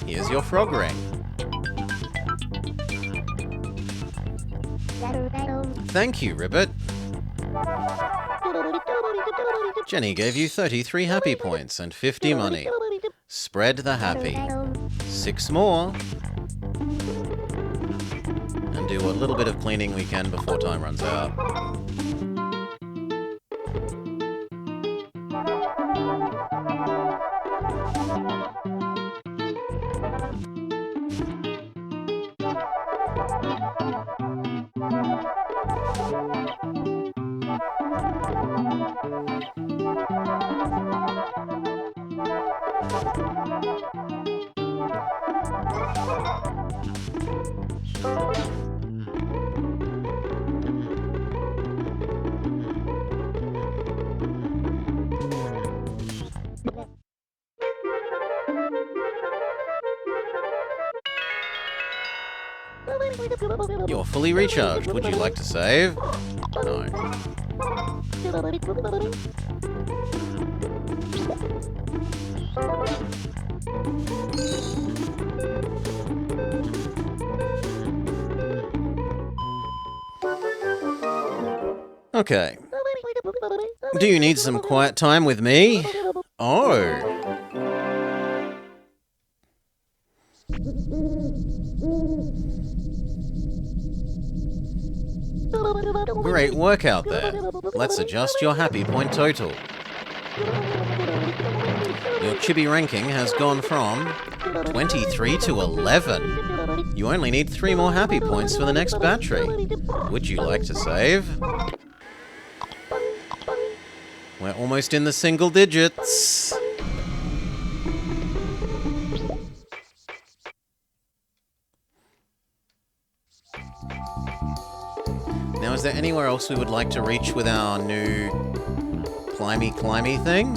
Here's your frog ring. Thank you, Ribbit. Jenny gave you 33 happy points and 50 money. Spread the happy. 6 more. And and do what little bit of cleaning we can before time runs out. You're fully recharged. Would you like to save? No. Okay. Do you need some quiet time with me? Oh. Great work out there. Let's adjust your happy point total. Your Chibi ranking has gone from 23 to 11. You only need 3 more happy points for the next battery. Would you like to save? We're almost in the single digits. Now, is there anywhere else we would like to reach with our new climby thing?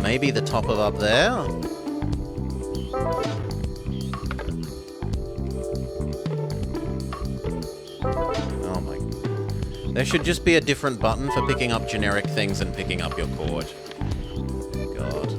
Maybe the top of up there? Oh my... There should just be a different button for picking up generic things and picking up your cord. God.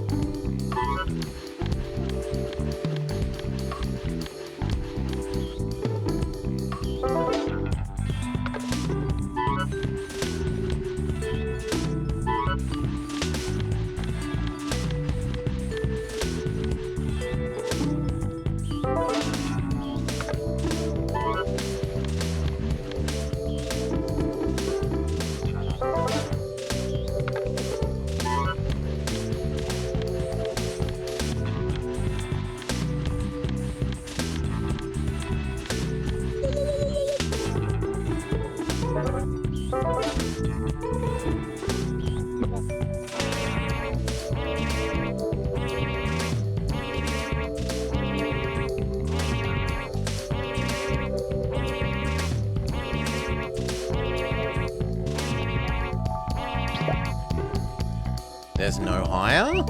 There's no higher?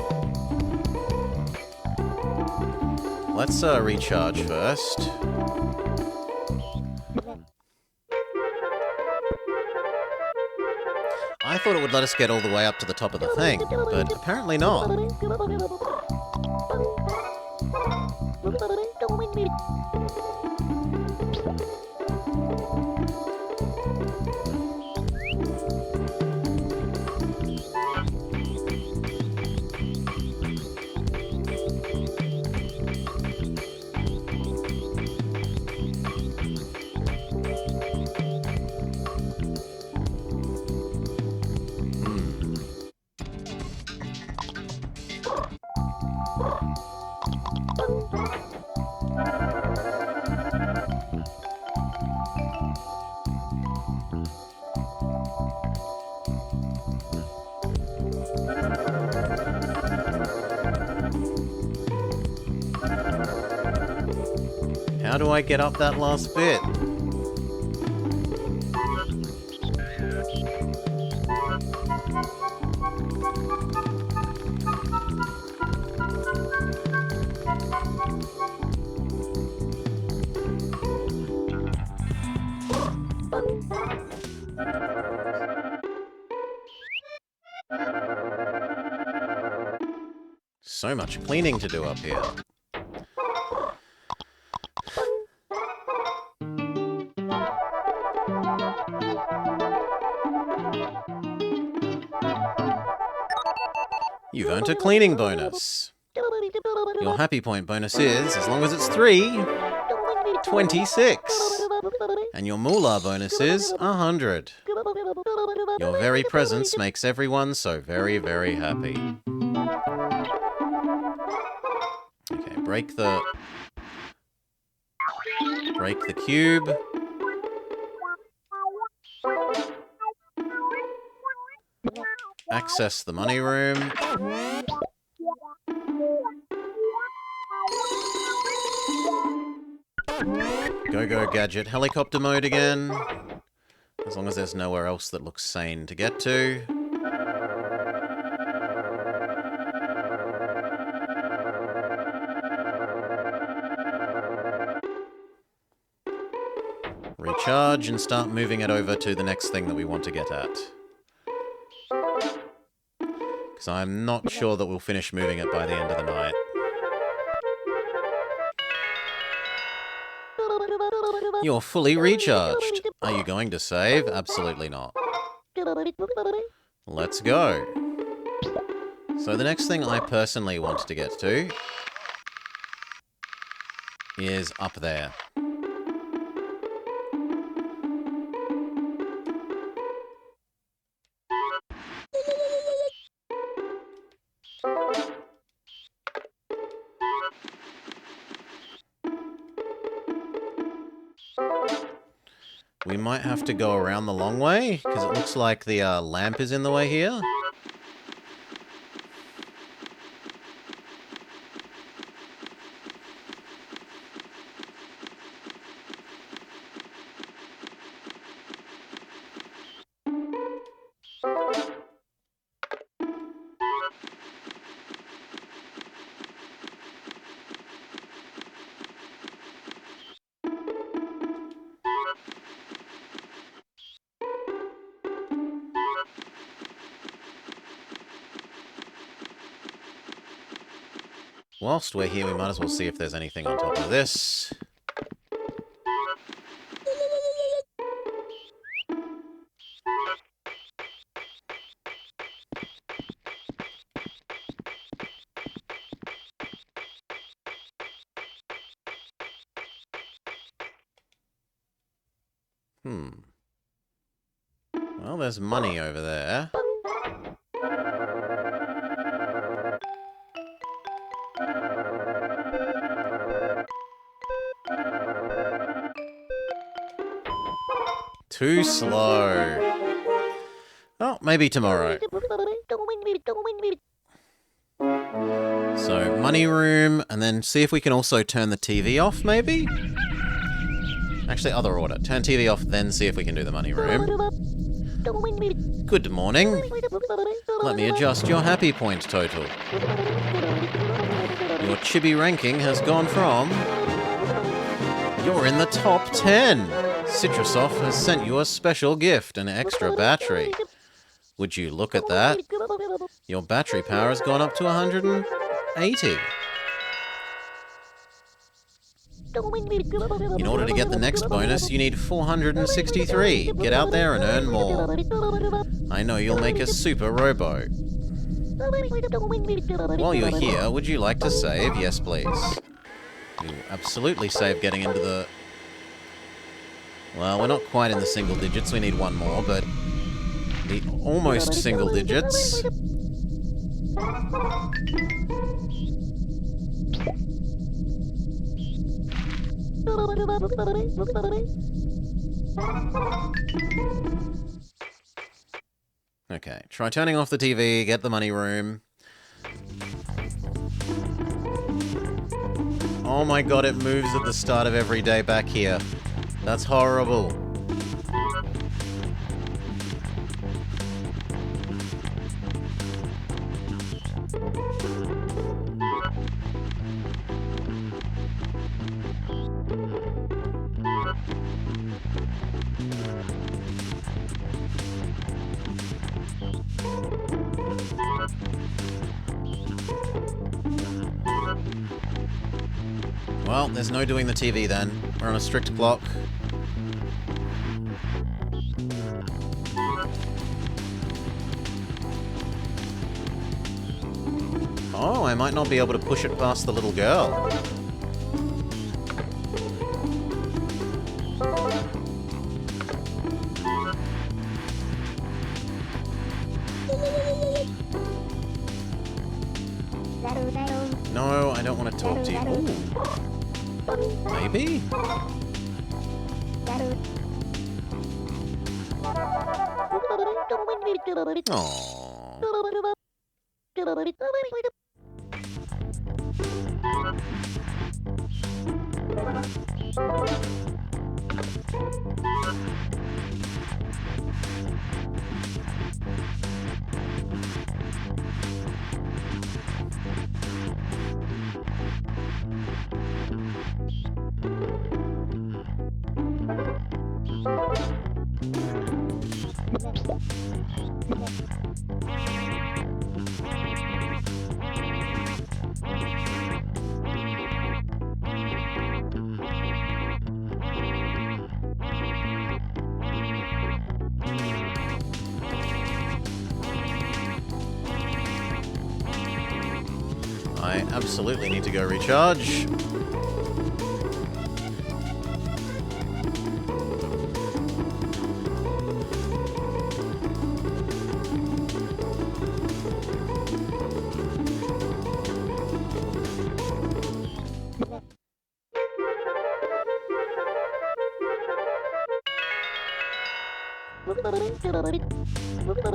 Let's recharge first. I thought it would let us get all the way up to the top of the thing, but apparently not. How do I get up that last bit? So much cleaning to do up here. You've earned a cleaning bonus. Your happy point bonus is, as long as it's 3, 26. And your moolah bonus is 100. Your very presence makes everyone so very, very happy. Okay, break the cube. Access the money room. Go gadget helicopter mode again. As long as there's nowhere else that looks sane to get to. Recharge and start moving it over to the next thing that we want to get at. Because I'm not sure that we'll finish moving it by the end of the night. You're fully recharged. Are you going to save? Absolutely not. Let's go. So the next thing I personally want to get to is up there. We might have to go around the long way, because it looks like the lamp is in the way here. Whilst we're here, we might as well see if there's anything on top of this. Well, there's money over there. Too slow. Oh, maybe tomorrow. So, money room, and then see if we can also turn the TV off, maybe? Actually, other order. Turn TV off, then see if we can do the money room. Good morning. Let me adjust your happy point total. Your Chibi ranking has gone from... You're in the top 10. Citrusoft has sent you a special gift, an extra battery. Would you look at that? Your battery power has gone up to 180. In order to get the next bonus, you need 463. Get out there and earn more. I know you'll make a super Robo. While you're here, would you like to save? Yes, please. You absolutely save getting into the... Well, we're not quite in the single digits. We need one more, but the almost single digits. Okay, try turning off the TV, get the money room. Oh my god, it moves at the start of every day back here. That's horrible. Well, there's no doing the TV then. We're on a strict clock. Oh, might not be able to push it past the little girl. No, I don't want to talk to you. Ooh. Maybe? Aww. I absolutely need to go recharge.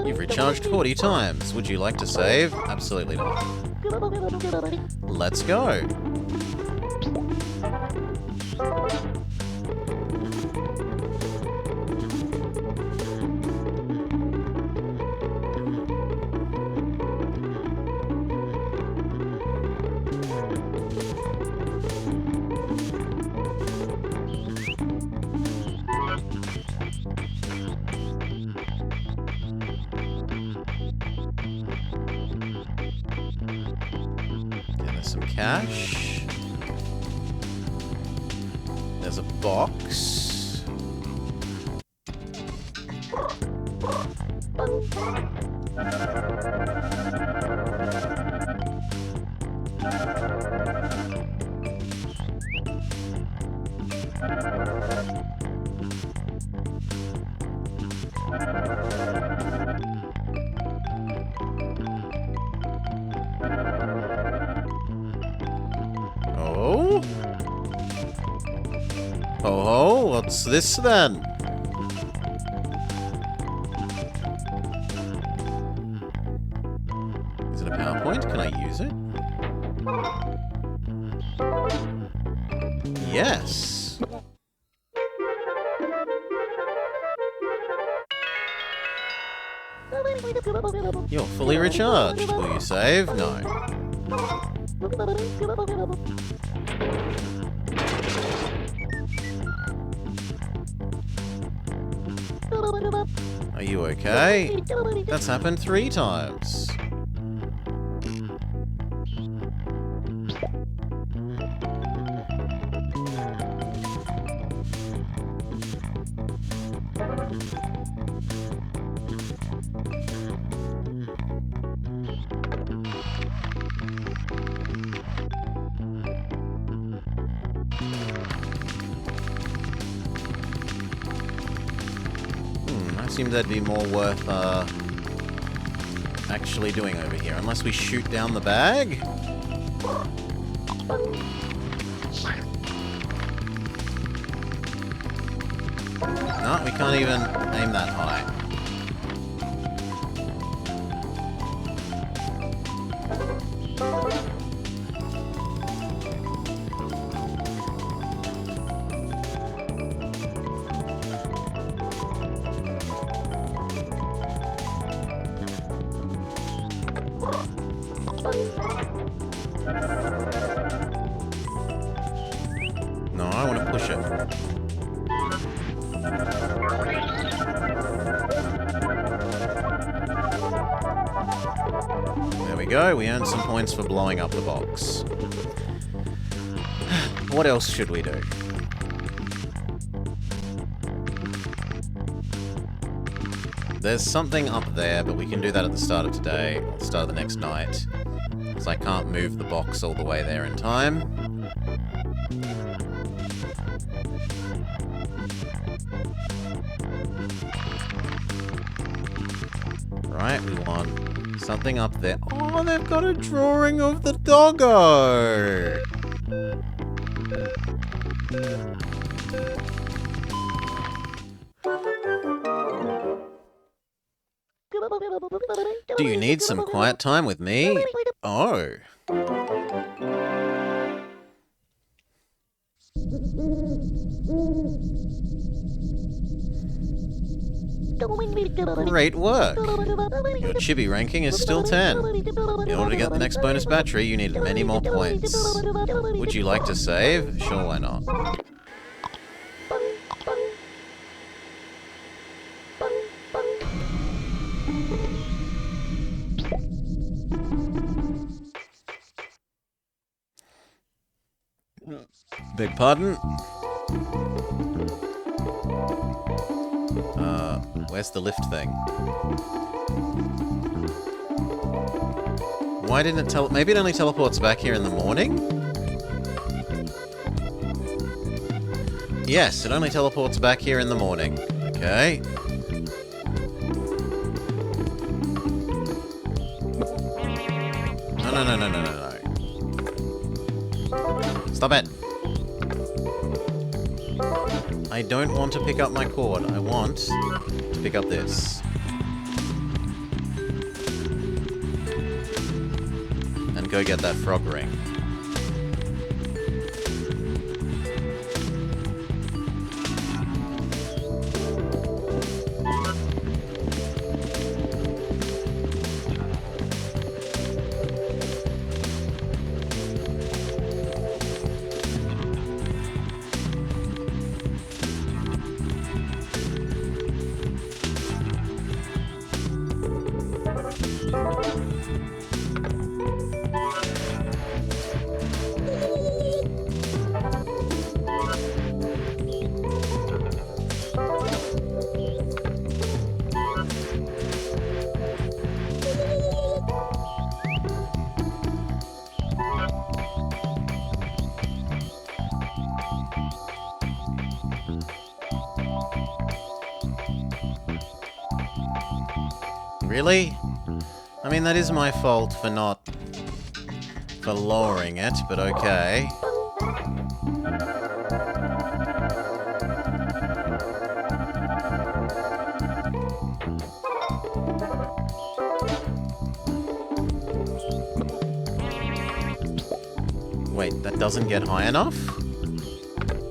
You've recharged 40 times. Would you like to save? Absolutely not. Let's go. Some cash. There's a box. Oh? Oh, what's this then? Is it a PowerPoint? Can I use it? Yes. You're fully recharged. Will you save? No. Are you okay? That's happened 3 times. I assume that'd be more worth actually doing over here, unless we shoot down the bag. No, we can't even aim that high. No, I want to push it. There we go, we earned some points for blowing up the box. What else should we do? There's something up there, but we can do that at the start of today, or the start of the next night. because I can't move the box all the way there in time. Right, we want something up there. Oh, they've got a drawing of the doggo! Do you need some quiet time with me? Oh. Great work! Your Chibi ranking is still 10. In order to get the next bonus battery, you need many more points. Would you like to save? Sure, why not? Beg pardon? Where's the lift thing? Why didn't it maybe it only teleports back here in the morning? Yes, it only teleports back here in the morning. Okay. No. Stop it! I don't want to pick up my cord. I want to pick up this. And go get that frog ring. Really? I mean, that is my fault for lowering it, but okay. Wait, that doesn't get high enough?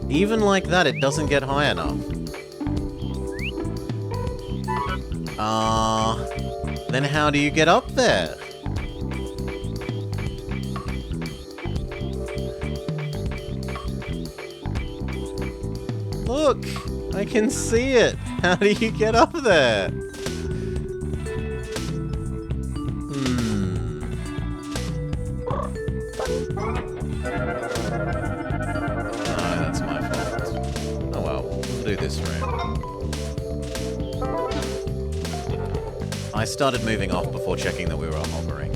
Even like that, it doesn't get high enough. Then how do you get up there? Look! I can see it! How do you get up there? Oh, that's my fault. Oh well, we'll do this room. I started moving off before checking that we were hovering.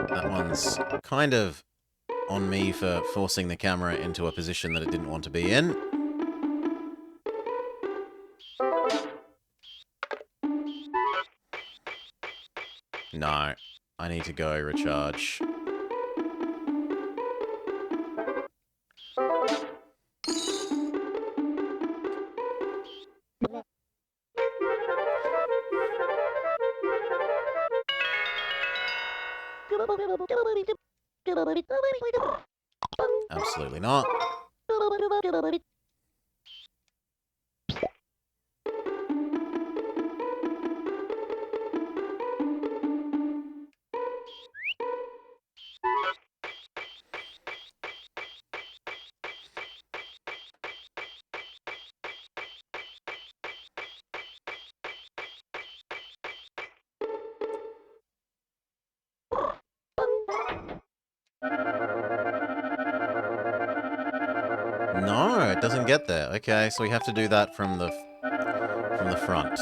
That one's kind of on me for forcing the camera into a position that it didn't want to be in. No, I need to go recharge. Absolutely not. No, it doesn't get there. Okay, so we have to do that from the front.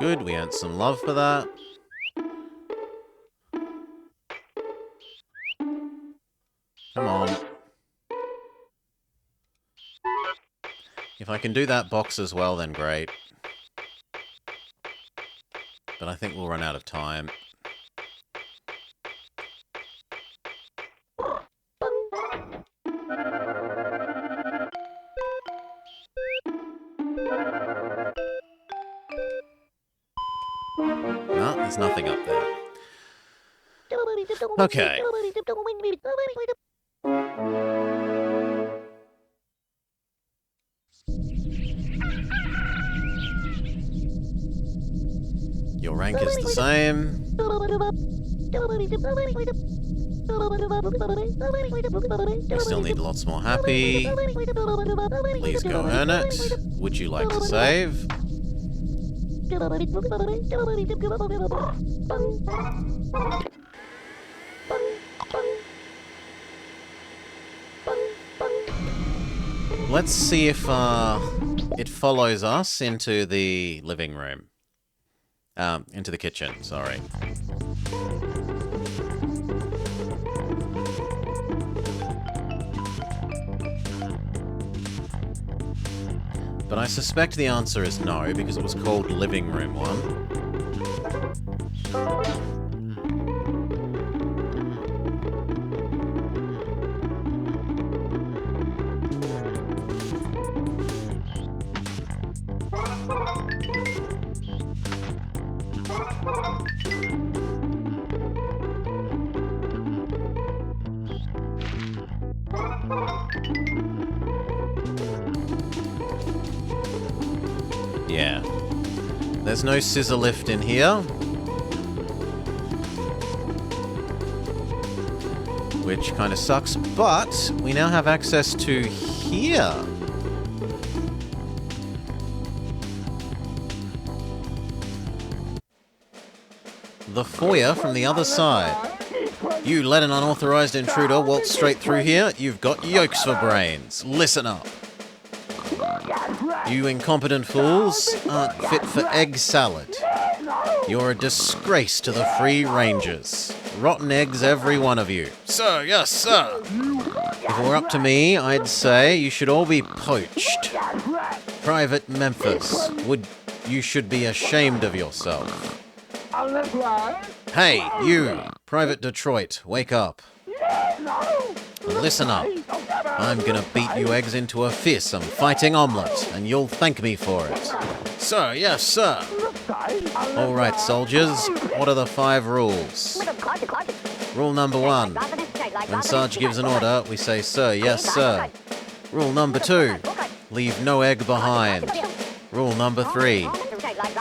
Good, we earned some love for that. Come on. If I can do that box as well, then great. But I think we'll run out of time. No, there's nothing up there. Okay. Your rank is the same. We still need lots more happy. Please go earn it. Would you like to save? Let's see if it follows us into the living room. Into the kitchen, sorry. But I suspect the answer is no, because it was called Living Room 1. Yeah. There's no scissor lift in here. Which kind of sucks, but we now have access to here. The foyer from the other side. You let an unauthorized intruder waltz straight through here, you've got yolks for brains. Listen up. You incompetent fools aren't fit for egg salad. You're a disgrace to the free rangers. Rotten eggs, every one of you. Sir, yes, sir. If it were up to me, I'd say you should all be poached. Private Memphis, you should be ashamed of yourself. Hey, you, Private Detroit, wake up. Listen up. I'm gonna beat you eggs into a fearsome fighting omelette, and you'll thank me for it. Sir, yes, sir. Alright, soldiers, what are the 5 rules? Rule number 1. When Sarge gives an order, we say, sir, yes, sir. Rule number 2. Leave no egg behind. Rule number 3.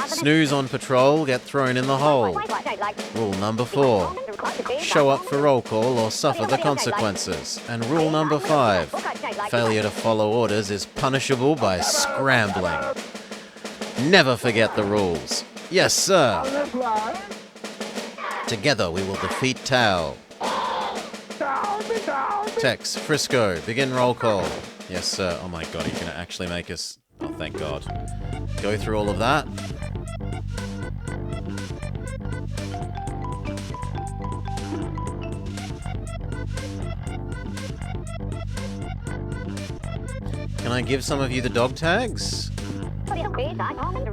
Snooze on patrol, get thrown in the hole. Rule number 4. Show up for roll call or suffer the consequences. And rule number 5. Failure to follow orders is punishable by scrambling. Never forget the rules. Yes, sir. Together we will defeat Tau. Tex, Frisco, begin roll call. Yes, sir. Oh my god, are you going to actually make us... Oh, thank god. Go through all of that. Can I give some of you the dog tags?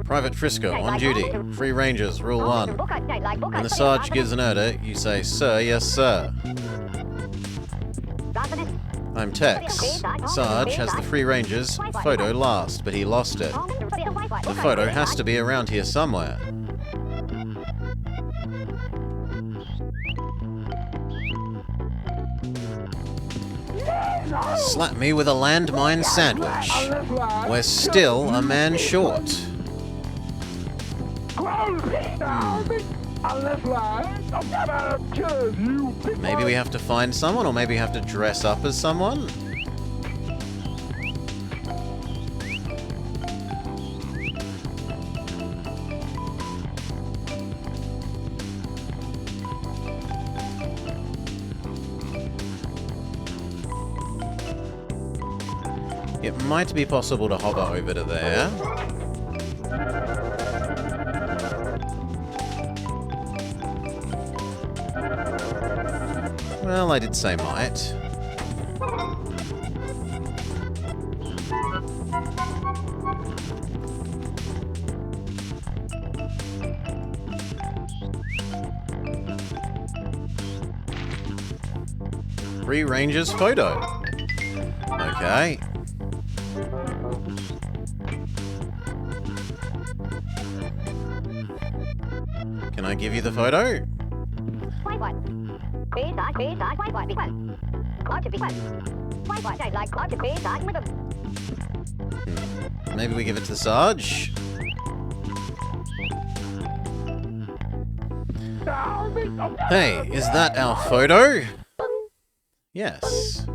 Private Frisco, on duty. Free Rangers, Rule 1. When the Sarge gives an order, you say, sir, yes, sir. I'm Tex. Sarge has the Free Ranger's photo last, but he lost it. The photo has to be around here somewhere. Slap me with a landmine sandwich. We're still a man short. Maybe we have to find someone, or maybe we have to dress up as someone? It might be possible to hover over to there. Well, I did say might. Free Ranger's photo. Okay. Can I give you the photo? Maybe we give it to Sarge? Hey, is that our photo? Yes.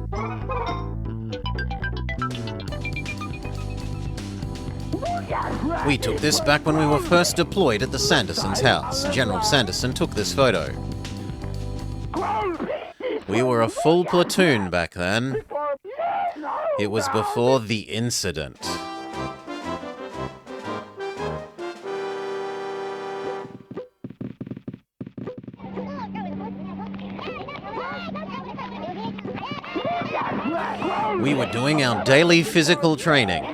We took this back when we were first deployed at the Sandersons' house. General Sanderson took this photo. We were a full platoon back then. It was before the incident. We were doing our daily physical training.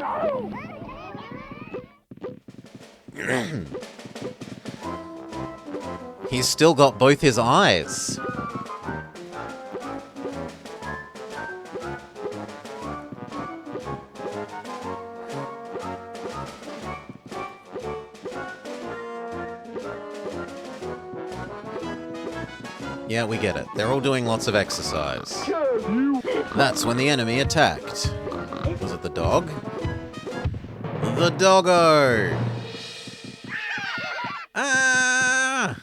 He's still got both his eyes. Yeah, we get it. They're all doing lots of exercise. That's when the enemy attacked. Was it the dog? The doggo! Ah!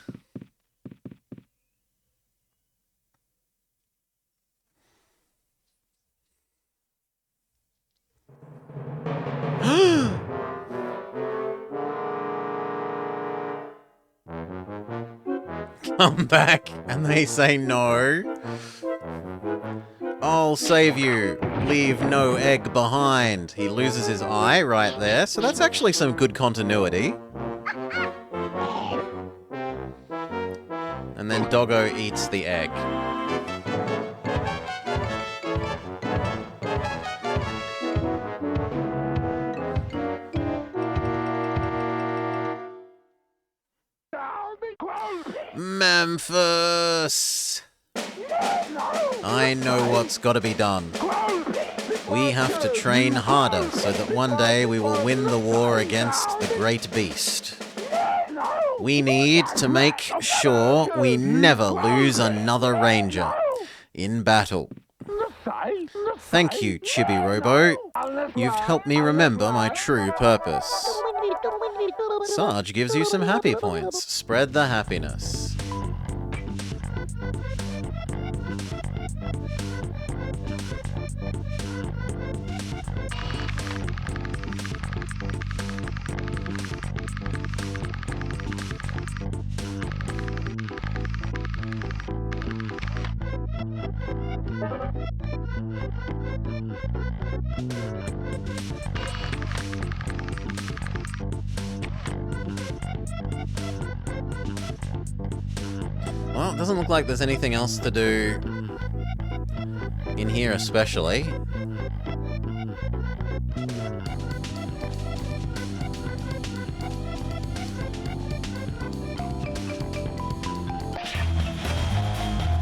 Come back, and they say no. I'll save you. Leave no egg behind. He loses his eye right there, so that's actually some good continuity. And then Doggo eats the egg. Memphis! I know what's got to be done. We have to train harder so that one day we will win the war against the great beast. We need to make sure we never lose another ranger in battle. Thank you, Chibi Robo. You've helped me remember my true purpose. Sarge gives you some happy points. Spread the happiness. Well, it doesn't look like there's anything else to do in here especially.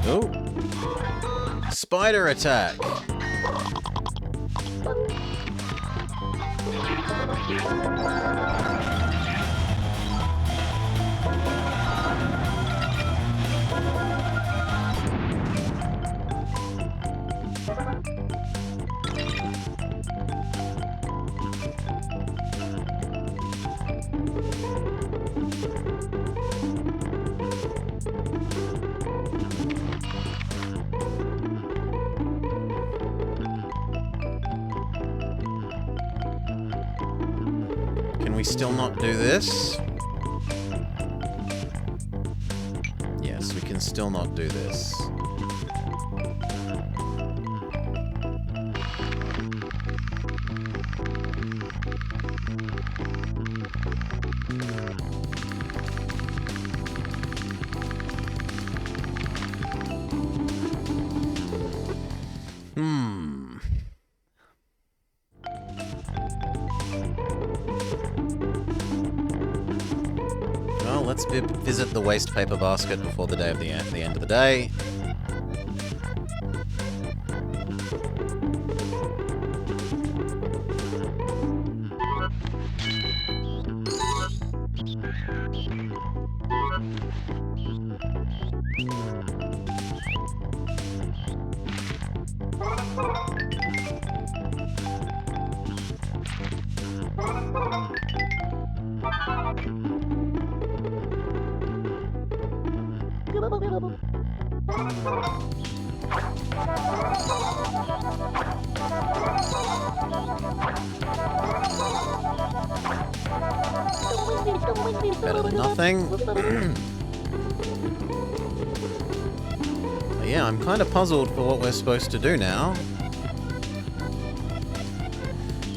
Oh. Spider attack. Can we still not do this? Yes, we can still not do this. Well, let's visit the waste paper basket before the end of the day. Better than nothing. Yeah, I'm kind of puzzled for what we're supposed to do now.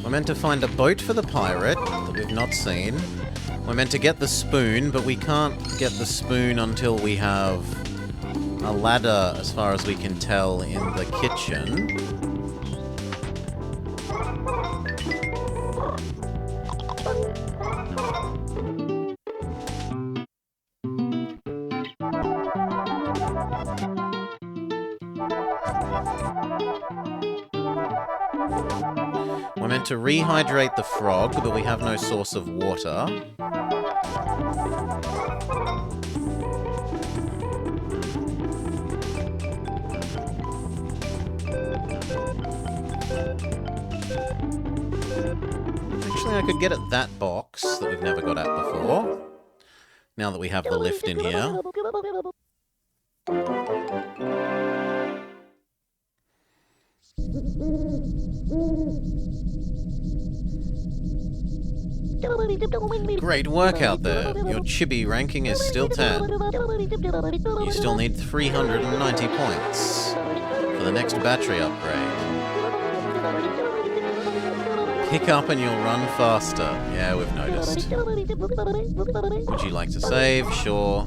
We're meant to find a boat for the pirate that we've not seen. We're meant to get the spoon, but we can't get the spoon until we have a ladder, as far as we can tell, in the kitchen. We're meant to rehydrate the frog, but we have no source of water. Actually, I could get at that box that we've never got at before, now that we have the lift in here. Great work out there. Your Chibi ranking is still 10. You still need 390 points for the next battery upgrade. Pick up and you'll run faster. Yeah, we've noticed. Would you like to save? Sure.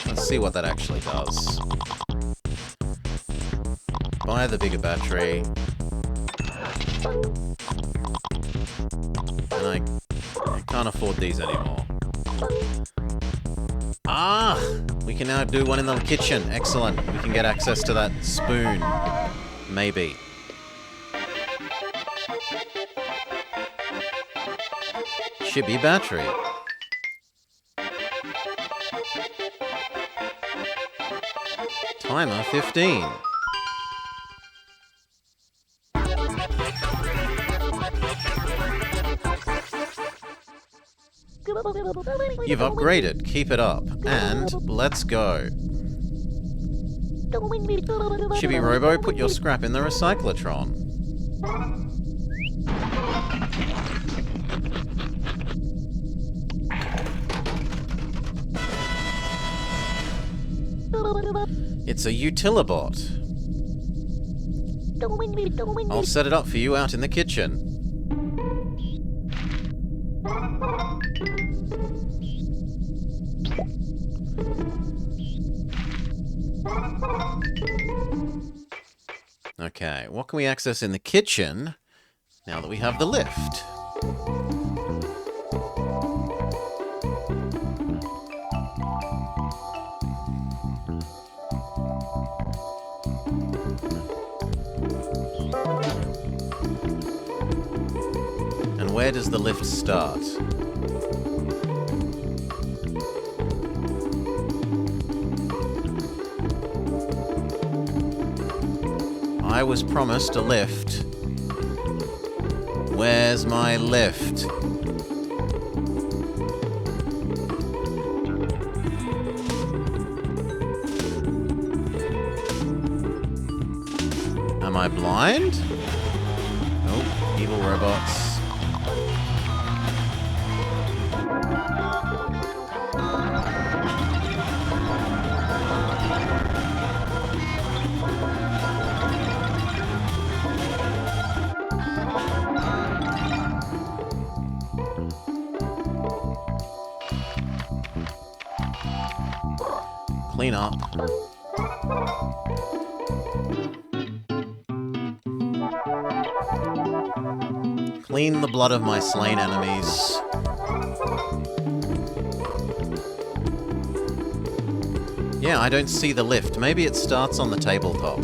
Let's see what that actually does. Buy the bigger battery. And I can't afford these anymore. Ah! We can now do one in the kitchen. Excellent. We can get access to that spoon. Maybe. Chibi battery. Timer 15. You've upgraded. Keep it up. And let's go. Chibi Robo, put your scrap in the recyclotron. It's a Utilibot. I'll set it up for you out in the kitchen. Okay, what can we access in the kitchen now that we have the lift? And where does the lift start? I was promised a lift. Where's my lift? Am I blind? Oh, evil robots. Clean up. Clean the blood of my slain enemies. Yeah, I don't see the lift. Maybe it starts on the tabletop.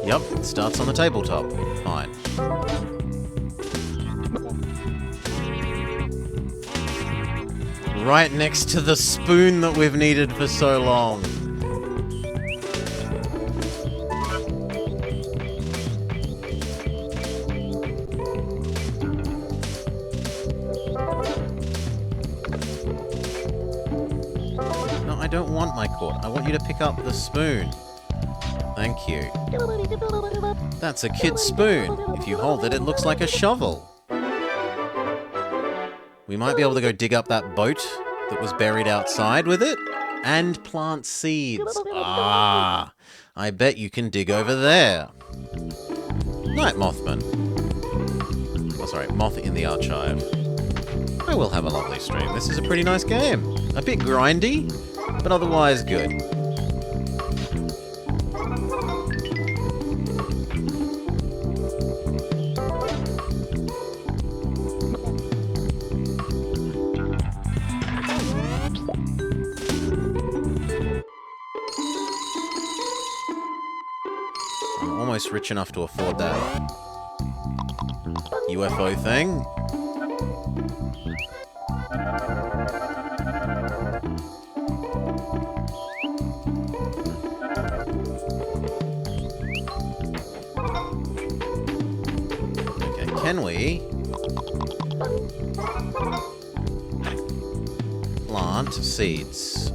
Yep, it starts on the tabletop. Fine. Right next to the spoon that we've needed for so long. No, I don't want my quart. I want you to pick up the spoon. Thank you. That's a kid's spoon. If you hold it, it looks like a shovel. We might be able to go dig up that boat that was buried outside with it and plant seeds. Ah, I bet you can dig over there. Night, Mothman. Oh, sorry, Moth in the Archive. I will have a lovely stream. This is a pretty nice game. A bit grindy, but otherwise good. Almost rich enough to afford that UFO thing. Okay, can we plant seeds?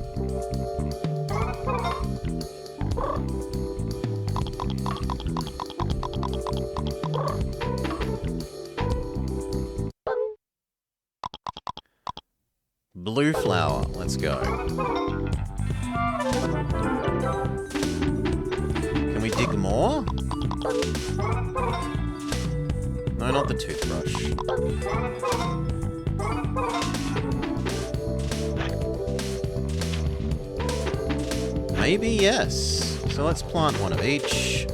Blue flower, let's go. Can we dig more? No, not the toothbrush. Maybe yes. So let's plant one of each.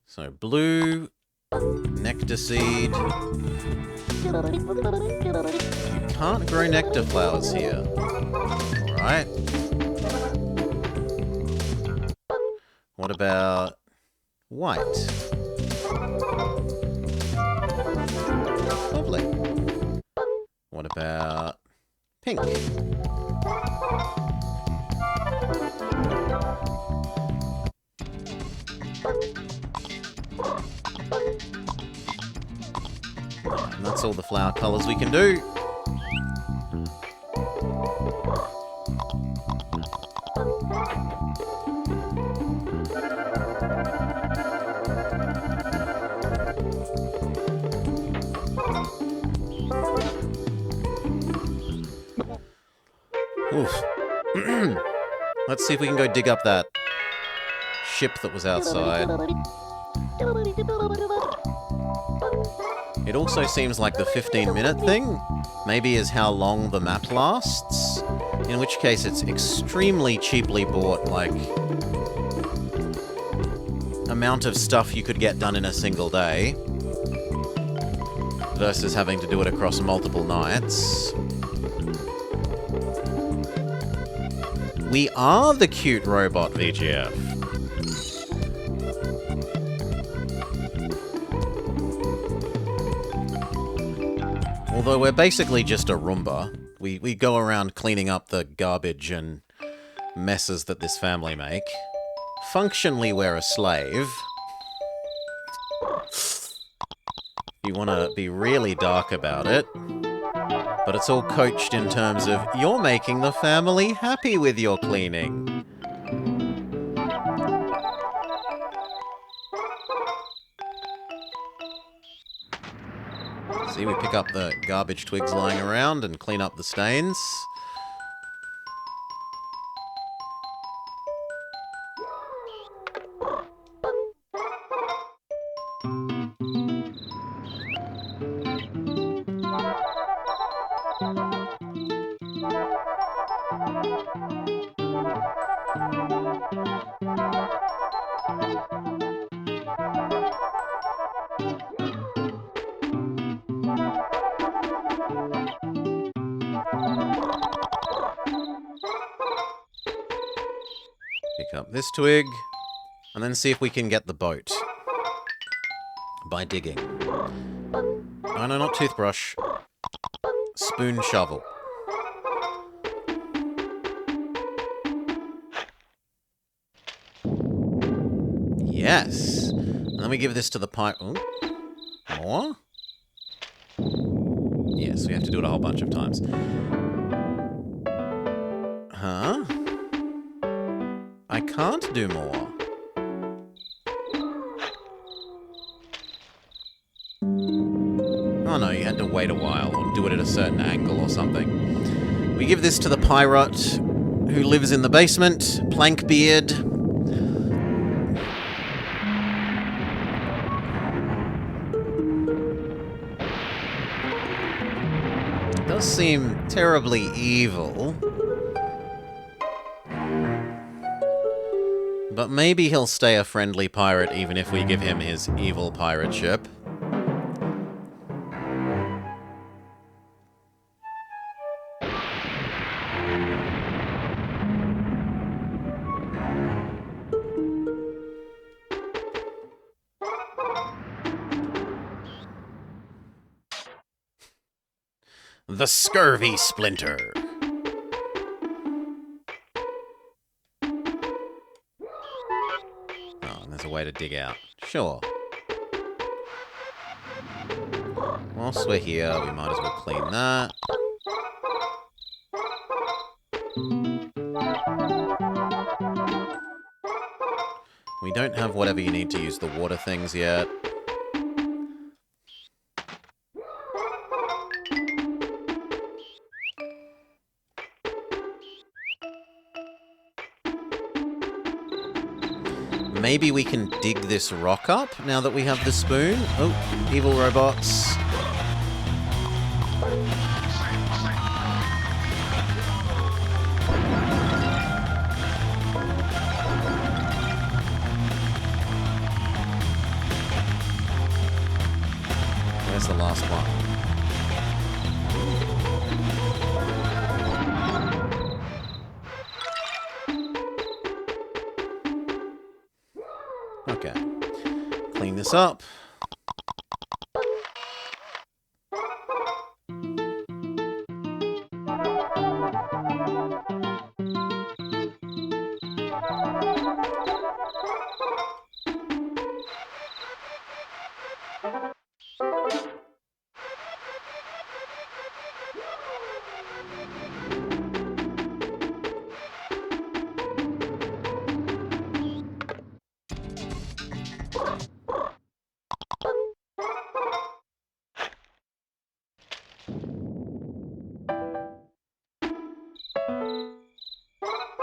So blue, nectar seed. You can't grow nectar flowers here. Alright. What about white? Lovely. about pink? And that's all the flower colours we can do. Oof. Let's see if we can go dig up that ship that was outside. It also seems like the 15-minute thing maybe is how long the map lasts, in which case it's extremely cheaply bought, like, amount of stuff you could get done in a single day versus having to do it across multiple nights. We are the cute robot VGF. Although we're basically just a Roomba. We go around cleaning up the garbage and messes that this family make. Functionally, we're a slave. You want to be really dark about it. But it's all coached in terms of, you're making the family happy with your cleaning. See, we pick up the garbage twigs lying around and clean up the stains. Pick up this twig, and then see if we can get the boat. By digging. Oh no, not toothbrush. Spoon shovel. Yes! And then we give this to the pipe. Ooh. More? Yes, we have to do it a whole bunch of times. Huh? I can't do more. Oh no, you had to wait a while or do it at a certain angle or something. We give this to the pirate who lives in the basement, Plankbeard. It does seem terribly evil. But maybe he'll stay a friendly pirate even if we give him his evil pirate ship. The Scurvy Splinter. A way to dig out. Sure. Whilst we're here, we might as well clean that. We don't have whatever you need to use the water things yet. Maybe we can dig this rock up now that we have the spoon. Oh, evil robots. Where's the last one? Okay. Clean this up.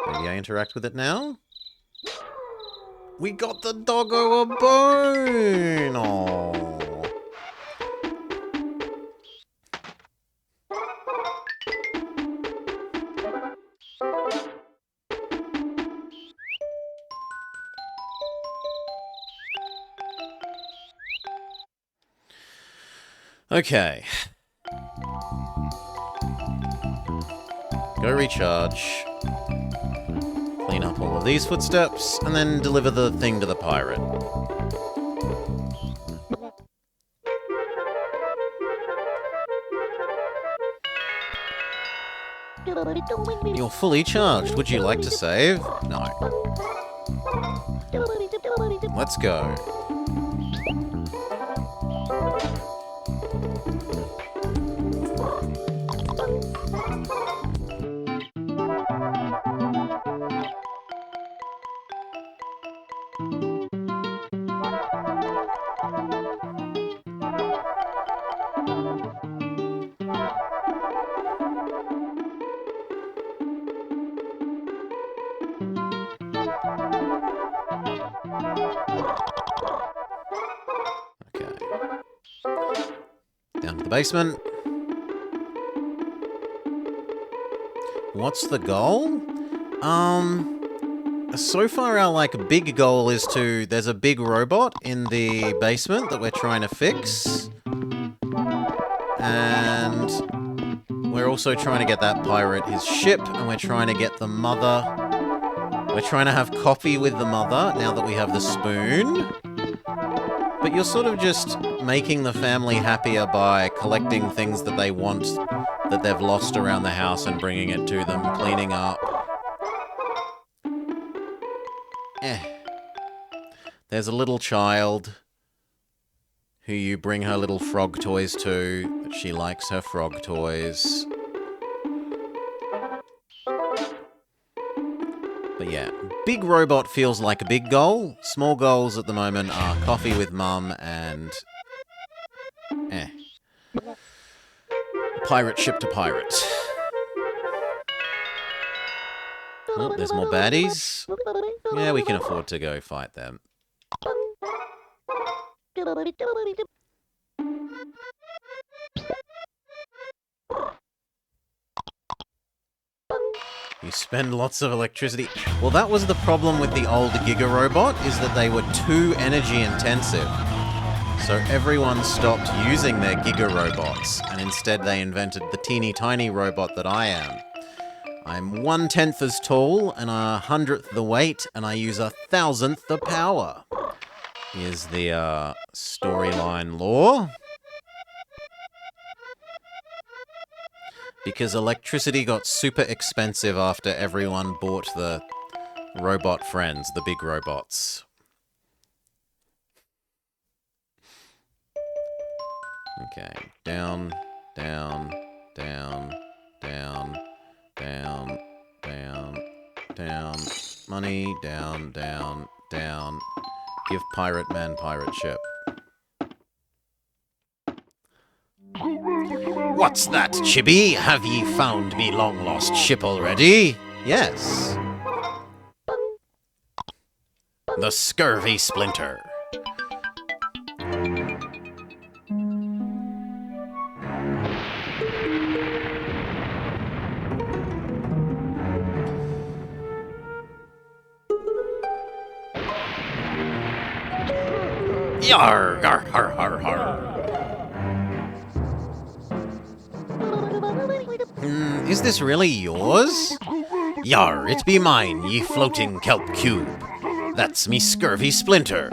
Maybe I interact with it now? We got the doggo a bone! Aww. Okay. Go recharge. Clean up all of these footsteps, and then deliver the thing to the pirate. You're fully charged. Would you like to save? No. Let's go. Down to the basement. What's the goal? So far our, big goal is to... There's a big robot in the basement that we're trying to fix. And we're also trying to get that pirate his ship, and we're trying to get the mother... We're trying to have coffee with the mother, now that we have the spoon. But you're sort of just making the family happier by collecting things that they want, that they've lost around the house, and bringing it to them, cleaning up. There's a little child who you bring her little frog toys to, but she likes her frog toys. But yeah, big robot feels like a big goal. Small goals at the moment are coffee with mum and... pirate ship to pirate. Oh, there's more baddies. Yeah, we can afford to go fight them. You spend lots of electricity. Well, that was the problem with the old Giga Robot, is that they were too energy intensive. So everyone stopped using their Giga Robots, and instead they invented the teeny tiny robot that I am. I'm 1/10 as tall and 100th the weight, and I use 1,000th the power. Here's the storyline lore. Because electricity got super expensive after everyone bought the robot friends, the big robots. Okay, down, down, down, down, down, down, down. Money, down, down, down. Give pirate man pirate ship. What's that, Chibi? Have ye found me long-lost ship already? Yes. The scurvy splinter. Yar, yar, har, har, har. Is this really yours? Yar, it be mine, ye floating kelp cube. That's me scurvy splinter.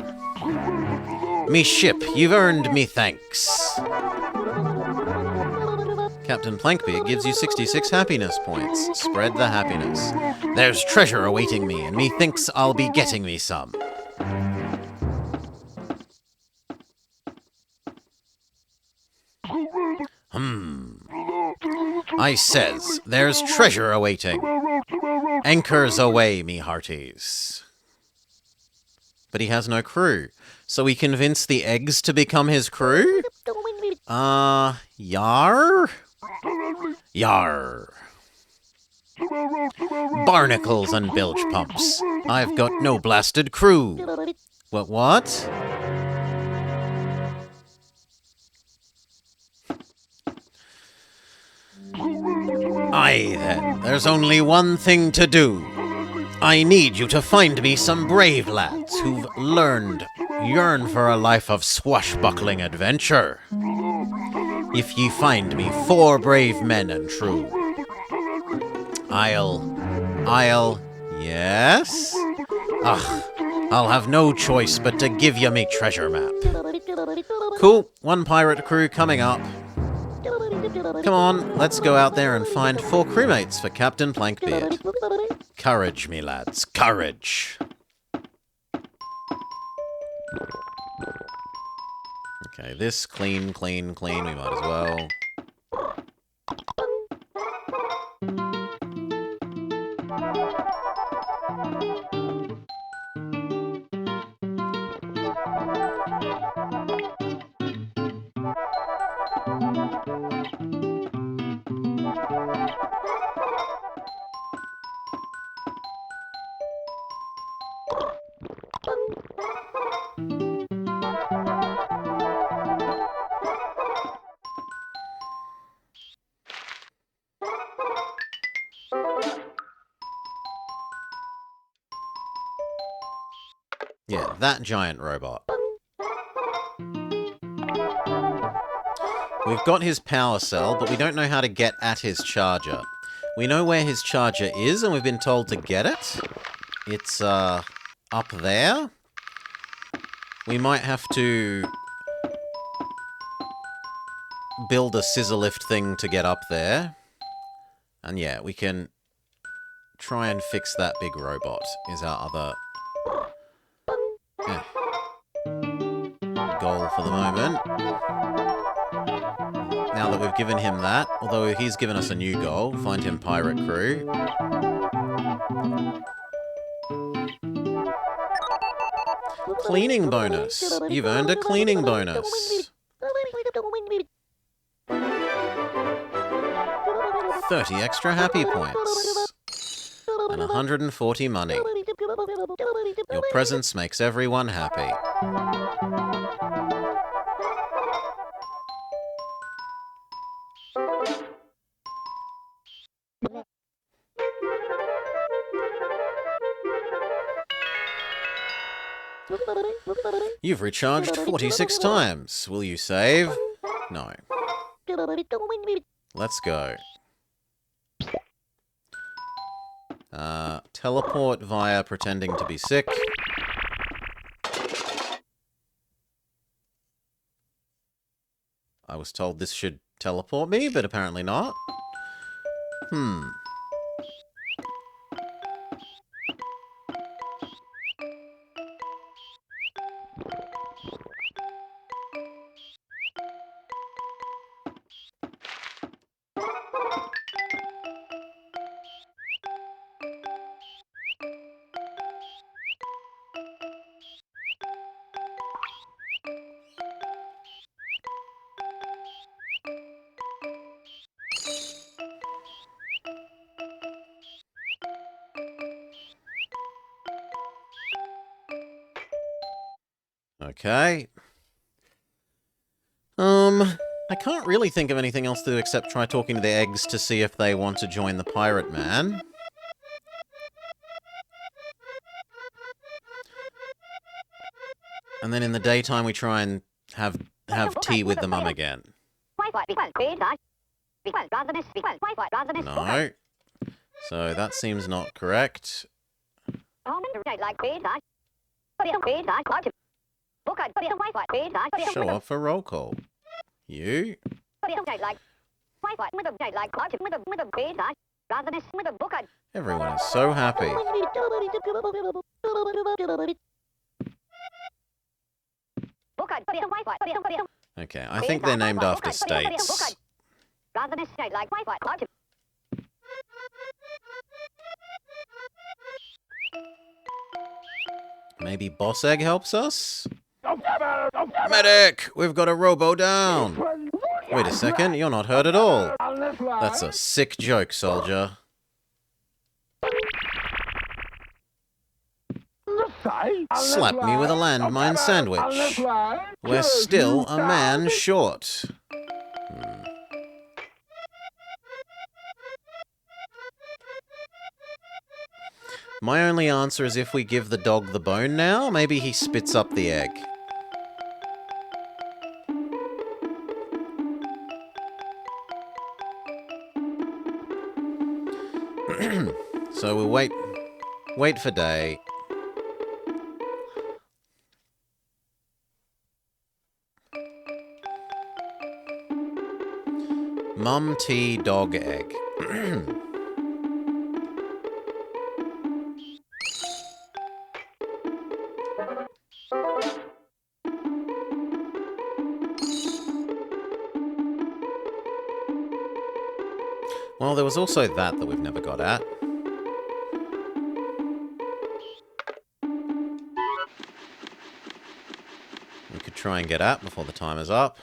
Me ship, you've earned me thanks. Captain Plankbeard gives you 66 happiness points. Spread the happiness. There's treasure awaiting me, and methinks I'll be getting me some. I says, there's treasure awaiting. Anchors away, me hearties. But he has no crew. So he convinced the eggs to become his crew? Yar? Yar. Barnacles and bilge pumps. I've got no blasted crew. What? Aye then, there's only one thing to do. I need you to find me some brave lads who've yearn for a life of swashbuckling adventure. If ye find me 4 brave men and true, yes? I'll have no choice but to give you me treasure map. Cool, 1 pirate crew coming up. Come on, let's go out there and find 4 crewmates for Captain Plankbeard. Courage, me lads, courage. Okay, this clean, we might as well. Yeah, that giant robot. We've got his power cell, but we don't know how to get at his charger. We know where his charger is, and we've been told to get it. It's, up there. We might have to build a scissor lift thing to get up there. And yeah, we can try and fix that big robot, is our other goal for the moment. Now that we've given him that, although he's given us a new goal, find him pirate crew. Cleaning bonus. You've earned a cleaning bonus. 30 extra happy points. And 140 money. Your presence makes everyone happy. You've recharged 46 times. Will you save? No. Let's go. Teleport via pretending to be sick. I was told this should teleport me, but apparently not. Okay. I can't really think of anything else to do except try talking to the eggs to see if they want to join the pirate man. And then in the daytime we try and have tea with the mum again. No. So that seems not correct. Show up for roll call. You? Everyone is so happy. Okay, I think they're named after states. Maybe Boss Egg helps us? Medic! We've got a Robo down! Wait a second, you're not hurt at all. That's a sick joke, soldier. Slap me with a landmine sandwich. We're still a man short. My only answer is if we give the dog the bone now, maybe he spits up the egg. So we'll wait for day. Mum, tea, dog, egg. Well, there was also that we've never got at. We could try and get at before the time is up.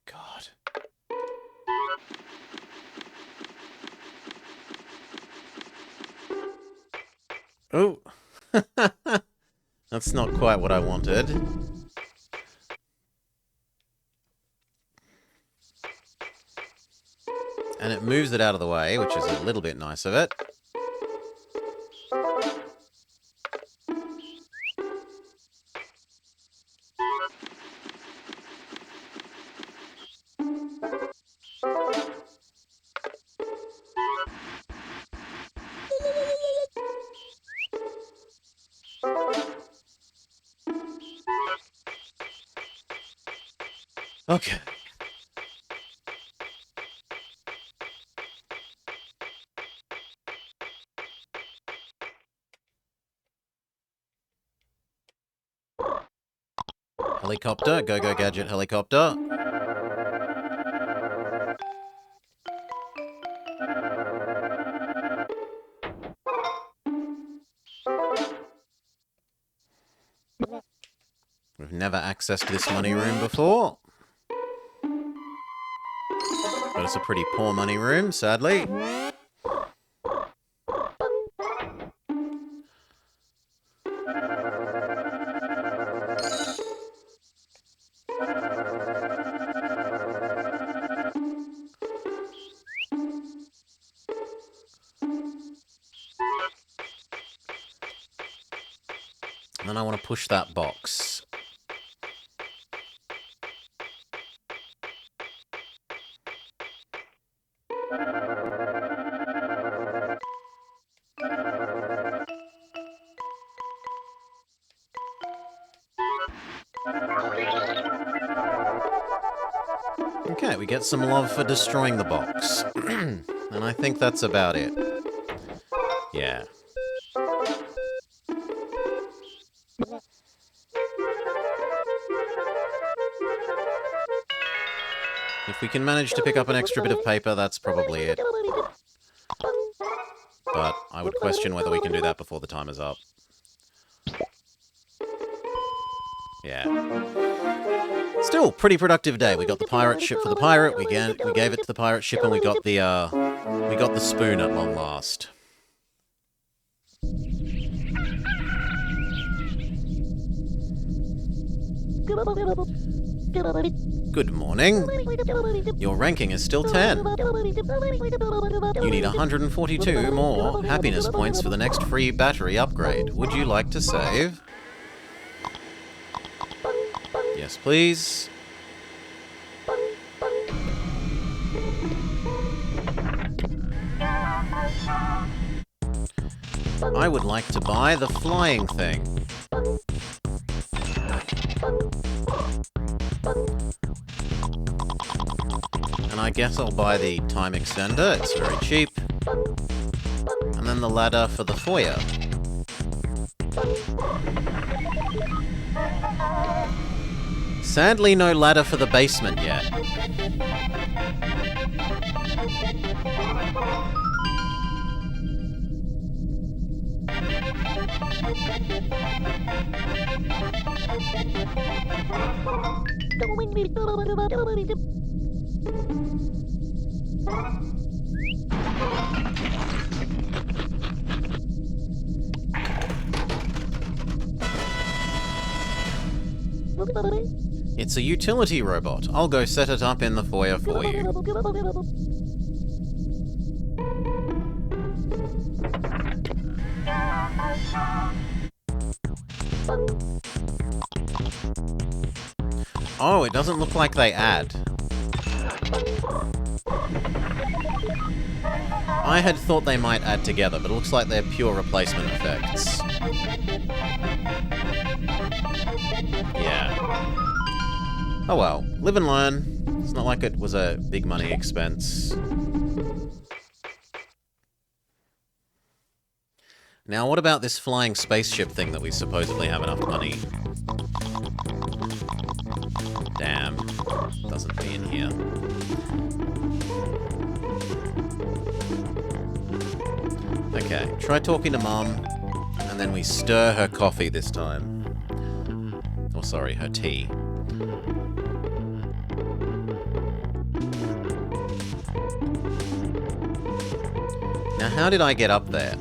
God. Oh. That's not quite what I wanted. And it moves it out of the way, which is a little bit nice of it. Okay. Helicopter, go gadget helicopter. We've never accessed this money room before. But it's a pretty poor money room, sadly. And then I want to push that box. Okay, we get some love for destroying the box. And I think that's about it. Yeah. If we can manage to pick up an extra bit of paper, that's probably it. But I would question whether we can do that before the time is up. Yeah. Still, pretty productive day. We got the pirate ship for the pirate, we gave it to the pirate ship, and we got the spoon at long last. Good morning. Your ranking is still 10. You need 142 more happiness points for the next free battery upgrade. Would you like to save? Yes, please. I would like to buy the flying thing. And I guess I'll buy the time extender, it's very cheap. And then the ladder for the foyer. Sadly, no ladder for the basement yet. It's a utility robot. I'll go set it up in the foyer for you. Oh, it doesn't look like they add. I had thought they might add together, but it looks like they're pure replacement effects. Yeah. Oh well, live and learn. It's not like it was a big money expense. Now, what about this flying spaceship thing that we supposedly have enough money? Damn. Doesn't be in here. Okay, try talking to Mum, and then we stir her coffee this time. Oh, sorry, her tea. Now, how did I get up there?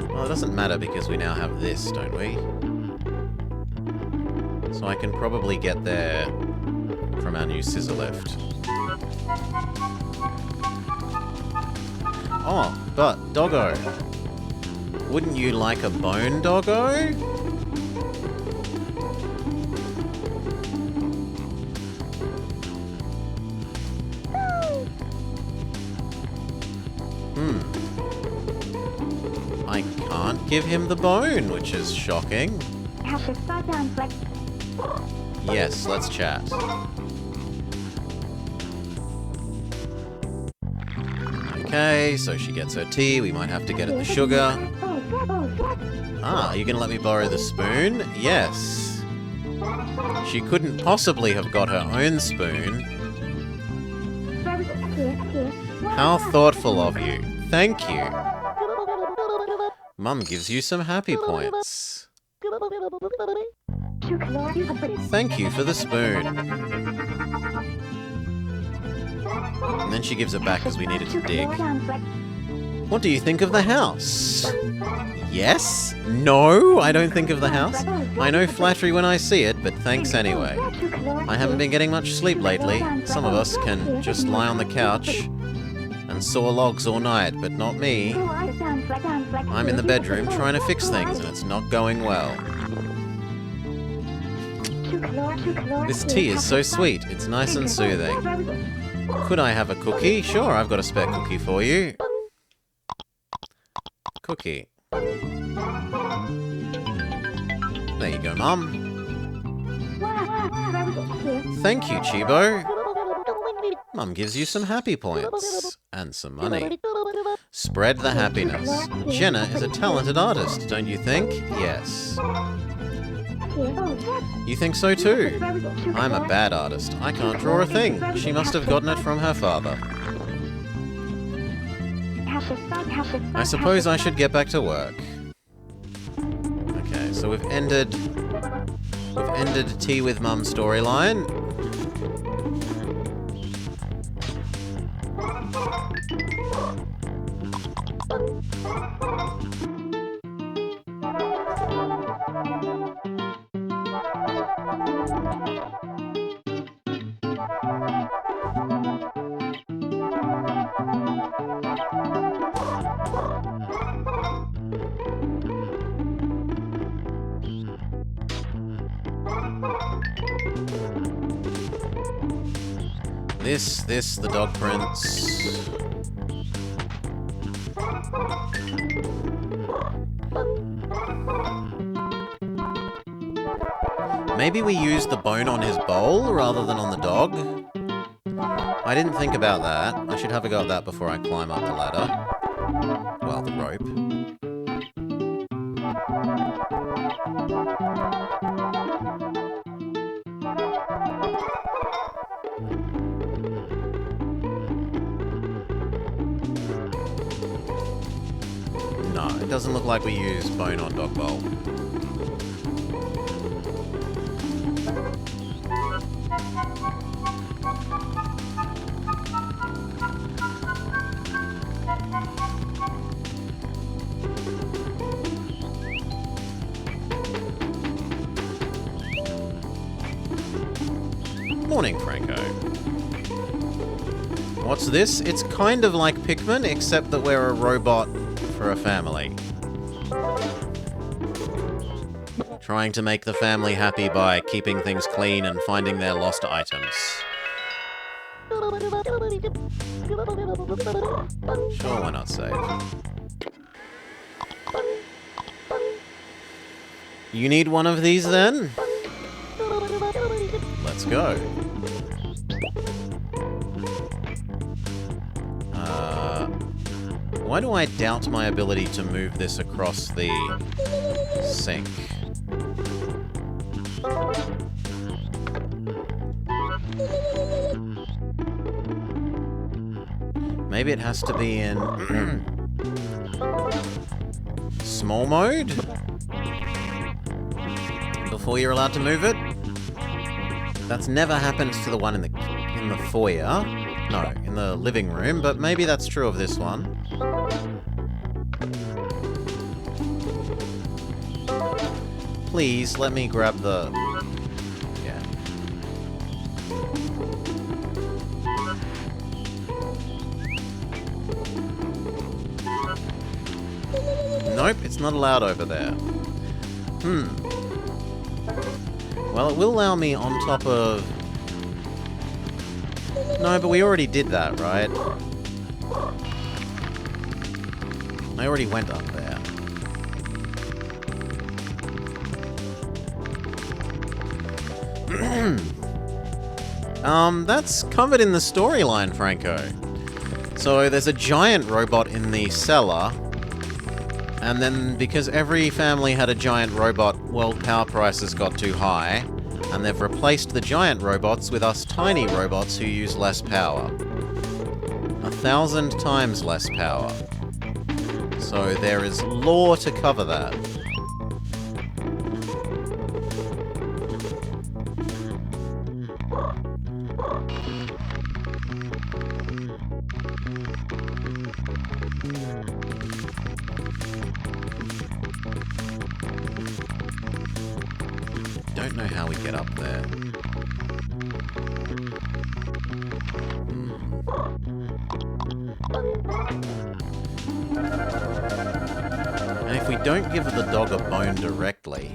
Well, it doesn't matter because we now have this, don't we? So I can probably get there from our new scissor lift. Oh, but, doggo. Wouldn't you like a bone, doggo? I can't give him the bone, which is shocking. Yes, let's chat. Okay, so she gets her tea. We might have to get her the sugar. Ah, are you gonna let me borrow the spoon? Yes. She couldn't possibly have got her own spoon. How thoughtful of you. Thank you. Mum gives you some happy points. Thank you for the spoon. And then she gives it back because we needed to dig. What do you think of the house? Yes? No, I don't think of the house. I know flattery when I see it, but thanks anyway. I haven't been getting much sleep lately. Some of us can just lie on the couch and saw logs all night, but not me. I'm in the bedroom trying to fix things, and it's not going well. This tea is so sweet. It's nice and soothing. Could I have a cookie? Sure, I've got a spare cookie for you. Cookie. There you go, Mum. Thank you, Chibo. Mum gives you some happy points. And some money. Spread the happiness. Jenna is a talented artist, don't you think? Yes. You think so too? I'm a bad artist. I can't draw a thing. She must have gotten it from her father. I suppose I should get back to work. Okay, so we've ended Tea with Mum storyline. This, the dog prince. Maybe we use the bone on his bowl rather than on the dog? I didn't think about that. I should have a go at that before I climb up the ladder. Well, the rope. No, it doesn't look like we used bone on dog bowl. Morning, Franco. What's this? It's kind of like Pikmin, except that we're a robot for a family. Trying to make the family happy by keeping things clean and finding their lost items. Sure, why not save? You need one of these then? Let's go. Why do I doubt my ability to move this across the sink? Maybe it has to be in small mode before you're allowed to move it. That's never happened to the one in the foyer. No, in the living room, but maybe that's true of this one. Please, let me grab the... Yeah. Nope, it's not allowed over there. Well, it will allow me on top of... No, but we already did that, right? I already went up there. That's covered in the storyline, Franco. So there's a giant robot in the cellar, and then because every family had a giant robot, world power prices got too high, and they've replaced the giant robots with us tiny robots who use less power. 1,000 times less power. So there is lore to cover that. Don't know how we get up there. And if we don't give the dog a bone directly...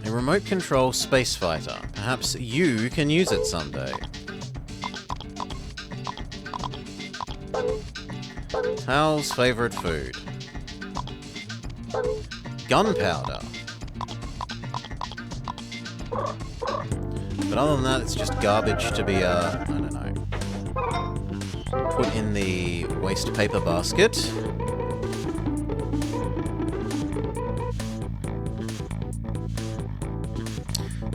A remote control space fighter. Perhaps you can use it someday. Hal's favorite food. Gunpowder. But other than that, it's just garbage to be, I don't know, put in the waste paper basket.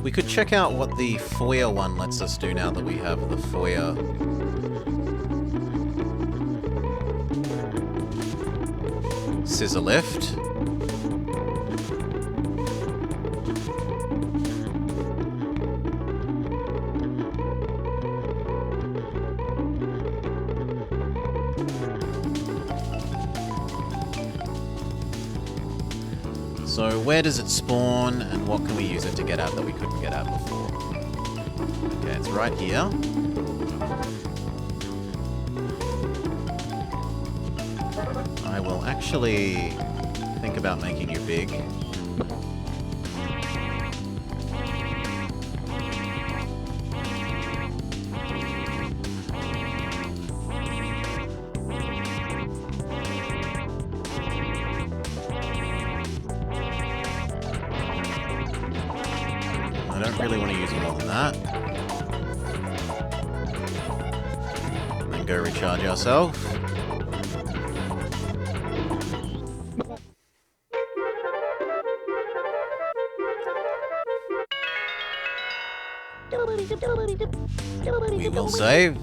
We could check out what the foyer one lets us do now that we have the foyer. Scissor lift. So where does it spawn, and what can we use it to get at that we couldn't get at before? Okay, it's right here. I will actually think about making you big. I don't really want to use more than that. And then go recharge ourselves. We will save.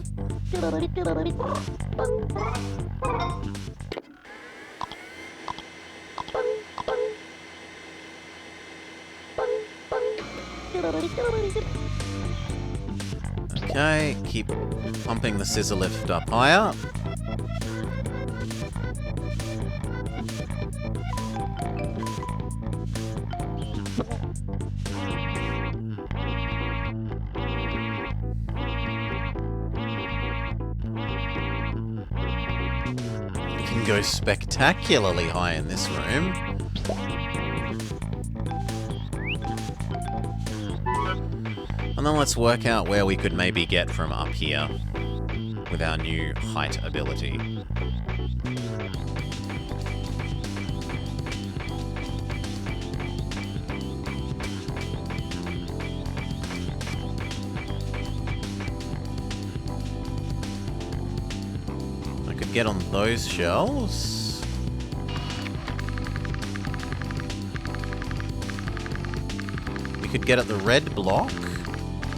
Okay, keep pumping the scissor lift up higher. You can go spectacularly high in this room. And then let's work out where we could maybe get from up here with our new height ability. I could get on those shelves. We could get at the red block.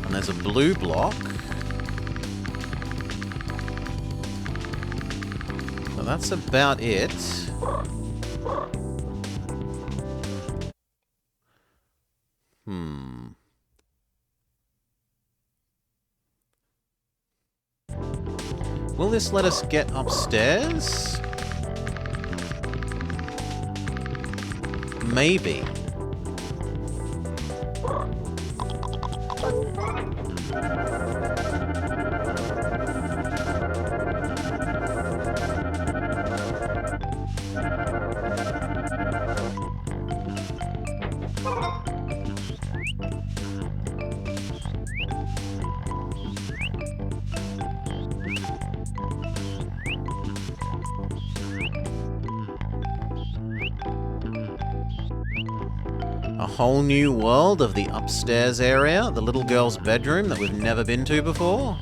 And there's a blue block. So that's about it. Will this let us get upstairs? Maybe. A whole new world of the upstairs area, the little girl's bedroom that we've never been to before.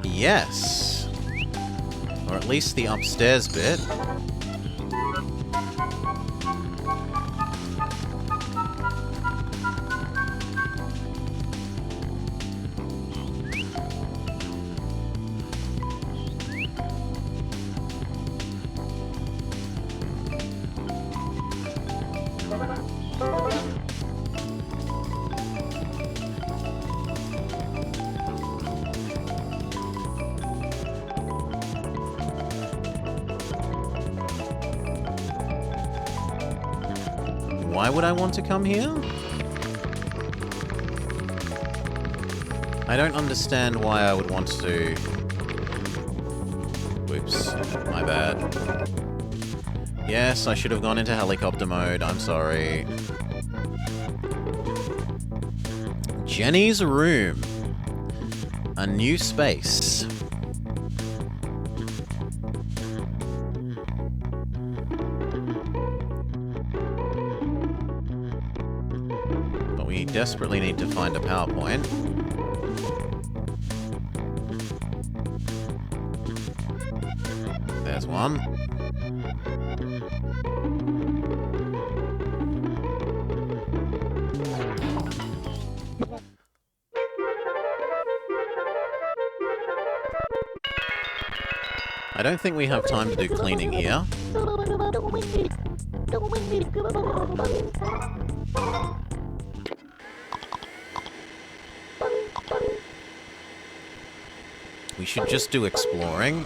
Yes. Or at least the upstairs bit. Why would I want to come here? I don't understand why I would want to... Whoops, my bad. Yes, I should have gone into helicopter mode, I'm sorry. Jenny's room. A new space. We desperately need to find a PowerPoint. There's one. I don't think we have time to do cleaning here. We should just do exploring.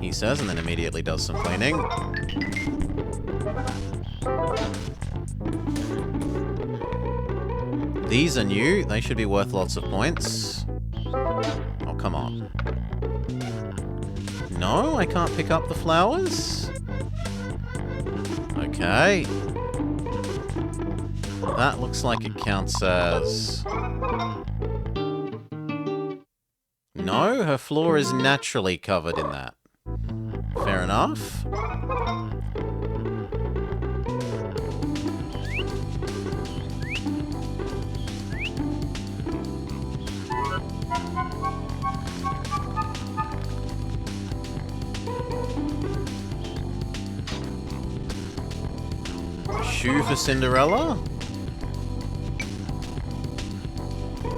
He says, and then immediately does some cleaning. These are new. They should be worth lots of points. Oh, come on. No, I can't pick up the flowers? Okay. That looks like it counts as... No, her floor is naturally covered in that. Fair enough. A shoe for Cinderella?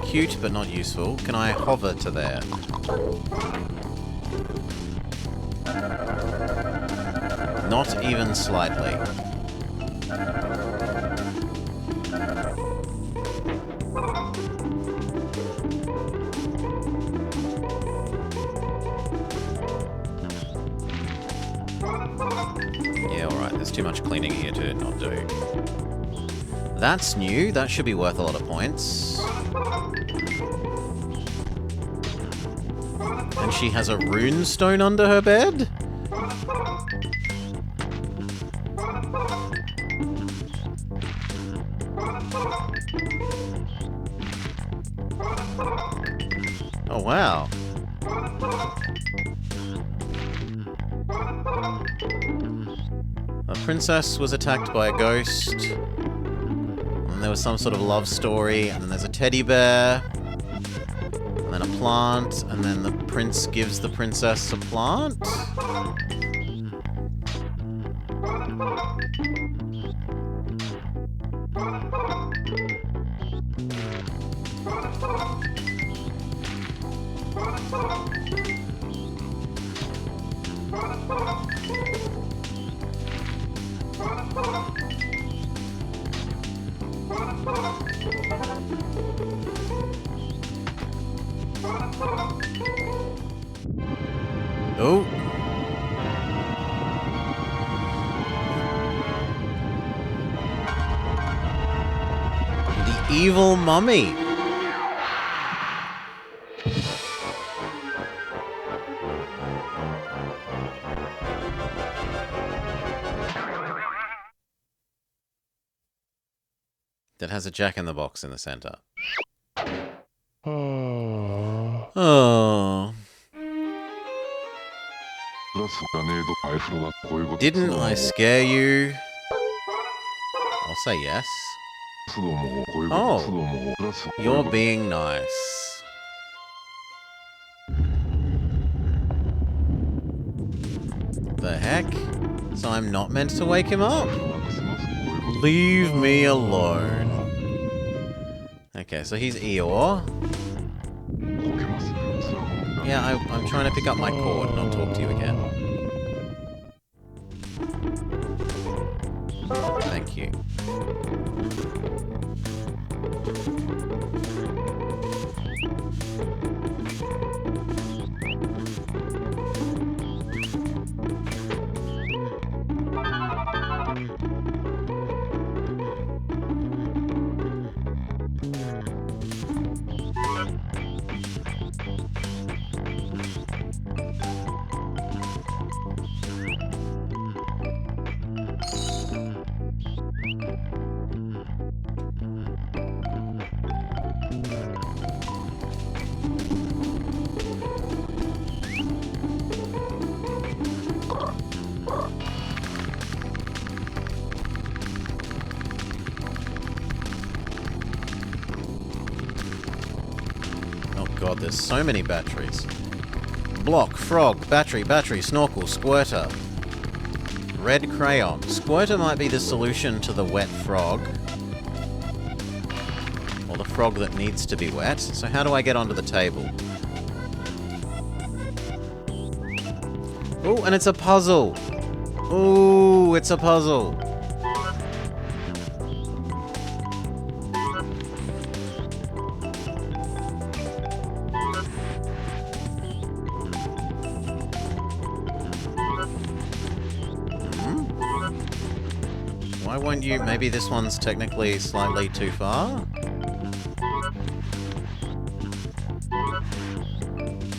Cute, but not useful. Can I hover to there? Not even slightly. Yeah, alright, there's too much cleaning here to not do. That's new, that should be worth a lot of points. And she has a rune stone under her bed? Oh, wow. A princess was attacked by a ghost. And there was some sort of love story. And then there's a teddy bear. And then a plant. And then the prince gives the princess a plant. Oh. The evil mummy. That has a jack-in-the-box in the center. Oh. Didn't I scare you? I'll say yes. Oh, you're being nice. The heck? So I'm not meant to wake him up? Leave me alone. Okay, so he's Eeyore. Yeah, I'm trying to pick up my cord and I'll talk to you again. Thank you. God, there's so many batteries. Block, frog, battery, snorkel, squirter. Red crayon. Squirter might be the solution to the wet frog. Or the frog that needs to be wet. So how do I get onto the table? Oh, and it's a puzzle. Ooh, it's a puzzle. Why won't you? Maybe this one's technically slightly too far?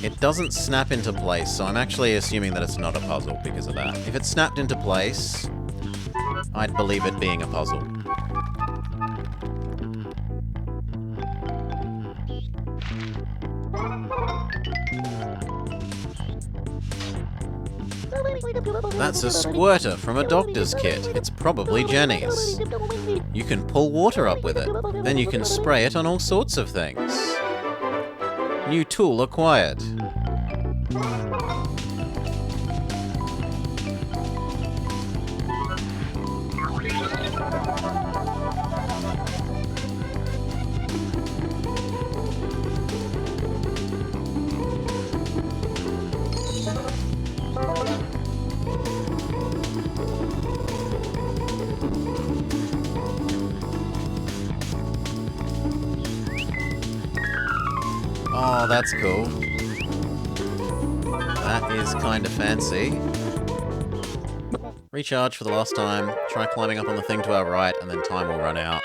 It doesn't snap into place, so I'm actually assuming that it's not a puzzle because of that. If it snapped into place, I'd believe it being a puzzle. That's a squirter from a doctor's kit. It's probably Jenny's. You can pull water up with it. Then you can spray it on all sorts of things. New tool acquired. Oh, that's cool. That is kind of fancy. Recharge for the last time. Try climbing up on the thing to our right, and then time will run out.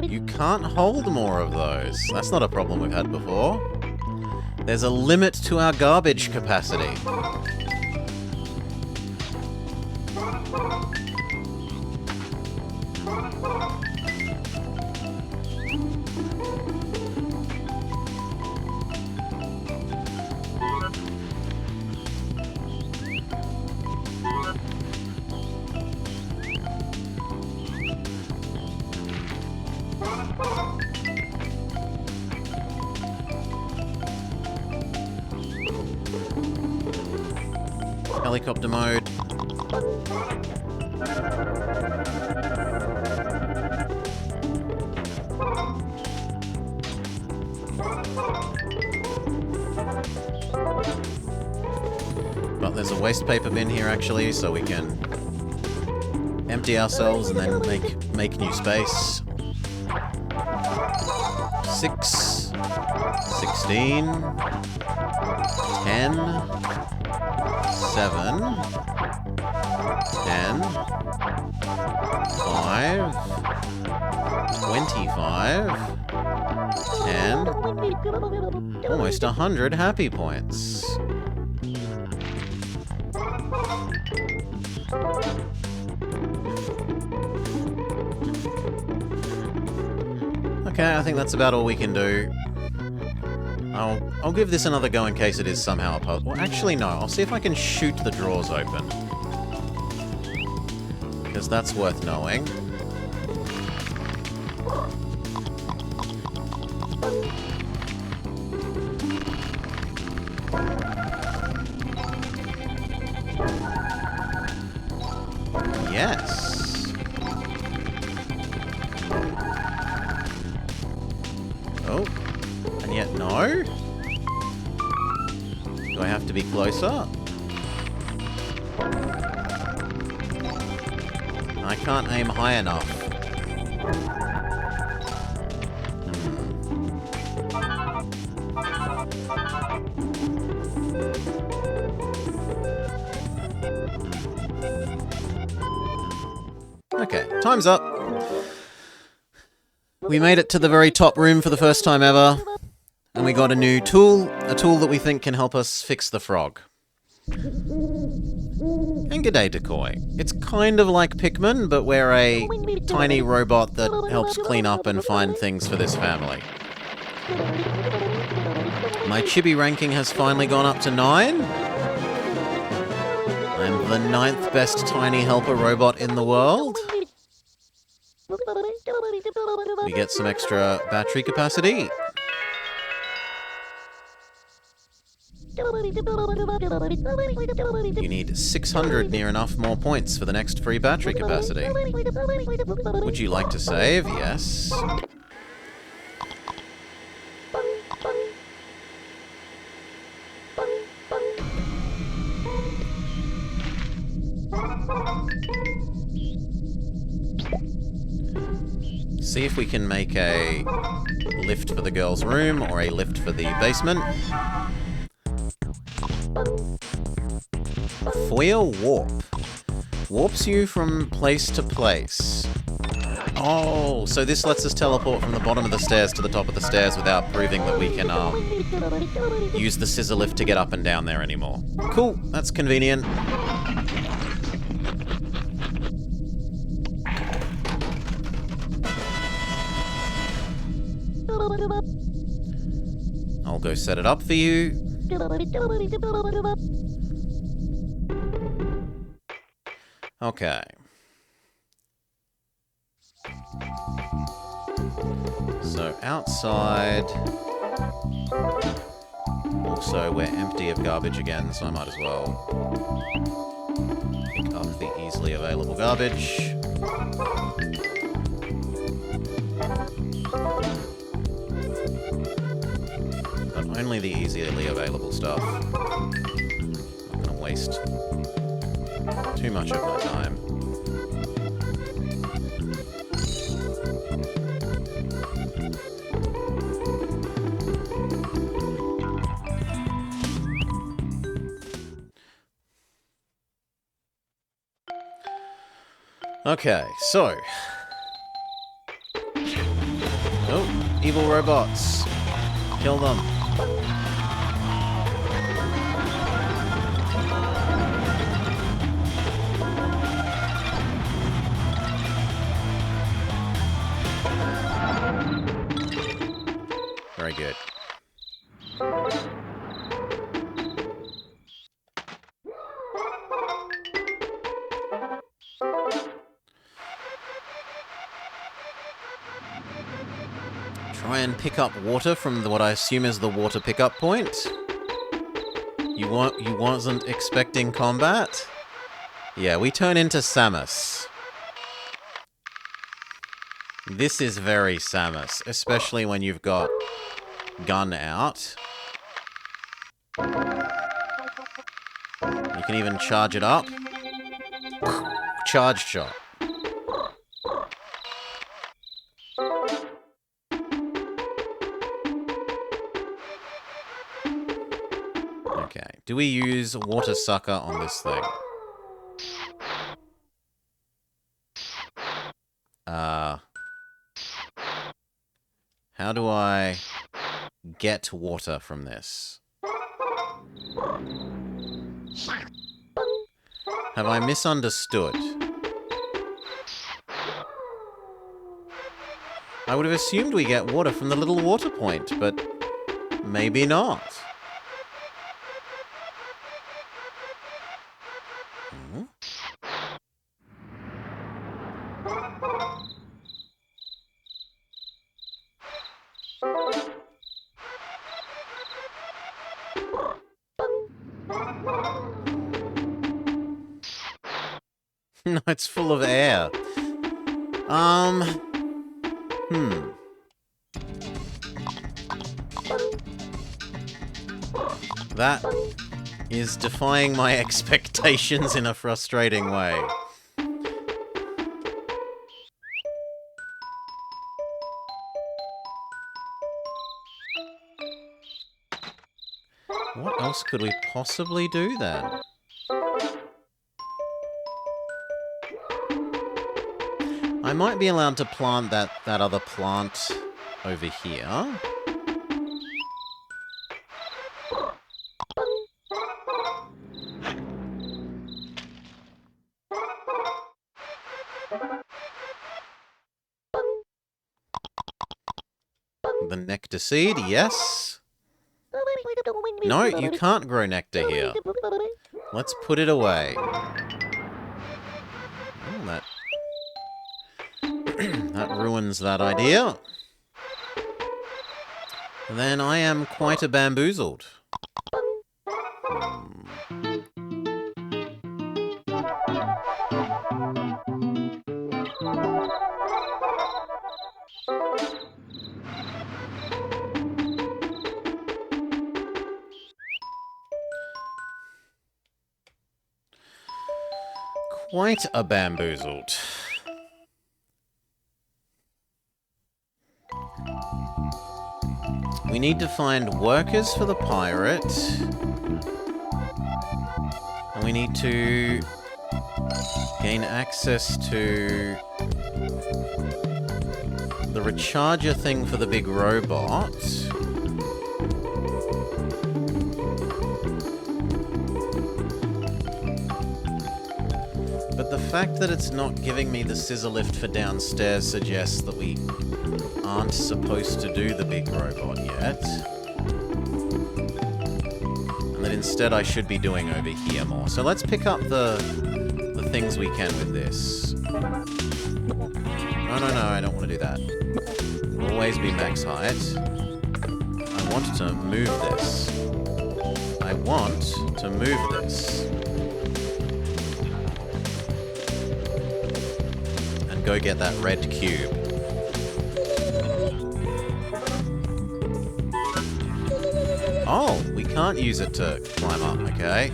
You can't hold more of those. That's not a problem we've had before. There's a limit to our garbage capacity. Helicopter mode. But there's a waste paper bin here actually, so we can empty ourselves and then make new space. 6, 16, 10, 7, 10, 5, 25, and almost 100 happy points. Okay, I think that's about all we can do. I'll give this another go in case it is somehow a puzzle. Well, actually, no. I'll see if I can shoot the drawers open. Because that's worth knowing. Yes. Oh. And yet no? Do I have to be closer? I can't aim high enough. Okay, time's up. We made it to the very top room for the first time ever. And we got a new tool, a tool that we think can help us fix the frog. And g'day, Decoy. It's kind of like Pikmin, but we're a tiny robot that helps clean up and find things for this family. My Chibi ranking has finally gone up to 9. I'm the 9th best tiny helper robot in the world. We get some extra battery capacity. You need 600 near enough more points for the next free battery capacity. Would you like to save? Yes. See if we can make a lift for the girls' room or a lift for the basement. Foil warp. Warps you from place to place. Oh, so this lets us teleport from the bottom of the stairs to the top of the stairs without proving that we can use the scissor lift to get up and down there anymore. Cool, that's convenient. I'll go set it up for you. Okay. So outside... Also, we're empty of garbage again, so I might as well pick up the easily available garbage. But only the easily available stuff. I'm not gonna waste too much of my time. Okay, so... Oh, evil robots. Kill them. Very good. Try and pick up water from what I assume is the water pickup point. You wasn't expecting combat? Yeah, we turn into Samus. This is very Samus, especially when you've got gun out. You can even charge it up. Charge shot. Okay, do we use Water Sucker on this thing? How do I get water from this? Have I misunderstood? I would have assumed we get water from the little water point, but maybe not. No, it's full of air. That is defying my expectations in a frustrating way. What else could we possibly do then? I might be allowed to plant that other plant over here. The nectar seed, yes. No, you can't grow nectar here. Let's put it away. Oh, that ruins that idea. Then I am quite a bamboozled. Quite a bamboozled. We need to find workers for the pirate. And we need to gain access to the recharger thing for the big robot. But the fact that it's not giving me the scissor lift for downstairs suggests that we aren't supposed to do the big robot yet. And that instead I should be doing over here more. So let's pick up the things we can with this. No, I don't want to do that. always be max height. I want to move this. I want to move this. And go get that red cube. Oh, we can't use it to climb up, okay?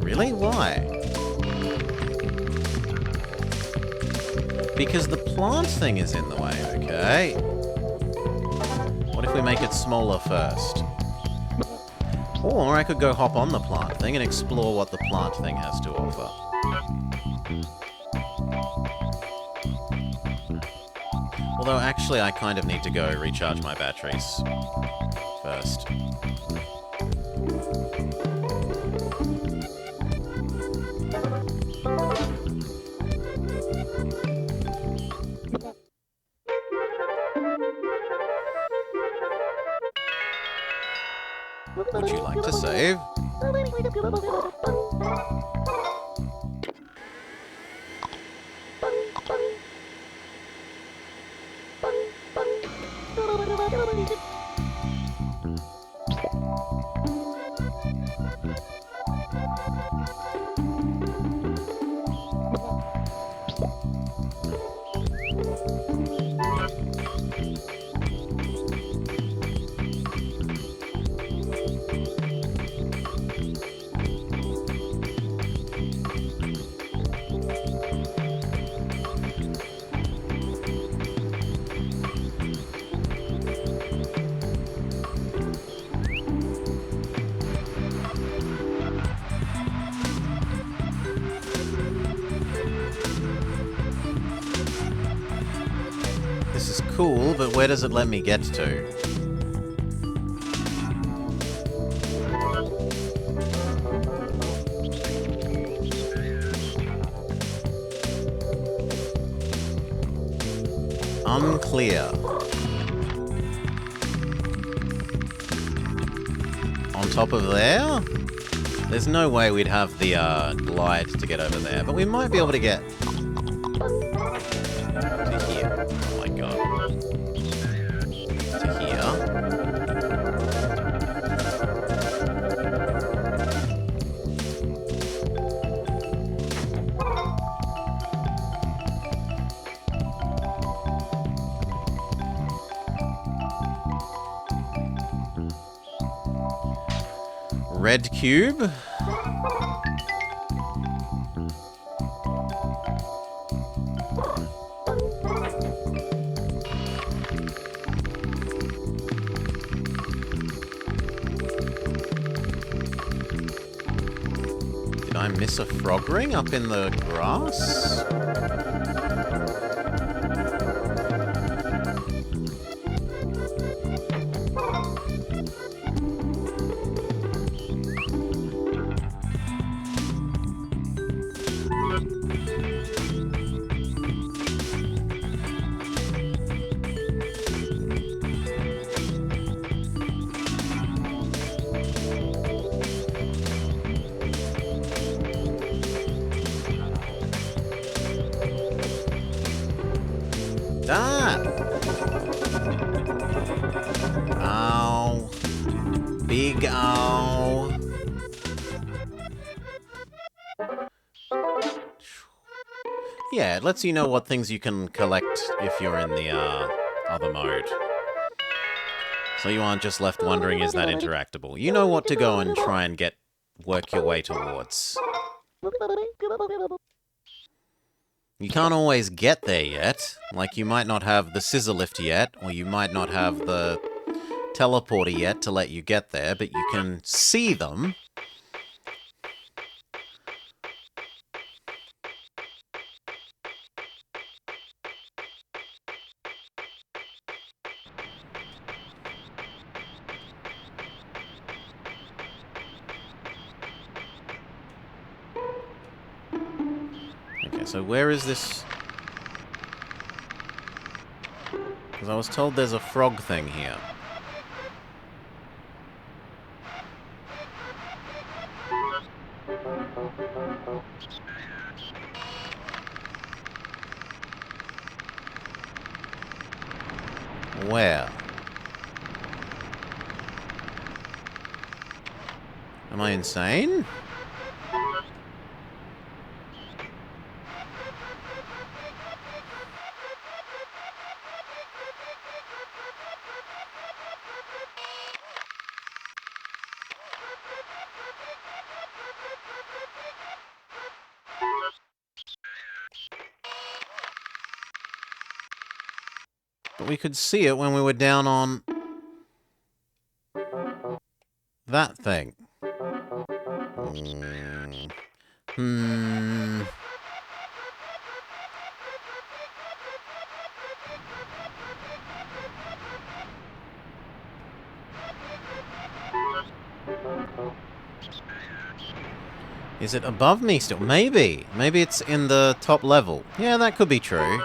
Really? Why? Because the plant thing is in the way, okay? What if we make it smaller first? Or I could go hop on the plant thing and explore what the plant thing has to offer. Although, actually, I kind of need to go recharge my batteries first. Would you like to save? This is cool, but where does it let me get to? Unclear. On top of there? There's no way we'd have the glide to get over there, but we might be able to get to here. Oh my god. To here. Red cube. Did I miss a frog ring up in the grass? Ah! Ow. Big ow. Yeah, it lets you know what things you can collect if you're in the other mode. So you aren't just left wondering, is that interactable? You know what to go and try and work your way towards. You can't always get there yet. Like, you might not have the scissor lift yet, or you might not have the teleporter yet to let you get there, but you can see them. So where is this? Because I was told there's a frog thing here. Where? Am I insane? But we could see it when we were down on that thing. Hmm. Is it above me still? Maybe. Maybe it's in the top level. Yeah, that could be true.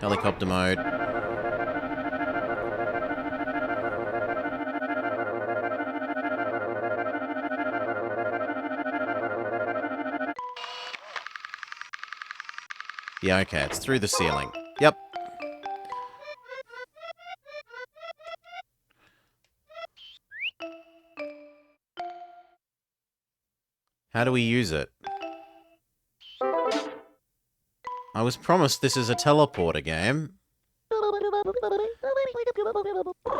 Helicopter mode. Yeah, okay, it's through the ceiling. Yep. How do we use it? I was promised this is a teleporter game.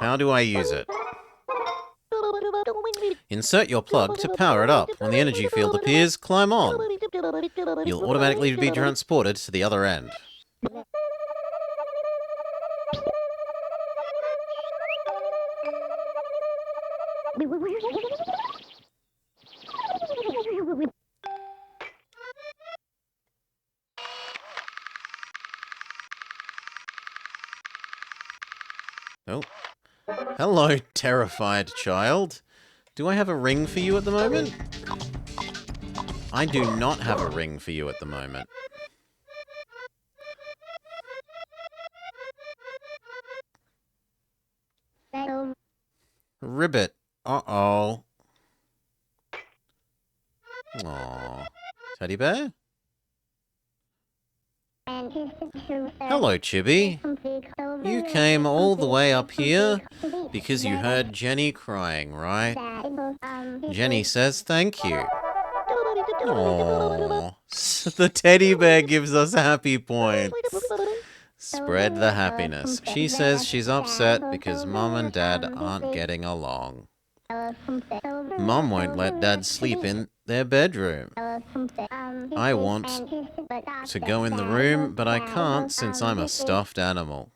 How do I use it? Insert your plug to power it up. When the energy field appears, climb on. You'll automatically be transported to the other end. Oh. Hello, terrified child. Do I have a ring for you at the moment? I do not have a ring for you at the moment. Ribbit. Uh-oh. Aww. Teddy bear? Hello, Chibi. You came all the way up here because you heard Jenny crying, right? Jenny says thank you. Aww. The teddy bear gives us happy points. Spread the happiness. She says she's upset because Mom and Dad aren't getting along. Mom won't let Dad sleep in their bedroom. I want to go in the room, but I can't since I'm a stuffed animal.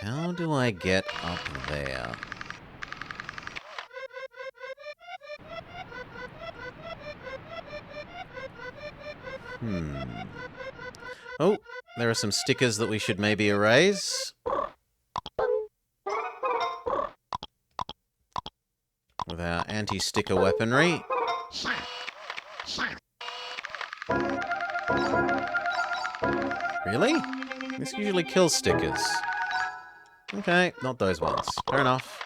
How do I get up there? Oh, there are some stickers that we should maybe erase. With our anti-sticker weaponry. Really? This usually kills stickers. Okay, not those ones. Fair enough.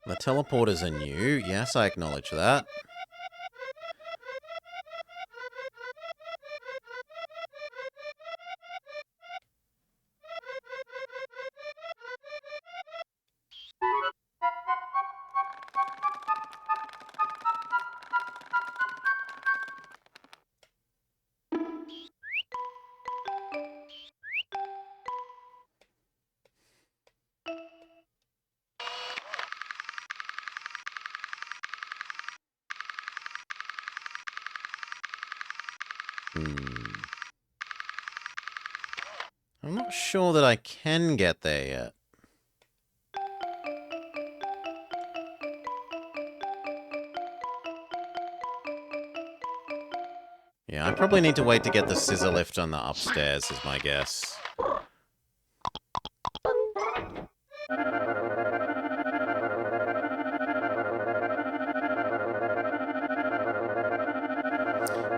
The teleporters are new. Yes, I acknowledge that. I'm not sure that I can get there yet. Yeah, I probably need to wait to get the scissor lift on the upstairs, is my guess.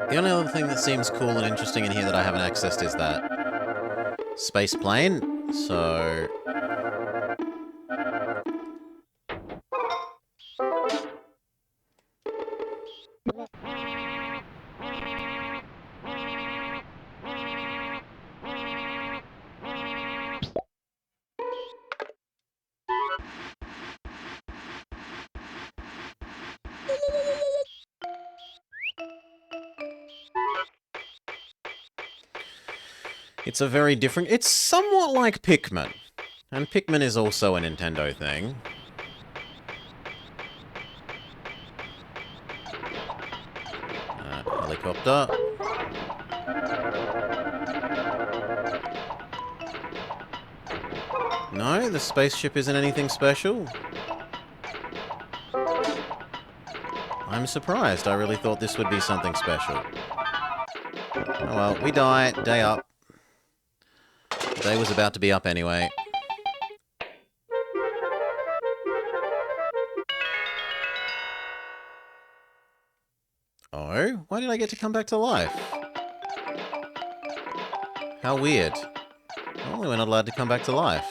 The only other thing that seems cool and interesting in here that I haven't accessed is that space plane. So... It's a very different... It's somewhat like Pikmin. And Pikmin is also a Nintendo thing. Helicopter. No, the spaceship isn't anything special. I'm surprised. I really thought this would be something special. Oh well, we die. Day up. Day was about to be up anyway. Oh, why did I get to come back to life? How weird. Normally we're not allowed to come back to life.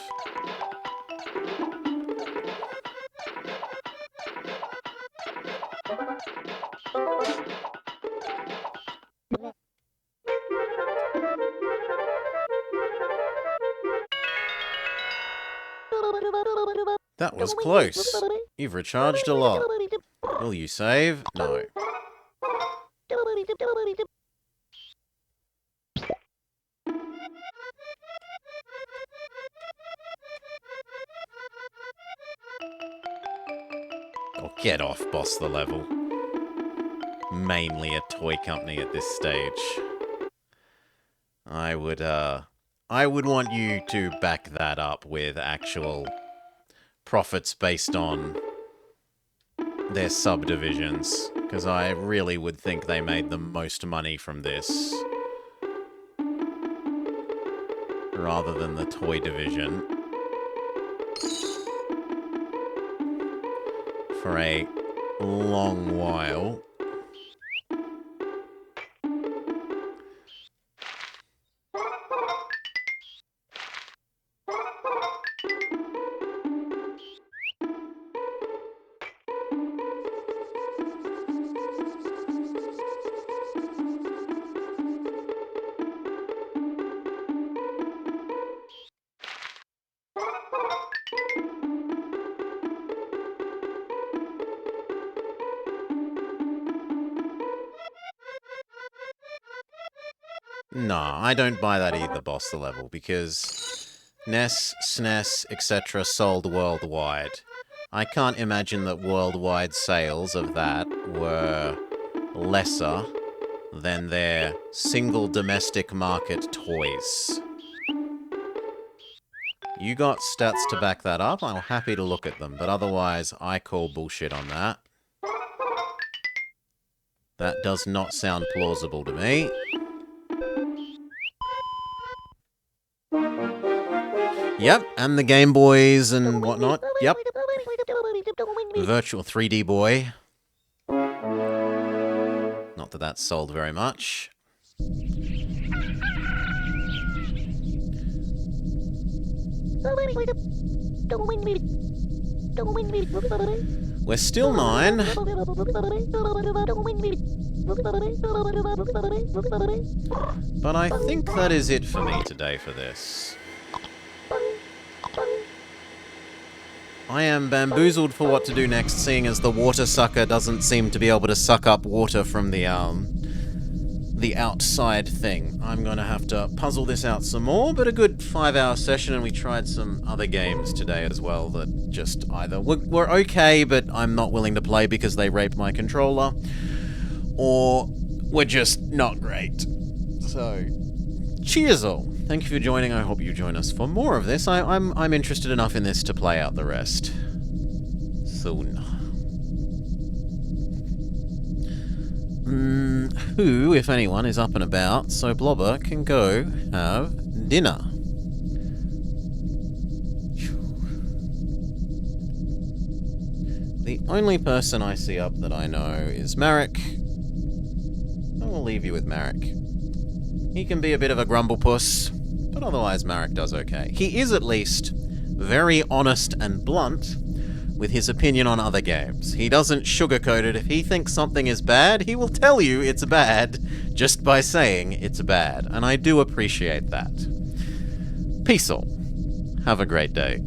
That was close. You've recharged a lot. Will you save? No. Oh, get off, boss the level. Mainly a toy company at this stage. I would want you to back that up with actual profits based on their subdivisions, because I really would think they made the most money from this rather than the toy division for a long while. Nah, I don't buy that either, boss the level, because NES, SNES, etc. sold worldwide. I can't imagine that worldwide sales of that were lesser than their single domestic market toys. You got stats to back that up, I'm happy to look at them, but otherwise I call bullshit on that. That does not sound plausible to me. Yep, and the Game Boys and whatnot. Yep. Virtual 3D Boy. Not that that's sold very much. We're still 9. But I think that is it for me today for this. I am bamboozled for what to do next, seeing as the water sucker doesn't seem to be able to suck up water from the outside thing. I'm going to have to puzzle this out some more, but a good 5-hour session, and we tried some other games today as well that just either were okay, but I'm not willing to play because they raped my controller, or were just not great. So, cheers all. Thank you for joining. I hope you join us for more of this. I'm interested enough in this to play out the rest soon. Who, if anyone, is up and about, so Blobber can go have dinner. The only person I see up that I know is Marek. Oh, leave you with Marek. He can be a bit of a grumblepuss, but otherwise Marek does okay. He is at least very honest and blunt with his opinion on other games. He doesn't sugarcoat it. If he thinks something is bad, he will tell you it's bad just by saying it's bad, and I do appreciate that. Peace all. Have a great day.